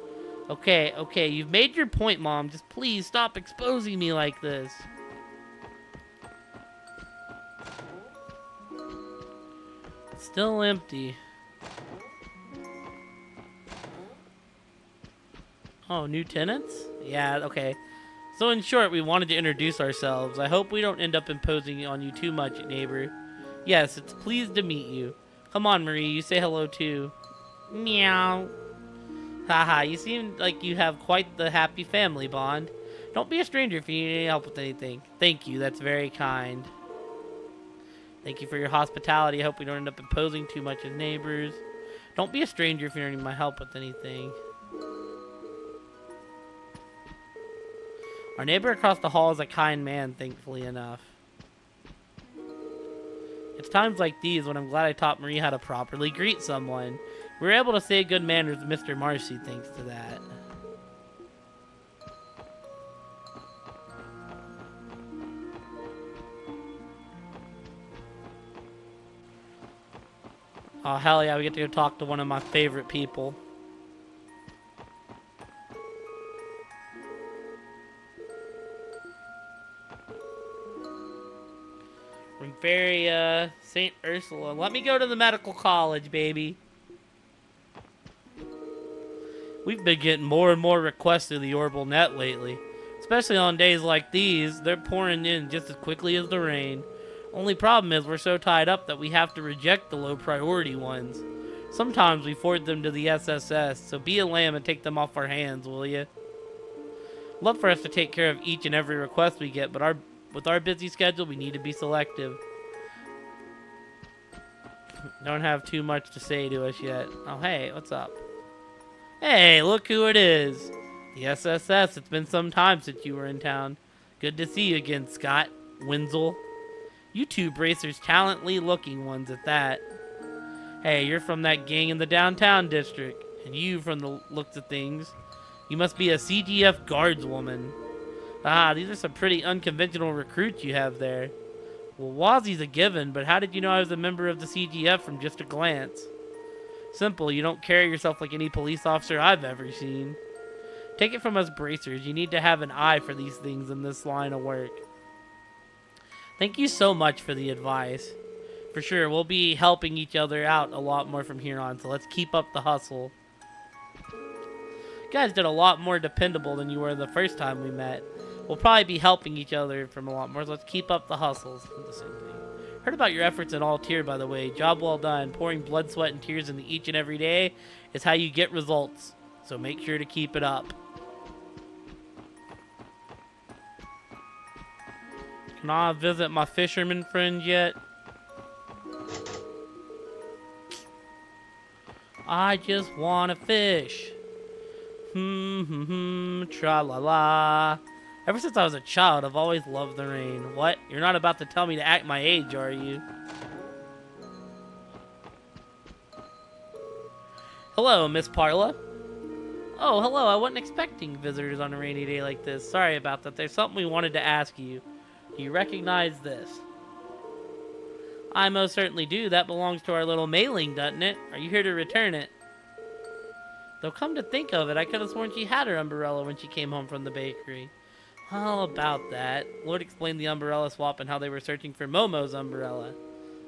Okay, you've made your point, Mom. Just please stop exposing me like this. Still empty. Oh, new tenants? Yeah, okay. So in short, we wanted to introduce ourselves. I hope we don't end up imposing on you too much, neighbor. Yes, it's pleased to meet you. Come on, Marie, you say hello too. Meow. Haha, you seem like you have quite the happy family bond. Don't be a stranger if you need any help with anything. Thank you, that's very kind. Thank you for your hospitality. I hope we don't end up imposing too much as neighbors. Don't be a stranger if you need my help with anything. Our neighbor across the hall is a kind man, thankfully enough. It's times like these when I'm glad I taught Marie how to properly greet someone. We were able to say good manners with Mr. Marcy thanks to that. Oh, hell yeah, we get to go talk to one of my favorite people. From very, St. Ursula. Let me go to the medical college, baby. We've been getting more and more requests through the Orbital Net lately. Especially on days like these, they're pouring in just as quickly as the rain. Only problem is we're so tied up that we have to reject the low priority ones. Sometimes we forward them to the SSS, so be a lamb and take them off our hands, will ya? Love for us to take care of each and every request we get, but with our busy schedule, we need to be selective. Don't have too much to say to us yet. Oh, hey, what's up? Hey, look who it is. The SSS. It's been some time since you were in town. Good to see you again, Scott. Wenzel. You two bracers, talently looking ones at that. Hey, you're from that gang in the downtown district. And you, from the looks of things, you must be a CGF guardswoman. Ah, these are some pretty unconventional recruits you have there. Well, Wazzy's a given, but how did you know I was a member of the CGF from just a glance? Simple, you don't carry yourself like any police officer I've ever seen. Take it from us bracers, you need to have an eye for these things in this line of work. Thank you so much for the advice. For sure, we'll be helping each other out a lot more from here on, so let's keep up the hustle. You guys did a lot more dependable than you were the first time we met. We'll probably be helping each other from a lot more, so let's keep up the hustles. The same thing. Heard about your efforts in all tier, by the way. Job well done. Pouring blood, sweat, and tears into each and every day is how you get results. So make sure to keep it up. Can I visit my fisherman friends yet? I just wanna fish. Tra la la. Ever since I was a child, I've always loved the rain. What? You're not about to tell me to act my age, are you? Hello, Miss Parla. Oh, hello. I wasn't expecting visitors on a rainy day like this. Sorry about that. There's something we wanted to ask you. Do you recognize this? I most certainly do. That belongs to our little mailing, doesn't it? Are you here to return it? Though come to think of it, I could have sworn she had her umbrella when she came home from the bakery. How about that? Lord explained the umbrella swap and how they were searching for Momo's umbrella.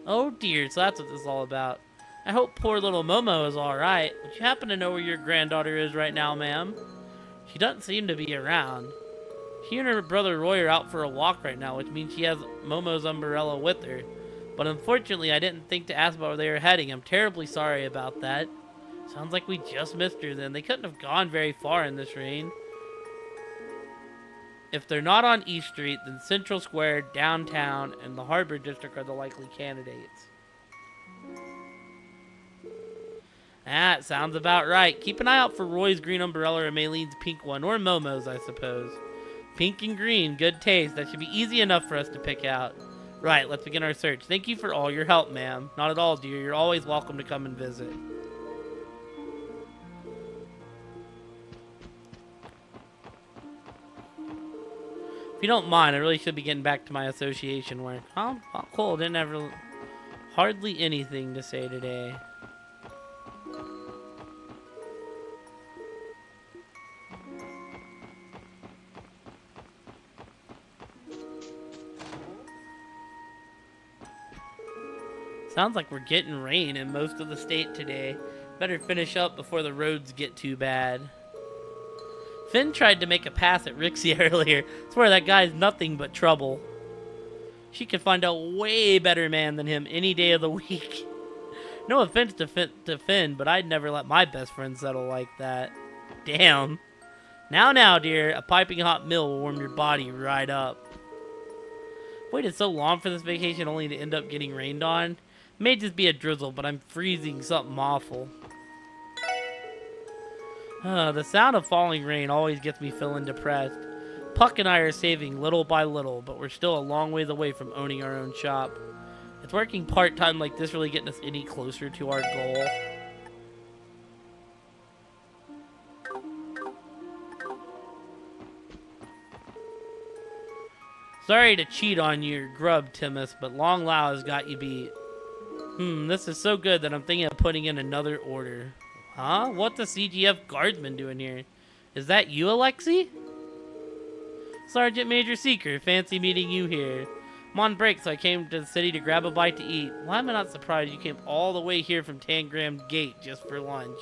Oh dear, so that's what this is all about. I hope poor little Momo is alright. Would you happen to know where your granddaughter is right now, ma'am? She doesn't seem to be around. She and her brother Roy are out for a walk right now, which means she has Momo's umbrella with her. But unfortunately, I didn't think to ask about where they were heading. I'm terribly sorry about that. Sounds like we just missed her then. They couldn't have gone very far in this rain. If they're not on East Street, then Central Square, downtown, and the Harbor District are the likely candidates. That sounds about right. Keep an eye out for Roy's green umbrella or Maylene's pink one, or Momo's, I suppose. Pink and green, good taste. That should be easy enough for us to pick out. Right, let's begin our search. Thank you for all your help, ma'am. Not at all, dear. You're always welcome to come and visit. If you don't mind, I really should be getting back to my association work. Oh, cool. Didn't have hardly anything to say today. Sounds like we're getting rain in most of the state today. Better finish up before the roads get too bad. Finn tried to make a pass at Rixie earlier. Swear that guy's nothing but trouble. She could find a way better man than him any day of the week. No offense to Finn, but I'd never let my best friend settle like that. Damn. Now, dear, a piping hot meal will warm your body right up. Waited so long for this vacation only to end up getting rained on. May just be a drizzle, but I'm freezing something awful. The sound of falling rain always gets me feeling depressed. Puck and I are saving little by little, but we're still a long ways away from owning our own shop. It's working part-time like this really getting us any closer to our goal. Sorry to cheat on your grub, Timus, but Long Lao has got you beat. This is so good that I'm thinking of putting in another order. Huh? What's the CGF guardsman doing here? Is that you, Alexi? Sergeant Major Seeker, fancy meeting you here. I'm on break, so I came to the city to grab a bite to eat. Why am I not surprised you came all the way here from Tangram Gate just for lunch?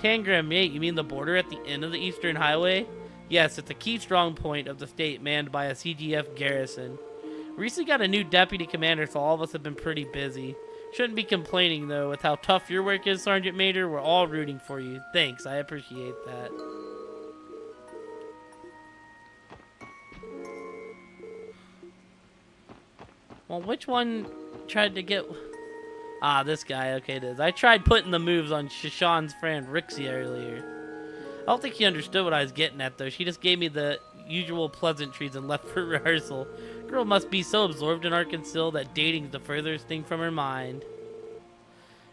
Tangram Gate, you mean the border at the end of the Eastern Highway? Yes, it's a key strong point of the state manned by a CGF garrison. We recently got a new deputy commander, so all of us have been pretty busy. Shouldn't be complaining, though, with how tough your work is, Sergeant Major. We're all rooting for you. Thanks, I appreciate that. Well, which one tried to get... Ah, this guy. Okay, it is. I tried putting the moves on Shishan's friend Rixie earlier. I don't think he understood what I was getting at, though. She just gave me the usual pleasantries and left for rehearsal. Girl must be so absorbed in Arkansas that dating's the furthest thing from her mind.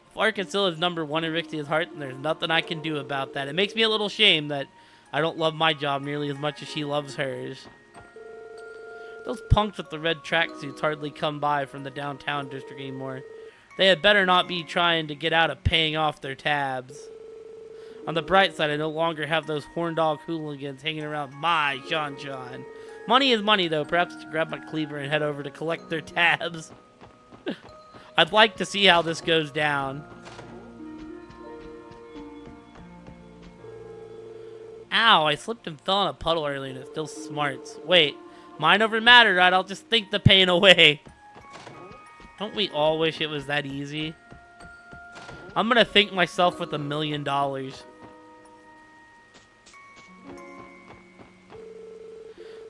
If Arkansas is number one in Rixia's heart, then there's nothing I can do about that. It makes me a little shame that I don't love my job nearly as much as she loves hers. Those punks with the red tracksuits hardly come by from the downtown district anymore. They had better not be trying to get out of paying off their tabs. On the bright side, I no longer have those horn dog hooligans hanging around my Sean. Money is money, though. Perhaps to grab my cleaver and head over to collect their tabs. I'd like to see how this goes down. Ow, I slipped and fell in a puddle earlier and it still smarts. Wait, mind over matter, right? I'll just think the pain away. Don't we all wish it was that easy? I'm gonna thank myself with $1 million.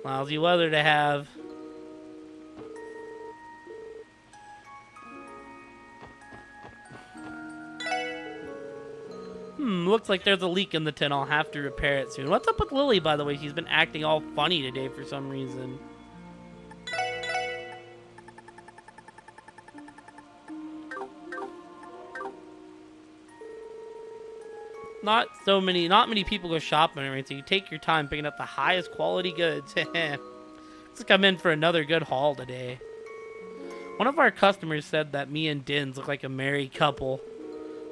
Lousy weather to have. Looks like there's a leak in the tin. I'll have to repair it soon. What's up with Lily, by the way? She's been acting all funny today for some reason. Not many people go shopping or anything. You take your time picking up the highest quality goods. Looks like I'm in for another good haul today. One of our customers said that me and Dins look like a married couple.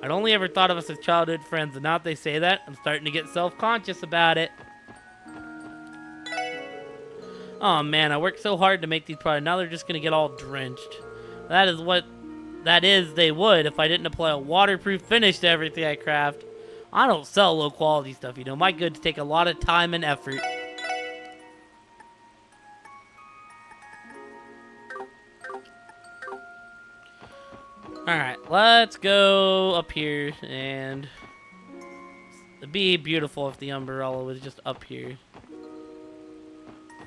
I'd only ever thought of us as childhood friends, and now that they say that, I'm starting to get self-conscious about it. Oh man, I worked so hard to make these products. Now they're just gonna get all drenched. They would if I didn't apply a waterproof finish to everything I craft. I don't sell low quality stuff, you know. My goods take a lot of time and effort. Alright, let's go up here, and it'd be beautiful if the umbrella was just up here.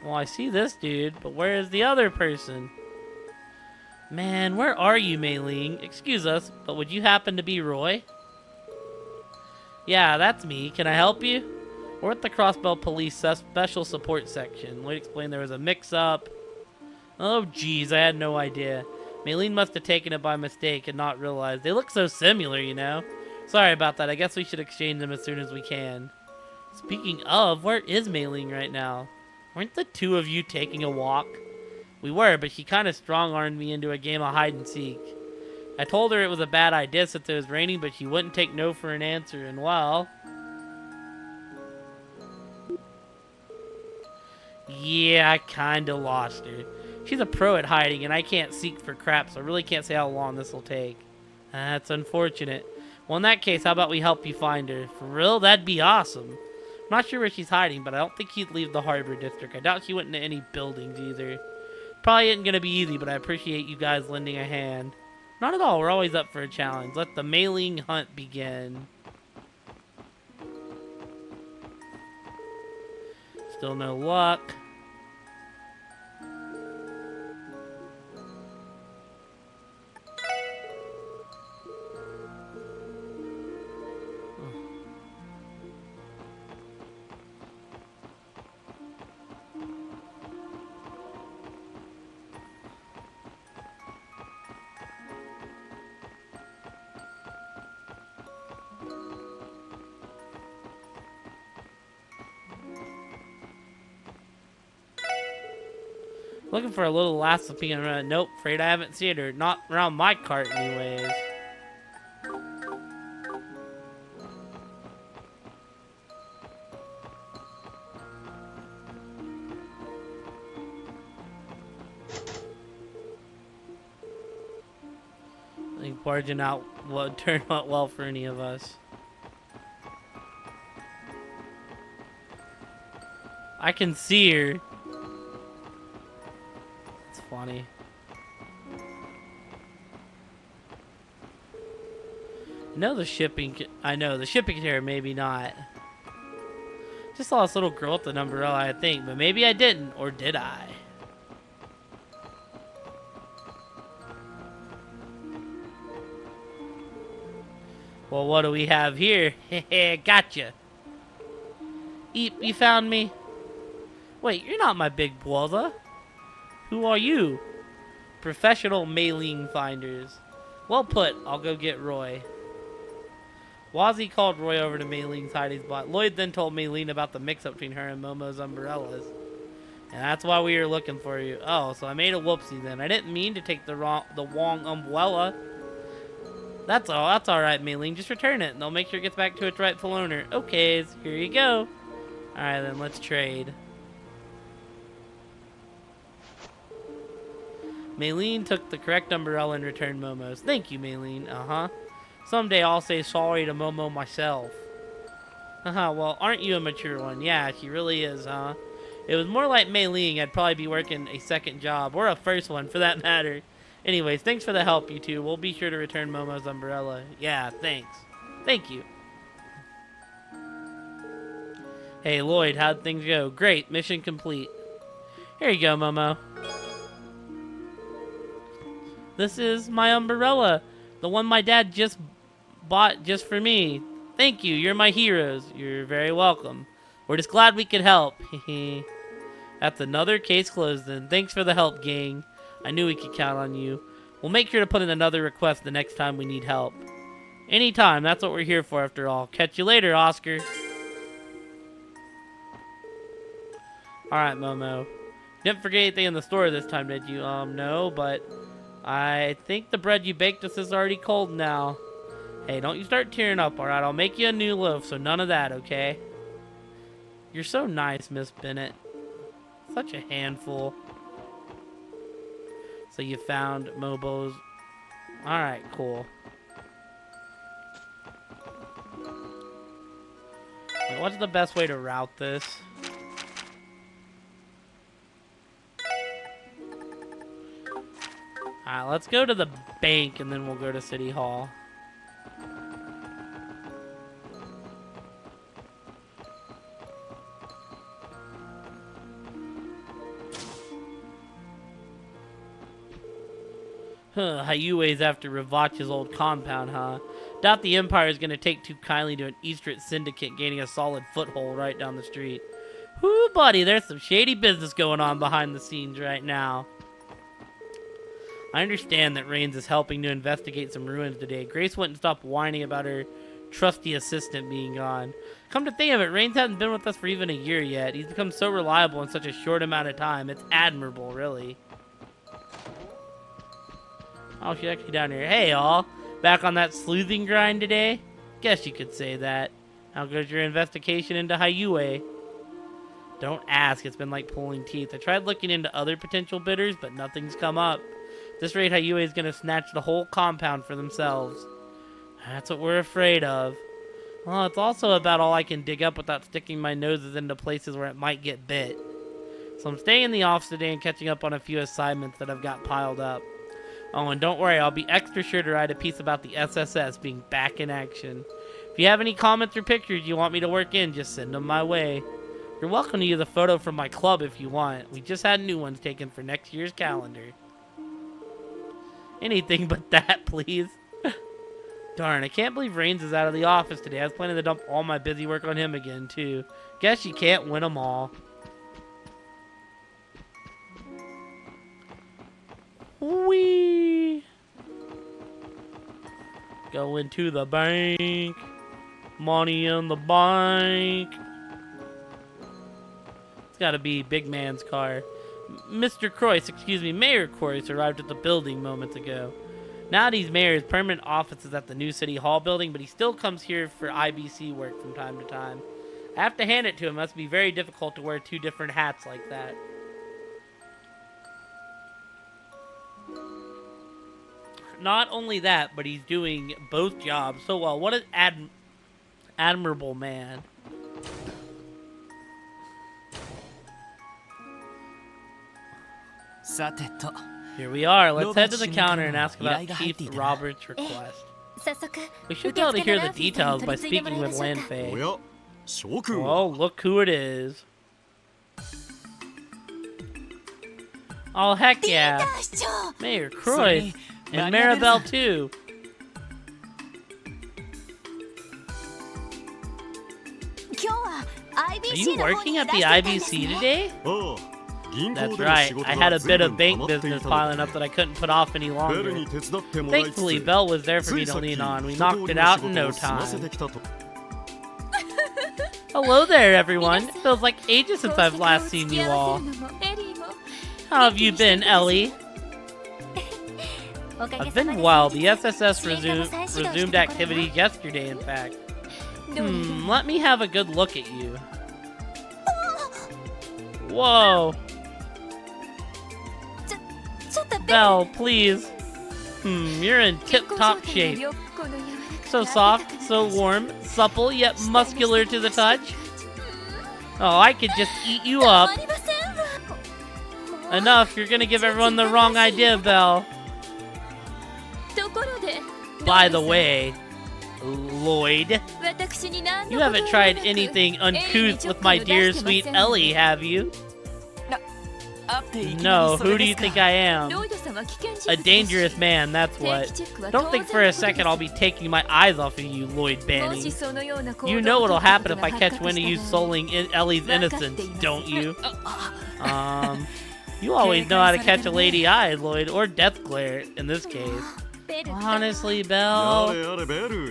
Well, I see this dude, but where is the other person? Man, where are you, Mei Ling? Excuse us, but would you happen to be Roy? Yeah, that's me. Can I help you? We're at the Crossbell Police Special Support Section. Lloyd explained there was a mix-up. Oh, geez, I had no idea. Maylene must have taken it by mistake and not realized. They look so similar, you know? Sorry about that. I guess we should exchange them as soon as we can. Speaking of, where is Maylene right now? Weren't the two of you taking a walk? We were, but she kind of strong-armed me into a game of hide-and-seek. I told her it was a bad idea since it was raining, but she wouldn't take no for an answer, and well... yeah, I kinda lost her. She's a pro at hiding, and I can't seek for crap, so I really can't say how long this will take. That's unfortunate. Well, in that case, how about we help you find her? For real? That'd be awesome. I'm not sure where she's hiding, but I don't think she'd leave the Harbor District. I doubt she went into any buildings either. Probably isn't gonna be easy, but I appreciate you guys lending a hand. Not at all. We're always up for a challenge. Let the mailing hunt begin. Still no luck. Looking for a little last opinion. Nope, afraid I haven't seen her. Not around my cart, anyways. I think barging out would turn out well for any of us. I can see her. Funny. I know the shipping carrier, maybe not. Just saw this little girl with an umbrella, I think, but maybe I didn't, or did I? Well, what do we have here? Hehe, gotcha. Eep, you found me? Wait, you're not my big brother. Who are you? Professional mailing finders. Well put. I'll go get Roy. Wazzy called Roy over to Mayleen's hiding spot. Lloyd then told Maylene about the mix-up between her and Momo's umbrellas. And that's why we were looking for you. Oh, so I made a whoopsie then. I didn't mean to take the wrong umbrella. That's alright, Maylene. Just return it, and they'll make sure it gets back to its rightful owner. Okay, here you go. Alright then, let's trade. Maylene took the correct umbrella and returned Momo's. Thank you, Maylene. Uh-huh. Someday I'll say sorry to Momo myself. Haha, well, aren't you a mature one? Yeah, she really is, huh? It was more like Maylene. I'd probably be working a second job, or a first one, for that matter. Anyways, thanks for the help, you two. We'll be sure to return Momo's umbrella. Yeah, thanks. Thank you. Hey, Lloyd, how'd things go? Great, mission complete. Here you go, Momo. This is my umbrella. The one my dad just bought just for me. Thank you, you're my heroes. You're very welcome. We're just glad we could help. That's another case closed then. Thanks for the help, gang. I knew we could count on you. We'll make sure to put in another request the next time we need help. Anytime, that's what we're here for after all. Catch you later, Oscar. Alright, Momo. Didn't forget anything in the store this time, did you? No, but I think the bread you baked us is already cold now. Hey, don't you start tearing up, alright? I'll make you a new loaf, so none of that, okay? You're so nice, Miss Bennett. Such a handful. So you found Mobo's... Alright, cool. Wait, what's the best way to route this? Alright, let's go to the bank and then we'll go to City Hall. Hayue's after Ravacha's old compound, huh? Doubt the Empire is going to take too kindly to an Eastern syndicate gaining a solid foothold right down the street. Whoo, buddy, there's some shady business going on behind the scenes right now. I understand that Reigns is helping to investigate some ruins today. Grace wouldn't stop whining about her trusty assistant being gone. Come to think of it, Reigns hasn't been with us for even a year yet. He's become so reliable in such a short amount of time. It's admirable, really. Oh, she's actually down here. Hey, all. Back on that sleuthing grind today? Guess you could say that. How goes your investigation into Hayue? Don't ask. It's been like pulling teeth. I tried looking into other potential bidders, but nothing's come up. At this rate, Hayue is going to snatch the whole compound for themselves. That's what we're afraid of. Well, it's also about all I can dig up without sticking my noses into places where it might get bit. So I'm staying in the office today and catching up on a few assignments that I've got piled up. Oh, and don't worry, I'll be extra sure to write a piece about the SSS being back in action. If you have any comments or pictures you want me to work in, just send them my way. You're welcome to use a photo from my club if you want. We just had new ones taken for next year's calendar. Anything but that, please. Darn, I can't believe Reigns is out of the office today. I was planning to dump all my busy work on him again, too. Guess you can't win them all. Whee! Go into the bank. Money in the bank. It's gotta be Big Man's car. Mr. Croyce, excuse me, Mayor Croyce arrived at the building moments ago. Now that he's mayor, his permanent office is at the new City Hall building, but he still comes here for IBC work from time to time. I have to hand it to him. It must be very difficult to wear two different hats like that. Not only that, but he's doing both jobs so well. What an admirable man. Here we are. Let's head to the counter and ask about Chief Robert's request. We should be able to hear the details by speaking with Lanfei. Oh, look who it is. Oh, heck yeah. Mayor Croyce. And Maribel, too. Are you working at the IBC today? That's right. I had a bit of bank business piling up that I couldn't put off any longer. Thankfully, Belle was there for me to lean on. We knocked it out in no time. Hello there, everyone. It feels like ages since I've last seen you all. How have you been, Ellie? I've been well. The SSS resumed activities yesterday, in fact. Let me have a good look at you. Whoa. Belle, please. You're in tip-top shape. So soft, so warm, supple, yet muscular to the touch. Oh, I could just eat you up. Enough, you're gonna give everyone the wrong idea, Belle. By the way, Lloyd, you haven't tried anything uncouth with my dear sweet Ellie, have you? No, who do you think I am? A dangerous man, that's what. Don't think for a second I'll be taking my eyes off of you, Lloyd Banning. You know what'll happen if I catch wind of you sullying Ellie's innocence, don't you? You always know how to catch a lady eye, Lloyd, or death glare in this case. Honestly, Belle.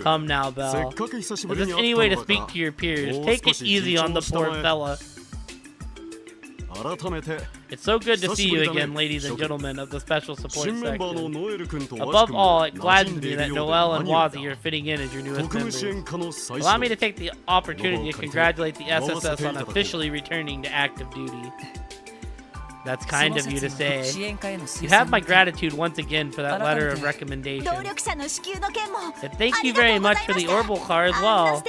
Come now, Belle. Is this any way to speak to your peers? Take it easy on the poor fella. It's so good to see you again, ladies and gentlemen of the special support section. Above all, it gladdens me that Noelle and Wazzy are fitting in as your newest members. Allow me to take the opportunity to congratulate the SSS on officially returning to active duty. That's kind of you to say. You have my gratitude once again for that letter of recommendation. And thank you very much for the Orbital car as well.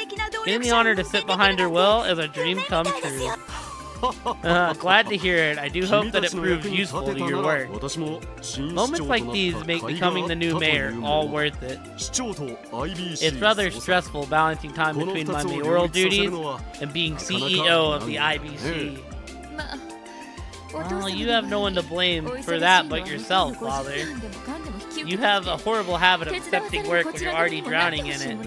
Getting the honor to sit behind her will is a dream come true. Glad to hear it. I do hope that it proves useful to your work. Moments like these make becoming the new mayor all worth it. It's rather stressful balancing time between my mayoral duties and being CEO of the IBC. Well, you have no one to blame for that but yourself, Father. You have a horrible habit of accepting work when you're already drowning in it.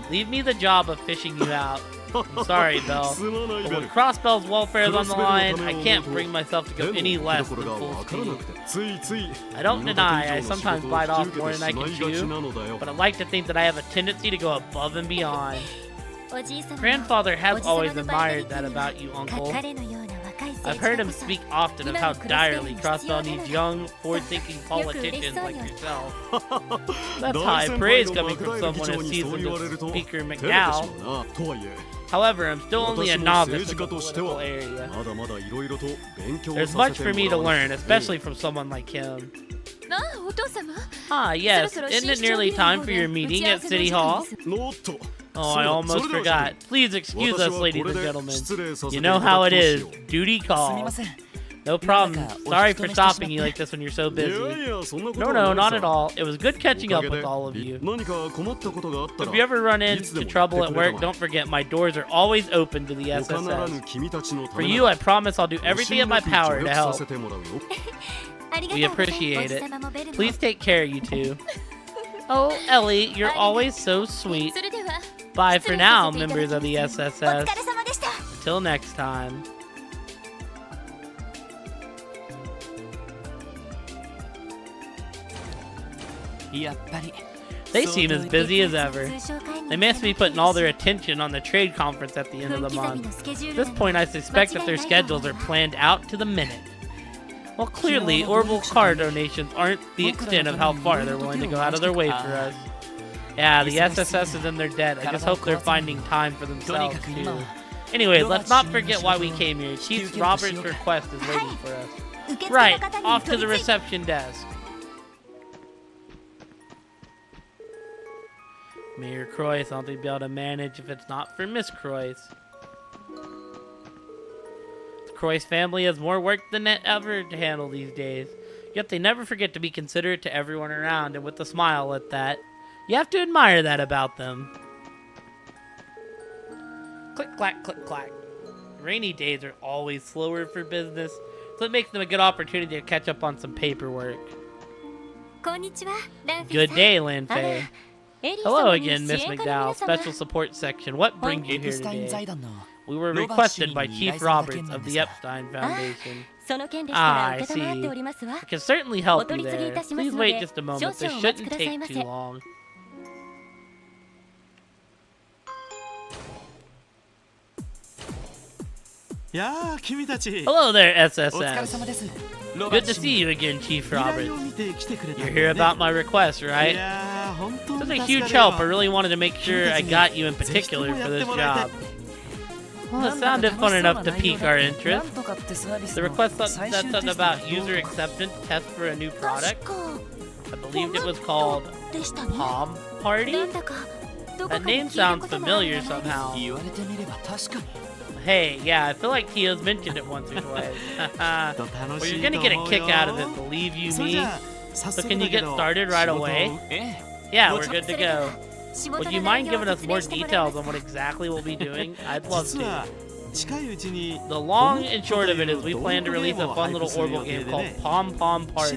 Leave me the job of fishing you out. I'm sorry, Belle, but when Crossbell's welfare is on the line, I can't bring myself to go any less than full speed. I don't deny I sometimes bite off more than I can chew, but I like to think that I have a tendency to go above and beyond. Grandfather has always admired that about you, Uncle. I've heard him speak often of how direly Crossbell needs young, forward-thinking politicians like yourself. That's high praise coming from someone as seasoned as Speaker McDowell. However, I'm still only a novice in the political area. There's much for me to learn, especially from someone like him. Ah, yes. Isn't it nearly time for your meeting at City Hall? Oh, I almost forgot. Please excuse us, ladies and gentlemen. You know how it is. Duty calls. No problem. Sorry for stopping you like this when you're so busy. No, not at all. It was good catching up with all of you. If you ever run into trouble at work, don't forget my doors are always open to the SSS. For you, I promise I'll do everything in my power to help. We appreciate it. Please take care, you two. Oh, Ellie, you're always so sweet. Bye for now, members of the SSS. Until next time. They seem as busy as ever. They must be putting all their attention on the trade conference at the end of the month. At this point, I suspect that their schedules are planned out to the minute. Well, clearly, Orbital car donations aren't the extent of how far they're willing to go out of their way for us. Yeah, the SSS is in their debt. I just hope they're finding time for themselves, too. Anyway, let's not forget why we came here. Chief Robert's request is waiting for us. Right, off to the reception desk. Mayor Croyce, I don't think they'll be able to manage if it's not for Miss Croyce. The Croyce family has more work than ever to handle these days. Yet they never forget to be considerate to everyone around, and with a smile at that. You have to admire that about them. Click, clack, click, clack. Rainy days are always slower for business, so it makes them a good opportunity to catch up on some paperwork. Good day, Lanfei. Hello again, Miss McDowell, Special Support Section. What brings you here today? We were requested by Chief Roberts of the Epstein Foundation. Ah, I see. I can certainly help you there. Please wait just a moment. This shouldn't take too long. Hello there, SSS. Good to see you again, Chief Roberts. You're here about my request, right? This is a huge help. I really wanted to make sure I got you in particular for this job. Well, it sounded fun enough to pique our interest. The request said something about user acceptance test for a new product. I believed it was called Palm Party. That name sounds familiar somehow. Hey, yeah, I feel like Tio's mentioned it once or twice. Well, you're gonna get a kick out of it, believe you me. So can you get started right away? Yeah, we're good to go. Would you mind giving us more details on what exactly we'll be doing? I'd love to. The long and short of it is we plan to release a fun little Orbital game called Pom Pom Party.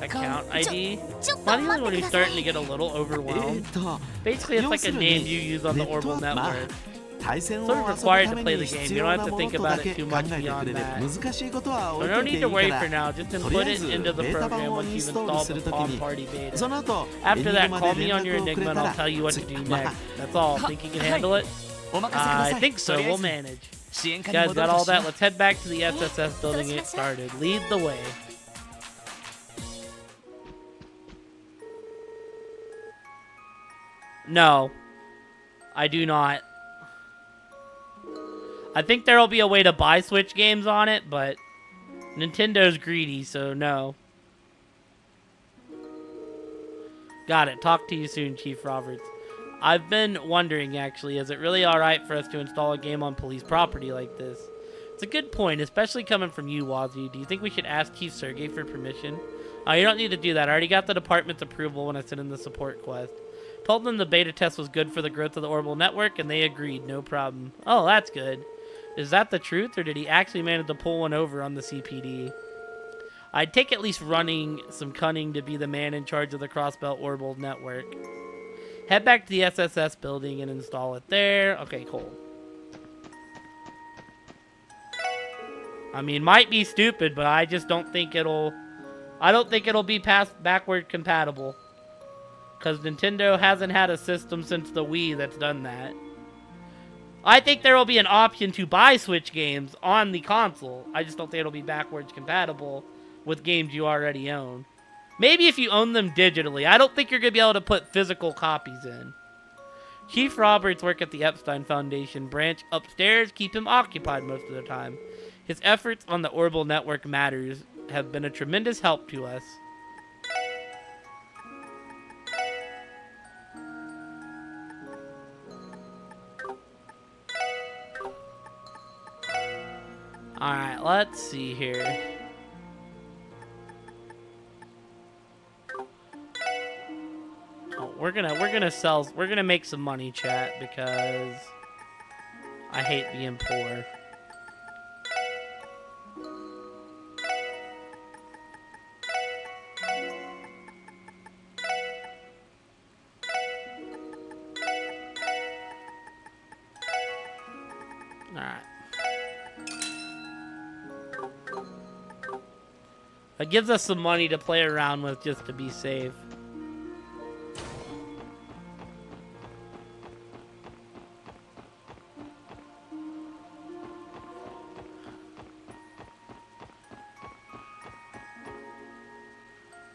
account ID. Am I the only one who's starting to get a little overwhelmed? Basically, it's like a name you use on the Orbital network. Sort of required to play the game. You don't have to think about it too much beyond that. So no need to worry for now. Just input it into the program once you've installed the Palm Party beta. After that, call me on your Enigma and I'll tell you what to do next. That's all. Think you can handle it? I think so. We'll manage. You guys got all that? Let's head back to the SSS building and get started. Lead the way. No, I do not. I think there will be a way to buy Switch games on it, but Nintendo's greedy, so no. Got it. Talk to you soon, Chief Roberts. I've been wondering, actually, is it really alright for us to install a game on police property like this? It's a good point, especially coming from you, Wazzy. Do you think we should ask Chief Sergey for permission? Oh, you don't need to do that. I already got the department's approval when I sent in the support quest. Told them the beta test was good for the growth of the orbital network, and they agreed. No problem. Oh, that's good. Is that the truth, or did he actually manage to pull one over on the CPD? I'd take at least running some cunning to be the man in charge of the Crossbelt orbital network. Head back to the SSS building and install it there. Okay, cool. I mean, might be stupid, but I just don't think it'll... I don't think it'll be backward compatible. Because Nintendo hasn't had a system since the Wii that's done that. I think there will be an option to buy Switch games on the console. I just don't think it'll be backwards compatible with games you already own. Maybe if you own them digitally. I don't think you're going to be able to put physical copies in. Chief Roberts work at the Epstein Foundation branch upstairs keep him occupied most of the time. His efforts on the orbital network matters have been a tremendous help to us. Alright, let's see here. Oh, we're gonna make some money, chat, because I hate being poor. Alright. It gives us some money to play around with just to be safe.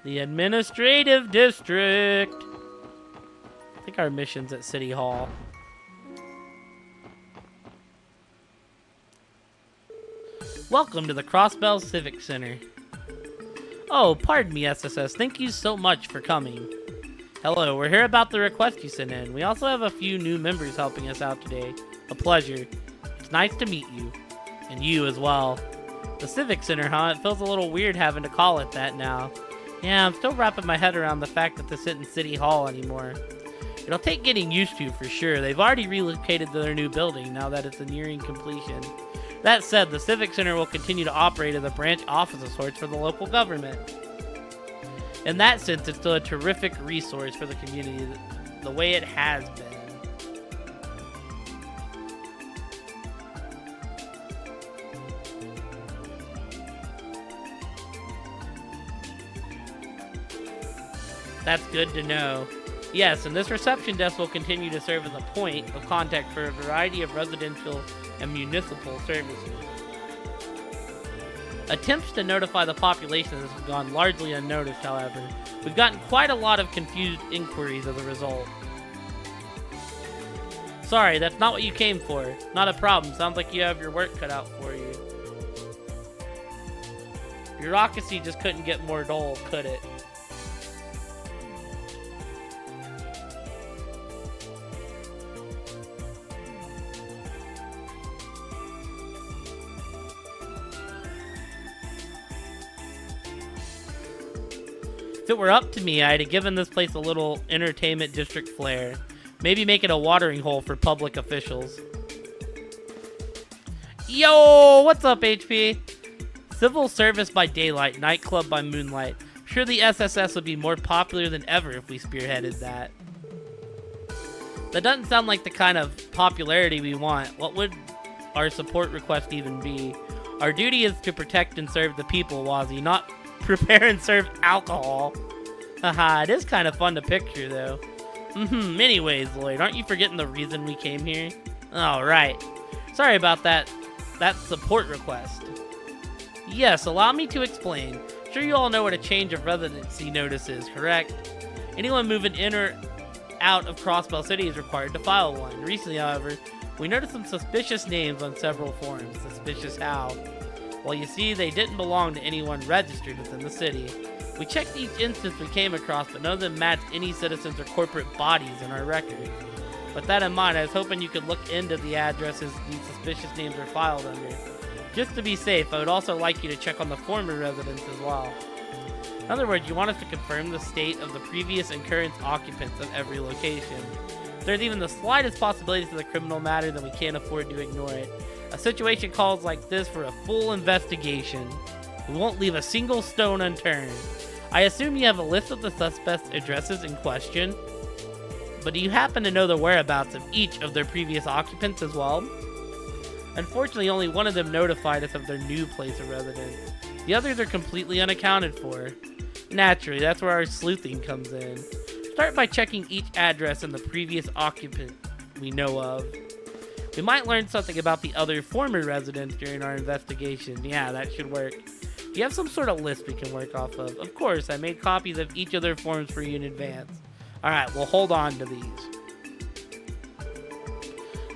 The administrative district. I think our mission's at City Hall. Welcome to the Crossbell Civic Center. Oh, pardon me, SSS. Thank you so much for coming. Hello, we're here about the request you sent in. We also have a few new members helping us out today. A pleasure. It's nice to meet you. And you as well. The Civic Center, huh? It feels a little weird having to call it that now. Yeah, I'm still wrapping my head around the fact that this isn't City Hall anymore. It'll take getting used to, for sure. They've already relocated to their new building now that it's nearing completion. That said, the Civic Center will continue to operate as a branch office of sorts for the local government. In that sense, it's still a terrific resource for the community, the way it has been. That's good to know. Yes, and this reception desk will continue to serve as a point of contact for a variety of residential and municipal services. Attempts to notify the population have gone largely unnoticed, however. We've gotten quite a lot of confused inquiries as a result. Sorry, that's not what you came for. Not a problem. Sounds like you have your work cut out for you. Bureaucracy just couldn't get more dull, could it? If it were up to me, I'd have given this place a little entertainment district flair. Maybe make it a watering hole for public officials. Yo, what's up, HP? Civil service by daylight, nightclub by moonlight. I'm sure the SSS would be more popular than ever if we spearheaded that. That doesn't sound like the kind of popularity we want. What would our support request even be? Our duty is to protect and serve the people, Wazzy, not prepare and serve alcohol. Haha, it is kind of fun to picture, though. Anyways, Lloyd, aren't you forgetting the reason we came here? Alright. Sorry about that support request. Yes, allow me to explain. Sure you all know what a change of residency notice is, correct? Anyone moving in or out of Crossbell City is required to file one. Recently, however, we noticed some suspicious names on several forms. Suspicious how? Well, you see, they didn't belong to anyone registered within the city. We checked each instance we came across, but none of them matched any citizens or corporate bodies in our record. With that in mind, I was hoping you could look into the addresses these suspicious names are filed under. Just to be safe, I would also like you to check on the former residents as well. In other words, you want us to confirm the state of the previous and current occupants of every location. If there's even the slightest possibility to the criminal matter, then we can't afford to ignore it. A situation calls like this for a full investigation. We won't leave a single stone unturned. I assume you have a list of the suspects' addresses in question, but do you happen to know the whereabouts of each of their previous occupants as well? Unfortunately, only one of them notified us of their new place of residence. The others are completely unaccounted for. Naturally, that's where our sleuthing comes in. Start by checking each address and the previous occupant we know of. We might learn something about the other former residents during our investigation. Yeah, that should work. Do you have some sort of list we can work off of? Of course, I made copies of each of their forms for you in advance. Alright, we'll hold on to these.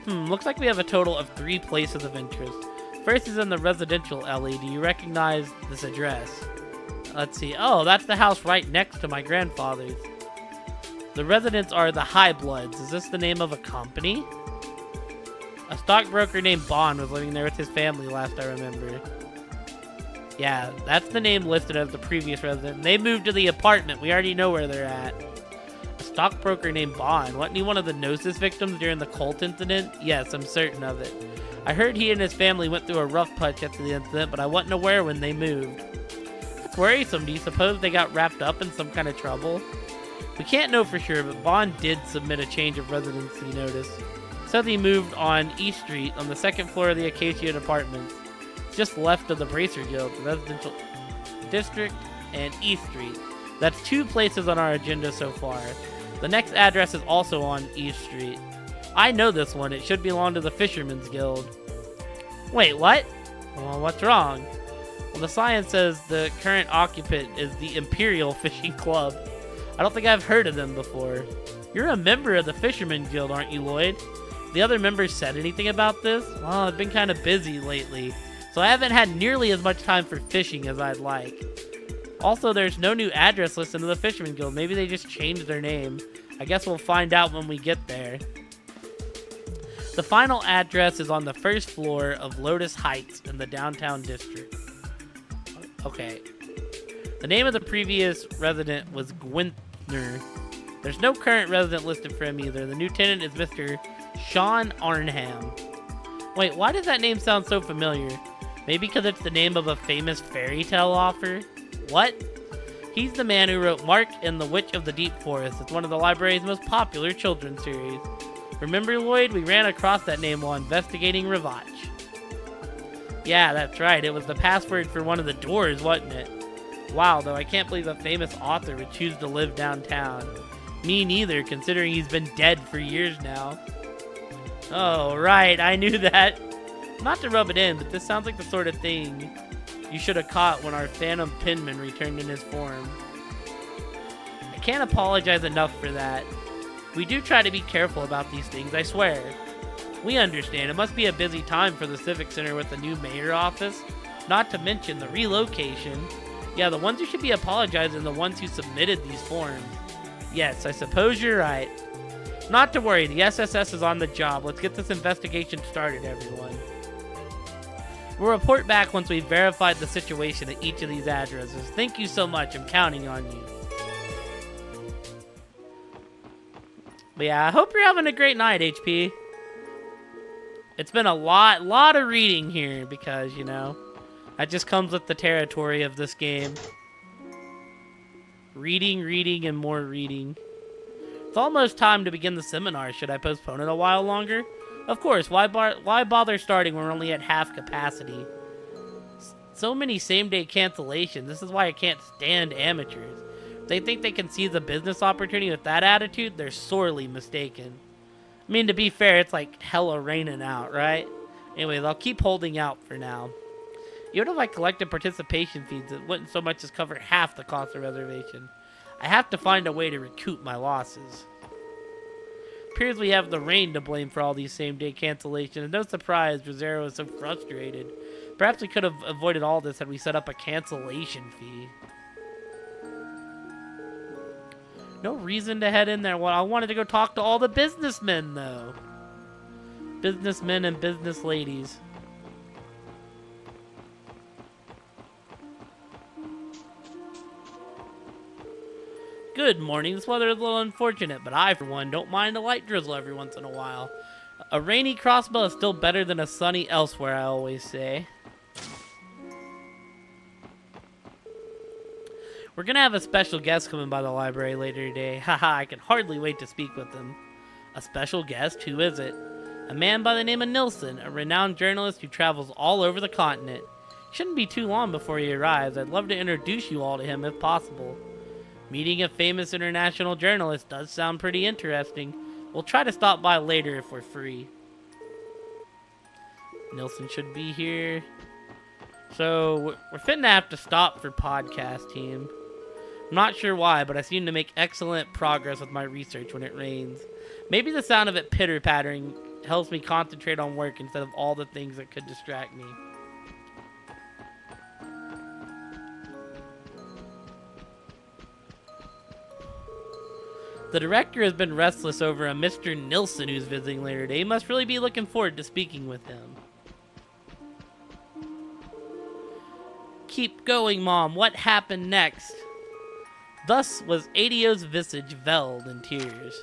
Looks like we have a total of 3 places of interest. First is in the residential alley. Do you recognize this address? Let's see. Oh, that's the house right next to my grandfather's. The residents are the High Bloods. Is this the name of a company? A stockbroker named Bond was living there with his family last I remember. Yeah, that's the name listed as the previous resident. They moved to the apartment. We already know where they're at. A stockbroker named Bond. Wasn't he one of the Gnosis victims during the cult incident? Yes, I'm certain of it. I heard he and his family went through a rough patch after the incident, but I wasn't aware when they moved. That's worrisome. Do you suppose they got wrapped up in some kind of trouble? We can't know for sure, but Bond did submit a change of residency notice. Said he moved on East Street on the 2nd floor of the Acacia Apartments, just left of the Bracer Guild, the residential district, and East Street. That's 2 places on our agenda so far. The next address is also on East Street. I know this one. It should belong to the Fisherman's Guild. Wait, what? Well, what's wrong? Well, the sign says the current occupant is the Imperial Fishing Club. I don't think I've heard of them before. You're a member of the Fisherman's Guild, aren't you, Lloyd? The other members said anything about this? Well, I've been kind of busy lately, so I haven't had nearly as much time for fishing as I'd like. Also, there's no new address listed in the Fisherman Guild. Maybe they just changed their name. I guess we'll find out when we get there. The final address is on the 1st floor of Lotus Heights in the downtown district. Okay. The name of the previous resident was Gwentner. There's no current resident listed for him either. The new tenant is Mr. Sean Arnham. Wait, why does that name sound so familiar? Maybe because it's the name of a famous fairy tale author? What? He's the man who wrote Mark and the Witch of the Deep Forest. It's one of the library's most popular children's series. Remember, Lloyd? We ran across that name while investigating Ravach. Yeah, that's right. It was the password for one of the doors, wasn't it? Wow, though, I can't believe a famous author would choose to live downtown. Me neither, considering he's been dead for years now. Oh, right, I knew that. Not to rub it in, but this sounds like the sort of thing you should have caught when our Phantom Penman returned in his form. I can't apologize enough for that. We do try to be careful about these things, I swear. We understand, it must be a busy time for the Civic Center with the new mayor office, not to mention the relocation. Yeah, the ones who should be apologizing are the ones who submitted these forms. Yes, I suppose you're right. Not to worry, the SSS is on the job. Let's get this investigation started, everyone. We'll report back once we've verified the situation at each of these addresses. Thank you so much. I'm counting on you. But yeah, I hope you're having a great night, HP. It's been a lot of reading here because, you know, that just comes with the territory of this game. Reading, and more reading. It's almost time to begin the seminar. Should I postpone it a while longer? Of course, why bother starting when we're only at half capacity? So many same-day cancellations. This is why I can't stand amateurs. If they think they can seize a business opportunity with that attitude, they're sorely mistaken. I mean, to be fair, it's like hella raining out, right? Anyways, I'll keep holding out for now. Even if I collected participation fees, it wouldn't so much as cover half the cost of reservation. I have to find a way to recoup my losses. Appears we have the rain to blame for all these same-day cancellations. No surprise Rosero is so frustrated. Perhaps we could have avoided all this had we set up a cancellation fee. No reason to head in there. Well, I wanted to go talk to all the businessmen, though. Businessmen and business ladies. Good morning. This weather is a little unfortunate, but I, for one, don't mind a light drizzle every once in a while. A rainy crossbow is still better than a sunny elsewhere, I always say. We're gonna have a special guest coming by the library later today. Haha, I can hardly wait to speak with him. A special guest? Who is it? A man by the name of Nilsson, a renowned journalist who travels all over the continent. Shouldn't be too long before he arrives. I'd love to introduce you all to him if possible. Meeting a famous international journalist does sound pretty interesting. We'll try to stop by later if we're free. Nilsson should be here. So, we're finna have to stop for podcast, team. I'm not sure why, but I seem to make excellent progress with my research when it rains. Maybe the sound of it pitter-pattering helps me concentrate on work instead of all the things that could distract me. The director has been restless over a Mr. Nilsson who's visiting later today. He must really be looking forward to speaking with him. Keep going, Mom. What happened next? Thus was Adio's visage veiled in tears.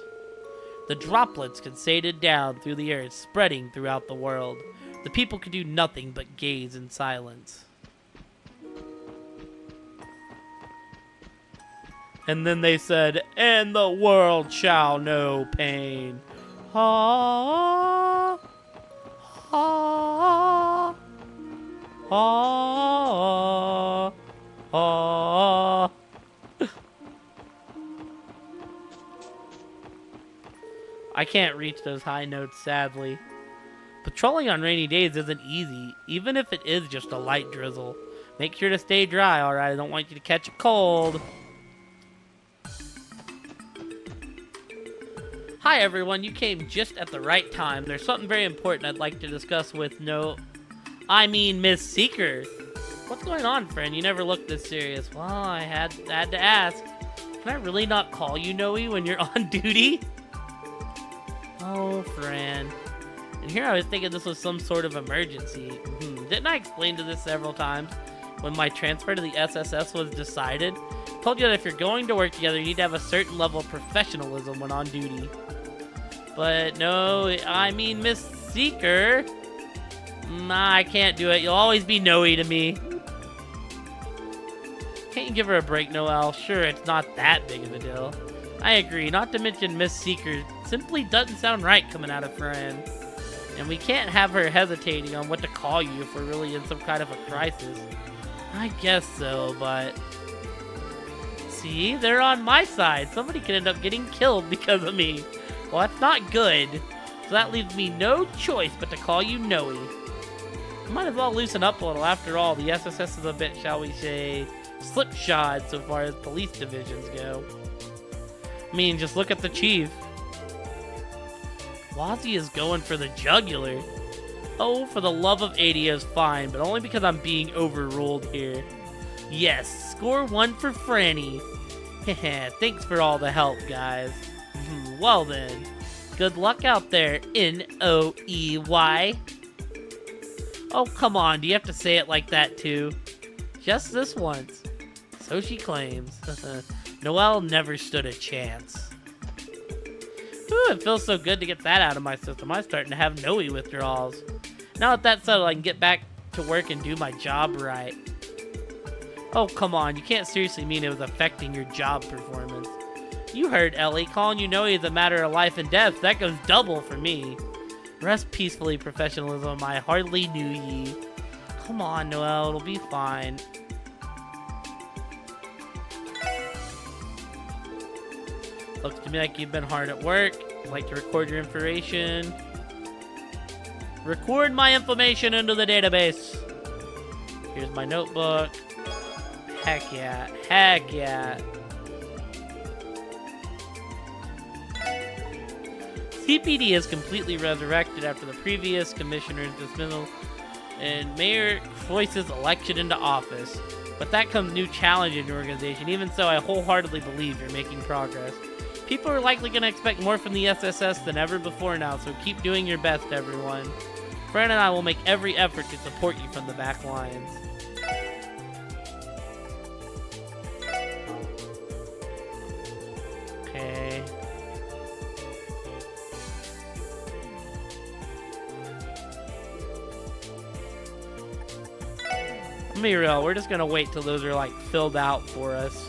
The droplets cascaded down through the earth, spreading throughout the world. The people could do nothing but gaze in silence. And then they said, "And the world shall know pain." Ah, ah, ah, ah. I can't reach those high notes, sadly. Patrolling on rainy days isn't easy, even if it is just a light drizzle. Make sure to stay dry, alright? I don't want you to catch a cold. Hi everyone, you came just at the right time. There's something very important I'd like to discuss with Miss Seeker. What's going on, friend? You never looked this serious. Well, I had to ask. Can I really not call you Noe when you're on duty? Oh, friend. And here I was thinking this was some sort of emergency. Didn't I explain to this several times when my transfer to the SSS was decided? I told you that if you're going to work together, you need to have a certain level of professionalism when on duty. But no, Miss Seeker. Nah, I can't do it. You'll always be Noe to me. Can't you give her a break, Noelle? Sure, it's not that big of a deal. I agree, not to mention Miss Seeker simply doesn't sound right coming out of friend. And we can't have her hesitating on what to call you if we're really in some kind of a crisis. I guess so, but... See, they're on my side. Somebody could end up getting killed because of me. Well, that's not good. So that leaves me no choice but to call you Noe. Might as well loosen up a little. After all, the SSS is a bit, shall we say, slipshod so far as police divisions go. I mean, just look at the chief. Wazzy is going for the jugular. Oh, for the love of Adio's fine, but only because I'm being overruled here. Yes, score 1 for Franny. Heh, thanks for all the help, guys. Well then, good luck out there, Noey. Oh, come on, do you have to say it like that too? Just this once. So she claims. Noelle never stood a chance. Ooh, it feels so good to get that out of my system. I'm starting to have Noe withdrawals. Now that that's settled, I can get back to work and do my job right. Oh, come on. You can't seriously mean it was affecting your job performance. You heard Ellie. Calling you Noe is a matter of life and death. That goes double for me. Rest peacefully, professionalism. I hardly knew ye. Come on, Noelle. It'll be fine. Looks to me like you've been hard at work. I'd like to record your information. Record my information into the database. Here's my notebook. Heck yeah. Heck yeah. CPD is completely resurrected after the previous commissioner's dismissal and Mayor Croix's election into office. With that comes new challenge in your organization. Even so, I wholeheartedly believe you're making progress. People are likely going to expect more from the SSS than ever before now, so keep doing your best, everyone. Fran and I will make every effort to support you from the back lines. Let me be real, we're just gonna wait till those are like filled out for us.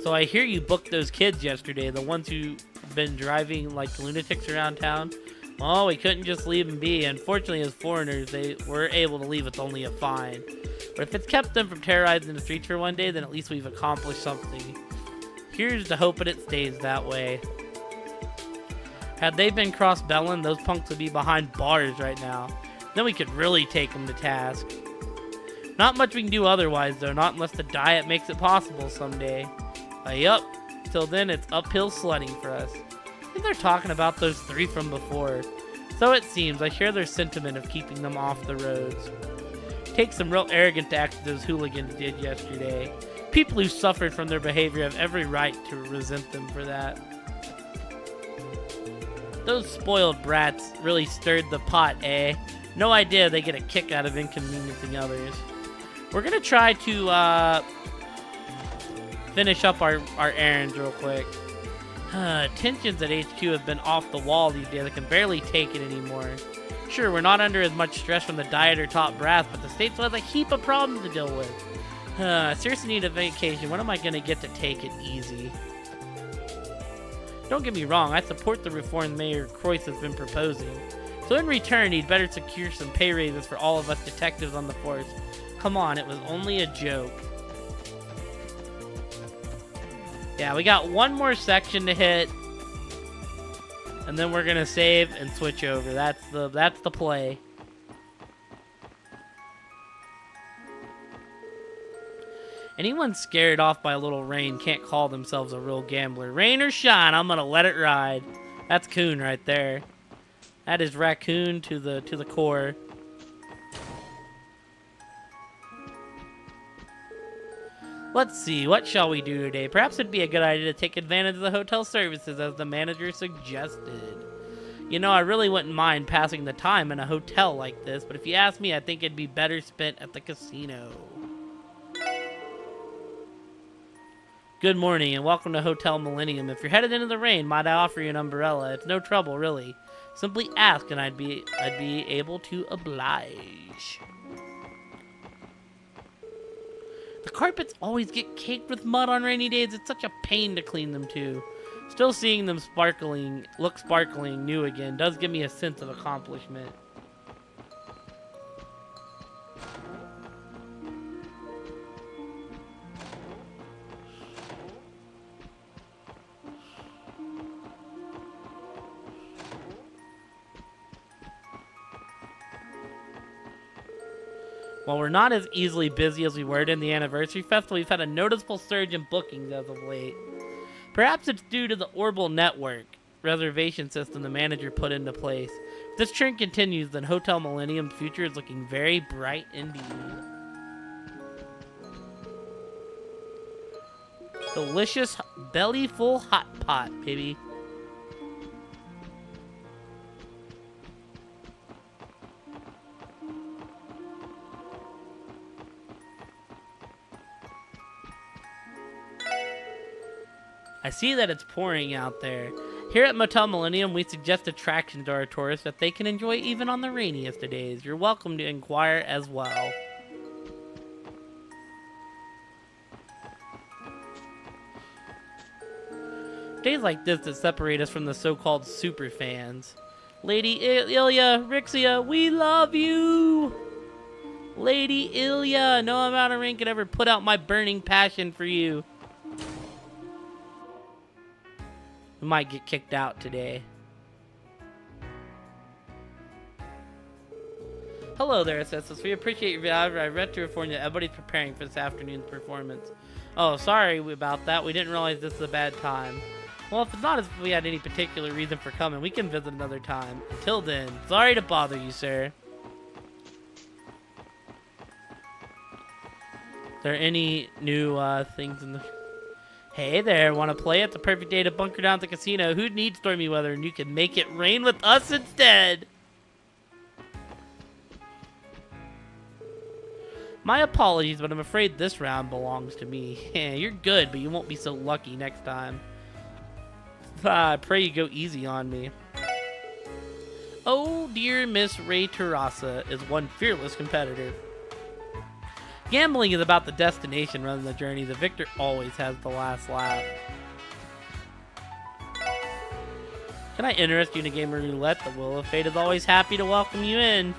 So I hear you booked those kids yesterday, the ones who've been driving like lunatics around town. Well, we couldn't just leave them be. Unfortunately, as foreigners, they were able to leave with only a fine. But if it's kept them from terrorizing the streets for one day, then at least we've accomplished something. Here's to hoping it stays that way. Had they been cross-belling, those punks would be behind bars right now. Then we could really take them to task. Not much we can do otherwise, though, not unless the diet makes it possible someday. Yup. Till then, it's uphill sledding for us. I think they're talking about those 3 from before. So it seems. I share their sentiment of keeping them off the roads. Takes some real arrogant to act as those hooligans did yesterday. People who suffered from their behavior have every right to resent them for that. Those spoiled brats really stirred the pot, eh? No idea they get a kick out of inconveniencing others. We're gonna try to finish up our errands real quick. Tensions at HQ have been off the wall these days. I can barely take it anymore. Sure, we're not under as much stress from the diet or top brass, but the state still has a heap of problems to deal with. I seriously need a vacation. When am I going to get to take it easy? Don't get me wrong, I support the reform Mayor Croyce has been proposing. So in return, he'd better secure some pay raises for all of us detectives on the force. Come on, it was only a joke. Yeah, we got one more section to hit. And then we're gonna save and switch over. That's the play. Anyone scared off by a little rain can't call themselves a real gambler. Rain or shine, I'm gonna let it ride. That's coon right there. That is raccoon to the core. Let's see, what shall we do today? Perhaps it'd be a good idea to take advantage of the hotel services as the manager suggested. You know, I really wouldn't mind passing the time in a hotel like this, but if you ask me, I think it'd be better spent at the casino. Good morning and welcome to Hotel Millennium. If you're headed into the rain, might I offer you an umbrella? It's no trouble, really. Simply ask and I'd be able to oblige. The carpets always get caked with mud on rainy days. It's such a pain to clean them too. Still seeing them look sparkling new again does give me a sense of accomplishment. While we're not as easily busy as we were in the anniversary festival, we've had a noticeable surge in bookings as of late. Perhaps it's due to the Orbital Network reservation system the manager put into place. If this trend continues, then Hotel Millennium's future is looking very bright indeed. Delicious, belly-full hot pot, baby. I see that it's pouring out there. Here at Motel Millennium, we suggest attractions to our tourists that they can enjoy even on the rainiest of days. You're welcome to inquire as well. Days like this that separate us from the so-called super fans. Lady Ilya, Rixia, we love you! Lady Ilya, no amount of rain could ever put out my burning passion for you. We might get kicked out today. Hello there, Assessors. We appreciate your value. I read to inform you that everybody's preparing for this afternoon's performance. Oh, sorry about that. We didn't realize this is a bad time. Well, if it's not as if we had any particular reason for coming, we can visit another time. Until then, sorry to bother you, sir. Is there any new things in the... Hey there, want to play? It's a perfect day to bunker down at the casino. Who needs stormy weather? And you can make it rain with us instead. My apologies, but I'm afraid this round belongs to me. You're good, but you won't be so lucky next time. I pray you go easy on me. Oh dear, Miss Ray Terrasa is one fearless competitor. Gambling is about the destination rather than the journey. The victor always has the last laugh. Can I interest you in a game of roulette? The Wheel of Fate is always happy to welcome you in.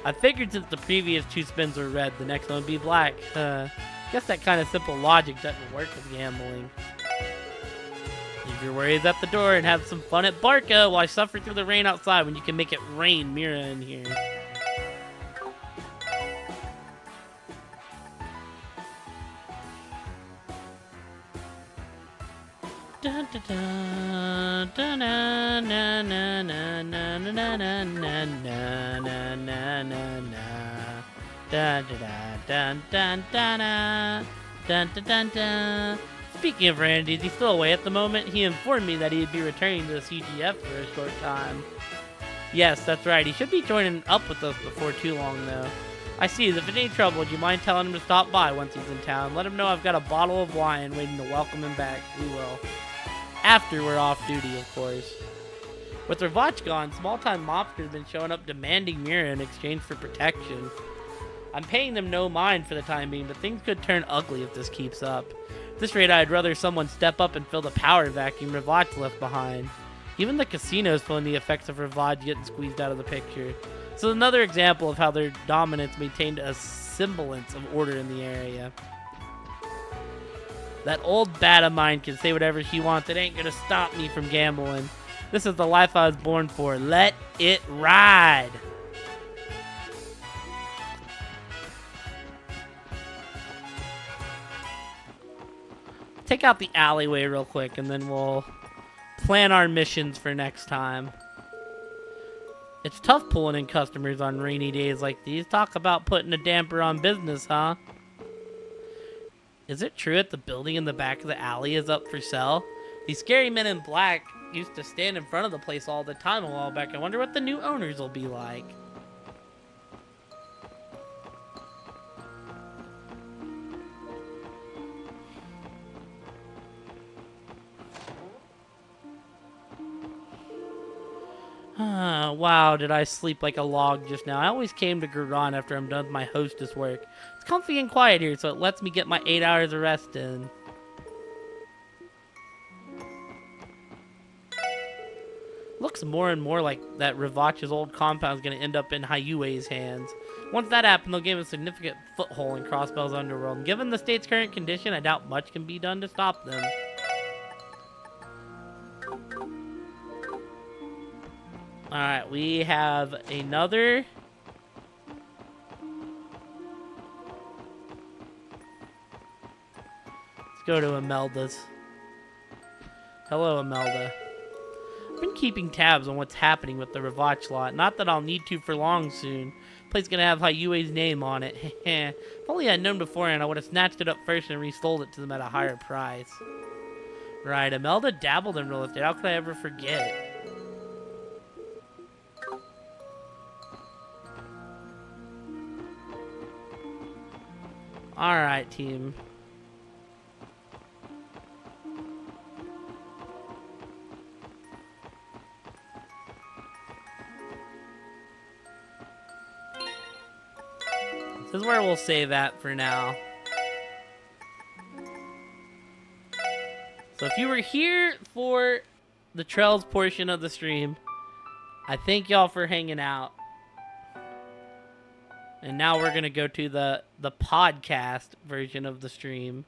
I figured since the previous 2 spins were red, the next one would be black. Guess that kind of simple logic doesn't work with gambling. Leave your worries at the door and have some fun at Barca while I suffer through the rain outside when you can make it rain Mira in here. Dun, dun, dun, dun, na, na, na, na, na, na, na, na, na, na, na, na, na. Dun, dun, dun, dun, dun, dun, dun, dun, dun. Speaking of Randy, is he still away at the moment? He informed me that he'd be returning to the CGF for a short time. Yes, that's right. He should be joining up with us before too long, though. I see. If it ain't trouble, would you mind telling him to stop by once he's in town? Let him know I've got a bottle of wine waiting to welcome him back. We will. After we're off duty, of course. With their watch gone, small-time mobsters have been showing up demanding Mira in exchange for protection. I'm paying them no mind for the time being, but things could turn ugly if this keeps up. At this rate, I'd rather someone step up and fill the power vacuum Ravage left behind. Even the casino's feeling the effects of Ravage getting squeezed out of the picture. So another example of how their dominance maintained a semblance of order in the area. That old bat of mine can say whatever she wants. It ain't gonna stop me from gambling. This is the life I was born for. Let it ride. Take out the alleyway real quick and then we'll plan our missions for next time. It's tough pulling in customers on rainy days like these. Talk about putting a damper on business, huh? Is it true that the building in the back of the alley is up for sale? These scary men in black used to stand in front of the place all the time a while back. I wonder what the new owners will be like. Wow, did I sleep like a log just now. I always came to Garan after I'm done with my hostess work. It's comfy and quiet here, so it lets me get my 8 hours of rest in. Looks more and more like that Ravage's old compound is going to end up in Hayue's hands. Once that happens, they'll gain a significant foothold in Crossbell's underworld. And given the state's current condition, I doubt much can be done to stop them. Alright, we have another... Let's go to Imelda's. Hello, Imelda. I've been keeping tabs on what's happening with the Ravage lot. Not that I'll need to for long soon. The place is gonna have Hayue's name on it. If only I'd known beforehand, I would have snatched it up first and resold it to them at a higher price. Right, Imelda dabbled in real estate. How could I ever forget? Alright, team. This is where we'll save at for now. So if you were here for the Trails portion of the stream, I thank y'all for hanging out. And now we're going to go to the podcast version of the stream.